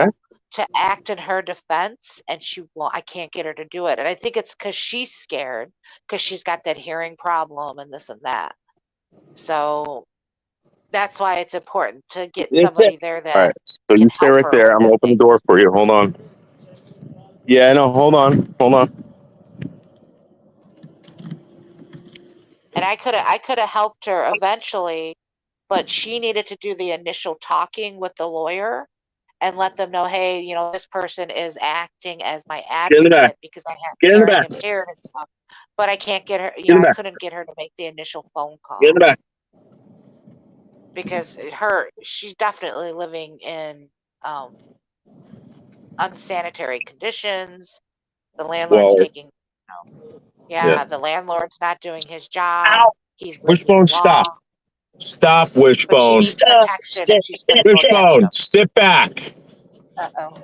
to act in her defense, and I can't get her to do it. And I think it's because she's scared, because she's got that hearing problem and this and that. So that's why it's important to get somebody there that. All right, so you stay right there. I'm going to open the door for you. Hold on. Yeah, no, hold on. And I could have helped her eventually, but she needed to do the initial talking with the lawyer and let them know, hey, this person is acting as my advocate because I have hearing impaired and stuff. But I can't get her. I couldn't get her to make the initial phone call. Get in the back. Because she's definitely living in unsanitary conditions. The landlord's taking. The landlord's not doing his job. Ow. He's Wishbone, stop. Stop, Wishbone. Wishbone, sit back. Uh-oh.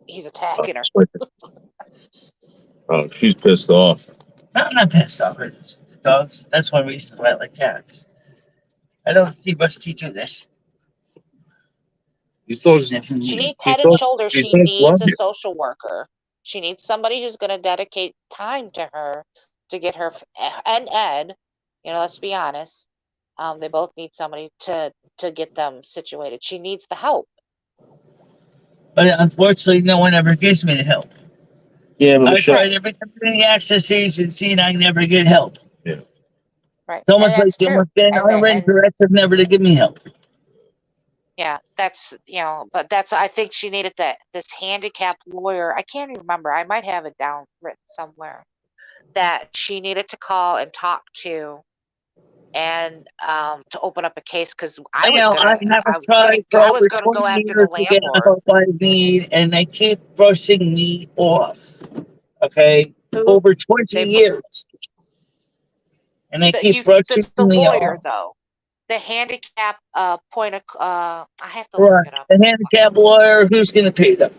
He's attacking her. Oh, she's pissed off. No, I'm not pissed off. It's dogs. That's one reason why I like cats. I don't see Rusty do this. She needs head and shoulders. She needs a social worker. She needs somebody who's going to dedicate time to her to get her. And Ed, let's be honest, they both need somebody to get them situated. She needs the help. But unfortunately, no one ever gives me the help. Yeah, but I've tried every community access agency and I never get help. Yeah. Right. It's almost like they almost been already directed never to give me help. Yeah, that's but I think she needed this handicapped lawyer. I can't even remember. I might have it down written somewhere that she needed to call and talk to, and to open up a case because I was I gonna have tried for I was over gonna 20 go after the years to get landlord. help I need, and they keep brushing me off. Okay, Who over 20 they years, and they keep brushing the me lawyer off. though, the handicap point of I have to look Right, it up. the handicap lawyer, who's going to pay them?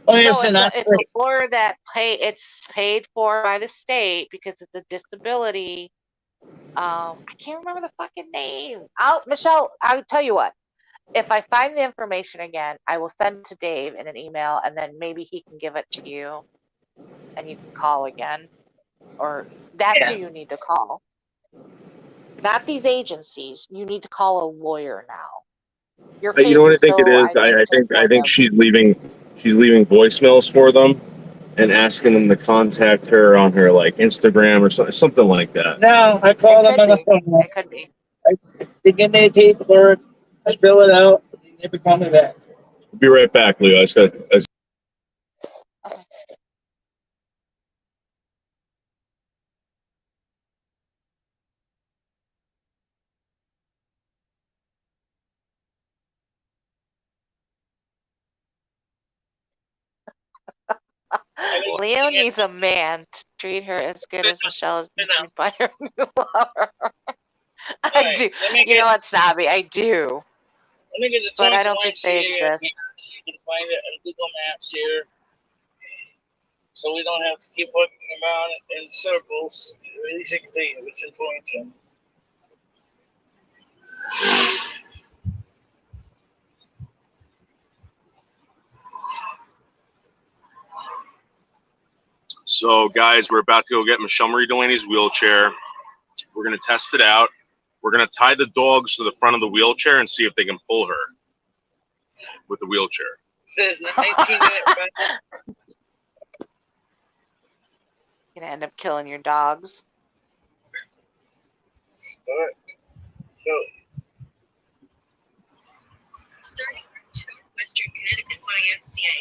Oh, No, yes, and that's it's a lawyer that it's paid for by the state because it's a disability. I can't remember the fucking name. Michelle, I'll tell you what. If I find the information again, I will send it to Dave in an email, and then maybe he can give it to you, and you can call again. Or that's who you need to call. Not these agencies. You need to call a lawyer now. Your You case know what I is think it so, is? I think, I think important. she's leaving voicemails for them and asking them to contact her on her like Instagram or something like that. No, I call them on the phone. It could be. They give me a paperwork, I fill it out, and they never call me back. I'll be right back, Leo. Leo needs a man to treat her as good as Michelle has been treated by her new lover. I do. You know what, Snobby? I do. Let me get the But I Torrance don't think they YMCA exist. so you can find it on Google Maps here. So we don't have to keep looking around in circles. At least I can tell you it's in Torrington. So, guys, we're about to go get Michelle Marie Delaney's wheelchair. We're going to test it out. We're going to tie the dogs to the front of the wheelchair and see if they can pull her with the wheelchair. It says 19-minute ride. You're gonna end up killing your dogs. Start. Go. Starting route to Northwestern Connecticut YMCA.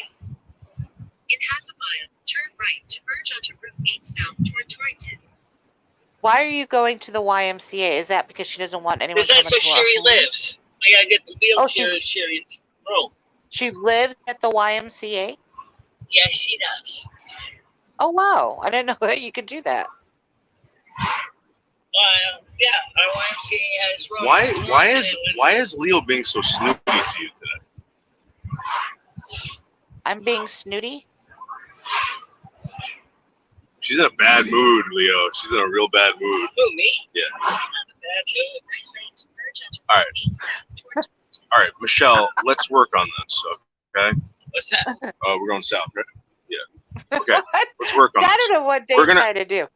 In half a mile, turn right to merge onto Route 8 south toward Torrington. Why are you going to the YMCA? Is that because she doesn't want anyone Because coming that's to where her Sherry home? lives. I gotta get the Oh, wheelchair in Sherry's room. She lives at the YMCA? Yes, she does. Oh, wow. I didn't know that you could do that. Yeah, our YMCA has rooms. Why is Leo being so snoopy to you today? I'm being snooty? She's in a bad mood, Leo. She's in a real bad mood. Who, me? Yeah. That's All right. All right, Michelle, let's work on this, okay? What's that? We're going south, right? Yeah. Okay, let's work on I this. don't know what they try to do.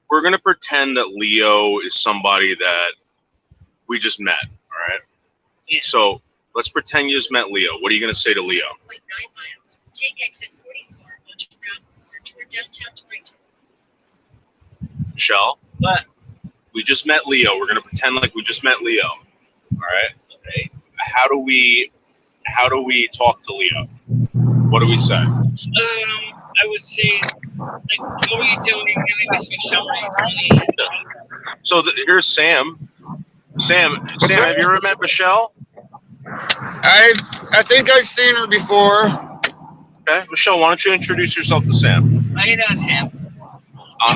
We're going to pretend that Leo is somebody that we just met, all right? Yeah. So let's pretend you just met Leo. What are you going to say to Leo? 9 miles. Take exit 44 onto Route 4 toward downtown Torrington. Michelle? What? We just met Leo. We're going to pretend like we just met Leo, all right? Okay. How do we talk to Leo? What do we say? I would say, like, what were you doing? Your name is Michelle Marie. So here's Sam. Sam, have you ever met Michelle? I think I've seen her before. Okay, Michelle, why don't you introduce yourself to Sam? How you doing, Sam? My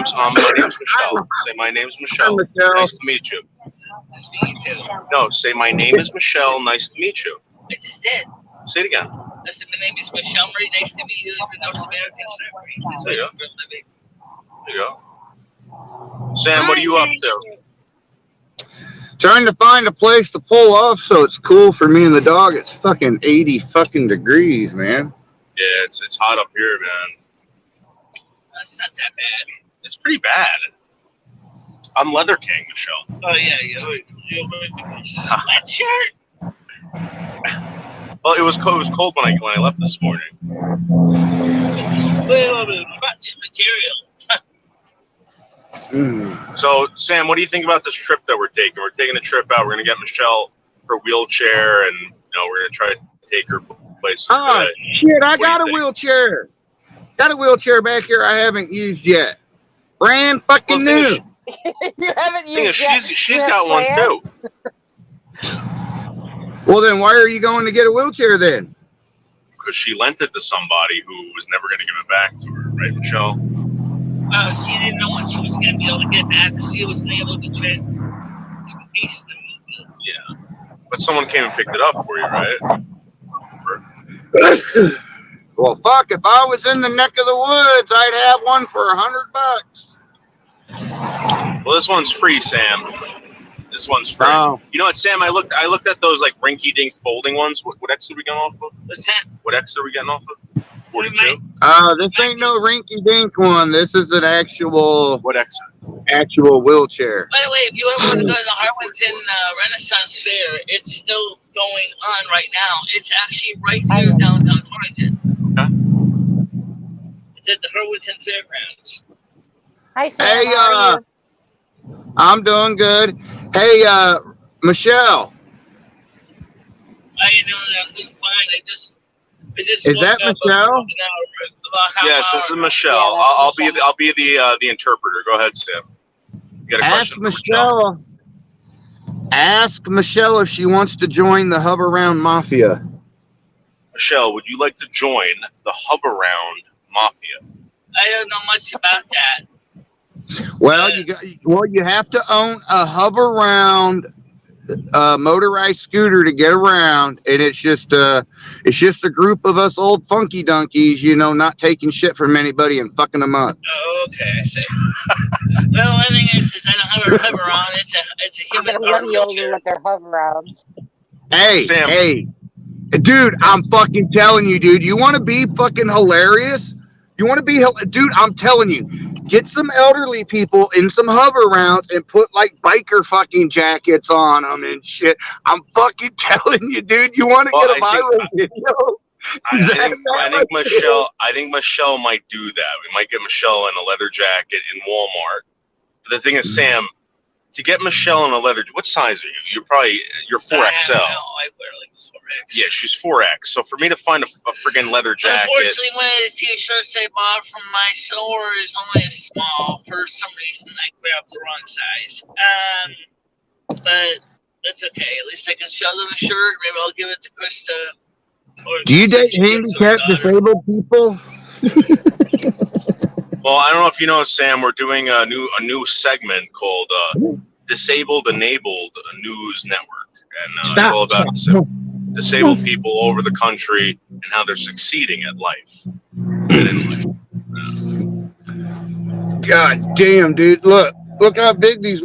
name's Michelle. Say my name's Michelle. Hi, Michelle. Nice to meet you. Nice to meet you too. No, say my name is Michelle. Nice to meet you. I just did. Say it again. I said, my name is Michelle Marie. Nice to meet you. The North American celebrity. That's There you what go. I'm living. There you go. Sam, what are you up to? Trying to find a place to pull off so it's cool for me and the dog. It's fucking 80 fucking degrees, man. Yeah, it's hot up here, man. That's not that bad. It's pretty bad. I'm Leather King, Michelle. Oh, yeah, you're wearing a sweatshirt? Well, it was cold when I left this morning. A little bit of crutch material. So, Sam, what do you think about this trip that we're taking? We're taking a trip out. We're going to get Michelle her wheelchair, and we're gonna try to take her places Oh today. shit! I What do got you a think? wheelchair. Got a wheelchair back here I haven't used yet. Brand fucking Well, the thing is, new. You haven't thing is, used yet. she's got one too. Well, then why are you going to get a wheelchair then? Because she lent it to somebody who was never going to give it back to her, right, Michelle? She didn't know when she was going to be able to get that because she wasn't able to transportation. Yeah, but someone came and picked it up for you, right? Well, fuck! If I was in the neck of the woods, I'd have one for $100. Well, this one's free, Sam. This one's free. Oh. You know what, Sam? I looked at those like rinky-dink folding ones. What X are we getting off of? What's that? What X are we getting off of? 42. This ain't no rinky-dink one. This is an actual What X? Actual wheelchair. By the way, if you ever want to go to the Harwinton Renaissance Fair, it's still going on right now. It's actually right here in downtown Torrington. Okay. It's at the Harwinton Fairgrounds. Hi, Sam. Hey, how are you? I'm doing good. Hey, Michelle. How you doing? I'm doing fine. I just Is that Michelle? Yes, this is Michelle. Yeah, I'll Michelle. be the interpreter. Go ahead, Sam. You got a Ask question for Michelle. Ask Michelle if she wants to join the Hover-Round Mafia. Michelle, would you like to join the Hover-Round Mafia? I don't know much about that. Well, you have to own a Hover-Round motorized scooter to get around, and it's just a group of us old funky donkeys, not taking shit from anybody and fucking them up. Oh, okay, I see. Well, the thing is I don't have a hover on. It's a human I'm gonna powered run you over wheelchair. with their hover-rounds. Hey, Sam. hey, dude, I'm fucking telling you, dude. You want to be fucking hilarious? Dude, I'm telling you, get some elderly people in some hover-rounds and put like biker fucking jackets on them and shit. I'm fucking telling you, dude. You want to get a viral video? I think Michelle might do that. We might get Michelle in a leather jacket in Walmart. But the thing is, Sam, to get Michelle in a leather, what size are you? You're 4XL. I wear like 4X. Yeah, she's 4X. So for me to find a friggin' leather jacket, Unfortunately, one of the t-shirts I bought from my store is only a small. For some reason, I grabbed the wrong size. But that's okay. At least I can show them a shirt. Maybe I'll give it to Krista. Do you date handicapped disabled people? well, I don't know if you know, Sam, we're doing a new segment called Disabled Enabled News Network, and it's all about disabled people all over the country and how they're succeeding at life. God damn, dude! Look how big these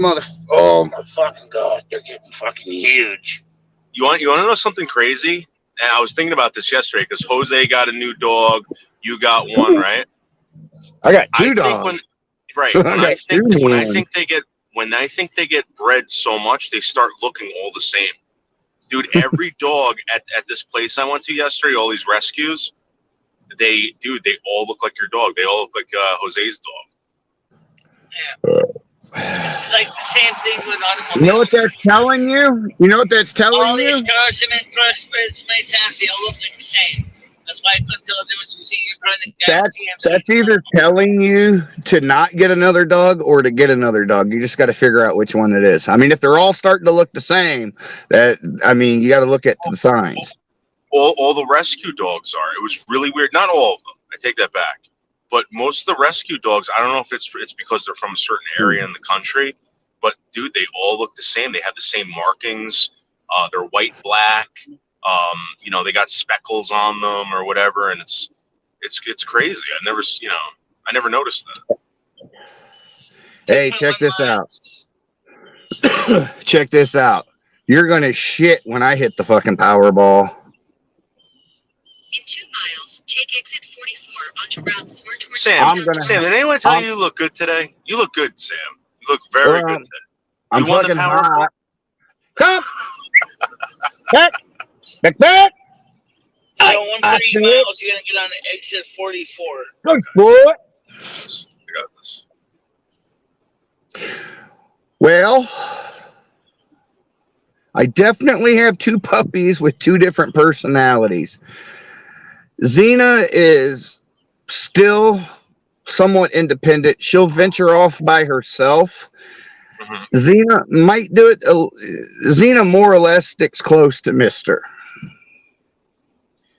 Oh my fucking god, they're getting fucking huge. You want to know something crazy? And I was thinking about this yesterday because Jose got a new dog. You got one, right? I got two dogs. When I think they get bred so much, they start looking all the same. Dude, every dog at this place I went to yesterday, all these rescues, they all look like your dog. They all look like Jose's dog. Yeah. It's like the same thing with automobiles. You know what that's telling you? All these cars have been crossbred so many times, they all look like the same. That's why I couldn't tell the difference between your car and the guy. That's either telling you to not get another dog or to get another dog. You just got to figure out which one it is. I mean, if they're all starting to look the same, you got to look at the signs. All the rescue dogs are. It was really weird. Not all of them. I take that back. But most of the rescue dogs, I don't know if it's because they're from a certain area in the country, but dude, they all look the same. They have the same markings. They're white, black. They got speckles on them or whatever, and it's crazy. I never noticed that. Hey, check this out. Check this out. You're gonna shit when I hit the fucking Powerball. In 2 miles, take exit 44 onto Route 4 towards Sam, did anyone tell you you look good today? You look good, Sam. You look very good today. I'm won the fucking Powerball? hot. Come back. So 130 miles, you're going to get on exit 44. Good boy. I got this. Well, I definitely have two puppies with two different personalities. Xena is still somewhat independent. She'll venture off by herself. Mhm. Xena might do it. Xena more or less sticks close to Mister.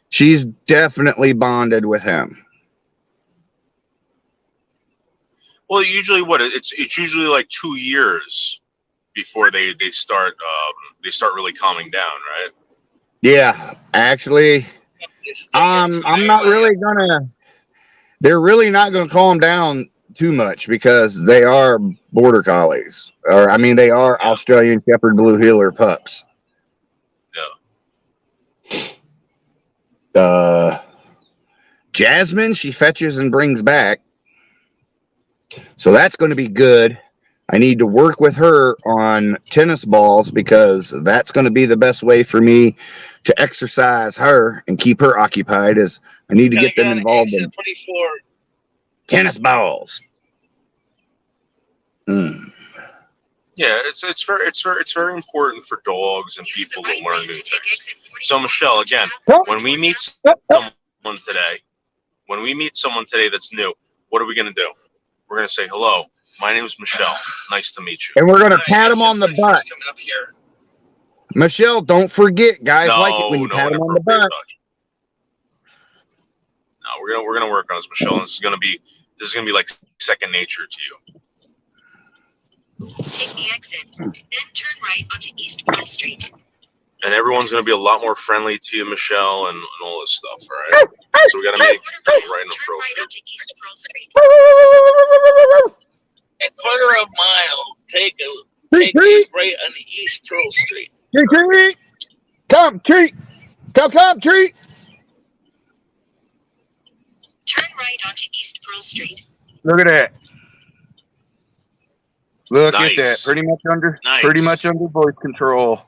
She's definitely bonded with him. Well, usually it's usually like 2 years before they start really calming down, right? Yeah, actually, I'm not really gonna. They're really not gonna calm down too much because they are border collies, or I mean, they are Australian Shepherd Blue Heeler pups. Yeah. Jasmine, she fetches and brings back, so that's going to be good. I need to work with her on tennis balls because that's going to be the best way for me to exercise her and keep her occupied. Is I need to get them involved in tennis balls. Mm. Yeah, it's very important for dogs and people to learn new things. So Michelle, again, when we meet someone today that's new, what are we gonna do? We're gonna say hello. My name is Michelle. Nice to meet you. And we're going to pat them on the butt. Michelle, don't forget, guys like it when you pat them on the butt. No, we're gonna work on this, Michelle. And this is gonna be like second nature to you. Take the exit, then turn right onto East Pearl Street. And everyone's gonna be a lot more friendly to you, Michelle, and all this stuff. All right. So we gotta make right on Pearl Street. A quarter of a mile. Take it right on the East Pearl Street. Treat. Come, treat. Come, treat. Turn right onto East Pearl Street. Look at that. Look Nice. at that. Pretty much under voice control.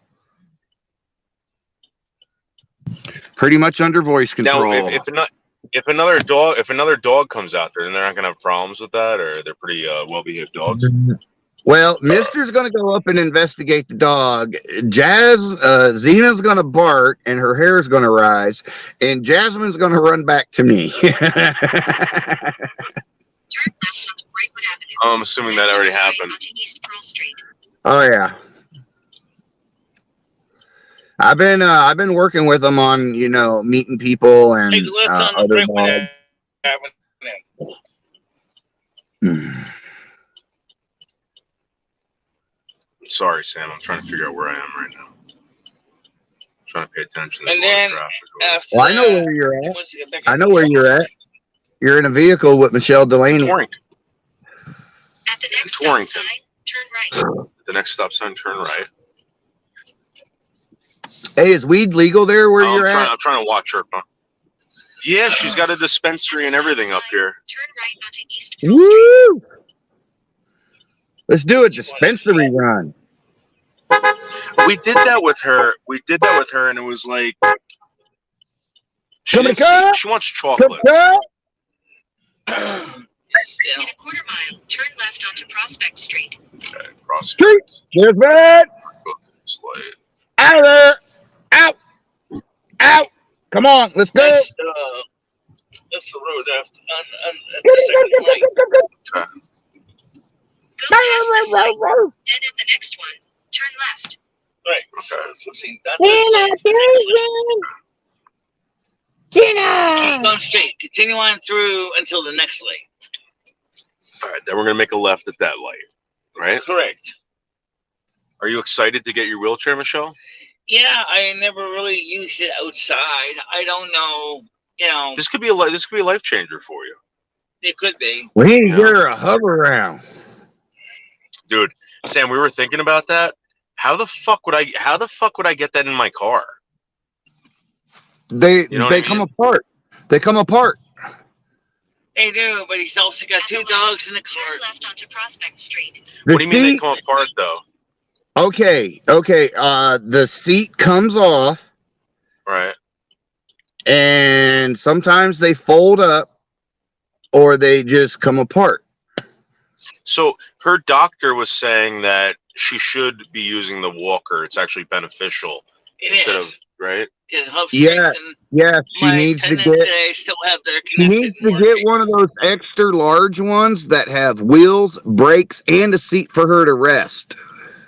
Pretty much under voice control. Now, if another dog comes out there, then they're not gonna have problems with that, or they're pretty well-behaved dogs. Well, Mister's going to go up and investigate the dog. Xena's going to bark, and her hair's going to rise, and Jasmine's going to run back to me. I'm assuming that already happened. Oh yeah. I've been working with them on meeting people and other dogs. Sorry, Sam. I'm trying to figure out where I am right now. I'm trying to pay attention to And the then traffic. Well, I know where you're at. I know where you're at. You're in a vehicle with Michelle Delaney. Torrington. At the next stop sign, turn right. At the next stop sign, turn right. Hey, is weed legal there where you're at? I'm trying to watch her. Yeah, she's got a dispensary and everything up here. Turn right onto East Pearl Street. Woo! Let's do a dispensary run. We did that with her, and it was like she wants chocolate. In a quarter mile, turn left onto Prospect Street. Okay, Prospect. Street. There's that. Out of there. Out. Come on, let's go. That's the road after on the second light. Okay. Go past this light, then at the next one, turn left. Right. Okay. So see, keep going straight. Continue on through until the next light. All right, then we're gonna make a left at that light, right? Correct. Are you excited to get your wheelchair, Michelle? Yeah, I never really used it outside. I don't know. This could be a life changer for you. It could be. We need to get her a hover around. Dude, Sam, we were thinking about that. How the fuck would I get that in my car? They come apart. They come apart. They do, but he's also got two dogs in the car. Turn left onto Prospect Street. What do you mean they come apart though? Okay. The seat comes off. Right. And sometimes they fold up or they just come apart. So her doctor was saying that she should be using the walker. It's actually beneficial instead of right. It helps Yeah, strengthen yeah. She my needs to tendons get. that I still have that are She connected needs and to get working. one of those extra large ones that have wheels, brakes, and a seat for her to rest.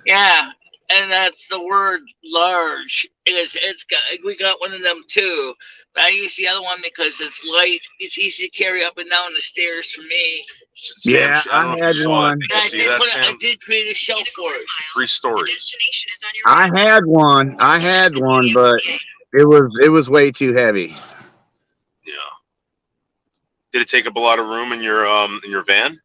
Yeah, and that's the word large. We got one of them too. But I use the other one because it's light. It's easy to carry up and down the stairs for me. Sam, Yeah, I don't know if you had saw one. it. And You see that, I Sam? did create a shelf for it. 3 stories. I had one. I had one, but it was way too heavy. Yeah. Did it take up a lot of room in your van?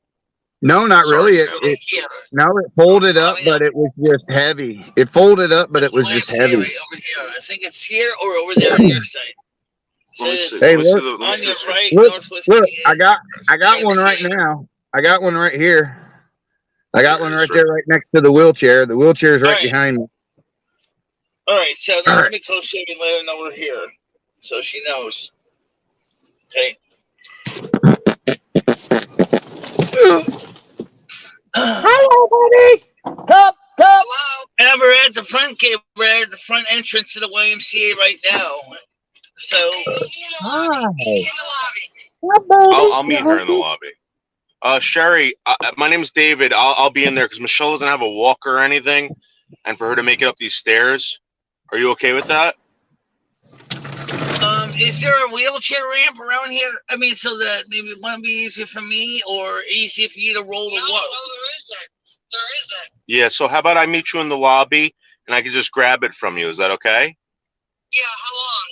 No, not Sorry, really. Sam. It folded up, but it was just heavy. It folded up, but it was just heavy. Over here. I think it's here or over there on your side. Let me see. Hey, Let me see look, the. Let me On see your this. right, look, northwest. look! I got one right now. I got one right here. I got one right there, right next to the wheelchair. The wheelchair's right behind me. All right, so now All let right. me close shave and let her know we're here, so she knows. Okay. Hello, buddy. Cup. And we're at the front gate. We're at the front entrance to the YMCA right now. So. Hi. I'll meet her in the lobby. Sherry, my name's David. I'll be in there because Michelle doesn't have a walker or anything, and for her to make it up these stairs, are you okay with that? Is there a wheelchair ramp around here? I mean, so that maybe it might be easier for me or easier for you to roll the walk. There isn't. Yeah. So how about I meet you in the lobby and I can just grab it from you? Is that okay? Yeah. How long?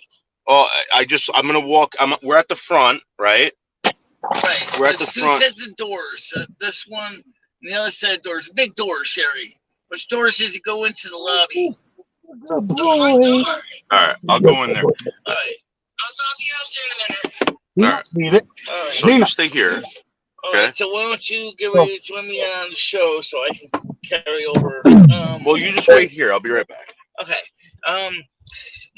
Oh, I'm gonna walk. We're at the front, right? Right. We're at There's the two front. sets of doors. This one and the other set of doors. Big doors, Sherry. Which doors does it go into the lobby? Good boy. All right, I'll go in there. All right. I'll drop you out there in a minute. All right. Need it. All right. So you stay here. All Okay. right. So why don't you get ready to join me on the show so I can carry over? Well, you just wait here. I'll be right back. Okay.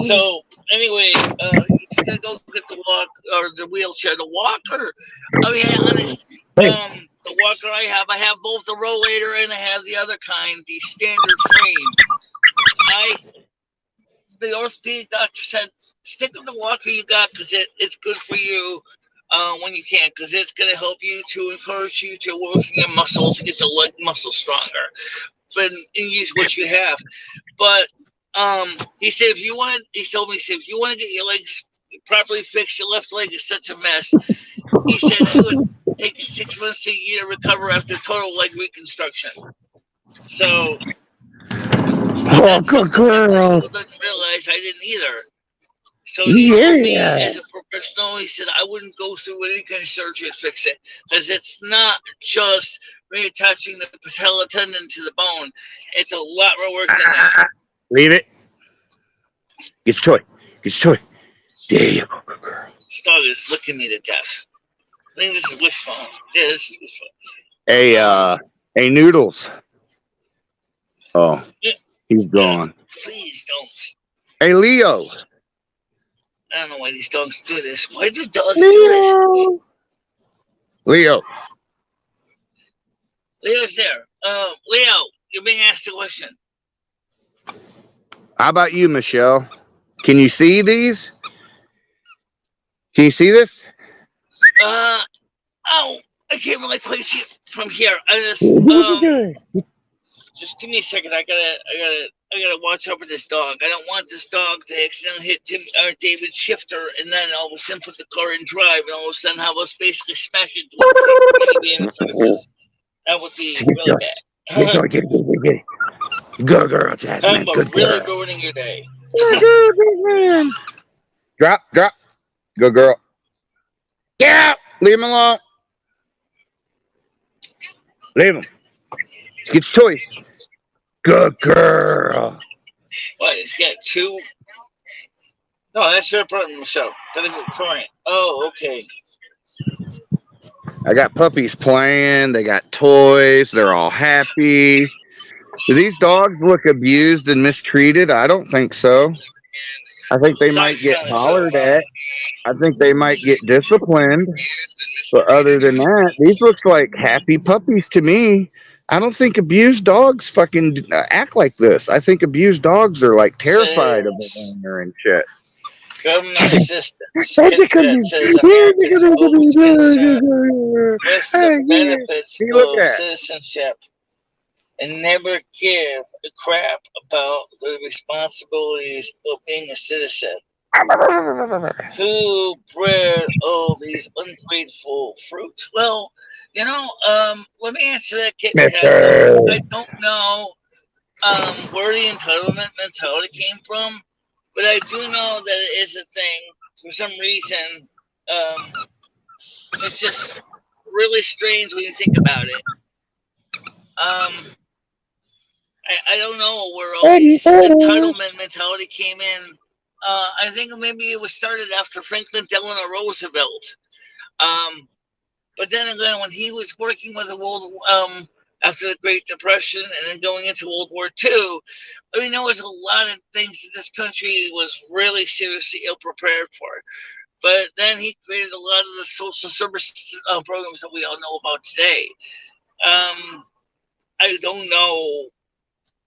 So anyway, he's gonna go get the wheelchair. The walker. I'll be honest. The walker I have both the rollator and I have the other kind, the standard frame. The orthopedic doctor said, stick with the walker you got because it's good for you when you can, because it's gonna help you to encourage you to working your muscles and get your leg muscles stronger. But and use what you have. But he said he told me if you want to get your legs properly fixed, your left leg is such a mess. He said it would take 6 months to a year to recover after total leg reconstruction. So good girl. People didn't realize I didn't either. So he told me as a professional, he said I wouldn't go through any kind of surgery to fix it because it's not just reattaching the patella tendon to the bone. It's a lot more work than that. Leave it. Get your toy. Get your toy. There you go, good girl. This dog is licking me to death. I think this is Wishbone. Yeah, this is Wishbone. Hey, Noodles. Oh, Yeah. he's gone. Please don't. Hey, Leo. I don't know why these dogs do this. Why do dogs do this? Leo. Leo's there. Leo, you're being asked a question. How about you, Michelle? Can you see these? Can you see this? I can't really quite see it from here. Just give me a second. I gotta watch over this dog. I don't want this dog to accidentally hit David's shifter and then all of a sudden put the car in drive and all of a sudden have us basically smash into it. That would be really bad. Get it. Good girl, Jasmine. Good girl. Really ruining your day. Drop. Good girl. Yeah. Leave him alone. Leave him. Get your toys. Good girl. What? It's got two. No, that's your apartment, Michelle. Gotta go current. Oh, okay. I got puppies playing. They got toys. They're all happy. Do these dogs look abused and mistreated? I don't think so. I think they might get hollered at. I think they might get disciplined. But other than that, these looks like happy puppies to me. I don't think abused dogs fucking act like this. I think abused dogs are like terrified of the owner and shit. Government assistance. KitKat says Americans always concerned with the benefits of citizenship and never give a crap about the responsibilities of being a citizen. Who bred all these ungrateful fruits? Well, let me answer that, KitKat. I don't know where the entitlement mentality came from, but I do know that it is a thing. For some reason, it's just really strange when you think about it. I don't know where all this entitlement mentality came in. I think maybe it was started after Franklin Delano Roosevelt. But then again, when he was working with the world after the Great Depression and then going into World War II, I mean, there was a lot of things that this country was really seriously ill prepared for. But then he created a lot of the social service programs that we all know about today. I don't know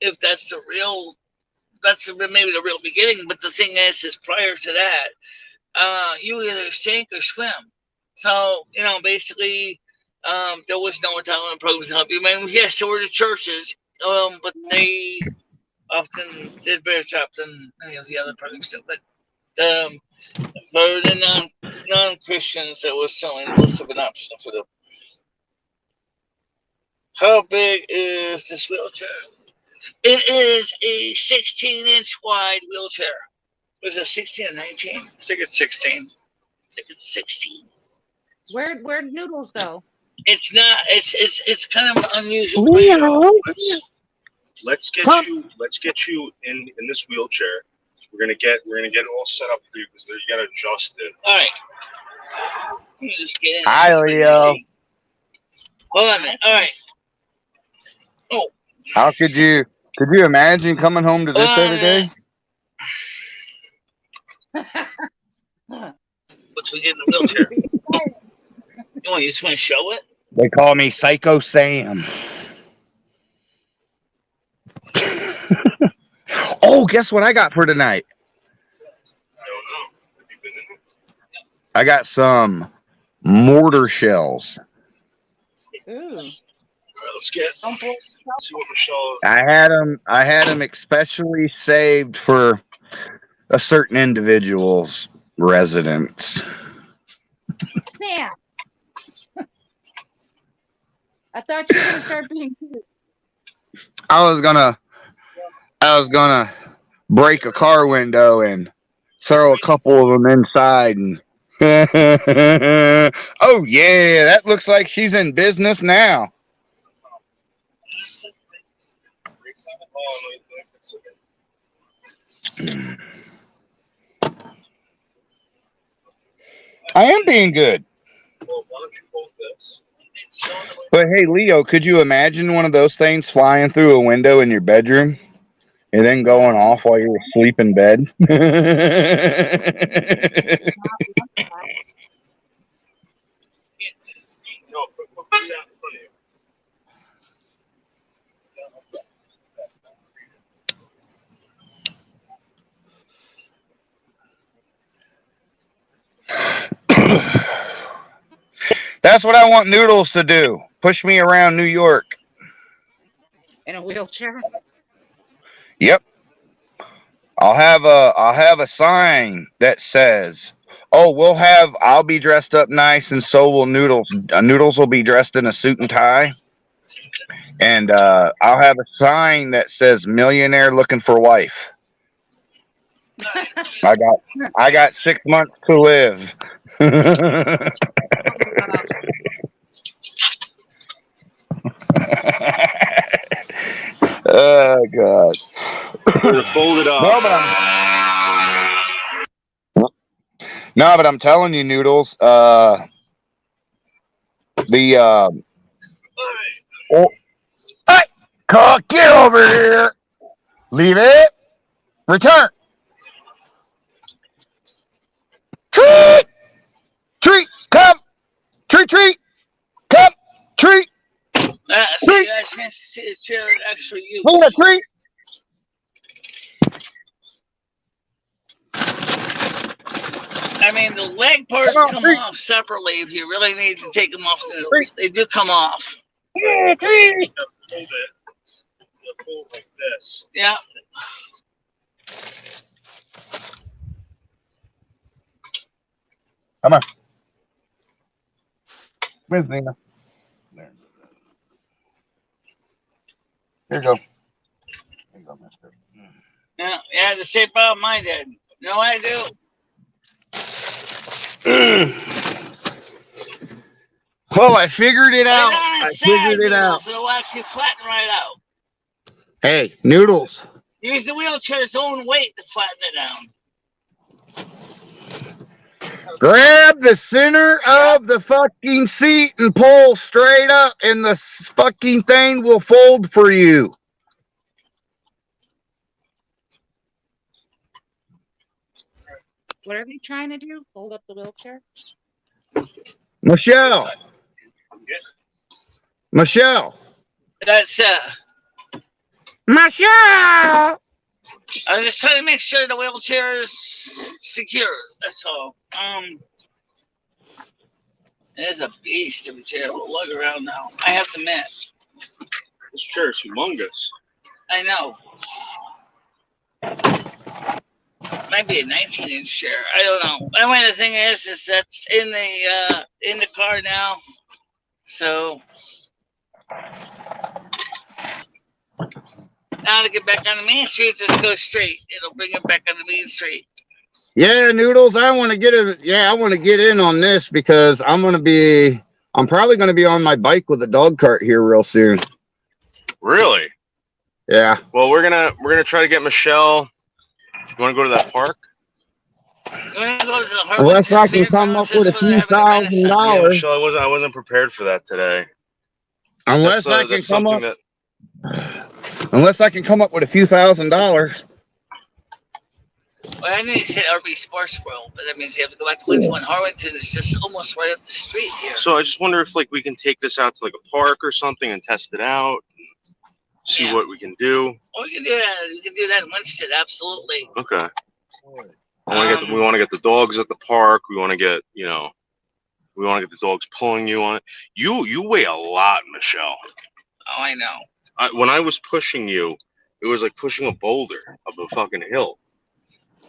if that's maybe the real beginning, but the thing is prior to that, you either sink or swim. So, basically, there was no entitlement programs to help you. I mean, yes, there were the churches, but they often did a better job than many of the other programs do. But for the non-Christians, it was certainly less of an option for them. How big is this wheelchair? It is a 16-inch wide wheelchair. Was it 16 or 19? I think it's 16. I think it's 16. Where'd Noodles go? It's not. It's kind of unusual. Let's get you in this wheelchair. We're gonna get it all set up for you because you gotta adjust it. All right. Let me just get in. Hi, Leo. Hold on a minute. All right. Oh. How could you imagine coming home to this every day? Once we get in the wheelchair. You just want to show it? They call me Psycho Sam. Oh, guess what I got for tonight? I got some mortar shells. Ooh. Let's see what Michelle. I had them especially saved for a certain individual's residence. Sam. I thought you were gonna start being cute. I was gonna break a car window and throw a couple of them inside and oh yeah, that looks like she's in business now. I am being good. Well, why don't you hold this? But hey, Leo, could you imagine one of those things flying through a window in your bedroom and then going off while you're asleep in bed? That's what I want Noodles to do. Push me around New York. In a wheelchair? Yep. I'll have a sign that says, "Oh, I'll be dressed up nice and so will Noodles. Noodles will be dressed in a suit and tie." And I'll have a sign that says "Millionaire looking for wife." I got 6 months to live. Oh God! Fold it up. No, but I'm telling you, Noodles. Hey, get over here. Leave it. Return. Treat. Come. Treat. Come. Treat. So you got a chance to see the chair in extra use. Hold it, creep. I mean, the leg parts come off separately if you really need to take them off the noodles. They do come off. Hold it. Hold like this. Yeah. Come on. Where's Nina? There. Here you go. There you go, mister. Yeah, the same problem I did. No, I do. Oh, I figured it out. I figured it out. So it'll actually flatten right out. Hey, noodles. Use the wheelchair's own weight to flatten it down. Grab the center of the fucking seat and pull straight up, and the fucking thing will fold for you. What are they trying to do? Hold up the wheelchair? Michelle. Michelle. That's Michelle. I'm just trying to make sure the wheelchair is secure. That's all. It is a beast of a chair. We'll lug around now. I have to admit. This chair is humongous. I know. Might be a 19-inch chair. I don't know. Anyway, the thing is that's in the car now. So now to get back on the main street, just go straight. It'll bring it back on the main street. Yeah, noodles. I want to get in on this because I'm probably gonna be on my bike with a dog cart here real soon. Really? Yeah. Well, we're gonna try to get Michelle. You want to go to that park? Unless I can come up with a few $1,000. Yeah, Michelle, I wasn't prepared for that today. Unless I can come up with a few $1,000. Well, I know you said RB Sports World, but that means you have to go back to Winston. Harwinton is just almost right up the street here. So I just wonder if we can take this out to a park or something and test it out, see what we can do. Oh, we can do that. We can do that in Winston, absolutely. Okay. We want to get the dogs at the park. We want to get the dogs pulling you on it. You weigh a lot, Michelle. Oh, I know. When I was pushing you, it was like pushing a boulder up a fucking hill.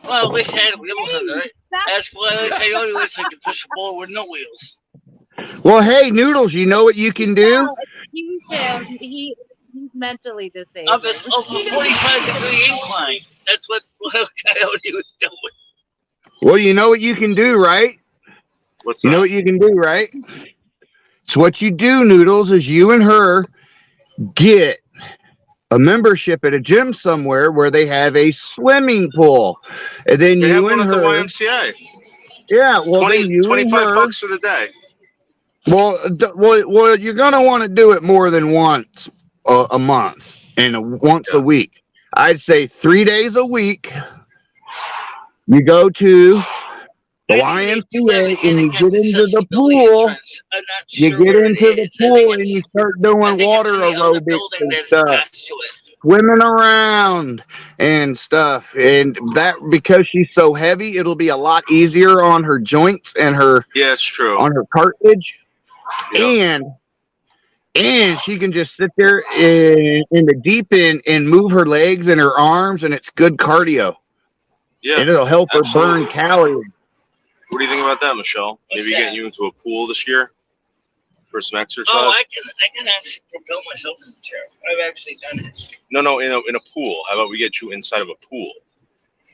Well, at least I had wheels under it. That's why I always like to push a boulder with no wheels. Well, hey, Noodles, you know what you can do? Excuse him. He's mentally disabled. Up a 45-degree incline. That's what Coyote was doing. Well, you know what you can do, right? What's that? You know what you can do, right? So what you do, Noodles, is you and her get a membership at a gym somewhere where they have a swimming pool, and then they you have and one her. at the YMCA. Yeah, well, 25 bucks for the day. Well, you're gonna want to do it more than once a month and once a week. I'd say 3 days a week. You go to the YMCA and you get into the pool. You get into the pool and you start doing water aerobics and stuff, swimming around and stuff. And that, because she's so heavy, it'll be a lot easier on her joints and her it's true on her cartilage. And she can just sit there in the deep end and move her legs and her arms, and it's good cardio. Yeah, and it'll help her burn calories. What do you think about that, Michelle? Maybe getting you into a pool this year for some exercise. Oh, I can actually propel myself in the chair. I've actually done it. No, in a pool. How about we get you inside of a pool?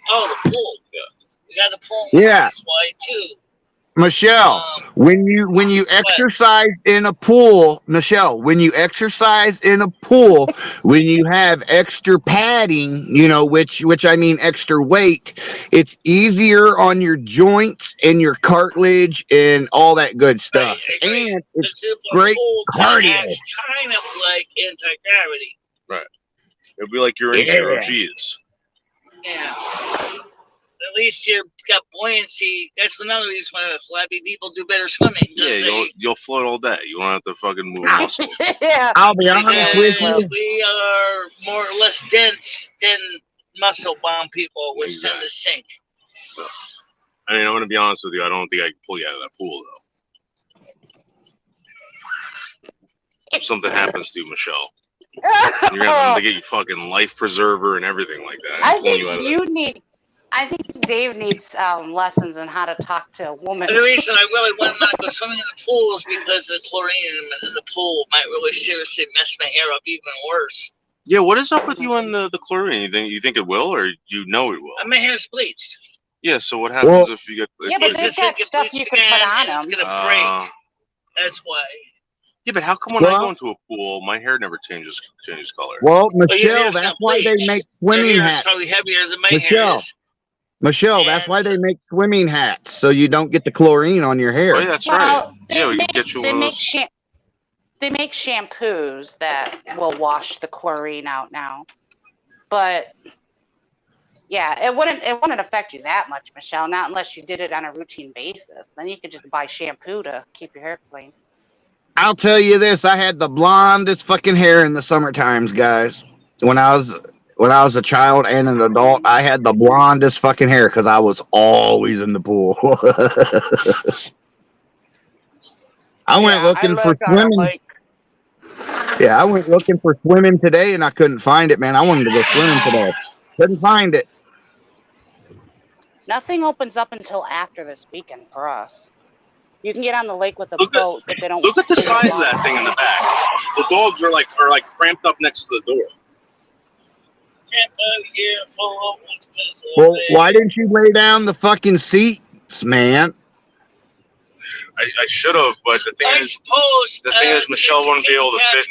Oh, the pool. Yeah, we got the pool. Yeah. That's why too. Michelle, when you exercise in a pool, Michelle, when you exercise in a pool, when you have extra padding, which I mean extra weight, it's easier on your joints and your cartilage and all that good stuff. And it's great cardio. Kind of like anti-gravity. Right. It'll be like you're in zero G's. Yeah. At least you got buoyancy. That's another reason why flabby people do better swimming. Yeah, you'll float all day. You won't have to fucking move a muscle. Yeah. I'll be honest with Because you. we are more or less dense than muscle bound people, which tend to sink. So, I mean, I'm gonna be honest with you. I don't think I can pull you out of that pool though. If something happens to you, Michelle, you're gonna have to get you fucking life preserver and everything like that. I think I think Dave needs lessons on how to talk to a woman. The reason I really want to not go swimming in the pool is because the chlorine in the pool might really seriously mess my hair up even worse. Yeah, what is up with you and the chlorine? You think it will, or you know it will? My hair's bleached. Yeah. So what happens if you get? Yeah, but there's got stuff you can put on them. It's gonna break. That's why. Yeah, but how come when I go into a pool, my hair never changes color? Well, Michelle, that's why they make swimming Your hair is hats. probably heavier than my hair is. Michelle, that's why they make swimming hats, so you don't get the chlorine on your hair. Oh, yeah, that's right. Yeah, we can get you They one of make those. they make shampoos that will wash the chlorine out now, but yeah, it wouldn't affect you that much, Michelle. Not unless you did it on a routine basis. Then you could just buy shampoo to keep your hair clean. I'll tell you this: I had the blondest fucking hair in the summer times, guys. When I was a child and an adult, I had the blondest fucking hair because I was always in the pool. I went looking for swimming. Yeah, I went looking for swimming today and I couldn't find it, man. I wanted to go swimming today. Couldn't find it. Nothing opens up until after this weekend for us. You can get on the lake with a boat, but they don't. Look at the size of that thing in the back. The dogs are like cramped up next to the door. Well, why didn't you lay down the fucking seats, man? I should have, but the thing is, Michelle wouldn't be able to fit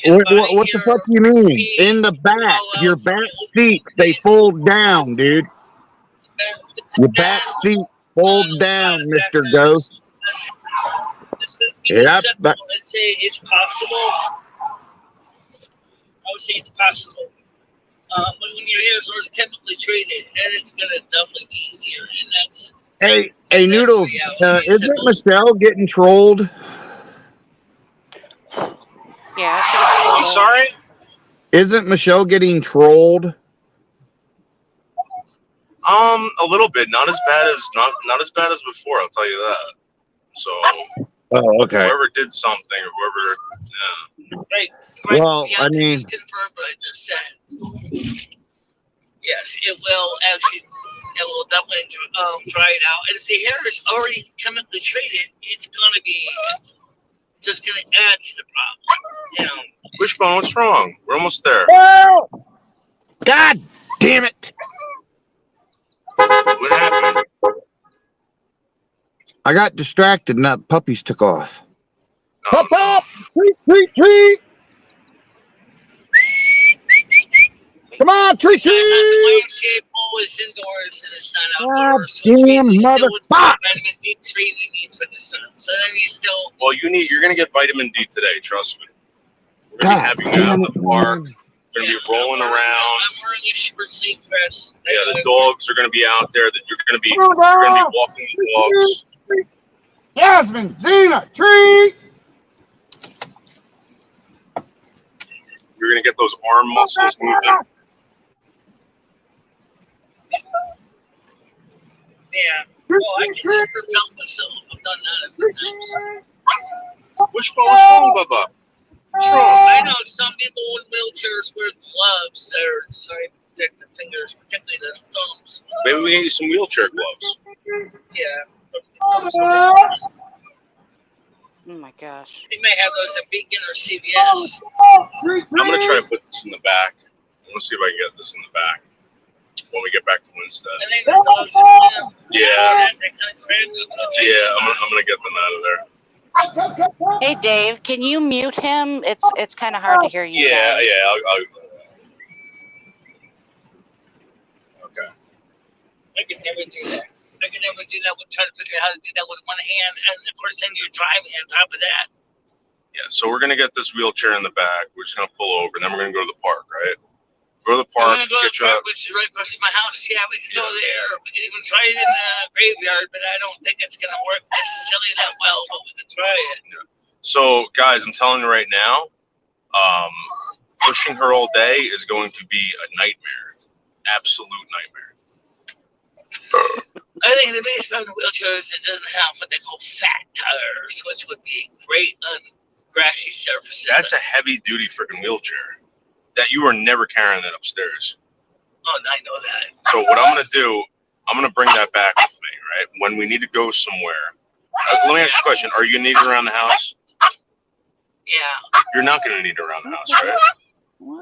in there. What the fuck you mean? In the back, your back seats, they fold down, dude. Your back seats fold down, Mr. Ghost. Yep. Let's say it's possible. I would say it's possible. But when your hair is already chemically treated, then it's going to definitely be easier. And that's. Hey, Noodles, isn't Michelle getting trolled? Yeah. I'm sorry? Isn't Michelle getting trolled? A little bit. Not as bad as before, I'll tell you that. So Oh, okay. whoever did something or whoever Right. Well, I mean, just confirm what I just said. Yes, it will actually. It will definitely dry it out. And if the hair is already chemically treated, it's gonna be just gonna add to the problem. You know. Wishbone, what's wrong? We're almost there. Oh! God damn it! What happened? I got distracted and the puppies took off. Oh, Pop! Treat! Come on, treat! The YMCA pool is indoors and it's not outdoors. So Damn we still wouldn't get motherfucker! vitamin D3 we need for the sun. So then you still. Well, you're gonna get vitamin D today. Trust me. We're gonna be having you out in the park. We're gonna be rolling around. I'm wearing a short sleeve dress. Yeah, the dogs are gonna be out there. That you're gonna be walking the dogs. Jasmine, Zena, treat! You're gonna get those arm muscles moving. Yeah. Well, I can super dump myself. I've done that a few times. Wishbone, what's wrong, Bubba? What's wrong? I know some people in wheelchairs wear gloves that are designed to protect their fingers, particularly their thumbs. Maybe we can get you some wheelchair gloves. Yeah. Oh my gosh. They may have those at Beacon or CVS. I'm gonna try to put this in the back. I'm gonna see if I can get this in the back when we get back to Winstead. And they have gloves in them. Yeah. Yeah, I'm gonna get them out of there. Hey Dave, can you mute him? It's kind of hard to hear you. Yeah, guys. yeah. Okay. I could never do that. I could never do that. We're trying to figure out how to do that with one hand, and of course, then you're driving on top of that. Yeah, so we're gonna get this wheelchair in the back. We're just gonna pull over, and then we're gonna go to the park, right? Go to the I'm park. gonna go to Get the you. park, which is right across from my house. Yeah, we can go there. We can even try it in the graveyard, but I don't think it's gonna work necessarily that well. But we can try it. So, guys, I'm telling you right now, pushing her all day is going to be a nightmare. Absolute nightmare. I think the biggest problem with wheelchairs is it doesn't have what they call fat tires, which would be great on grassy surfaces. That's a heavy duty freaking wheelchair. That you are never carrying that upstairs. Oh, I know that. So what I'm gonna do, I'm gonna bring that back with me, right? When we need to go somewhere. Let me ask you a question. Are you gonna need it around the house? Yeah. You're not gonna need it around the house, right?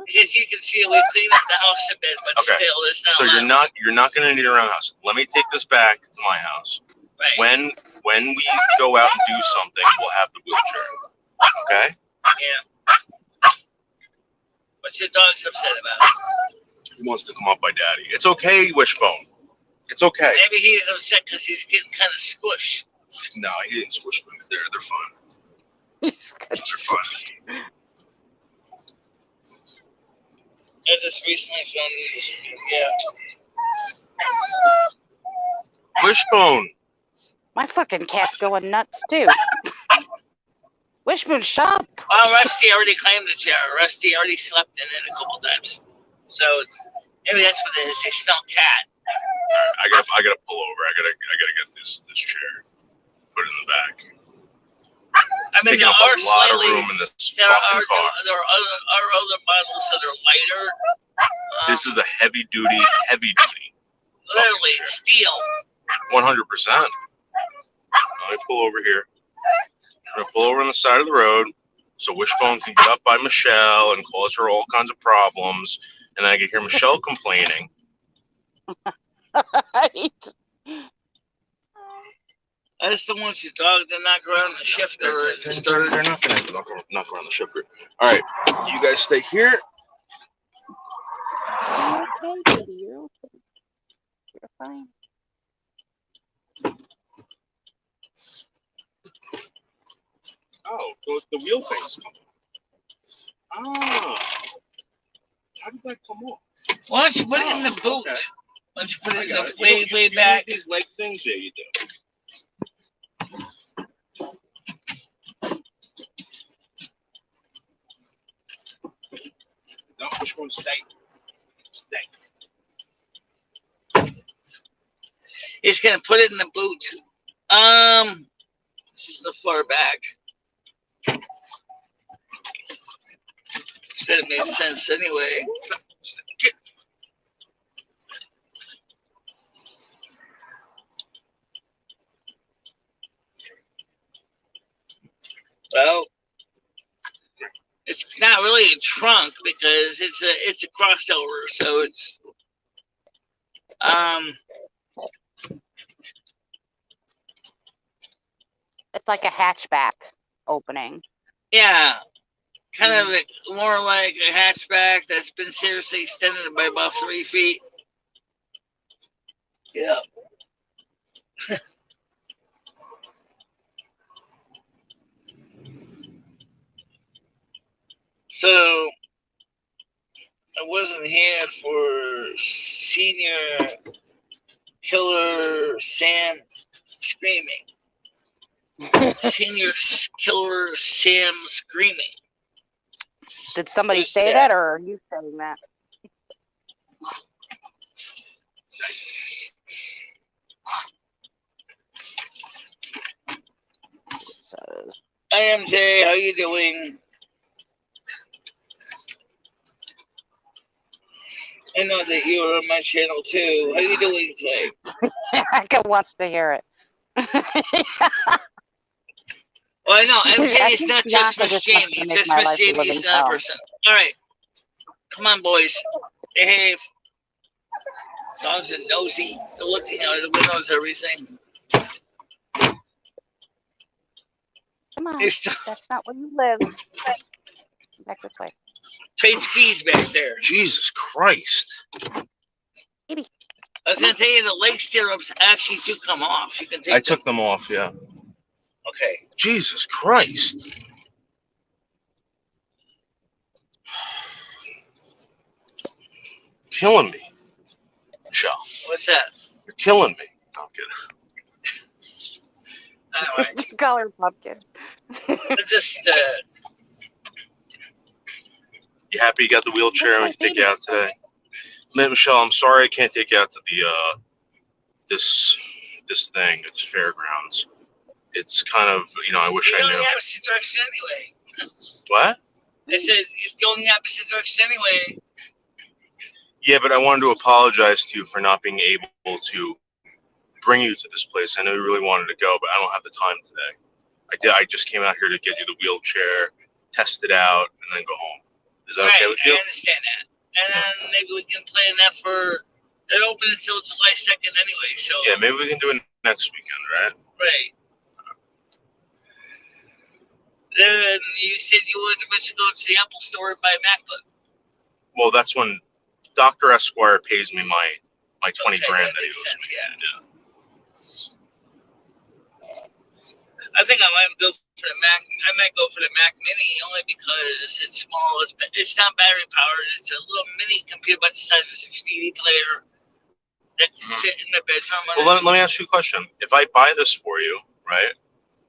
Because you can see we clean up the house a bit, but Okay. still, there's not. So a lot. you're not gonna need it around the house. Let me take this back to my house. Right. When we go out and do something, we'll have the wheelchair. Okay? Yeah. What's your dog's upset about? He wants to come up by daddy. It's okay, Wishbone. It's okay. Maybe he's upset because he's getting kind of squished. No, he didn't squish me. They're fine. They're fine. I just recently found these. Yeah. Wishbone. My fucking cat's going nuts too. Wishbone, shop. Well, Rusty already claimed the chair. Rusty already slept in it a couple times. So maybe that's what it is. They smell cat. I gotta pull over. I gotta get this chair. Put it in the back. I mean, taking there up are a lot of slightly. room in this There fucking are car. other models that are lighter. This is a heavy duty. Literally, it's steel. 100%. Let me pull over here. I'm gonna pull over on the side of the road so Wishbone can get up by Michelle and cause her all kinds of problems, and I can hear Michelle complaining. I just don't want your dog to knock around the shifter. They're not gonna knock around the shifter. All right, you guys stay here. You're okay, baby. You're okay. You're fine. Oh, the wheel thing's coming. Ah, how did that come off? Why don't you put it in the boot? Okay. Why don't you put it I got in it. the way You back? need these leg things, yeah, you do. No, which one? Stay. He's gonna put it in the boot. This is the far back. It's gonna make sense anyway. Well, it's not really a trunk because it's a crossover, so it's It's like a hatchback opening. yeah, kind of more like a hatchback that's been seriously extended by about 3 feet. Yeah. So I wasn't here for senior killer Sam screaming. Senior killer Sam screaming. Did somebody Who's say that? that, or are you saying that? Hi MJ, how you doing? I know that you are on my channel too. How you doing today? Aka wants to hear it. Well, I know MJ I is think not just Bianca Miss just wants Jamie. to It's make just my Miss life a Jamie is living not a hell. person. All right, come on, boys, behave. Dogs are nosy. They're looking out of the windows, everything. Come on. It's That's not where you live. Back this way. trade skis back there. Jesus Christ. Baby. I was gonna tell you the leg stirrups actually do come off. You can take I took them off, yeah. Okay. Jesus Christ. killing me, Michelle. What's that? You're killing me. No, I'm kidding. All right. You call her pumpkin. Just You happy you got the wheelchair and we can take you out today? Man, Michelle, I'm sorry I can't take you out to the this thing. It's fairgrounds. It's kind of, I wish I It's knew. the opposite direction anyway. What? I said it's going the opposite direction anyway. Yeah, but I wanted to apologize to you for not being able to bring you to this place. I know you really wanted to go, but I don't have the time today. I just came out here to get you the wheelchair, test it out, and then go home. Is that okay with you? I understand that. And then maybe we can plan that for. They're open until July 2nd anyway, so. Yeah, maybe we can do it next weekend, right? Right. Then you said you wanted to go to the Apple store and buy a MacBook. Well, that's when Dr. Esquire pays me my 20 grand that he makes owes sense, me. yeah. I think I might go for the Mac. I might go for the Mac Mini only because it's small. It's not battery powered. It's a little mini computer about the size of a CD player that can sit in the bedroom. Well, let me ask you a question. If I buy this for you, right,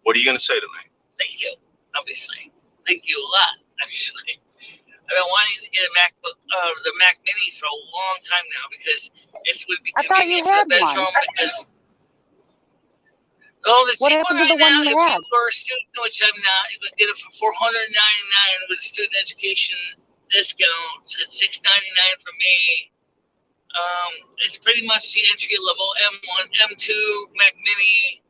what are you going to say to me? Thank you, obviously. Thank you a lot, actually. I've been wanting to get a MacBook, the Mac Mini for a long time now because it would be I thought you convenient for the had one. bedroom because. Oh, the What cheap happened one to right the one now, you if had? you were a student, which I'm not, you could get it for $499 with a student education discount. It's $699 for me. It's pretty much the entry level M1, M2 Mac Mini,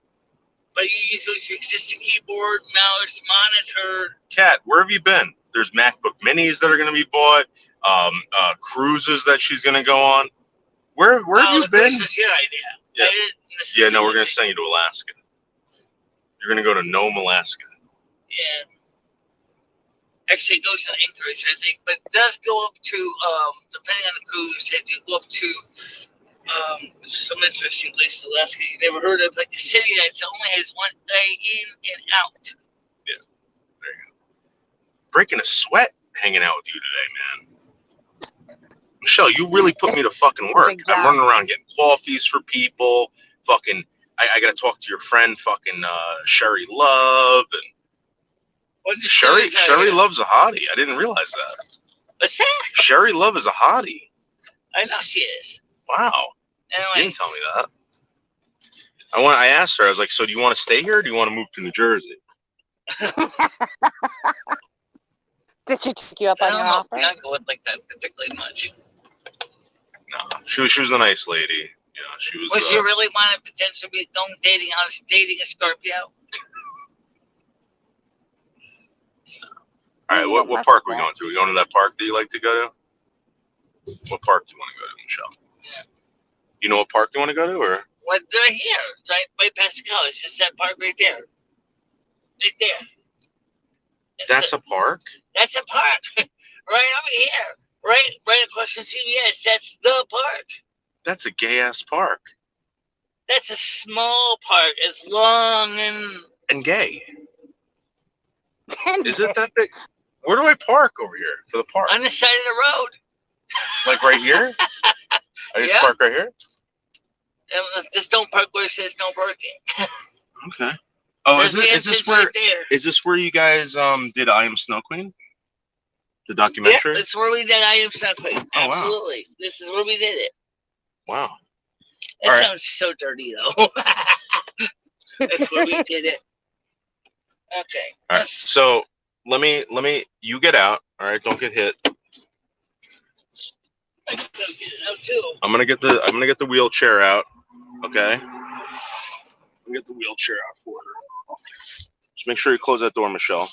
but you use it with your existing keyboard, mouse, monitor. Kat, where have you been? There's MacBook Minis that are going to be bought, cruises that she's going to go on. Where have you been? This is your idea. Yeah, no, we're going to send you to Alaska. You're going to go to Nome, Alaska. Yeah. Actually, it goes to Anchorage, I think, but it does go up to, depending on the cruise, it can go up to some interesting places in Alaska you never heard of, like the city that only has one day in and out. Yeah, there you go. Breaking a sweat hanging out with you today, man. Michelle, you really put me to fucking work. I'm running around getting coffees for people. Fucking, I got to talk to your friend, fucking Sherry Love, and Sherry Love's a hottie. I didn't realize that. What's that? Sherry Love is a hottie. I know she is. Wow. Anyway. You didn't tell me that. I asked her, I was like, so do you want to stay here or do you want to move to New Jersey? Did she take you up on your offer? I don't go with like that particularly much. No, she was a nice lady. Yeah, she was. Would you really want to potentially be dating a Scorpio? All right, what park are we going to? We going to that park that you like to go to? What park do you want to go to, Michelle? Yeah. You know what park you want to go to, or? What? Right here. It's right past the college. Just that park right there. Right there. That's a park? That's a park. Right over here. Right across from CBS. That's the park. That's a gay-ass park. That's a small park. It's long and gay. Is it that big? Where do I park over here for the park? On the side of the road. Like right here? I just park right here? Just don't park where it says no parking. Okay. Oh, is this where you guys did I Am Snow Queen? The documentary? Yeah, that's where we did I Am Snow Queen. Oh, absolutely. Wow. This is where we did it. Wow. That sounds so dirty though. That's where we did it. Okay. All right. So let me you get out. All right, don't get hit. I can go get it out too. I'm gonna get the wheelchair out. Okay. I'm gonna get the wheelchair out for her. Just make sure you close that door, Michelle.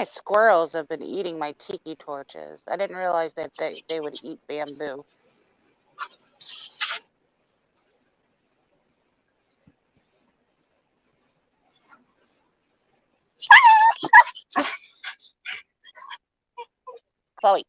my squirrels have been eating my tiki torches. I didn't realize that they would eat bamboo. Chloe.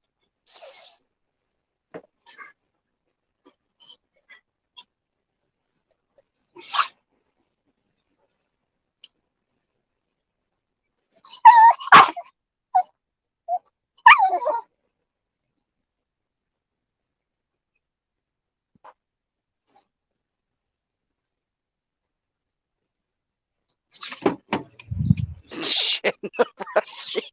Shit in the front seat.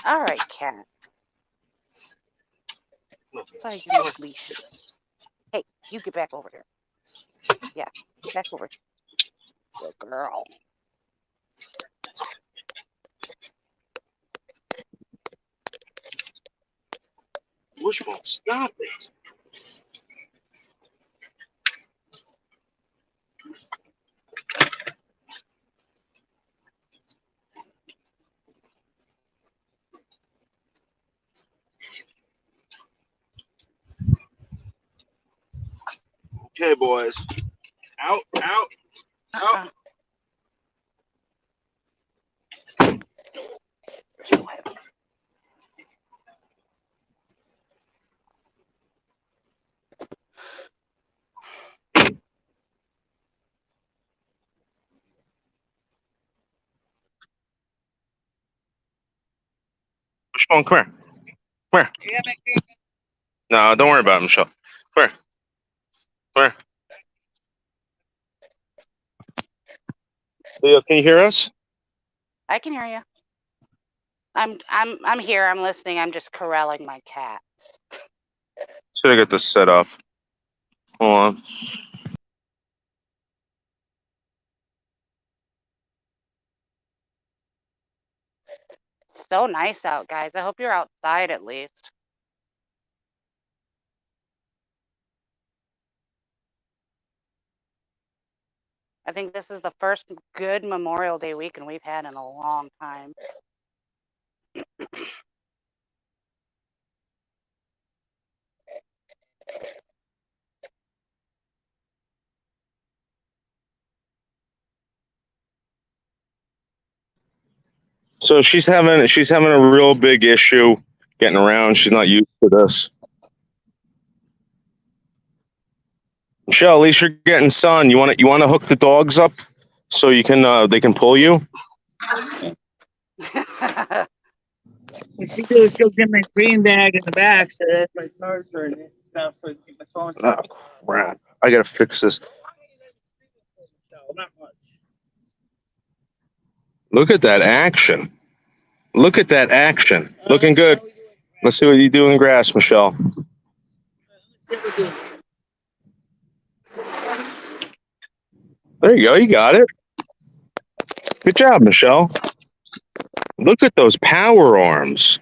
All right, cat. Sorry, you need leash. Hey, you get back over here. Yeah, get back over here. Good girl. Wishbone, stop it. Okay, boys. Out, out, out. Wishbone, come here. Come here. No, don't worry about it, Michelle. Come here. Come here. Leo, can you hear us? I can hear you. I'm here. I'm listening. I'm just corralling my cat. Just gonna get this set up. Hold on. So nice out, guys. I hope you're outside at least. I think this is the first good Memorial Day weekend we've had in a long time. So she's having a real big issue getting around. She's not used to this. Michelle, at least you're getting sun. You want to hook the dogs up so you can they can pull you. What she do is go get my green bag in the back, so that's my charger and stuff, so I can keep my phone. Oh crap! I gotta fix this. Not much. Look at that action. Look at that action. Looking good. Let's see what you do in grass, Michelle. There you go. You got it. Good job, Michelle. Look at those power arms.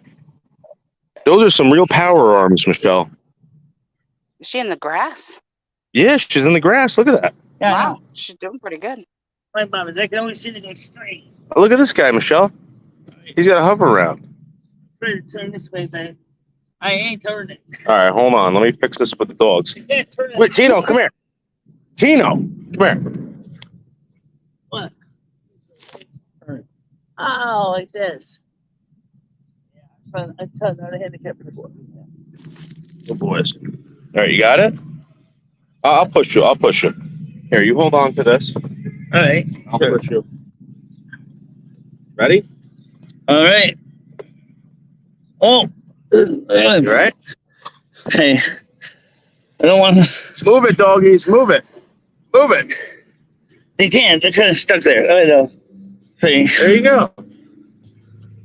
Those are some real power arms, Michelle. Is she in the grass? Yeah, she's in the grass. Look at that. Yeah, wow, she's doing pretty good. My mom, I can only see the next straight. Oh, look at this guy, Michelle. He's got a hover around. Try to turn this way, babe. I ain't turning it. All right, hold on. Let me fix this with the dogs. Wait, Tino, come here. Tino, come here. What? Oh, like this. Yeah, I saw another handicap before. Good boys. All right, you got it? I'll push you. I'll push you. Here, you hold on to this. All right. I'll push you. Ready? All right. Oh. You right? Okay. I don't want to. Move it, doggies. Move it. Move it. They can't. They're kind of stuck there. I know. Okay. There you go.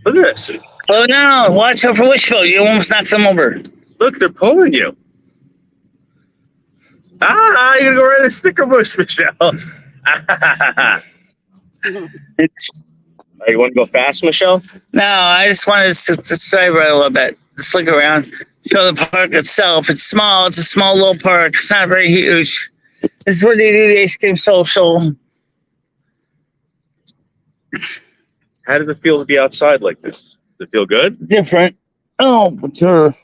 Look at this. Oh, no. Watch out for Wishful. You almost knocked them over. Look, they're pulling you. Ah, you're going to go right in the sticker bush, Michelle. You want to go fast, Michelle? No, I just wanted to drive around a little bit. Just look around. Show the park itself. It's small. It's a small little park. It's not very huge. This is where they do the ice cream social. How does it feel to be outside like this? Does it feel good? Different. Oh, but you're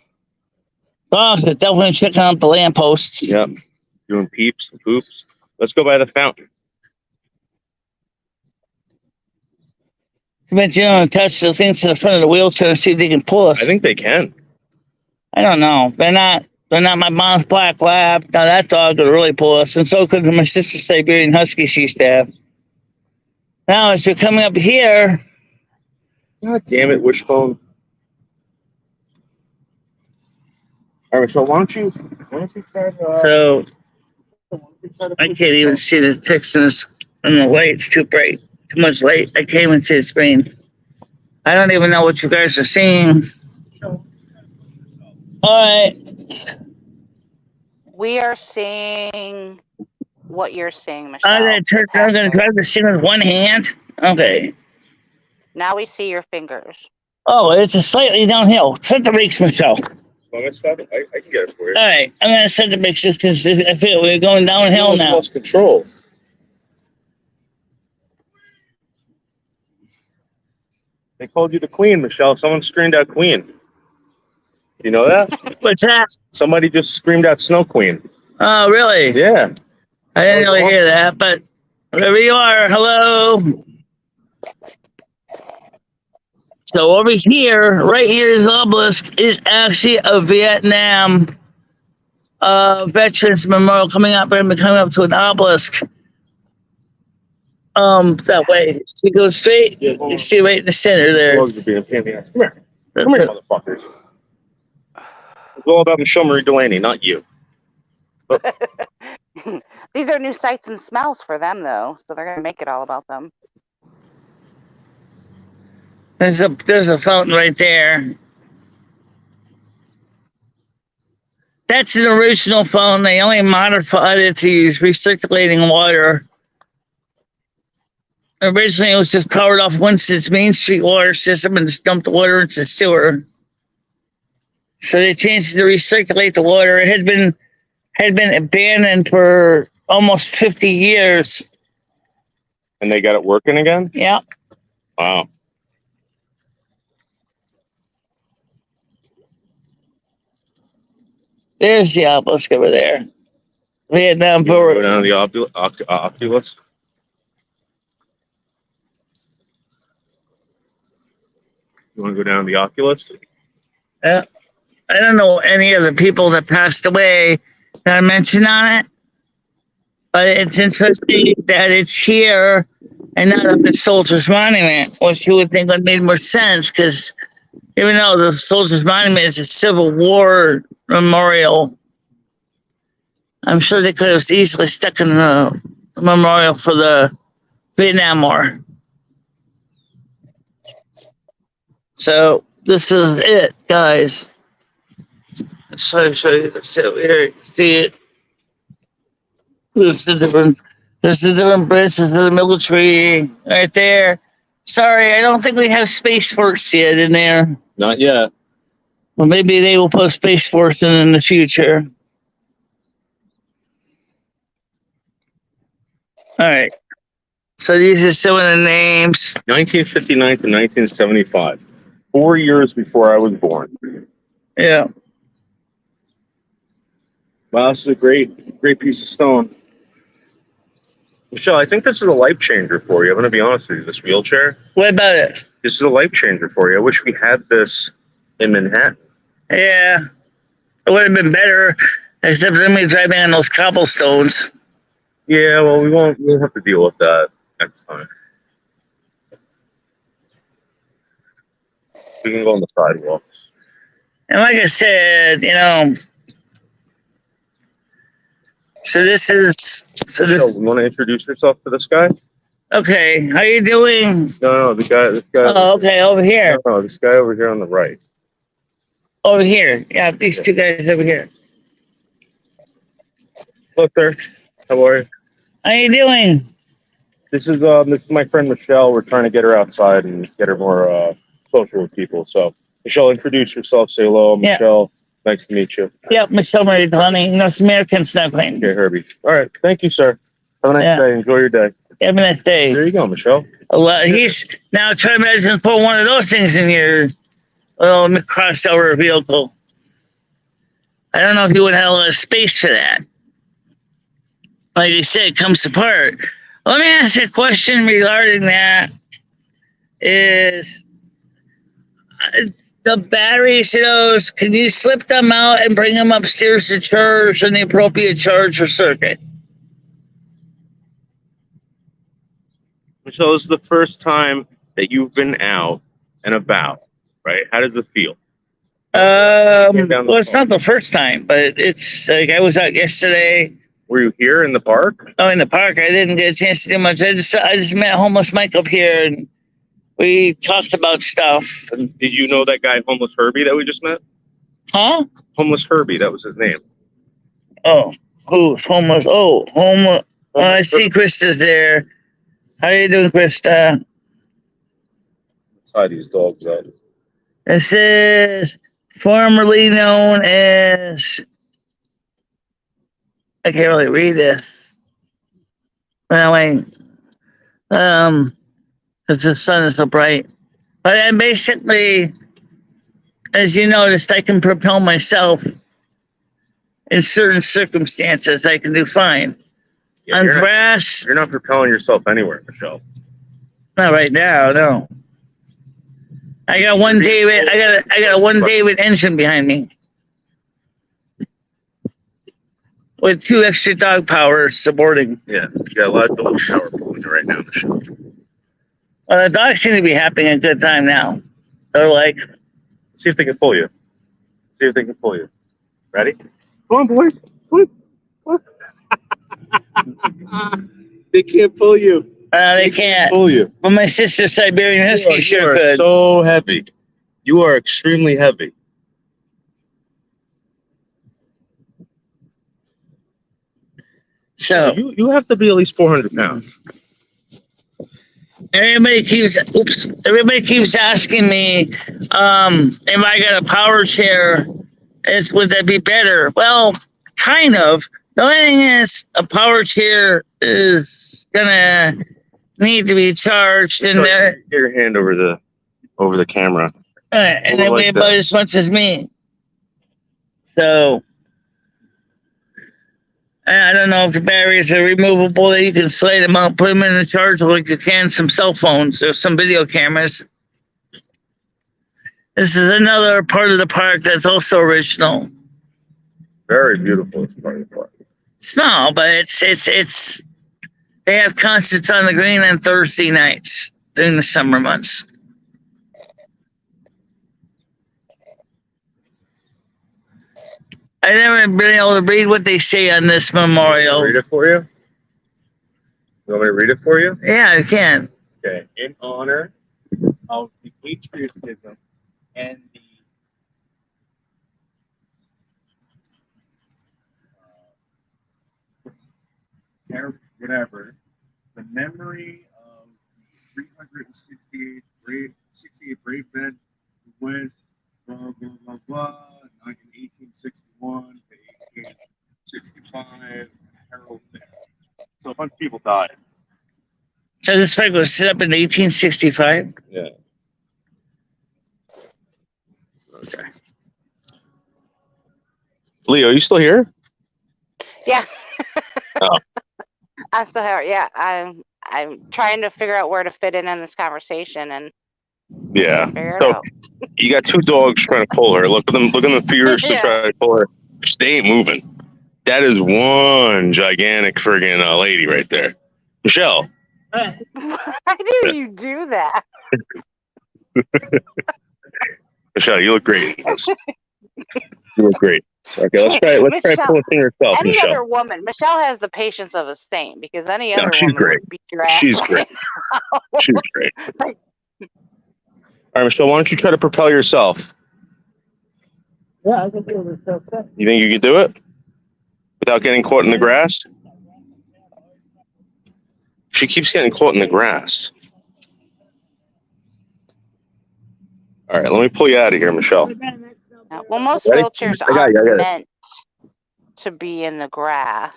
definitely checking out the lampposts. Yep. Doing peeps and poops. Let's go by the fountain. But you know, attach the things to the front of the wheelchair and see if they can pull us. I think they can. I don't know. They're not my mom's black lab. Now that dog could really pull us, and so could my sister's Siberian Husky she used to have. Now as you're coming up here. God damn it, Wishbone. All right, so why don't you try to, So I can't even see the text in the light. It's too bright. Too much light. I can't even see the screen. I don't even know what you guys are seeing. All right. We are seeing what you're seeing, Michelle. I'm gonna try to sing with one hand. Okay. Now we see your fingers. Oh, it's a slightly downhill. Set the brakes, Michelle. Want me to stop it? I can get it for you. All right, I'm gonna set the brakes just because I feel we're going downhill now. Lost control. They called you the queen, Michelle. Someone screamed out queen. You know that? What's that? Somebody just screamed out Snow Queen. Oh, really? Yeah. I didn't really hear that, but wherever you are, hello. So over here, right here is obelisk, is actually a Vietnam Veterans Memorial coming up and coming up to an obelisk. That way. So you go straight, you see right in the center there. Dogs are being a pain in the ass. Come here. Come here, motherfuckers. It's all about Michelle Marie Delaney, not you. These are new sights and smells for them, though, so they're gonna make it all about them. There's a fountain right there. That's an original fountain. They only modified it to use recirculating water. Originally, it was just powered off Winston's Main Street water system and just dumped the water into the sewer. So they changed it to recirculate the water. It had been abandoned for almost 50 years. And they got it working again? Yeah. Wow. There's the obelisk over there. Vietnam War. Go down to the Oculus. You want to go down to the Oculus? I don't know any of the people that passed away that I mentioned on it, but it's interesting that it's here and not at the Soldiers Monument, which you would think would make more sense because even though the Soldiers Monument is a Civil War memorial, I'm sure they could have easily stuck in the memorial for the Vietnam War. So this is it, guys. So show you this over here. You see it? There's the different branches of the military right there. Sorry, I don't think we have Space Force yet in there. Not yet. Well, maybe they will put Space Force in the future. All right. So these are some of the names. 1959 to 1975. 4 years before I was born. Yeah. Wow, this is a great piece of stone. Michelle, I think this is a life changer for you. I'm going to be honest with you. This wheelchair. What about it? This is a life changer for you. I wish we had this in Manhattan. Yeah. It would have been better, except for me driving on those cobblestones. Yeah, well, we'll have to deal with that next time. We can go on the sidewalks. And like I said, You want to introduce yourself to this guy? Okay, how you doing? No, this guy. Oh, okay, over here. No, this guy over here on the right. Over here. Yeah, these two guys over here. Look there. How are you? How you doing? This is my friend Michelle. We're trying to get her outside and get her more social with people. So, Michelle, introduce yourself. Say hello, Michelle. Yeah. Nice to meet you. Yep, Michelle Marie Delaney, North American Snuggling. Okay, Herbie. All right. Thank you, sir. Have a nice day. Enjoy your day. Have a nice day. There you go, Michelle. Well, he's now try to imagine put one of those things in your little crossover vehicle. I don't know if you would have a lot of space for that. Like you said, it comes apart. Let me ask you a question regarding that. Is the batteries to those, can you slip them out and bring them upstairs to charge on the appropriate charge or circuit? Michelle, this is the first time that you've been out and about, right? How does it feel? Well, it's not the first time, but it's like I was out yesterday. Were you here in the park? Oh, in the park. I didn't get a chance to do much. I just met homeless Mike up here, and we talked about stuff. And did you know that guy, Homeless Herbie, that we just met? Huh? Homeless Herbie, that was his name. Oh, who's homeless? Oh, homeless. Oh, I see Krista's there. How are you doing, Krista? Tie these dogs out. This is formerly known as, I can't really read this. Well, wait. Because the sun is so bright. But I basically, as you noticed, I can propel myself in certain circumstances. I can do fine. Yeah, On grass. You're not propelling yourself anywhere, Michelle. Not right now, no. I got one David. I got a one David engine behind me with 2 extra dog powers supporting. Yeah, you got a lot of dog power pulling right now, Michelle. Well, the dogs seem to be having a good time now. They're like, see if they can pull you. See if they can pull you. Ready? Come on, boys. Come on. They can't pull you. They can't pull you. But my sister's Siberian Husky sure could. So heavy. You are extremely heavy. So you have to be at least 400 pounds. Everybody keeps asking me, if I got a power chair, would that be better? Well, kind of. The only thing is, a power chair is gonna need to be charged, and get your hand over the camera. And they weigh about as much as me. So I don't know if the batteries are removable. That you can slide them out, put them in the charger like you can some cell phones or some video cameras. This is another part of the park that's also original. Very beautiful. It's part of the park. Small, but it's. They have concerts on the green on Thursday nights during the summer months. I never been able to read what they say on this memorial. Read it for you? You want me to read it for you? Yeah, I can. Okay. In honor of the patriotism and the whatever, the memory of 368 brave men who went blah blah blah blah in 1861 to 1865 Harold there. So a bunch of people died. So this park was set up in 1865? Yeah. Okay. Leo, are you still here? Yeah. Oh. I'm still here. Yeah, I'm trying to figure out where to fit in this conversation and Yeah. figure it So out. you got 2 dogs trying to pull her. Look at them. Look at them furiously trying to pull her. They ain't moving. That is one gigantic friggin' lady right there. Michelle. Why do you do that? Michelle, you look great. You look great. Okay, let's try pulling in yourself, Any Michelle. other woman, Michelle has the patience of a saint because any other she's woman great. would beat your ass. She's great. She's great. All right, Michelle, why don't you try to propel yourself? Yeah, I can do it. You think you could do it without getting caught in the grass? She keeps getting caught in the grass. All right, let me pull you out of here, Michelle. Well, most Ready? wheelchairs I got aren't you. meant to be in the grass.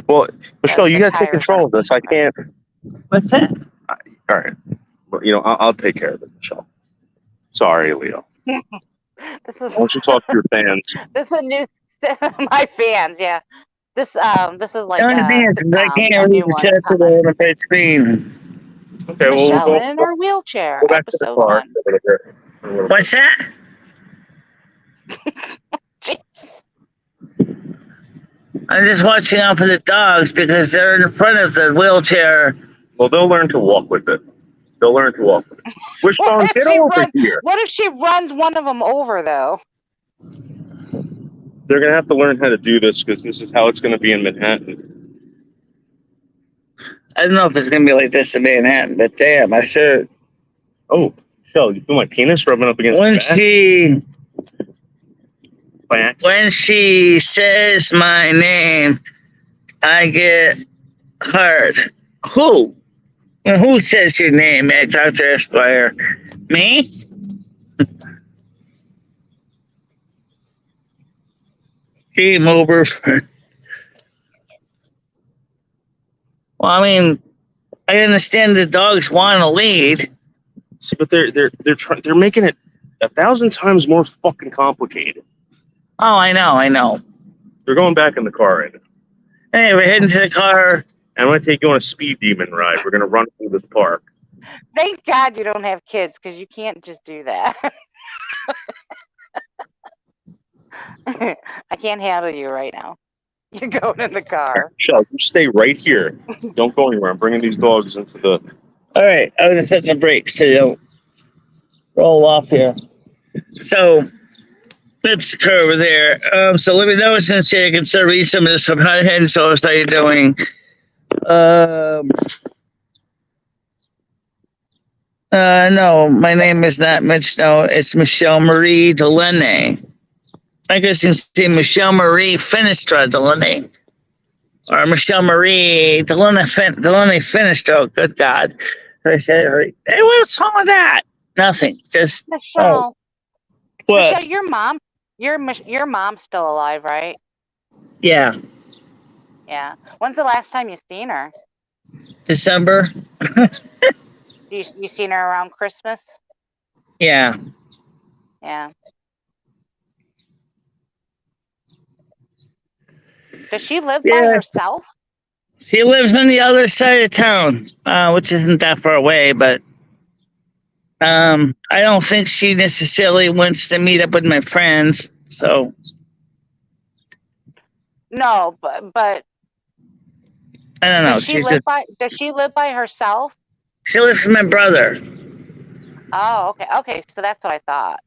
Well, Michelle, The you got to take tires control of this. I can't. What's that? All right. Well, I'll take care of it, Michelle. Sorry, Leo. This is Why don't you talk to your fans? this is a new my fans, yeah. This is like The only thing is, I can't a read new the one chat to coming. the overhead screen. Okay, well, Michelle we'll in her wheelchair, go back to the episode car. 1. What's that? Jeez. I'm just watching out for the dogs because they're in front of the wheelchair. Well, they'll learn to walk with it. They'll learn to walk with it. Wishbone, get over here. What if she runs one of them over though? They're going to have to learn how to do this because this is how it's going to be in Manhattan. I don't know if it's going to be like this in Manhattan, but damn, I should. Oh, Michelle, you feel my penis rubbing up against When the back? when she says my name, I get hard. Who? Who says your name at Dr. Esquire? Me? Game over. Well, I mean, I understand the dogs want to lead. See, but they're making it 1,000 times more fucking complicated. Oh, I know. They're going back in the car right now. Hey, we're heading to the car. I'm going to take you on a speed demon ride. We're going to run through this park. Thank God you don't have kids because you can't just do that. I can't handle you right now. You're going in the car. Michelle, you stay right here. Don't go anywhere. I'm bringing these dogs into the... All right, I'm going to set the brakes so you don't roll off here. So, that's the car over there. So let me know since I can start reading some of this from Hi Head. So how you doing? No, my name is not Mitch. No, it's Michelle Marie Delaney. I guess you can say Michelle Marie Finestra Delaney. Or Michelle Marie Delaney Finestra. Oh, good God. I said it right. Hey, what's wrong with that? Nothing. Just, Michelle. What? Michelle, your mom's still alive, right? Yeah. Yeah. When's the last time you seen her? December. You seen her around Christmas? Yeah. Yeah. Does she live by herself? She lives on the other side of town, which isn't that far away, but I don't think she necessarily wants to meet up with my friends, so. No, but I don't know. Does she live by herself? She lives with my brother. Oh, okay. Okay, so that's what I thought.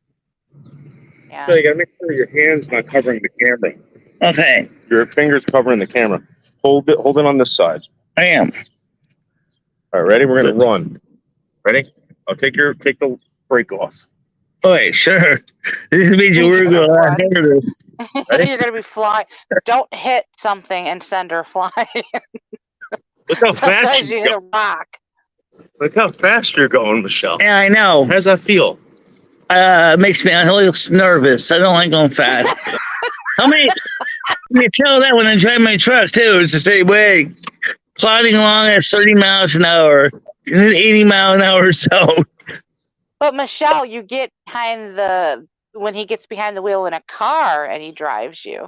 Yeah. So you gotta make sure your hand's not covering the camera. Okay. Your finger's covering the camera. Hold it on this side. I am. All right, ready? We're gonna run. Ready? I'll take the brake off. Okay, sure. This means you're going to You're gonna be flying. Don't hit something and send her flying. Look how fast Sometimes you hit a rock. Look how fast you're going, Michelle. Yeah, I know. How does that feel? It makes me a little nervous. I don't like going fast. You tell that when I drive my truck too. It's the same way. Plodding along at 30 miles an hour, 80 mile an hour or so. But Michelle, you get when he gets behind the wheel in a car and he drives you.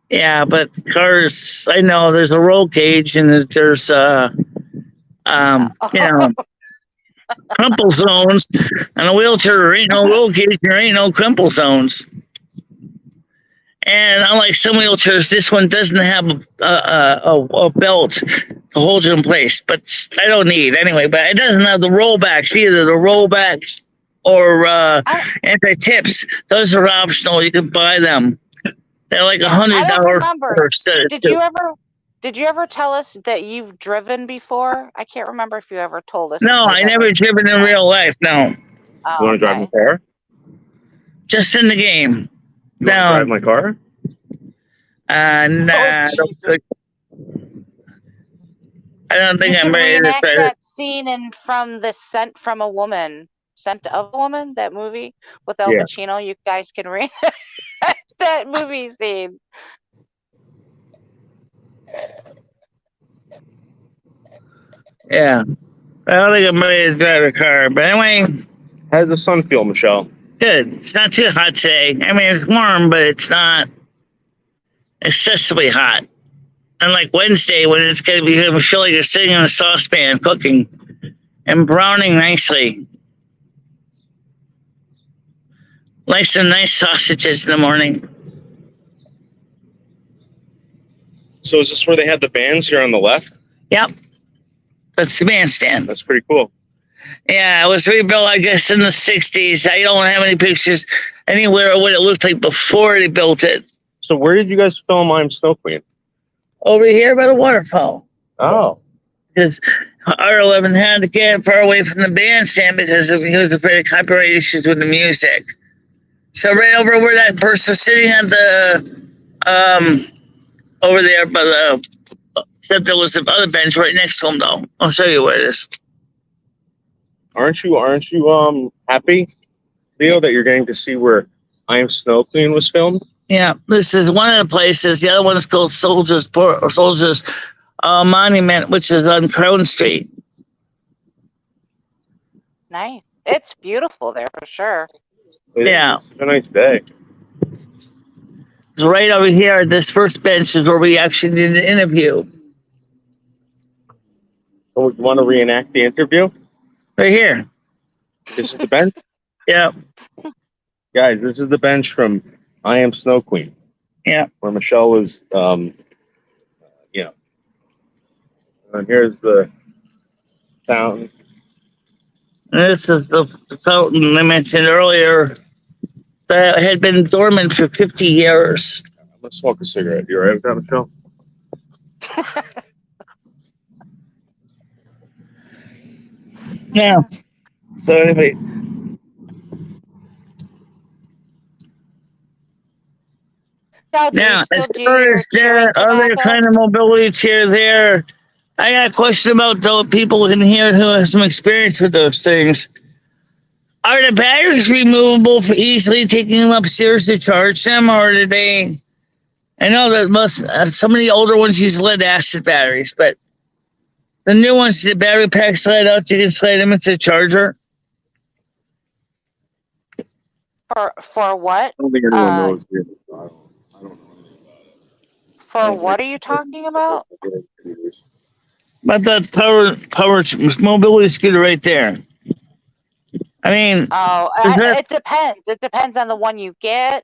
Yeah, but cars, I know there's a roll cage and there's crumple zones. On a wheelchair, there ain't no roll cage, there ain't no crumple zones. And unlike some wheelchairs, this one doesn't have a belt to hold you in place. But I don't need anyway. But it doesn't have the rollbacks either. The rollbacks or anti-tips, those are optional. You can buy them. They're like $100 per set. Did you ever tell us that you've driven before? I can't remember if you ever told us. No, I never driven in real life. No. Oh, you want to drive my car? Just in the game. You want to drive my car? Nah. I don't think I'm ready to reenact try that scene from the Scent of a Woman, that movie with Al Pacino. You guys can reenact that movie scene. Yeah. I don't think I'm ready to drive a car. But anyway, How's the sun feel, Michelle? good. It's not too hot today. I mean, it's warm, but it's not excessively hot. Unlike Wednesday, when it's going to be, you feel like you're sitting in a saucepan cooking and browning nicely. Like some nice sausages in the morning. So is this where they had the bands here on the left? Yep. That's the bandstand. That's pretty cool. Yeah, it was rebuilt, I guess, in the 60s. I don't have any pictures anywhere of what it looked like before they built it. So where did you guys film I'm Snow Queen? Over here by the waterfall. Oh. Because R11 had to get far away from the bandstand because he was afraid of copyright issues with the music. So right over where that person was sitting at the, over there by the, except there was the other bench right next to him, though. I'll show you where it is. Aren't you happy, Leo, that you're getting to see where I Am Snow Queen was filmed? Yeah, this is one of the places. The other one is called Soldiers Monument, which is on Crown Street. Nice. It's beautiful there for sure. Yeah. It's a nice day. Right over here, this first bench is where we actually did an interview. So you want to reenact the interview? Right here. This is the bench? Yeah. Guys, this is the bench from I Am Snow Queen. Yeah. Where Michelle was, you know. And here's the fountain. This is the fountain I mentioned earlier that had been dormant for 50 years. Let's smoke a cigarette. You all right with that, Michelle? Yeah. So anyway. Now, as far as the other kind of mobility chair there, I got a question about the people in here who have some experience with those things. Are the batteries removable for easily taking them upstairs to charge them, or do they? I know that some of the older ones use lead acid batteries, but the new ones, the battery pack slide out, you can slide them into the charger. For what? I don't think anyone knows. I don't know. For what are you talking about? About that power mobility scooter right there. I mean, it depends. It depends on the one you get.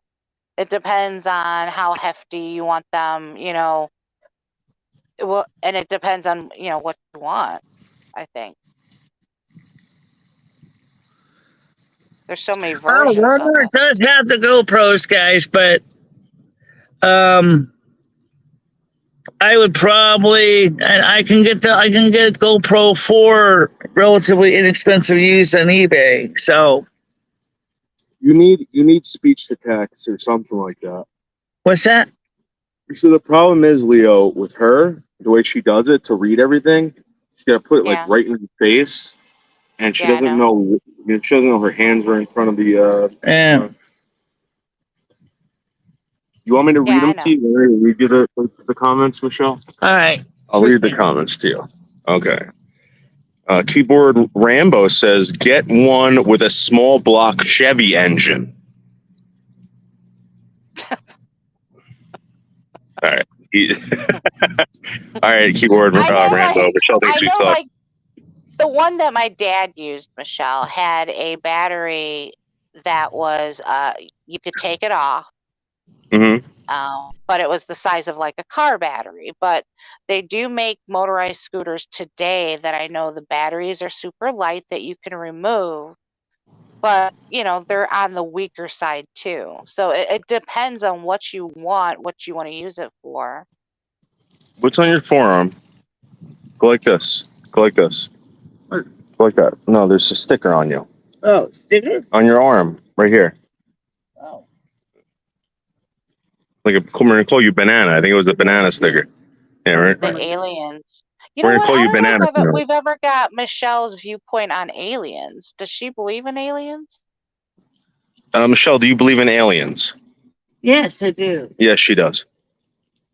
It depends on how hefty you want them. You know, and it depends on what you want. I think there's so many versions. It does have the GoPros, guys, but I would probably, and I can get GoPro 4 relatively inexpensive used on eBay. So you need speech to text or something like that. What's that? So the problem is, Leo, with her, the way she does it to read everything, she's got to put it like right in her face, and she doesn't know. She doesn't know her hands are in front of the. Yeah. You want me to read them to you? Want me to read you the comments, Michelle? All right. I'll read the comments to you. Okay. Keyboard Rambo says, get one with a small block Chevy engine. All right. All right, Keyboard Rambo. Michelle thinks we suck. The one that my dad used, Michelle, had a battery that was, you could take it off. Mm-hmm. But it was the size of like a car battery. But they do make motorized scooters today that I know the batteries are super light that you can remove. But, they're on the weaker side too. So it depends on what you want to use it for. What's on your forearm? Go like this. Go like this. Go like that. No, there's a sticker on you. Oh, sticker? On your arm, right here. Oh. Like we're gonna call you Banana. I think it was the banana sticker. Yeah, right. The aliens. We're gonna call you Banana. We've ever got Michelle's viewpoint on aliens. Does she believe in aliens? Michelle, do you believe in aliens? Yes, I do. Yes, she does.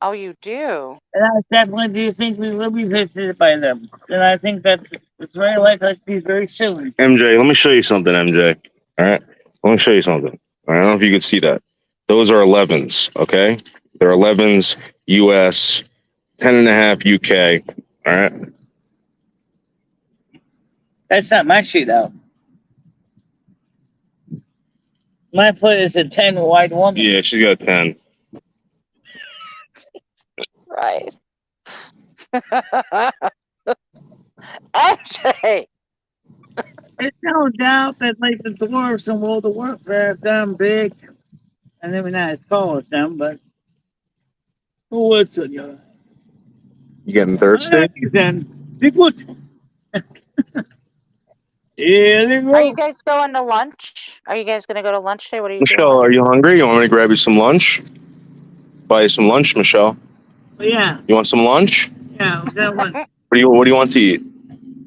Oh, you do? And I definitely do think we will be visited by them. And I think it's very likely to be very soon. MJ, let me show you something, MJ. All right. Let me show you something. I don't know if you can see that. Those are 11s, okay? They're 11s US, 10.5 UK. All right. That's not my shootout. My foot is a 10 wide woman. Yeah, she's got 10. Right. MJ. There's no doubt that like the dwarves in World of Warcraft, I'm big. I never not as tall as them, but what's on you? You getting thirsty? Then big what? Yeah, there you Are go. you guys going to lunch? Are you guys going to go to lunch today? What are you Michelle, doing? are you hungry? You want me to grab you some lunch? Buy you some lunch, Michelle. Yeah, You want some lunch? yeah, that one. What do you want to eat?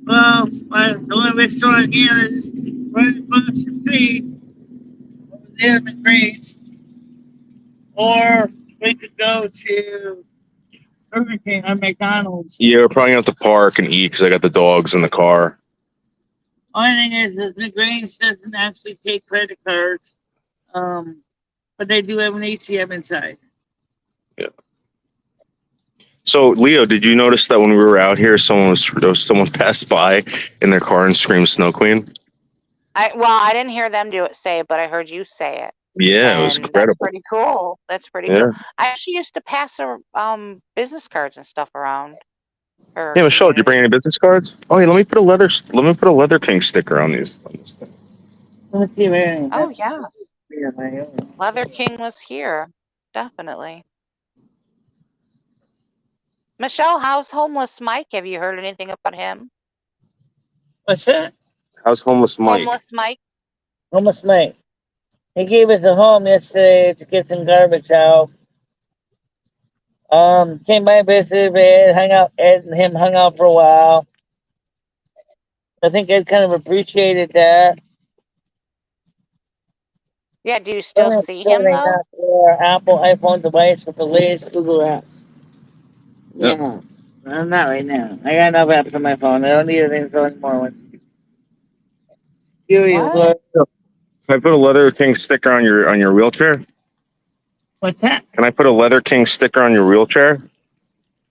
Well, the only restaurant here is right across the street over there in the Greens. Or we could go to Burger King or McDonald's. Yeah, we're probably gonna have to park and eat because I got the dogs in the car. Only thing is that the Greens doesn't actually take credit cards, but they do have an ATM inside. Yeah. So, Leo, did you notice that when we were out here, someone passed by in their car and screamed "Snow Queen"? I didn't hear them say it, but I heard you say it. Yeah, it was And incredible. That's pretty cool. That's pretty Yeah. cool. I actually used to pass business cards and stuff around. Yeah, Michelle, did you bring any business cards? Oh, yeah, let me put a Leather King sticker on these. On this thing. Let me see where. Oh yeah. Leather King was here. Definitely. Michelle, how's homeless Mike? Have you heard anything about him? What's that? How's homeless Mike? Homeless Mike? Homeless Mike. He gave us a home yesterday to get some garbage out. Came by, visited Ed, hung out. Ed and him hung out for a while. I think Ed kind of appreciated that. Yeah, do you still see him though? For Apple iPhone device with the latest Google apps. Yep. Yeah, I'm not right now. I got enough apps on my phone. I don't need anything for any more ones. What? Can I put a Leather King sticker on your wheelchair? What's that? Can I put a Leather King sticker on your wheelchair?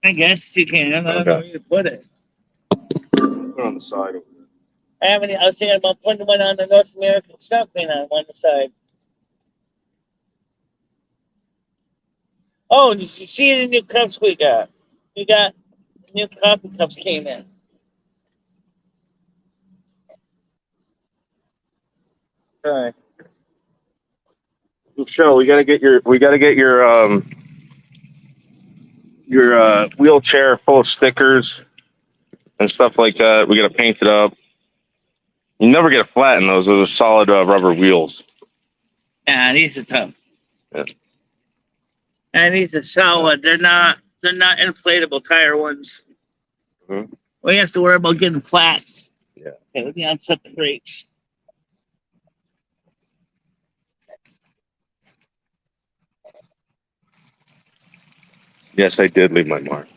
I guess you can. I don't know where you put it. Put it on the side. I was thinking about putting one on the North American Snow Queen on one side. Oh, did you see the new cups we got? We got the new coffee cups came in. Sorry. Michelle, we gotta get your wheelchair full of stickers and stuff like that. We gotta paint it up. You never get a flat in those. Those are solid rubber wheels. Yeah, these are tough. Yeah. And these are solid. They're not inflatable tire ones. Mm-hmm. We have to worry about getting flats. Yeah. Okay, let me unset the brakes. Yes, I did leave my mark.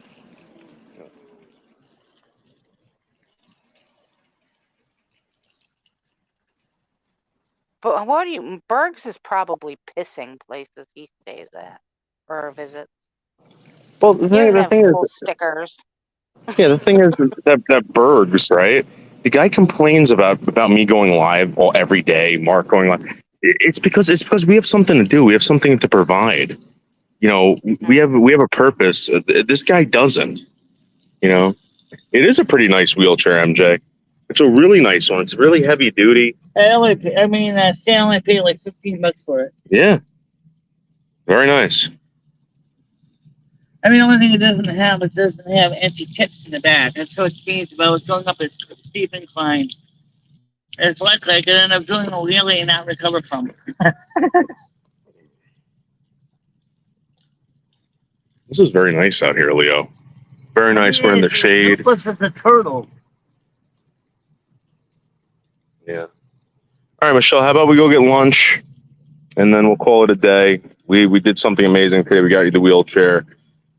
But what do you? Bergs is probably pissing places he stays at or visits. Well, the thing is, stickers. Yeah, the thing is that Bergs, right? The guy complains about me going live every day, Mark going live. It's because we have something to do. We have something to provide. You know, we have a purpose. This guy doesn't. You know, it is a pretty nice wheelchair, MJ. It's a really nice one. It's really heavy duty. Stan only paid like $15 for it. Yeah, very nice. I mean, the only thing it doesn't have anti-tips in the back. That's so it means if I was going up a steep incline, it's likely I could end up doing a wheelie and not recover from it. This is very nice out here, Leo. Very nice. We're in the shade. Plus, it's a turtle. Yeah. All right, Michelle, how about we go get lunch and then we'll call it a day. We did something amazing today. We got you the wheelchair.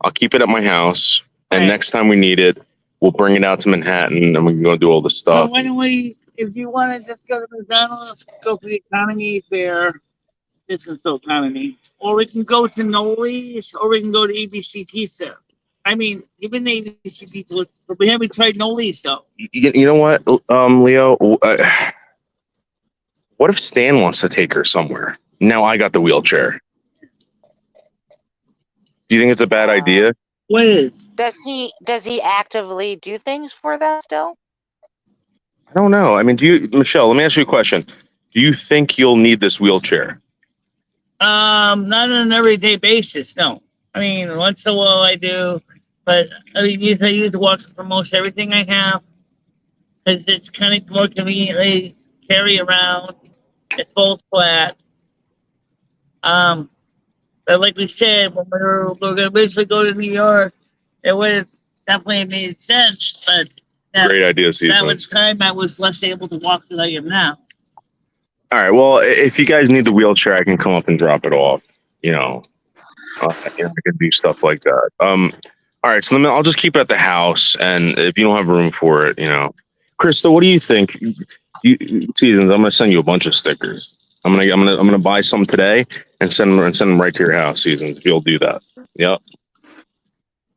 I'll keep it at my house, and Right. next time we need it, we'll bring it out to Manhattan, and we can go do all the So stuff. why don't we, if you want to just go to McDonald's, go for the economy fare. This is so economy. Or we can go to Noli's, or we can go to ABC Pizza. I mean, even the ABC Pizza, but we haven't tried Noli's though. You know what, Leo? What if Stan wants to take her somewhere? Now I got the wheelchair. Do you think it's a bad idea? What is? Does he actively do things for them still? I don't know. I mean, Michelle, let me ask you a question. Do you think you'll need this wheelchair? Not on an everyday basis, no. I mean, once in a while I do, but I use the walker for most everything I have, because it's kind of more conveniently carry around. It folds flat. But like we said, when we're going to eventually go to New York, it would have definitely made sense, but Great idea, Steve. that was time I was less able to walk than I am now. All right. Well, if you guys need the wheelchair, I can come up and drop it off. You know, I can do stuff like that. All right. So I'll just keep it at the house, and if you don't have room for it, Krista, what do you think? Seasons, I'm gonna send you a bunch of stickers. I'm gonna buy some today and send them right to your house. Seasons, if you'll do that. Yep.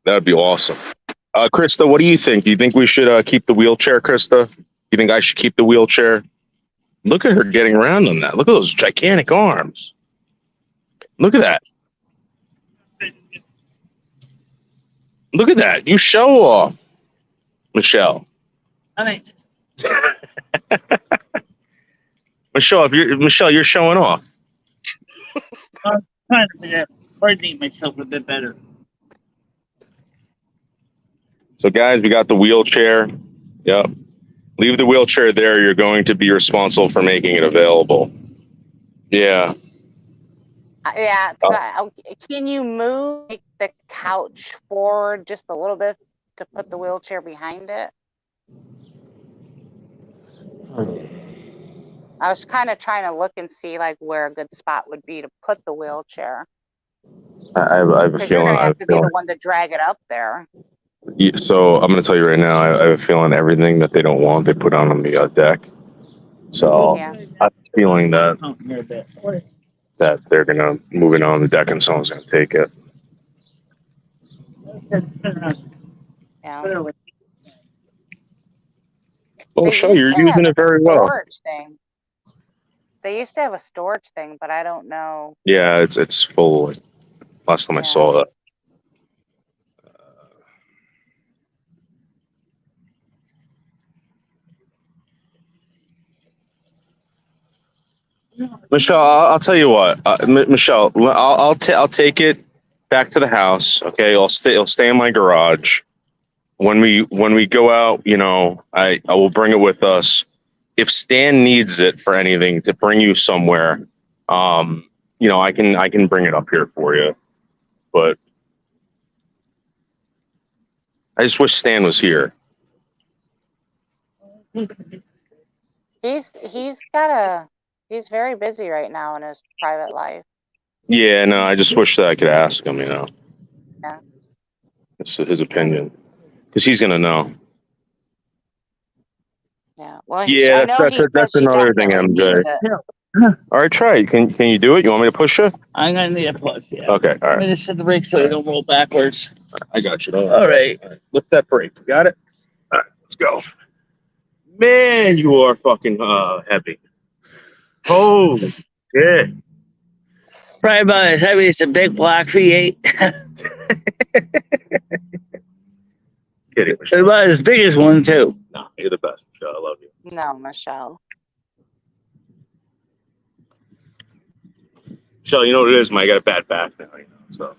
That would be awesome. Krista, what do you think? Do you think we should keep the wheelchair, Krista? You think I should keep the wheelchair? Look at her getting around on that. Look at those gigantic arms. Look at that. Look at that. You show off, Michelle. I mean, Michelle, you're showing off. I'm trying to coordinate myself a bit better. So, guys, we got the wheelchair. Yep. Leave the wheelchair there. You're going to be responsible for making it available. Yeah. Yeah. Can you move the couch forward just a little bit to put the wheelchair behind it? I was kind of trying to look and see like where a good spot would be to put the wheelchair. I have a Because you're feeling. gonna have to be the one to drag it up there. So I'm going to tell you right now, I have a feeling everything that they don't want, they put on the deck. So Yeah. I have a feeling that they're going to move it on the deck and someone's going to take it. Yeah. Well, Michelle, you're using it very well. Storage thing. They used to have a storage thing, but I don't know. Yeah, it's full. Last time I saw that. Michelle, I'll tell you what, Michelle, I'll take it back to the house. Okay, it'll stay in my garage. When we go out, I will bring it with us. If Stan needs it for anything to bring you somewhere, I can bring it up here for you. But I just wish Stan was here. He's very busy right now in his private life. Yeah, no, I just wish that I could ask him, Yeah. It's his opinion. Because he's going to know. Yeah. Well, Yeah, that's another thing, MJ. All right, try it. Can you do it? You want me to push you? I'm going to need a push, yeah. Okay, all I'm right. going to set the brake so they don't roll backwards. I got you. All right. Lift that brake. You got it? All right, let's go. Man, you are fucking heavy. Oh, yeah. Probably about as heavy as a big black V8. Kidding, It's about as big as one, too. No, you're the best, Michelle. I love you. No, Michelle. Michelle, you know what it is, man? I got a bad back now, so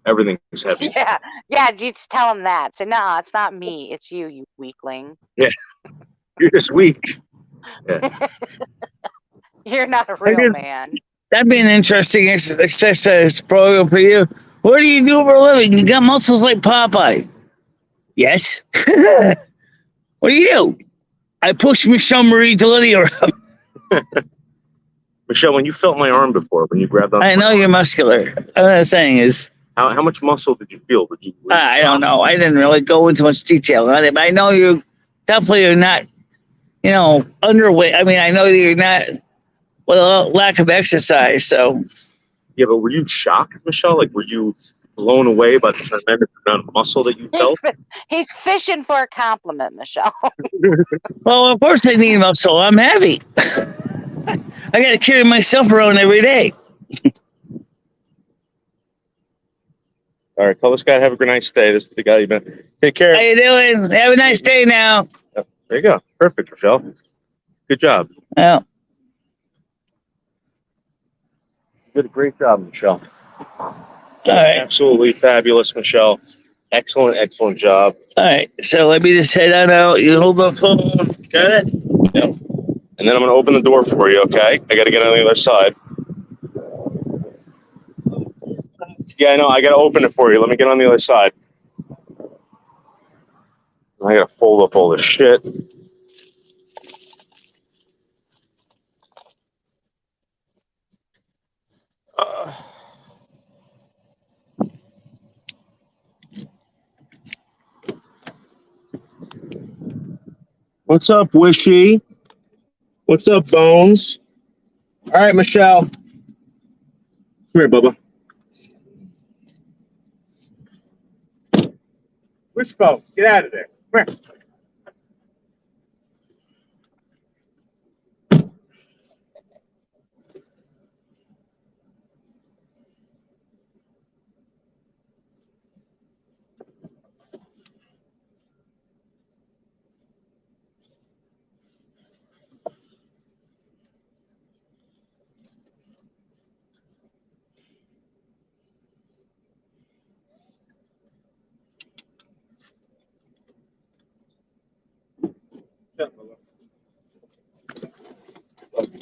everything is heavy. Yeah. Yeah, you just tell him that. Say, no, it's not me. It's you weakling. Yeah. You're just weak. Yeah. You're not a real man. That'd be an interesting exercise program for you. What do you do for a living? You got muscles like Popeye. Yes. What do you do? I push Michelle Marie Delaney around. Michelle, when you felt my arm before, when you grabbed on, I know you're muscular. What I'm saying is, How much muscle did you feel? Were you I don't know. I didn't really go into much detail on it, but I know you definitely are not, underweight. I mean, I know you're not with a lack of exercise. So yeah, but were you shocked, Michelle? Like, were you blown away by the tremendous amount of muscle that you felt? He's fishing for a compliment, Michelle. Well, of course I need muscle. I'm heavy. I got to carry myself around every day. All right, tell this guy to have a nice day. This is the guy you've been. Take care. How you doing? Have a nice day now. There you go. Perfect, Michelle. Good job. Yeah. You did a great job, Michelle. All right. Absolutely fabulous, Michelle. Excellent job. All right. So let me just head on out. You hold the phone. Got it? Yep. And then I'm going to open the door for you, okay? I got to get on the other side. Yeah, I know. I got to open it for you. Let me get on the other side. I got to fold up all this shit. What's up, Wishy? What's up, Bones? All right, Michelle. Come here, Bubba. Which phone? Get out of there. Come here.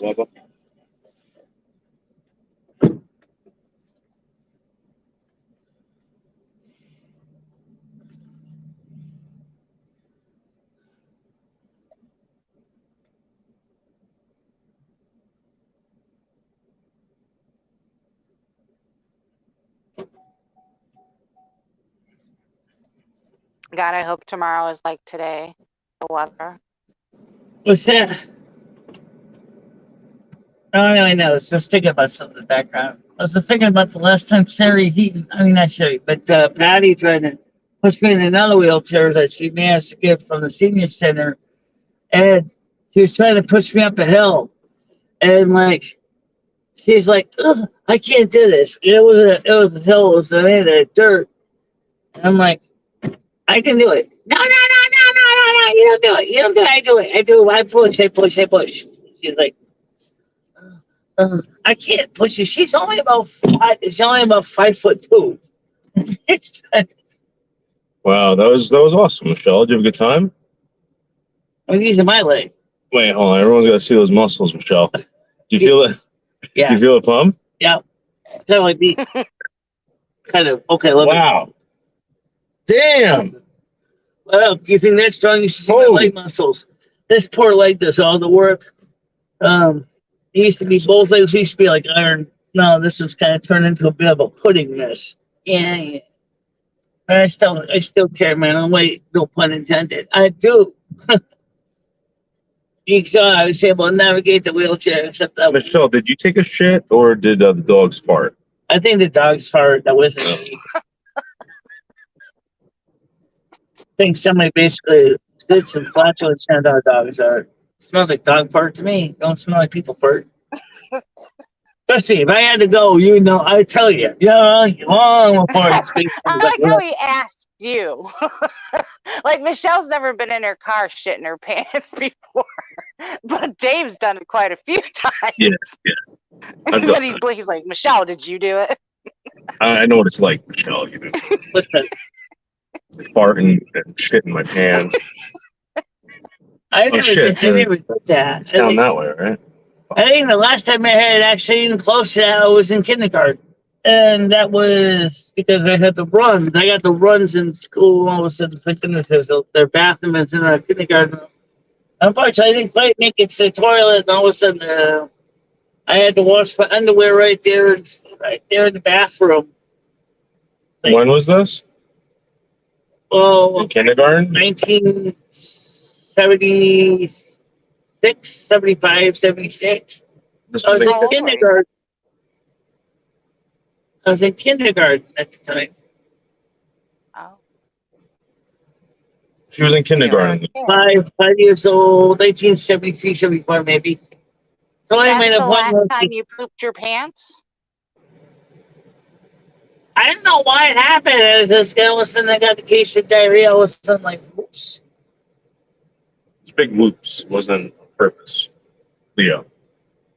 Bubba. God, I hope tomorrow is like today. The weather. What's that? I don't really know. I was just thinking about something in the background. I was just thinking about the last time Patty tried to push me in another wheelchair that she managed to get from the senior center. And she was trying to push me up a hill. And she's like, ugh, I can't do this. It was a hill, it was made of dirt. And I'm like, I can do it. No, you don't do it. You don't do it. I do it. I push. She's like, I can't push you. She's only about 5'2". Wow, that was awesome, Michelle. Did you have a good time? I'm using my leg. Wait, hold on. Everyone's got to see those muscles, Michelle. Do you feel it? Yeah. Do you feel it pump? Yeah. Kind of like me. Kind of. Okay. Wow. Damn. Well, do you think that's strong? You should see my leg muscles. This poor leg does all the work. It used to be both legs used to be like iron. No, this was kind of turned into a bit of a pudding mess. Yeah. But I still care, man. I'm wait, no pun intended. I do. I was able to navigate the wheelchair, except that. Michelle, did you take a shit or did the dogs fart? I think the dogs fart. That wasn't me. I think somebody basically did some flatulence and our dogs are. It smells like dog fart to me. Don't smell like people fart. Trust me, if I had to go, I tell you, long before I speak. I like how he asked you. Like Michelle's never been in her car shitting her pants before, but Dave's done it quite a few times. Yeah. But he's like, Michelle, did you do it? I know what it's like, Michelle. Listen, farting and shit in my pants. I never did that. It's down that way, right? I think the last time I had an accident even close to that, I was in kindergarten. And that was because I had the runs. I got the runs in school. All of a sudden, their bathroom is in our kindergarten. Unfortunately, I didn't quite make it to the toilet. And all of a sudden, I had to wash my underwear right there in the bathroom. When was this? Well, In kindergarten? 1976, 75, 76. This I was was in in kindergarten. I was in kindergarten at the time. Oh. She was in kindergarten. 5 years old, 1973, 74 maybe. So I That's made the a last point. time you pooped your pants? I don't know why it happened. I was just all of a sudden I got the case of diarrhea. All of a sudden, like, whoops. It's big whoops. Wasn't on purpose. Leo.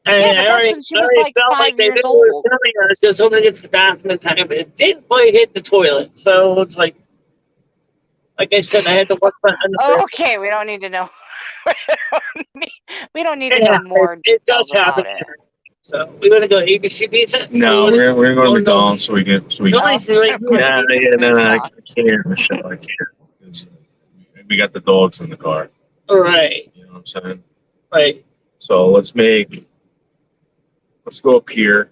I Yeah, mean, but I that's already, when she I was already like felt 5 like they years knew what was old. coming. I was just hoping to get to the bathroom in time, but it didn't quite hit the toilet. So it's like I said, I had to work on the Okay, we don't need to know. we don't need to Yeah, know more it does details happen. about it. So we're gonna go ABC pizza. No, we're gonna go to McDonald's so we get Nice, right? No, I can't, Michelle. I can't. It's- We got the dogs in the car. All right. You know what I'm saying? Right. So let's go up here.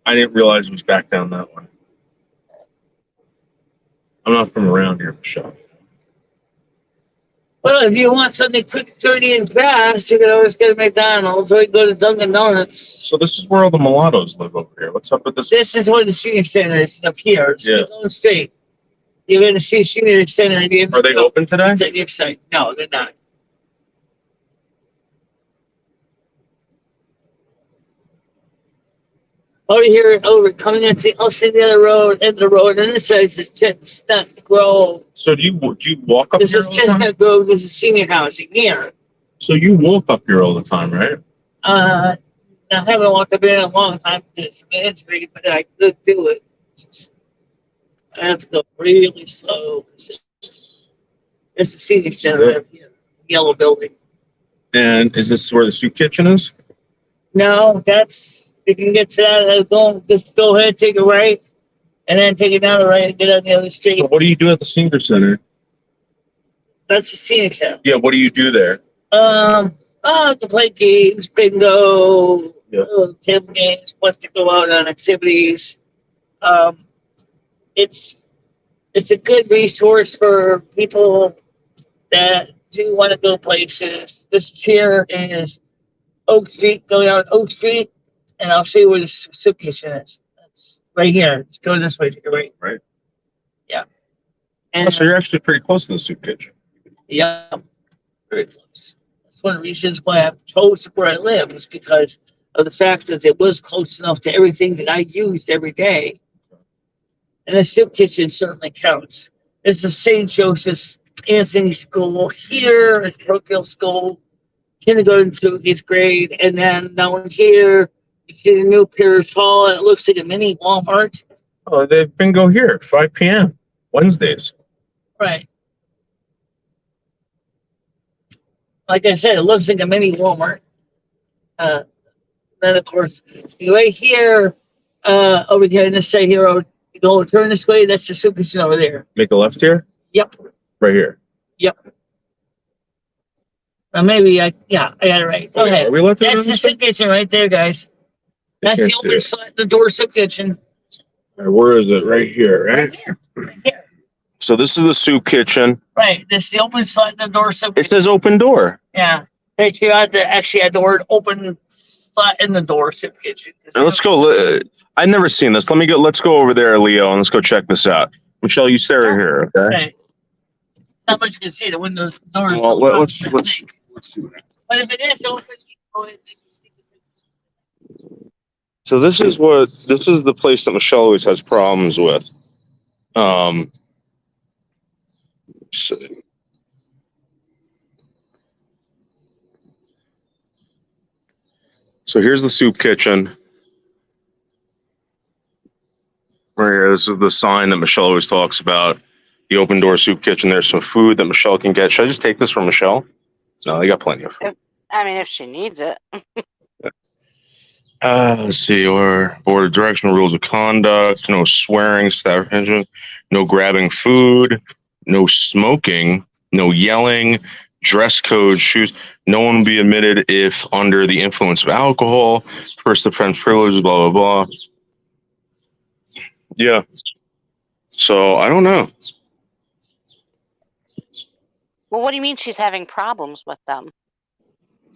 I didn't realize it was back down that way. I'm not from around here, Michelle. Well, if you want something quick, dirty, and fast, you can always go to McDonald's or you go to Dunkin' Donuts. So this is where all the mulattoes live over here. What's up with this? This is where the senior center is up here. So Yeah. going straight. You're going to see senior center. Are they open today? It's at your site. No, they're not. Over here, coming into the other road, end of the road, and this side is Chestnut Grove. So do you walk up This here is all the time? Chestnut Grove. This is senior housing here. So you walk up here all the time, right? I haven't walked up here in a long time because of my injury, but I could do it. I have to go really slow. It's a senior center up here, yellow building. And is this where the soup kitchen is? No, that's, you can get to that, just go ahead, take a right, and then take it down the right and get on the other street. So what do you do at the senior center? That's the senior center. Yeah, what do you do there? To play games, bingo, table games, plus to go out on activities. It's a good resource for people that do want to go places. This here is Oak Street, go down Oak Street, and I'll show you where the soup kitchen is. That's right here. Just go this way to the right. Right. Yeah. And so you're actually pretty close to the soup kitchen. Yeah, very close. That's one of the reasons why I chose where I live, was because of the fact that it was close enough to everything that I used every day. And the soup kitchen certainly counts. It's the St. Joseph's Anthony School here at Brookville School, kindergarten through 8th grade, and then down here you see the new Pierce Hall, and it looks like a mini Walmart. Oh, they have bingo here, 5 p.m. Wednesdays. Right. Like I said, it looks like a mini Walmart. Then of course, right here, over here on this side here, you go turn this way, that's the soup kitchen over there. Make a left here? Yep. Right here. Yep. Maybe I got it right. Go ahead. Are we left? That's the soup kitchen right there, guys. That's the open slot, the door soup kitchen. All right, where is it? Right here, right? Right here. So this is the soup kitchen. Right. This is the open slot, the door soup It says open door. Yeah. Actually, I had to actually add the word open slot in the door soup kitchen. Now let's go. I've never seen this. Let's go over there, Leo, and let's go check this out. Michelle, you stay right here, okay? Right. Not much you can see. The window doors. Well, let's do that. But if it is open, you go ahead and So this is the place that Michelle always has problems with. So here's the soup kitchen. Right here, this is the sign that Michelle always talks about. The open door soup kitchen. There's some food that Michelle can get. Should I just take this from Michelle? No, they got plenty of food. If she needs it. Let's see, or board of direction, rules of conduct, no swearing, staff attention, no grabbing food, no smoking, no yelling, dress code, shoes. No one will be admitted if under the influence of alcohol, first offense privileges, blah, blah, blah. Yeah. So I don't know. Well, what do you mean she's having problems with them?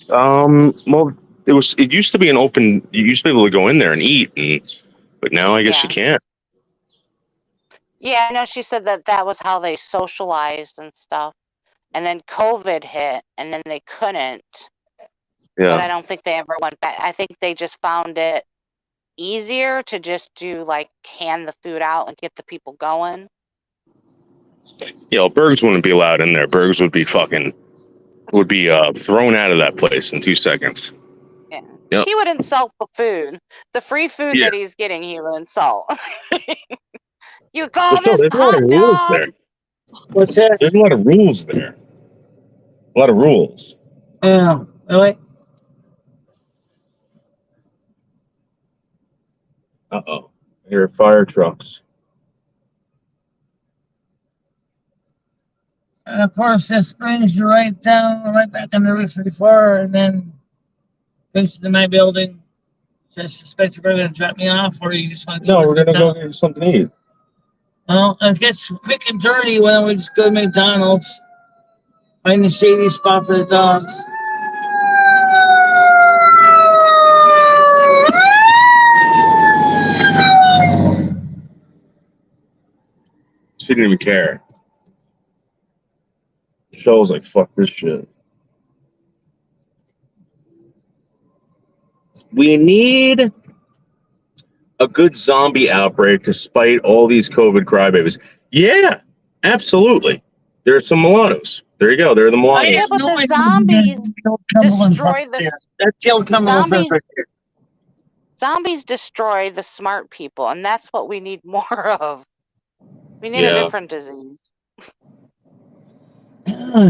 Well, it used to be an open. You used to be able to go in there and eat, but now I guess you can't. Yeah, I know she said that was how they socialized and stuff. And then COVID hit, and then they couldn't. Yeah. But I don't think they ever went back. I think they just found it easier to just do like hand the food out and get the people going. Yeah, well, Bergs wouldn't be allowed in there. Bergs would be thrown out of that place in 2 seconds. Yeah. Yep. He would insult the food. The free food that he's getting, he would insult. You call There's this a lot of hot rules dog? there. What's that? There's a lot of rules there. A lot of rules. Yeah. Really? Uh-oh. I hear fire trucks. And of course, this brings you right back on the Route 34, and then goes to my building. So I suspect you're going to drop me off, or you just want to No, we're going to go get something to eat. Well, if it gets quick and dirty, why don't we just go to McDonald's? Find a shady spot for the dogs. She didn't even care. Michelle was like, fuck this shit. We need a good zombie outbreak to spite all these COVID crybabies. Yeah, absolutely. There's some Milanos. There you go. There are the Milanos. Yeah, but the zombies destroy the That's the old Cumberland zombies. right there. Zombies destroy the smart people, and that's what we need more of. We need a different disease.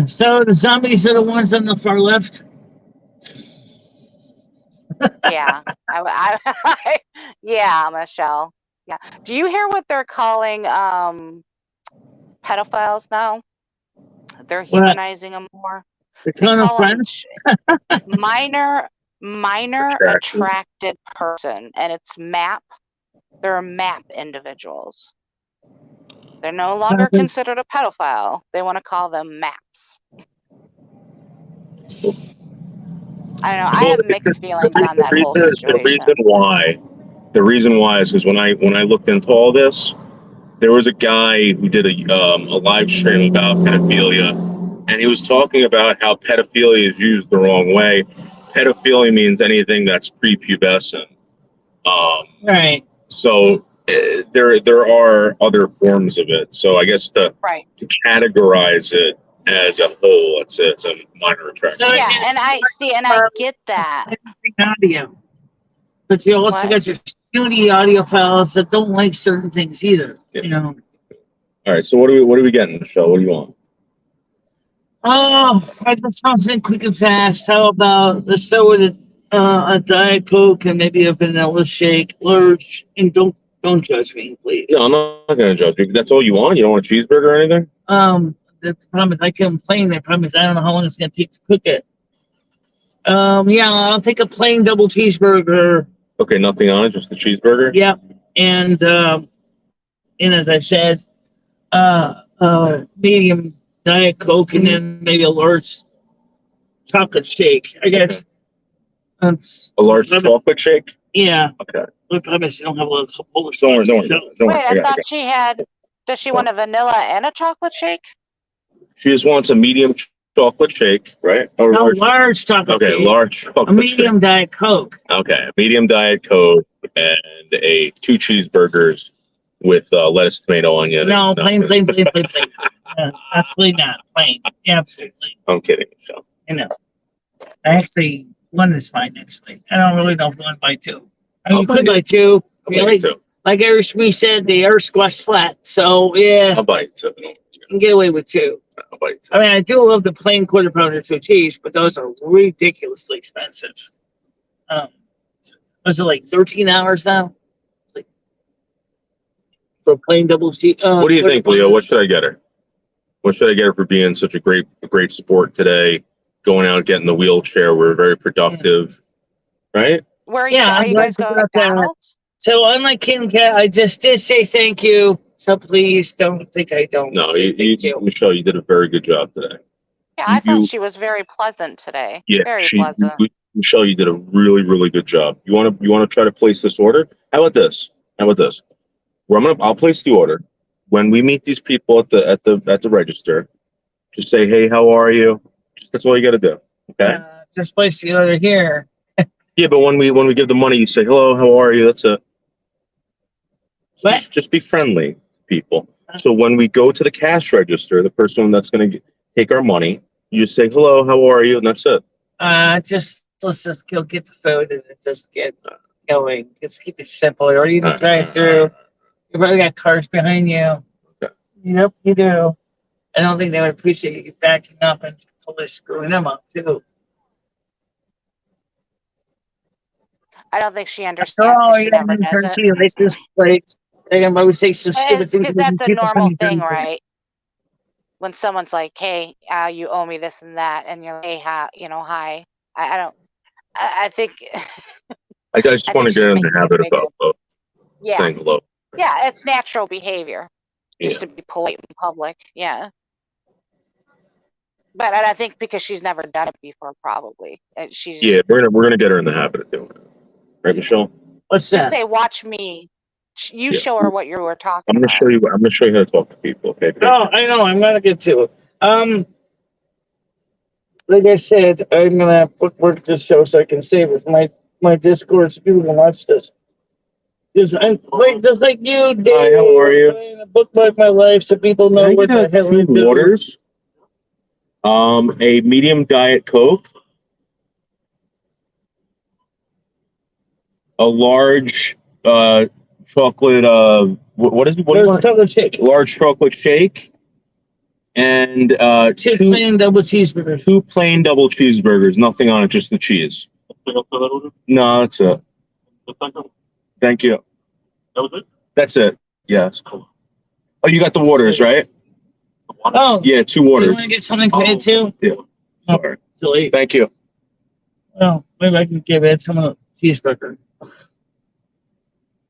So the zombies are the ones on the far left. Yeah, yeah, Michelle. Yeah. Do you hear what they're calling pedophiles now? They're humanizing them more. They're calling them friends. minor attracted person, and it's MAP. They're MAP individuals. They're no longer considered a pedophile. They want to call them MAPs. I don't know. I have mixed feelings on that whole situation. The reason why is because when I looked into all this, there was a guy who did a live stream about pedophilia, and he was talking about how pedophilia is used the wrong way. Pedophilia means anything that's prepubescent. Right. So there are other forms of it. So I guess to categorize it as a whole, it's a minor attraction. Yeah, and I get that. Audio, but you also got your snooty audiophiles that don't like certain things either. Yeah. You know. All right. So what are we getting, Michelle? What do you want? Oh, I just want something quick and fast. How about let's start with a Diet Coke and maybe a vanilla shake, large, and don't judge me, please. No, I'm not going to judge you. That's all you want? You don't want a cheeseburger or anything? The problem is I can't complain. The problem is I don't know how long it's going to take to cook it. Yeah, I'll take a plain double cheeseburger. Okay, nothing on it, just the cheeseburger? Yeah, and as I said, medium Diet Coke and then maybe a large chocolate shake. I guess. That's a large chocolate shake? Yeah. Okay. I promise you don't have a lot of Polish. Don't worry. Wait, I thought she had. Does she want a vanilla and a chocolate shake? She just wants a medium chocolate shake, right? Or no, large chocolate shake. Okay, large chocolate shake. A medium shake. Diet Coke. Okay, a medium Diet Coke and 2 cheeseburgers with lettuce, tomato, onion. No, plain. Absolutely not. Plain. Absolutely. I'm kidding, Michelle. I know. Actually, one is fine, actually. I don't really know if one buy 2. I mean, you could buy 2. Really? Like Eric Smee said, they are squashed flat. So, yeah. I'll buy 2. You can get away with 2. I'll buy 2. I mean, I do love the plain quarter pounder 2 cheese, but those are ridiculously expensive. Was it like $13 now? Like, for plain double cheese. What do you think, Leo? What should I get her? What should I get her for being such a great sport today? Going out, getting the wheelchair. We're very productive, right? Where are you? Are you guys going to McDonald's? So unlike King Cat, I just did say thank you So please don't think I don't. No, Thank you. Michelle, you did a very good job today. Yeah, I You- thought she was very pleasant today. Yeah, Very pleasant. Michelle, you did a really, really good job. You want to try to place this order? How about this? Where I'll place the order. When we meet these people at the register, just say, "Hey, how are you?" That's all you got to do. Okay. Just place the order here. Yeah, but when we give the money, you say, "Hello, how are you?" That's it. What? Just be friendly, people. So when we go to the cash register, the person that's going to take our money, you just say, "Hello, how are you?" and that's it. Let's just go get the food and just get going. Let's keep it simple. Or even drive through. You probably got cars behind you. Okay. Yep, you do. I don't think they would appreciate you backing up and totally screwing them up too. I don't think she understands Oh, because she never does it. They just like they can always say some stupid things. Because that's a normal thing, right? When someone's like, "Hey, you owe me this and that," and you're like, "Hey, hi." I think. I just want to get in the habit of saying hello. Yeah, it's natural behavior just Yeah. to be polite in public. Yeah. But I think because she's never done it before, probably. She's Yeah, we're gonna get her in the habit of doing it, right, Michelle? What's just say, "Watch me." You show her what you were talking about. I'm gonna show you how to talk to people. Okay. Oh, I know. I'm gonna get to it. Like I said, I'm gonna bookmark this show so I can save it. My Discord so people can watch this. Just like you, Dave. Hi, how are you? I'm gonna bookmark my life so people know what the hell I'm doing. Waters. A medium diet Coke. A large chocolate. What is it? What do you want? Chocolate shake. Large chocolate shake. And two plain double cheeseburgers. 2 plain double cheeseburgers. Nothing on it, just the cheese. No, that's it. Thank you. That was it? That's it. Yes. Oh, you got the waters, right? Oh. Yeah, 2 You waters. want to get something paid too? Yeah. Sorry. Delete. Thank you. Oh, maybe I can give it some of the cheeseburger.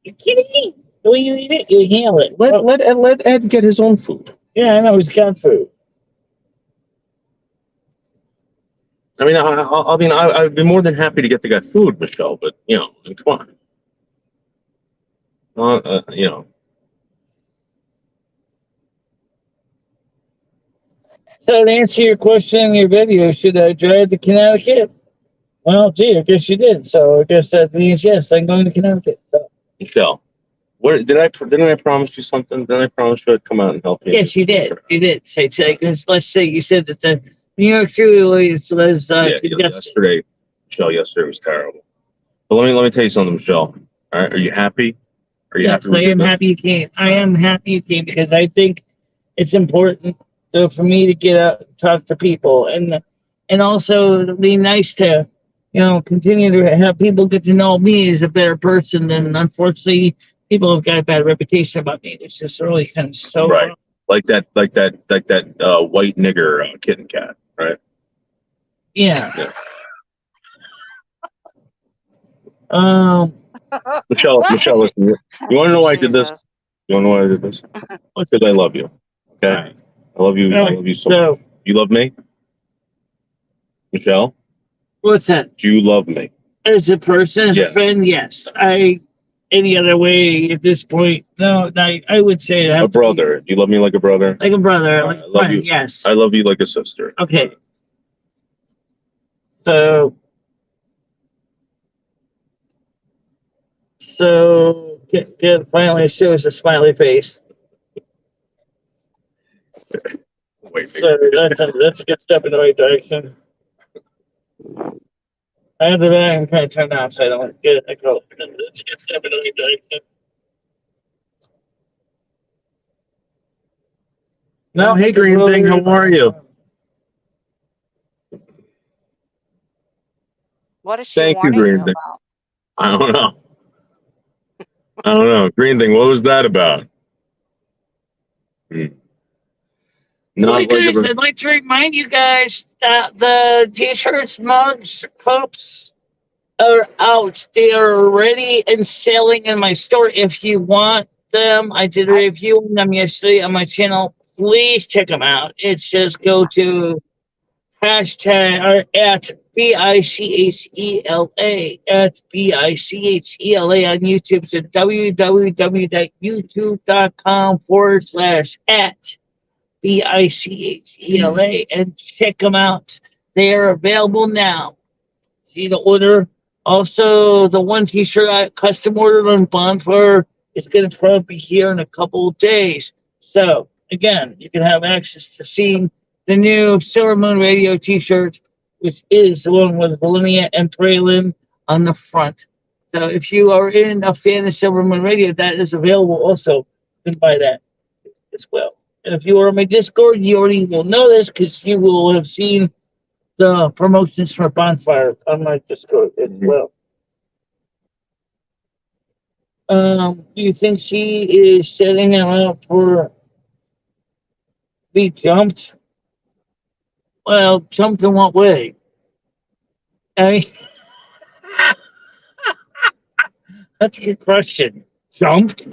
You're kidding me? The way you eat it, you handle it. Let Ed get his own food. Yeah, I know. He's got food. I mean, I'd be more than happy to get the guy food, Michelle. But come on. So to answer your question in your video, should I drive to Connecticut? Well, gee, I guess you did. So I guess that means yes, I'm going to Connecticut. So. Michelle, didn't I promise you something? Didn't I promise you I'd come out and help you? Yes, you did. You did. Because let's say you said that the New York Thruway was yesterday. Michelle, yesterday was terrible. But let me tell you something, Michelle. All right, are you happy? Are you happy? I am happy you came. I am happy you came because I think it's important for me to get out and talk to people and also be nice to continue to have people get to know me as a better person. And unfortunately, people have got a bad reputation about me. It's just really kind of so right, like that white nigger kitten cat, right? Yeah. Michelle, listen. You want to know why I did this? You want to know why I did this? Because I love you. Okay, I love you. I love you so much. You love me, Michelle? What's that? Do you love me? As a person, as a friend, yes. Any other way at this point, no. I would say that. A brother. Do you love me like a brother? Like a brother. Like I love friend, you. Yes. I love you like a sister. Okay. So finally shows a smiley face. Wait. So that's a good step in the right direction. I have the volume kind of turned down so I don't get a echo. That's a good step in the right direction. No, hey, Green Thing, how are you? What is she Thank you, warning Green you Thing. about? I don't know. Green Thing, what was that about? I'd like to remind you guys that the t-shirts, mugs, cups are out. They are ready and selling in my store. If you want them. I did a review on them yesterday on my channel. Please check them out. It's just go to hashtag or at BICHELA at BICHELA on YouTube. So www.youtube.com/at BICHELA and check them out. They are available now. See the order. Also, the one t-shirt I custom ordered on Bonfire is going to probably be here in a couple of days. So, again, you can have access to seeing the new Silver Moon Radio t-shirt, which is the one with Volumia and Braylon on the front. So, if you are a fan of Silver Moon Radio, that is available also. You can buy that as well. And if you are on my Discord, you already will know this because you will have seen the promotions for Bonfire on my Discord as well. Do you think she is setting him up for be jumped? Well, jumped in what way? I mean, that's a good question. Jumped?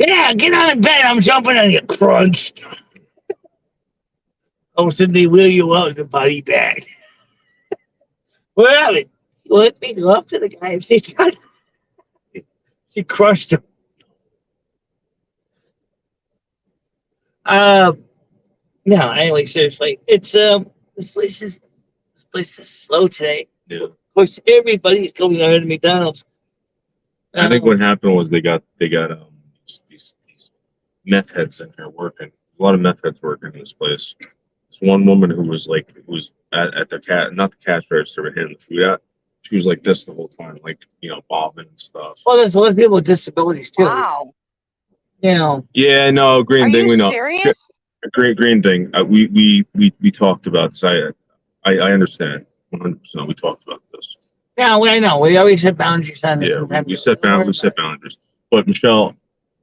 Yeah, get on the bed. I'm jumping on you, crunch. Oh, so they wheel you out in the body bag. Well, let me go up to the guy and say, she crushed him. No, anyway, seriously, it's this place is slow today. Yeah. Of course, everybody's going out to McDonald's. I think what happened was they got these meth heads in here working. A lot of meth heads working in this place. This one woman who was at the not the cash register, but handing the food out. She was like this the whole time, like, bobbing and stuff. Well, there's a lot of people with disabilities too. Wow. You know. Yeah, no, green Are thing. you We know. serious? Green thing. We talked about this. I understand 100%. We talked about this. Yeah, I know. We always set boundaries on this. Yeah, we set boundaries. But Michelle,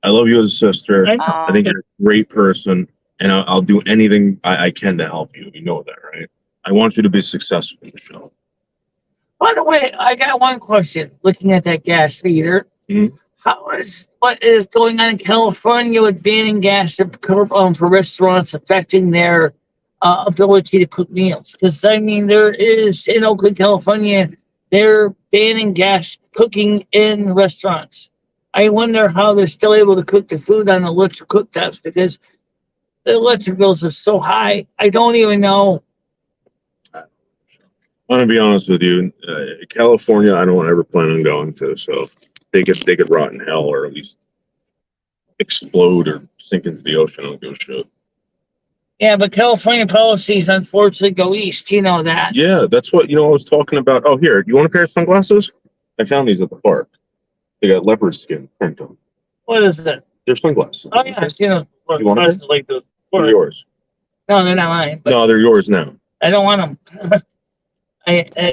I love you as a sister. I think you're a great person, and I'll do anything I can to help you. You know that, right? I want you to be successful, Michelle. By the way, I got one question. Looking at that gas meter, what is going on in California with banning gas for restaurants affecting their ability to cook meals? Because I mean, there is in Oakland, California, they're banning gas cooking in restaurants. I wonder how they're still able to cook the food on electric cooktops because the electric bills are so high. I don't even know. I'm gonna be honest with you, California, I don't ever plan on going to. So they could rot in hell, or at least explode or sink into the ocean. I don't give a shit. Yeah, but California policies unfortunately go east. You know that. Yeah, that's what I was talking about. Oh, here, you want a pair of sunglasses? I found these at the park. They got leopard skin print on them. What is that? They're sunglasses. Oh yeah, You want them? like the. They're yours. No, they're not mine. No, they're yours now. I don't want them.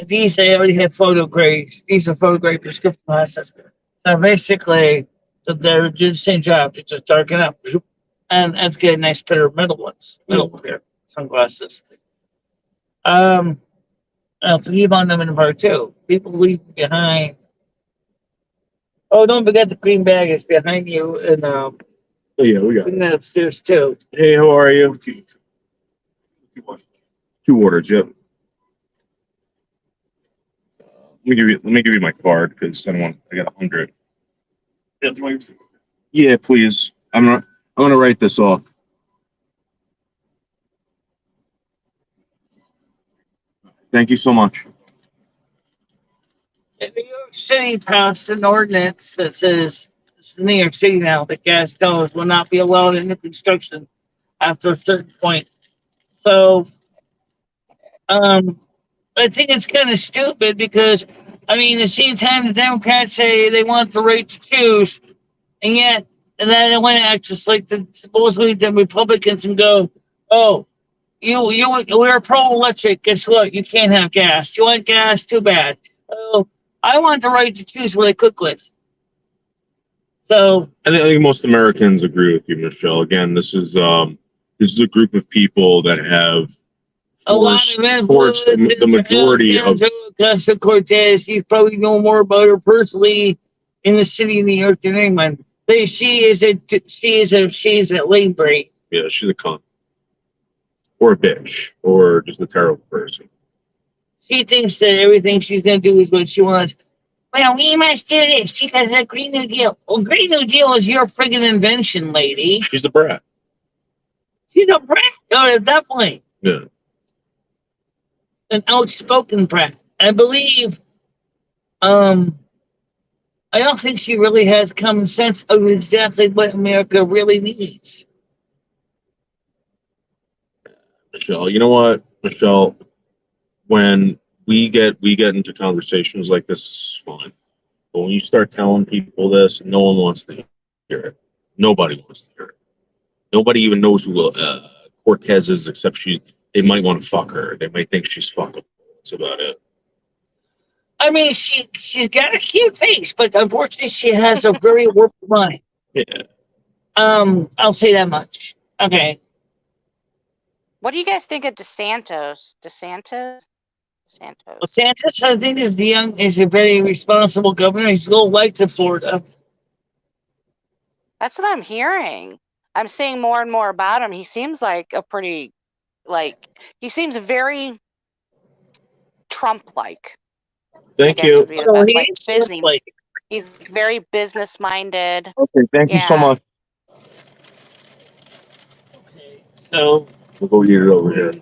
These I already have photo grades. These are photo grade prescription glasses. So basically, they're do the same job. They just darken up, and let's get a nice pair of middle pair sunglasses. I'll leave on them in part two. People leave behind. Oh, don't forget the green bag is behind you, and Oh yeah, we got that upstairs too. Hey, how are you? Two orders, yep. Let me give you my card because I got 100. Yeah, please. I'm gonna write this off. Thank you so much. New York City passed an ordinance that says it's New York City now that gas stoves will not be allowed in new construction after a certain point. So, I think it's kind of stupid because, I mean, at the same time, the Democrats say they want the right to choose, and yet, and then they want to act just like supposedly the Republicans and go, oh, we're pro-electric. Guess what? You can't have gas. You want gas? Too bad. Oh, I want the right to choose what I cook with. So I think most Americans agree with you, Michelle. Again, this is a group of people that have forced the majority of Ocasio-Cortez. You probably know more about her personally in the city of New York than anyone. But she's a lame brain. Yeah, she's a cunt. Or a bitch. Or just a terrible person. She thinks that everything she's gonna do is what she wants. Well, we must do this because the Green New Deal. Well, Green New Deal is your friggin' invention, lady. She's a brat. She's a brat. Oh, definitely. Yeah. An outspoken brat. I believe. I don't think she really has common sense of exactly what America really needs. Michelle, you know what, Michelle? When we get into conversations like this, it's fine. But when you start telling people this, no one wants to hear it. Nobody wants to hear it. Nobody even knows who Cortez is, except they might want to fuck her. They might think she's fuckable. That's about it. I mean, she's got a cute face, but unfortunately, she has a very warped mind. Yeah. I'll say that much. Okay. What do you guys think of DeSantis? DeSantis, I think, is a very responsible governor. He's going to like to Florida. That's what I'm hearing. I'm seeing more and more about him. He seems like he seemes very Trump-like. Thank you. He's very business-minded. Okay, thank you so much. Okay, so we'll go eat it over here.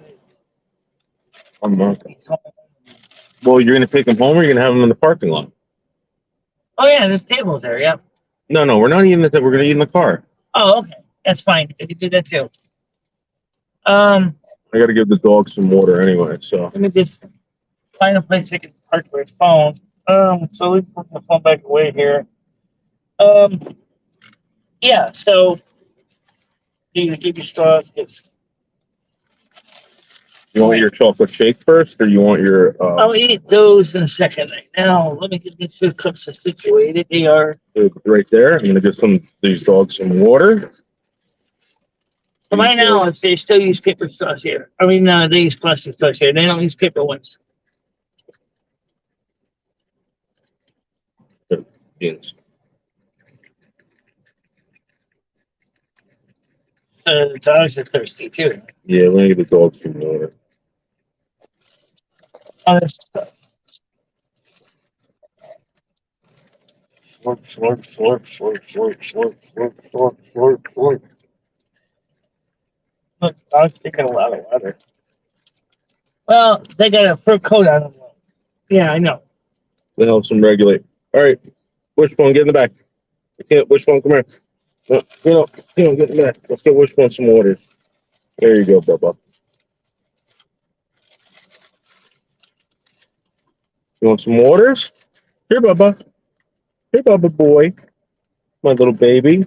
Well, you're gonna take them home, or you're gonna have them in the parking lot? Oh yeah, there's tables there. Yeah. No, we're not eating that. We're gonna eat in the car. Oh, okay, that's fine. You can do that too. I gotta give the dog some water anyway. So let me just find a place I can park my phone. So let's put the phone back away here. Yeah. So you give your straws. you want your chocolate shake first, or you want your? I'll eat those in a second. Right now, let me get your cups situated. They are right there. I'm gonna give these dogs some water. To my knowledge, they still use paper straws here. I mean, they use plastic straws here. They don't use paper ones. Yes. The dogs are thirsty too. Yeah, we're gonna give the dogs some water. Slurp, slurp. Look, dogs taking a lot of water. Well, they got a fur coat on them. Yeah, I know. That helps them regulate. All right, Wishbone, get in the back. Wishbone, come here. Get in the back. Let's get Wishbone some water. There you go, Bubba. You want some waters? Here, Bubba. Hey, Bubba boy. My little baby.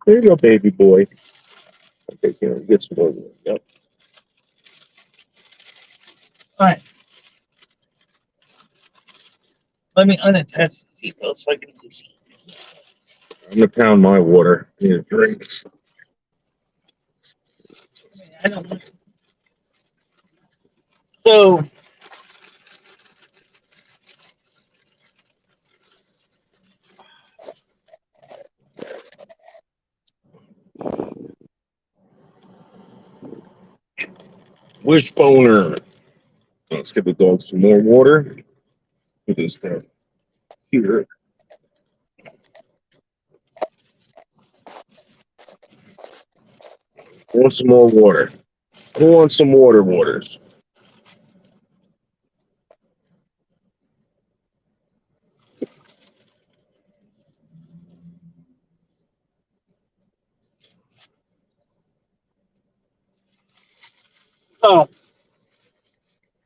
There you go, baby boy. Okay, get some water. Yep. All right. Let me unattach the seatbelt so I can see. I'm gonna pound my water. I need a drink. I don't know. So Wishboner. Let's give the dogs some more water. Put this down here. Who wants some more water? Who wants some waters? Oh.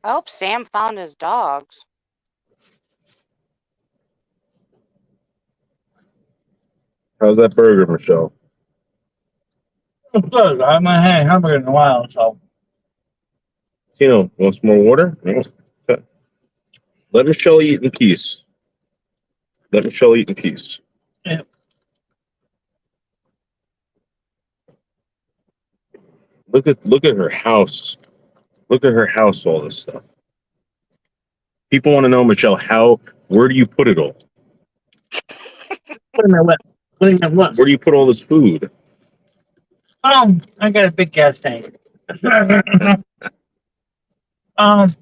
I hope Sam found his dogs. How's that burger, Michelle? It's good. I haven't had a hamburger in a while, so. Tino, want some more water? No? Okay. Let Michelle eat in peace. Let Michelle eat in peace. Yeah. Look at her house. Look at her house, all this stuff. People want to know, Michelle, where do you put it all? Put it in my lap. Putting in what? Where do you put all this food? I got a big gas tank. um,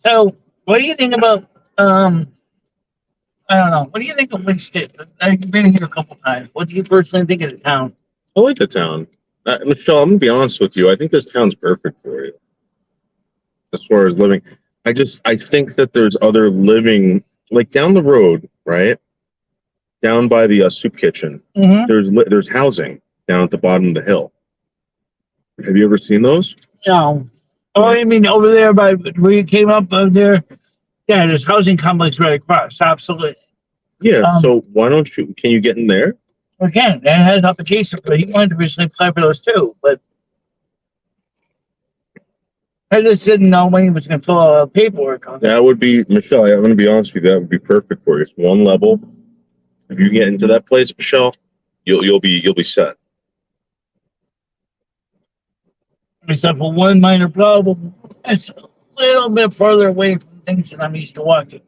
so what do you think about I don't know. What do you think of Winston? I've been here a couple times. What do you personally think of the town? I like the town. Michelle, I'm gonna be honest with you. I think this town's perfect for you as far as living. I think that there's other living, like down the road, right? Down by the soup kitchen. Mm-hmm. There's housing down at the bottom of the hill. Have you ever seen those? No. Oh, you mean over there by where you came up over there? Yeah, there's housing complex right across. Absolutely. Yeah. So why don't you? Can you get in there? Again, that has application for. He wanted to originally apply for those too, but I just didn't know when he was going to fill out paperwork on that. That would be Michelle. I'm going to be honest with you. That would be perfect for you. It's one level. If you get into that place, Michelle, you'll be set. Except for one minor problem. It's a little bit further away from things that I'm used to watching.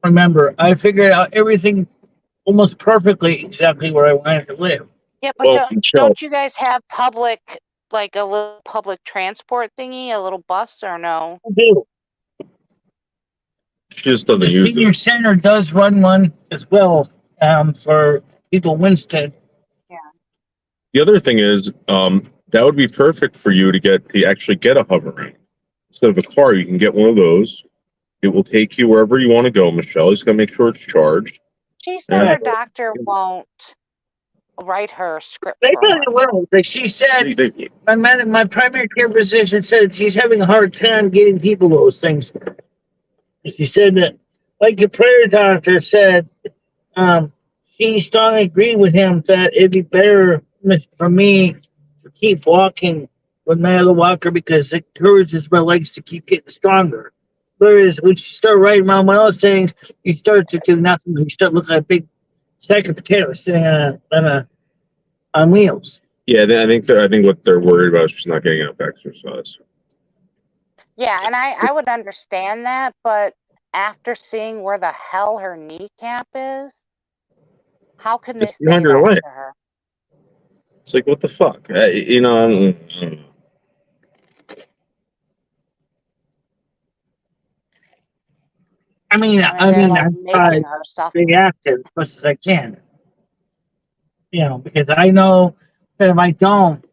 Remember, I figured out everything almost perfectly exactly where I wanted to live. Yeah, but don't you guys have public, like a little public transport thingy, a little bus, or no? I do. She just doesn't The use senior it. center does run one as well for people in Winston. Yeah. The other thing is, that would be perfect for you to actually get a hover round. Instead of a car, you can get one of those. It will take you wherever you want to go, Michelle. Just gotta make sure it's charged. She said her doctor won't write her script. They really will. But she said, my primary care physician said she's having a hard time getting people those things. She said that, like your prayer doctor said, she strongly agreed with him that it'd be better for me to keep walking with my other walker because it encourages my legs to keep getting stronger. Whereas when you start riding around one of those things, you start to do nothing. You start looking like a big stack of potatoes sitting on wheels. Yeah, I think what they're worried about is just not getting enough exercise. Yeah, and I would understand that, but after seeing where the hell her kneecap is, how can they It's say behind her that leg. to her? It's like, what the fuck? You know, I don't know. I mean, I try to stay active as much as I can. You know, because I know that if I don't,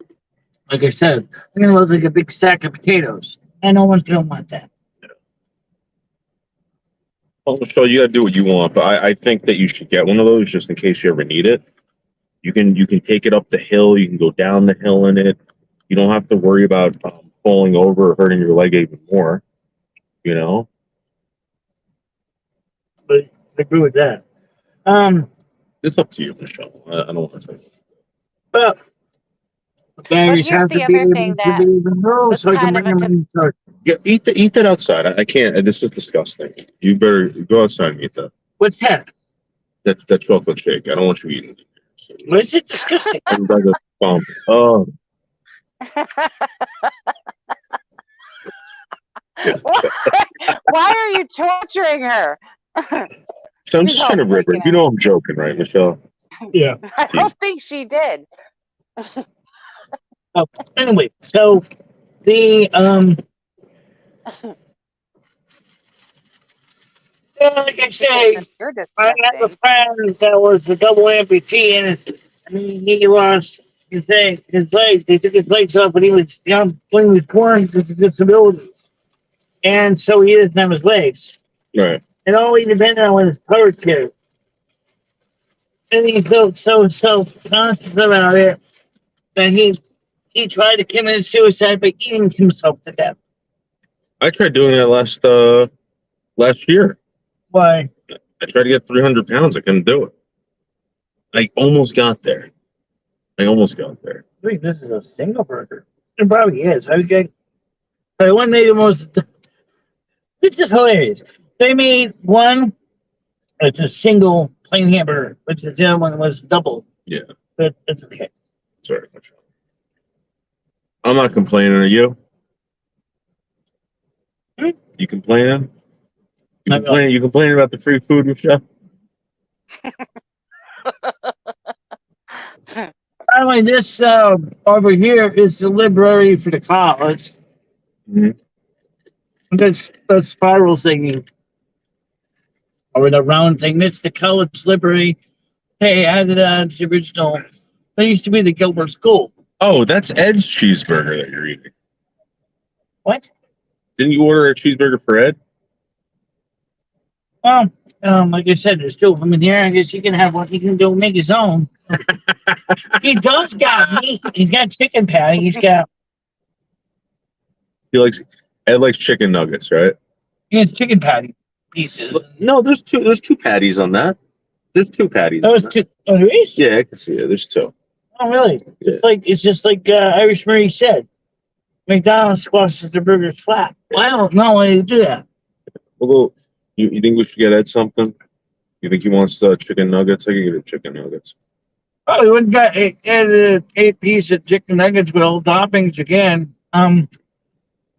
like I said, I'm gonna look like a big stack of potatoes, and no one's gonna want that. Well, Michelle, you gotta do what you want, but I think that you should get one of those just in case you ever need it. You can take it up the hill. You can go down the hill in it. You don't have to worry about falling over or hurting your leg even more. You know. But I agree with that. It's up to you, Michelle. I don't want to say. But here's the other thing that was so I can kind of bring them in. Yeah, eat that outside. I can't. This is disgusting. You better go outside and eat that. What's that? That chocolate shake. I don't want you eating it. What is it? Disgusting. Oh. Why are you torturing her? So I'm just trying to rip her. You know I'm joking, right, Michelle? Yeah. I don't think she did. Oh, anyway, so the like I say, I have a friend that was a double amputee, and he lost his legs. They took his legs off, and he was when he was born with disabilities, and so he doesn't have his legs. Right. And all he depended on was his power care. And he felt so self-conscious about it that he tried to commit suicide by eating himself to death. I tried doing that last year. Why? I tried to get 300 pounds. I couldn't do it. I almost got there. I think this is a single burger. It probably is. I was getting. But one made the most. It's just hilarious. They made one. It's a single plain hamburger, which the other one was double. Yeah. But it's okay. Sorry. I'm not complaining. Are you? You complaining? You complain about the free food, Michelle? By the way, this over here is the library for the college. Mm-hmm. The spiral thingy. Or the round thing. That's the college library. Hey, added on the original. That used to be the Gilbert School. Oh, that's Ed's cheeseburger that you're eating. What? Didn't you order a cheeseburger for Ed? Well, like I said, there's two of them in here. I guess he can have one. He can go make his own. He does got meat. He's got chicken patty. He's got. Ed likes chicken nuggets, right? He has chicken patty pieces. No, there's two patties on that. There's two patties. Those two. Oh, there is? Yeah, I can see it. There's two. Oh, really? Yeah. It's just like Irish Marie said. McDonald's squashes the burgers flat. Well, I don't know why you do that. Well, you think we should get Ed something? You think he wants chicken nuggets? I can get him chicken nuggets. Oh, we wouldn't got eight piece of chicken nuggets with all toppings again. I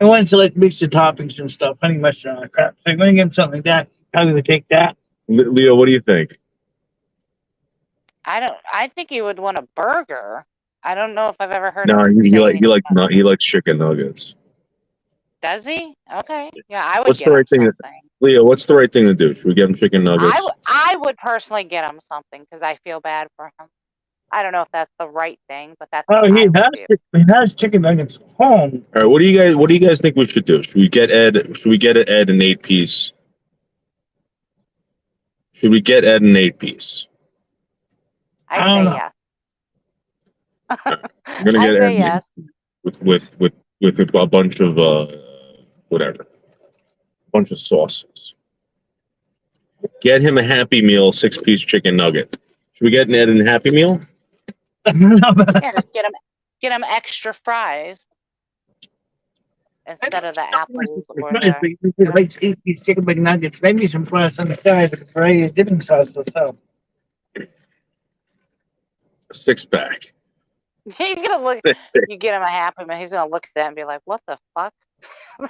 wanted to like mix the toppings and stuff, honey mustard and all that crap. So I'm gonna give him something like that. Probably would take that. Leo, what do you think? I think you would want a burger. I don't know if I've ever heard. No, of he likes chicken nuggets. Does he? Okay. Yeah, I would. What's the right thing? Leo, what's the right thing to do? Should we get him chicken nuggets? I would personally get him something because I feel bad for him. I don't know if that's the right thing, but that's. Oh, he has chicken nuggets at home. All right, what do you guys think we should do? Should we get Ed an 8-piece? Should we get Ed an 8-piece? I say yes. I'm gonna get Ed yes. with a bunch of whatever, a bunch of sauces. Get him a Happy Meal 6-piece chicken nugget. Should we get an Ed a Happy Meal? Yeah, just get him extra fries instead of the apples or the. Like 8-piece chicken McNuggets, maybe some fries on the side with a variety of dipping sauce or so. A 6-pack. He's gonna look. You get him a Happy Meal. He's gonna look at that and be like, "What the fuck?" The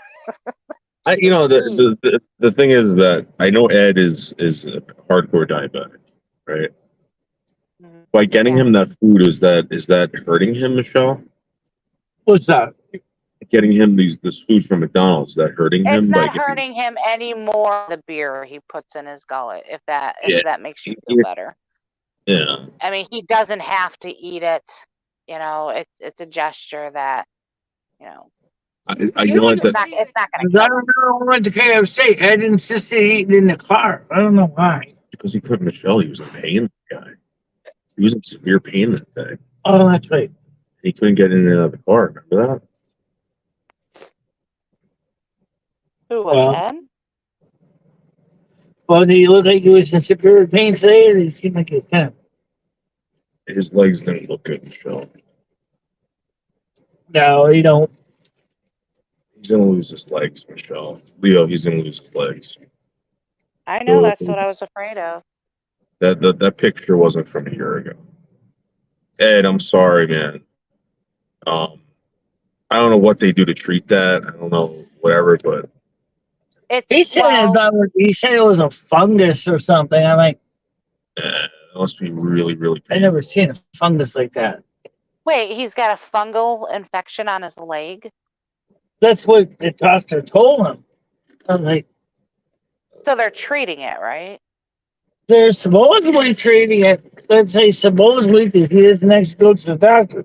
thing is that I know Ed is a hardcore diabetic, right? By getting him that food, is that hurting him, Michelle? What's that? Getting him this food from McDonald's, is that hurting him? It's not hurting him anymore. The beer he puts in his gullet, if that makes you feel better. Yeah. I mean, he doesn't have to eat it. You know, it's a gesture that, you know. I know it's not going to. I don't know. I went to KFC. Ed insisted eating in the car. I don't know why. Because he couldn't. Michelle, he was in pain. Guy. He was in severe pain that day. Oh, that's right. He couldn't get in and out of the car. Remember that? Who was Ed? Well, he looked like he was in severe pain today, and he seemed like he was kind of. His legs didn't look good, Michelle. No, you don't. He's gonna lose his legs, Michelle. Leo, he's gonna lose his legs. I know, that's what I was afraid of. That picture wasn't from a year ago. Ed, I'm sorry, man. I don't know what they do to treat that. I don't know, whatever, but He said it was a fungus or something. I'm like, that must be really, really painful. I never seen a fungus like that. Wait, he's got a fungal infection on his leg? That's what the doctor told him. I'm like, so they're treating it, right? They're supposedly treating it. Let's say supposedly because he doesn't actually go to the doctor.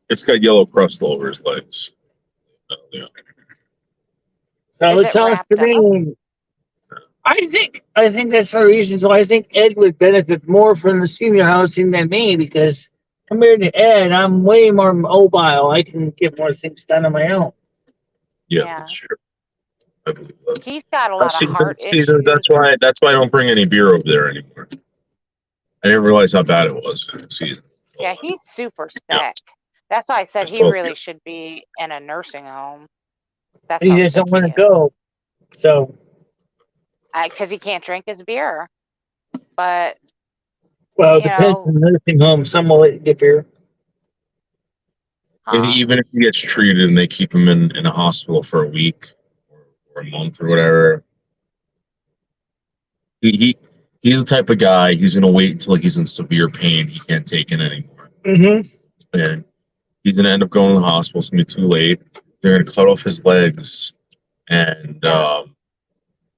It's got yellow crust all over his legs. Yeah. So it sounds to me. I think that's one of the reasons why I think Ed would benefit more from the senior housing than me, because compared to Ed, I'm way more mobile. I can get more things done on my own. Yeah, that's true. I believe that. He's got a lot of heart issues. That's why I don't bring any beer over there anymore. I didn't realize how bad it was this season. Yeah, he's super sick. Yeah. That's why I said he really should be in a nursing home. That's he doesn't want to go, so. Because he can't drink his beer. But. Well, it depends on the nursing home. Some will let you get beer. Even if he gets treated and they keep him in a hospital for a week or or a month or whatever. He's the type of guy. He's gonna wait until he's in severe pain. He can't take it anymore, and he's gonna end up going to the hospital. It's gonna be too late. They're gonna cut off his legs, and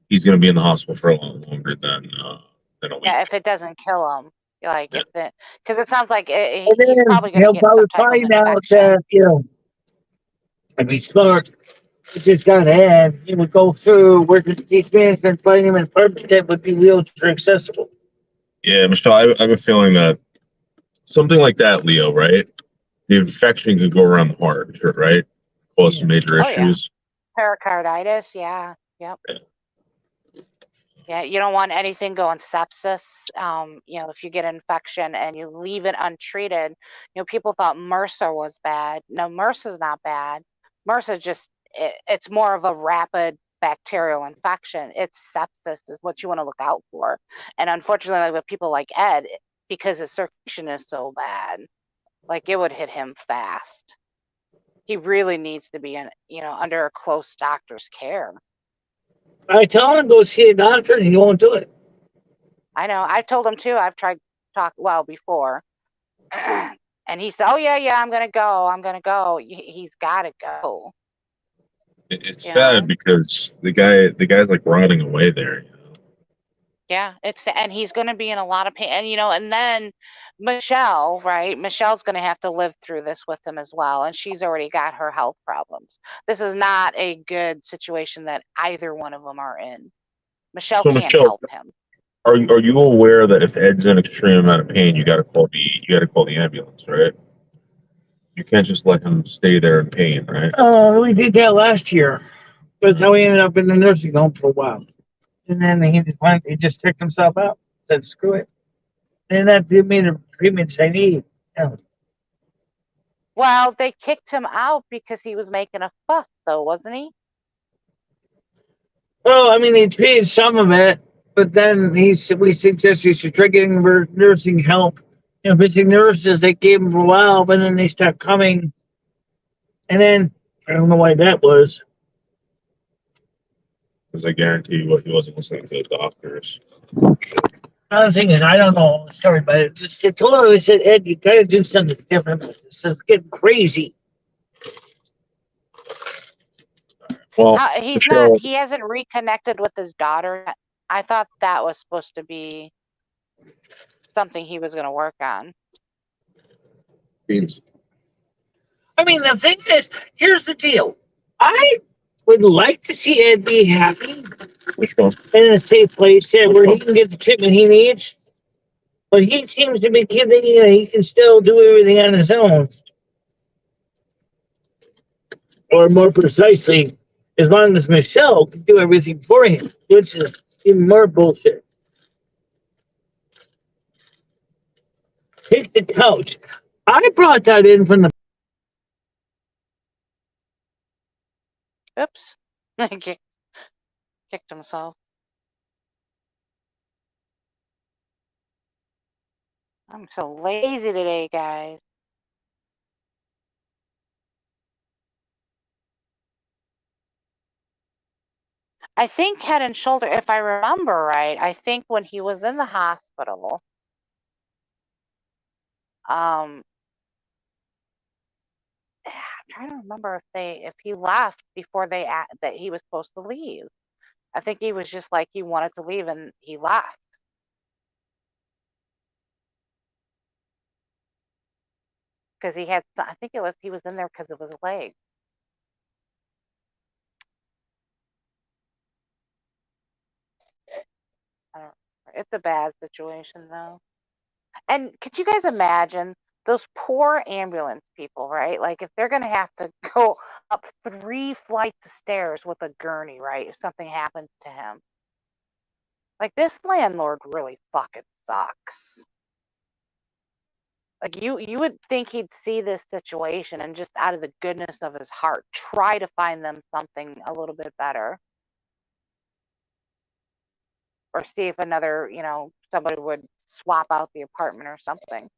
he's gonna be in the hospital for a lot longer than a week. Yeah, if it doesn't kill him, like if it, because it sounds like And he's then probably going to he'll get some probably type of find out infection. that, if he's smart, he just got ahead, he would go through where the case manager and find him an apartment that would be wheelchair accessible. Yeah, Michelle, I have a feeling that something like that, Leo, right? The infection could go around the heart, sure, right? Cause some major issues. Pericarditis, yeah, yep. Yeah, you don't want anything going sepsis. If you get an infection and you leave it untreated, people thought MRSA was bad. No, MRSA's not bad. MRSA just, it's more of a rapid bacterial infection. It's sepsis is what you want to look out for. And unfortunately, with people like Ed, because his circulation is so bad, like it would hit him fast. He really needs to be under a close doctor's care. I tell him to go see a doctor and he won't do it. I know. I've told him too. I've tried to talk before. And he said, "Oh yeah, I'm gonna go. He's gotta go." It's sad because the guy's like rotting away there. Yeah, and he's gonna be in a lot of pain. And then Michelle, right? Michelle's gonna have to live through this with him as well. And she's already got her health problems. This is not a good situation that either one of them are in. Michelle can't help him. Are you aware that if Ed's in extreme amount of pain, you got to call the ambulance, right? You can't just let him stay there in pain, right? Oh, we did that last year. That's how he ended up in the nursing home for a while. And then he just checked himself out. Said, screw it. And that did me the treatments I need. Yeah. Well, they kicked him out because he was making a fuss, though, wasn't he? Well, I mean, they treated some of it, but then we suggested he should try getting nursing help. Visiting nurses, they gave him for a while, but then they stopped coming. And then, I don't know why that was. Because I guarantee you he wasn't listening to the doctors. I was thinking, I don't know the story, but it just totally said, Ed, you got to do something different. This is getting crazy. Well, he hasn't reconnected with his daughter yet. I thought that was supposed to be something he was going to work on. I mean, the thing is, here's the deal. I would like to see Ed be happy in a safe place where he can get the treatment he needs. But he seems to be thinking he can still do everything on his own. Or more precisely, as long as Michelle can do everything for him, which is even more bullshit. Take the couch. I brought that in from the. Oops. Kicked himself. I'm so lazy today, guys. I think Head and Shoulder, if I remember right, I think when he was in the hospital, I'm trying to remember if he left before that he was supposed to leave. I think he was just like he wanted to leave and he left. Because I think he was in there because of his leg. I don't. It's a bad situation though. And could you guys imagine those poor ambulance people, right? Like if they're gonna have to go up 3 flights of stairs with a gurney, right? If something happens to him. Like this landlord really fucking sucks. Like you would think he'd see this situation and just out of the goodness of his heart try to find them something a little bit better. Or see if another, somebody would swap out the apartment or something.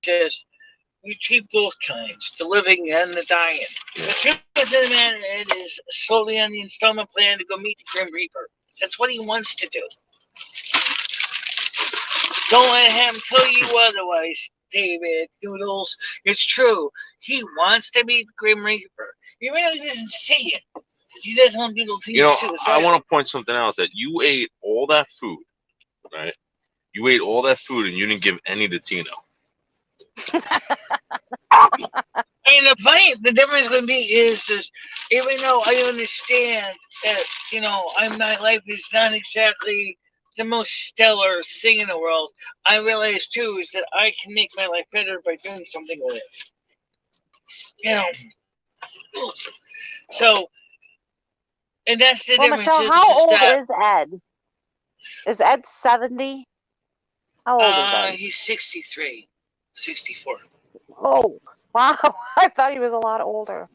says, we treat both kinds, the living and the dying. The truth of the matter is slowly on the installment plan to go meet the Grim Reaper. That's what he wants to do. Don't let him tell you otherwise, David Noodles. It's true. He wants to meet the Grim Reaper. He really doesn't say it. Because he doesn't want people to think You know, suicidal. I want to point something out that you ate all that food, right? You ate all that food and you didn't give any to Tino. And the difference going to be is even though I understand that, my life is not exactly the most stellar thing in the world, I realize too is that I can make my life better by doing something with it. So, and that's the difference. Michelle, how old is Ed? Is Ed 70? How old is Ed? He's 63, 64. Oh, wow. I thought he was a lot older.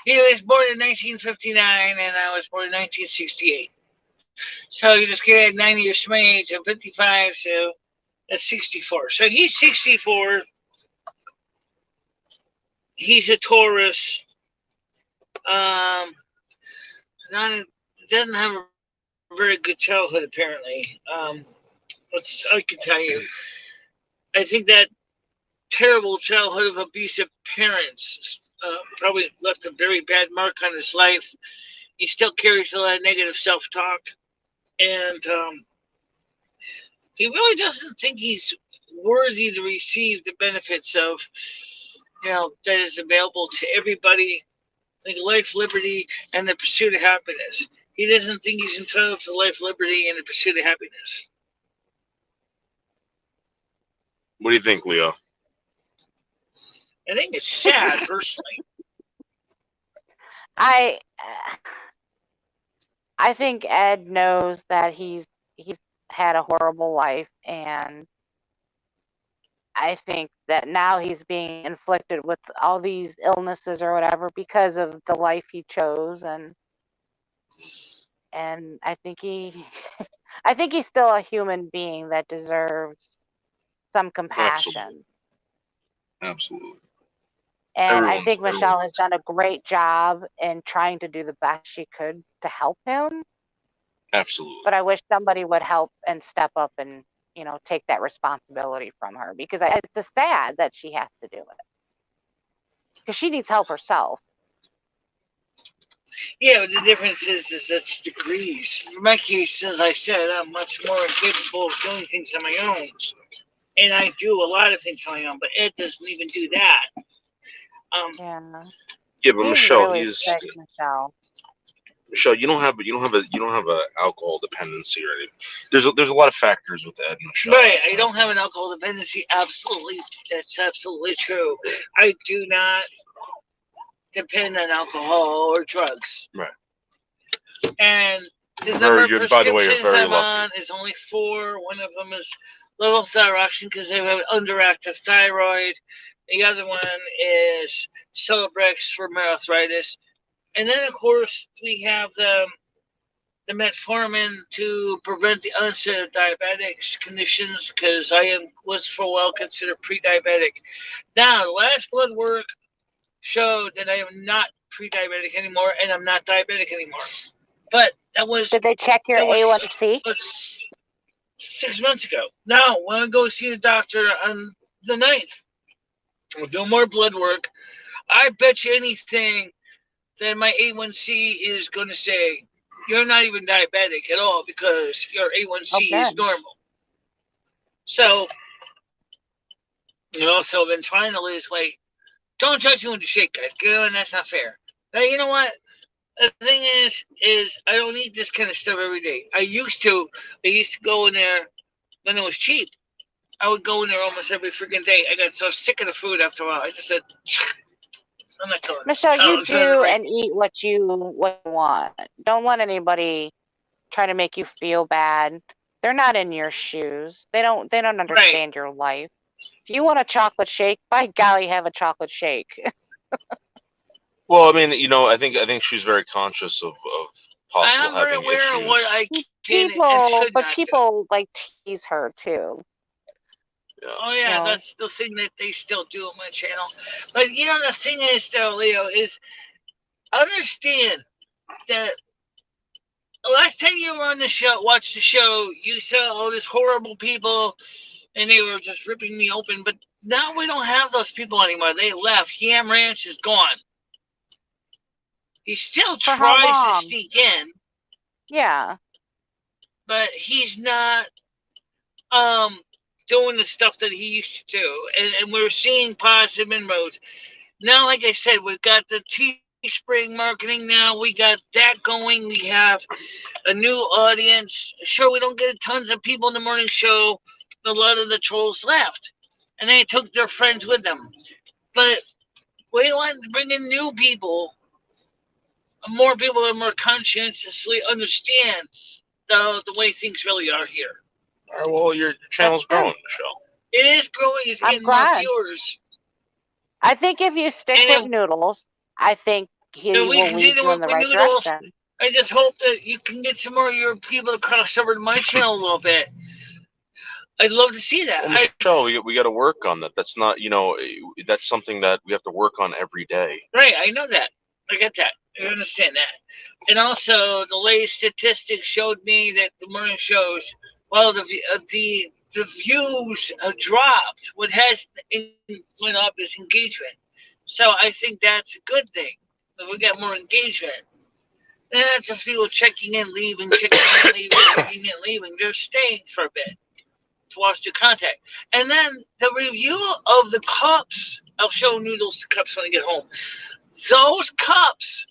He was born in 1959, and I was born in 1968. So you just get 90 years from my age. I'm 55, so that's 64. So he's 64. He's a Taurus. Doesn't have a very good childhood, apparently. I can tell you. I think that terrible childhood of abusive parents probably left a very bad mark on his life. He still carries a lot of negative self-talk, and he really doesn't think he's worthy to receive the benefits of, that is available to everybody, like life, liberty, and the pursuit of happiness. He doesn't think he's entitled to life, liberty, and the pursuit of happiness. What do you think, Leo? I think it's sad, personally. I think Ed knows that he's had a horrible life, and I think that now he's being inflicted with all these illnesses or whatever because of the life he chose, and I think I think he's still a human being that deserves some compassion. Absolutely. And I think Michelle has done a great job in trying to do the best she could to help him. Absolutely. But I wish somebody would help and step up and, take that responsibility from her, because it's sad that she has to do it. Because she needs help herself. Yeah, but the difference is it's degrees. In my case, as I said, I'm much more capable of doing things on my own. And I do a lot of things on my own, but Ed doesn't even do that. Yeah, but He's Michelle, really sick, Michelle. Michelle, you don't have a alcohol dependency or anything. There's a lot of factors with Ed and Michelle. Right, I don't have an alcohol dependency. Absolutely, that's absolutely true. I do not depend on alcohol or drugs. Right. And the number of by the way, you're prescriptions very I'm lucky. on is only 4. One of them is levothyroxine because I have an underactive thyroid. The other one is Celebrex for my arthritis. And then, of course, we have the metformin to prevent the onset of diabetic conditions because was for a while considered pre-diabetic. Now, the last blood work showed that I am not pre-diabetic anymore, and I'm not diabetic anymore. But that was... Did they check your A1C? 6 months ago. Now, when I go see the doctor on the 9th, we'll do more blood work. I bet you anything that my A1C is going to say, you're not even diabetic at all because your A1C is normal. So, so I've been trying to lose weight. Don't judge me when you shake, guys. Good, that's not fair. Now, you know what? The thing is I don't eat this kind of stuff every day. I used to go in there when it was cheap. I would go in there almost every freaking day. I got so sick of the food after a while. I just said, I'm not going. Michelle, you do and eat what you want. Don't let anybody try to make you feel bad. They're not in your shoes. They don't understand your life. If you want a chocolate shake, by golly, have a chocolate shake. Well, I mean, I think she's very conscious of possible having issues. I'm very aware of what I can and should not do. People like tease her too. Yeah. Oh yeah, No. that's the thing that they still do on my channel. But you know, the thing is, though, Leo, is understand that the last time you were on the show, watched the show, you saw all these horrible people, and they were just ripping me open. But now we don't have those people anymore. They left. Yam Ranch is gone. He still For how tries to long? sneak in, Yeah. but he's not doing the stuff that he used to do. And we're seeing positive inroads. Now, like I said, we've got the Teespring marketing now. We got that going. We have a new audience. Sure, we don't get tons of people in the morning show. A lot of the trolls left, and they took their friends with them. But we want to bring in new people, more people that more conscientiously understand the way things really are here. All right. Well, your channel's growing, Michelle. It is growing. It's I'm getting more glad. viewers. I think if you stick And with Noodles, I think he if we will lead continue you in the with right Noodles, direction. I just hope that you can get some more of your people to cross over to my channel a little bit. I'd love to see that. Well, Michelle, we got to work on that. That's not, that's something that we have to work on every day. Right, I know that. I get that. I understand that. And also, the latest statistics showed me that the morning shows, well, the views have dropped. What has went up is engagement. So I think that's a good thing. That we get more engagement. And not just people checking in, leaving, checking in, leaving, checking in, leaving. They're staying for a bit to watch the content. And then the review of the cups. I'll show Noodles the cups when I get home. Those cups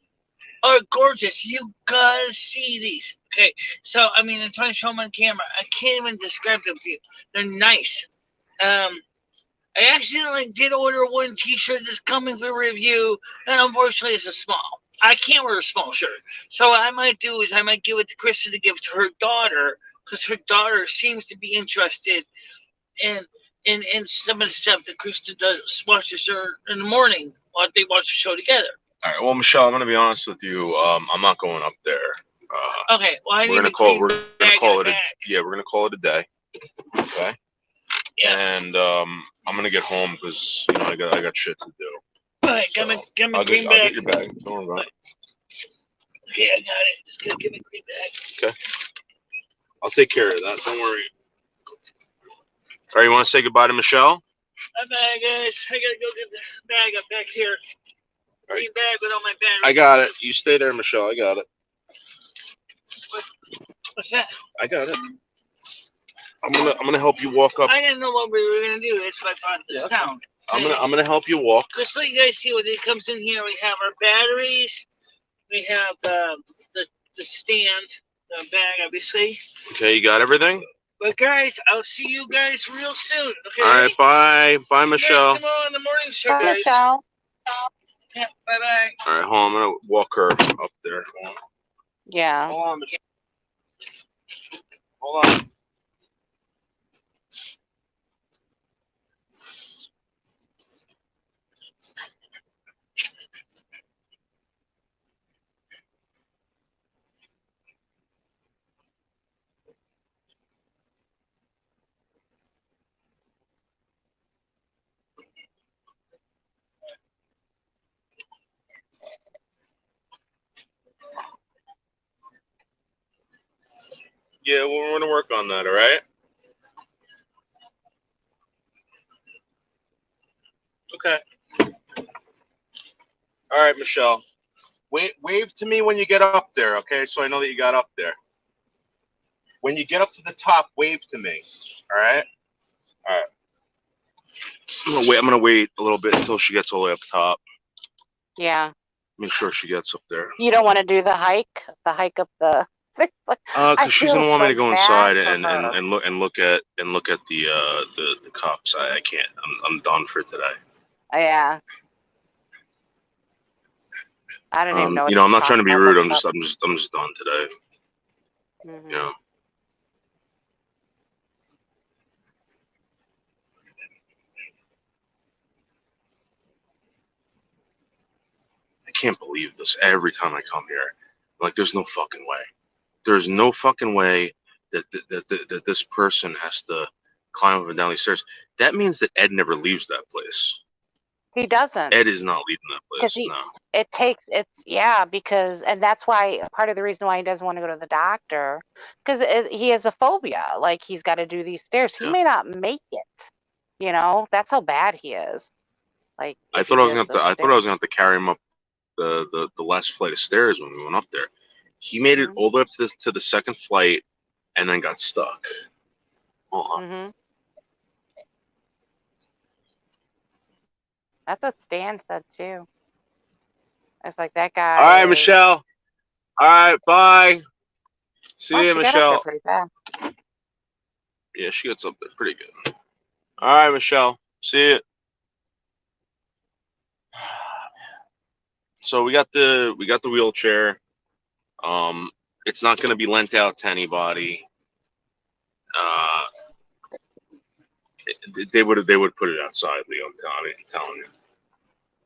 are gorgeous. You gotta see these. Okay, so I mean, I'm trying to show them on camera. I can't even describe them to you. They're nice. I accidentally did order one T-shirt that's coming for review, and unfortunately, it's a small. I can't wear a small shirt, so what I might do is I might give it to Krista to give to her daughter, because her daughter seems to be interested in some of the stuff that Krista does, watches her in the morning while they watch the show together. All right. Well, Michelle, I'm going to be honest with you. I'm not going up there. Okay. Well, we're gonna call it. Yeah, we're gonna call it a day. Okay. Yeah. And I'm gonna get home because I got shit to do. All right. Give me green I'll bag. get your bag. Don't worry about it. Okay, I got it. Just gotta give me green bag. Okay. I'll take care of that. Don't worry. All right. You want to say goodbye to Michelle? Bye, guys. I gotta go get the bag up back here. Green bag with all my batteries. I got it. You stay there, Michelle. I got it. What's that? I got it. I'm gonna help you walk up. I didn't know what we were gonna do. That's why I bought this down. I'm gonna help you walk. Just so you guys see what it comes in here. We have our batteries. We have the stand, the bag, obviously. Okay, you got everything? But guys, I'll see you guys real soon. Okay. All right, bye. Bye, See you Michelle. guys tomorrow in the morning show, Bye, guys. Michelle. Yeah, bye. All right, hold on. I'm gonna walk her up there. Yeah. Hold on, Michelle. Hold on. Yeah, well, we're gonna work on that. All right. Okay. All right, Michelle. Wave to me when you get up there, okay? So I know that you got up there. When you get up to the top, wave to me. All right. All right. I'm gonna wait a little bit until she gets all the way up top. Yeah. Make sure she gets up there. You don't want to do the hike up the. Because she's gonna want me to go inside and look at the cups. I can't. I'm done for today. Yeah. I don't even know. What I'm not trying to be rude. I'm about. just done today. Mm-hmm. You know. I can't believe this. Every time I come here, like, there's no fucking way. There's no fucking way that this person has to climb up and down these stairs. That means that Ed never leaves that place. He doesn't. Ed is not leaving that place. Because and that's why part of the reason why he doesn't want to go to the doctor, because he has a phobia. Like, he's got to do these stairs. He may not make it. You know, that's how bad he is. Like, I thought I was gonna have to carry him up the last flight of stairs when we went up there. He made it all the way up to the second flight, and then got stuck. That's what Stan said too. It's like that guy. All right, Michelle. All right, bye. See you, She got up there Michelle. pretty fast. Yeah, she gets up there pretty good. All right, Michelle. See you. So we got the wheelchair. It's not going to be lent out to anybody. They would put it outside, Leo. I'm telling you,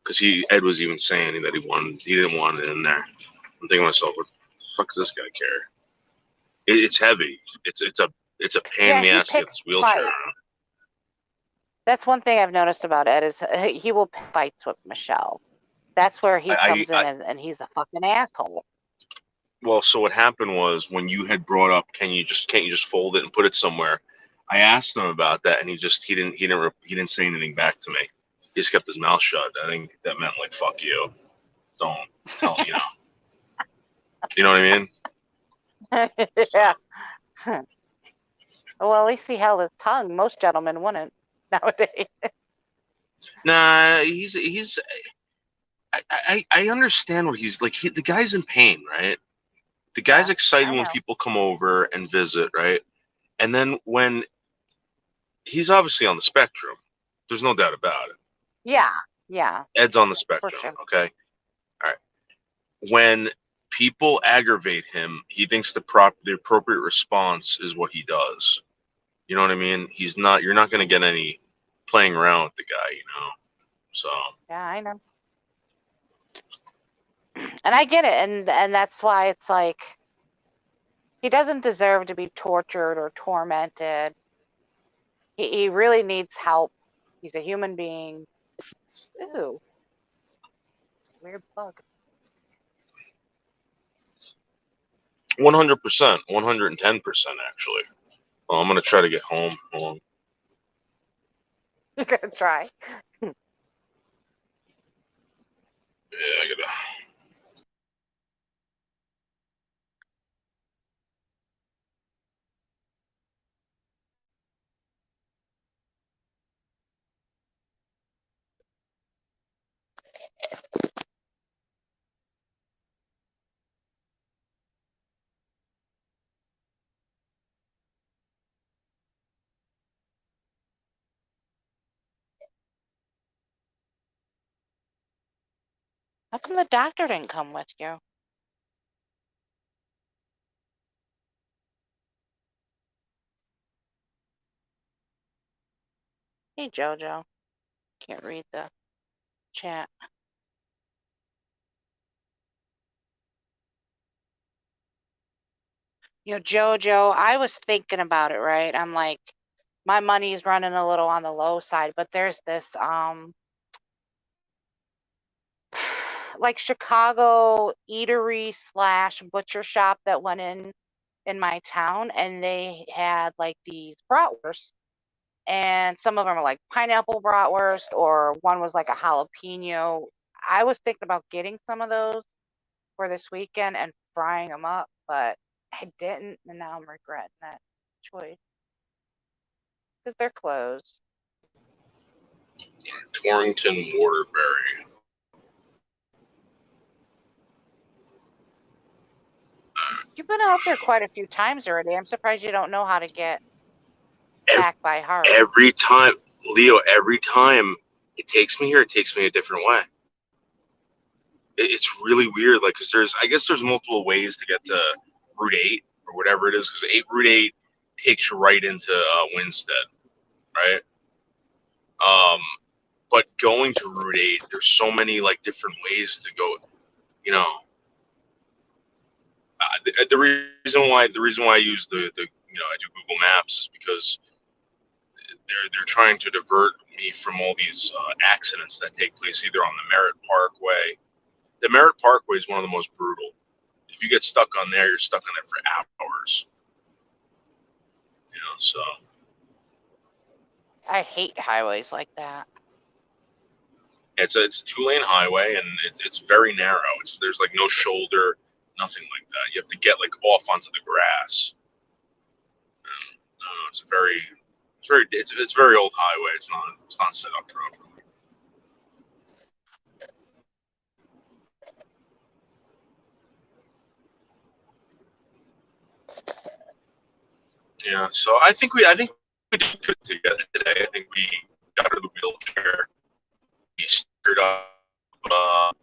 because Ed was even saying that he didn't want it in there. I'm thinking to myself, what the fuck does this guy care? It's heavy. It's a pain in the ass to get this wheelchair. That's one thing I've noticed about Ed is he will pick fights with Michelle. That's where he comes in and he's a fucking asshole. Well, so what happened was when you had brought up, can't you just fold it and put it somewhere? I asked him about that, and he didn't say anything back to me. He just kept his mouth shut. I think that meant like, fuck you. Don't tell you know. You know what I mean? Yeah. Well, at least he held his tongue. Most gentlemen wouldn't nowadays. Nah, he's. I understand what he's like. The guy's in pain, right? The guy's excited when people come over and visit, right? And then when he's obviously on the spectrum, there's no doubt about it. Yeah. Ed's on the spectrum, okay? All right. When people aggravate him, he thinks the appropriate response is what he does. You know what I mean? You're not going to get any playing around with the guy, you know? So. Yeah, I know. And I get it, and that's why it's like he doesn't deserve to be tortured or tormented. He really needs help. He's a human being. Ooh. Weird bug. 100%, 110% actually. Oh, I'm going to try to get home. Hold on. You're going to try. Yeah, I got to. How come the doctor didn't come with you? Hey, Jojo. Can't read the chat. You know, Jojo, I was thinking about it, right? I'm like, my money's running a little on the low side, but there's this like Chicago eatery / butcher shop that went in my town, and they had like these bratwursts, and some of them are like pineapple bratwurst, or one was like a jalapeno. I was thinking about getting some of those for this weekend and frying them up, but I didn't, and now I'm regretting that choice because they're closed. Torrington Waterbury. You've been out there quite a few times already. I'm surprised you don't know how to get back by heart. Every time, Leo, every time it takes me here, it takes me a different way. It's really weird, like, because I guess there's multiple ways to get to Route 8 or whatever it is, because Route 8 takes you right into Winstead, right? But going to Route 8, there's so many like different ways to go. You know, the reason why I use the I do Google Maps is because they're trying to divert me from all these accidents that take place either on the Merritt Parkway. The Merritt Parkway is one of the most brutal. If you get stuck on there, you're stuck on it for hours. You know, so I hate highways like that. it's a 2-lane highway and it's very narrow. There's like no shoulder, nothing like that. You have to get like off onto the grass. And, it's a very old highway. It's not set up properly. Yeah, so I think we did good together today. I think we got her the wheelchair. We stirred up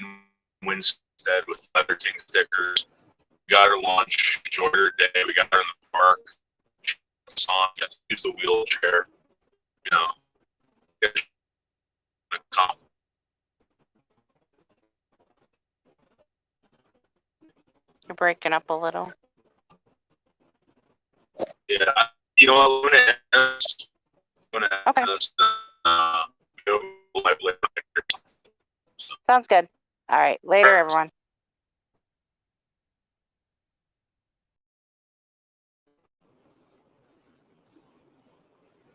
in Winstead with Leather King stickers. We got her lunch. Enjoyed her day. We got her in the park. She got to use the wheelchair. You know, You're breaking up a little. Yeah, you know, I'm gonna Okay. go live later. Sounds good. All right. Later, everyone.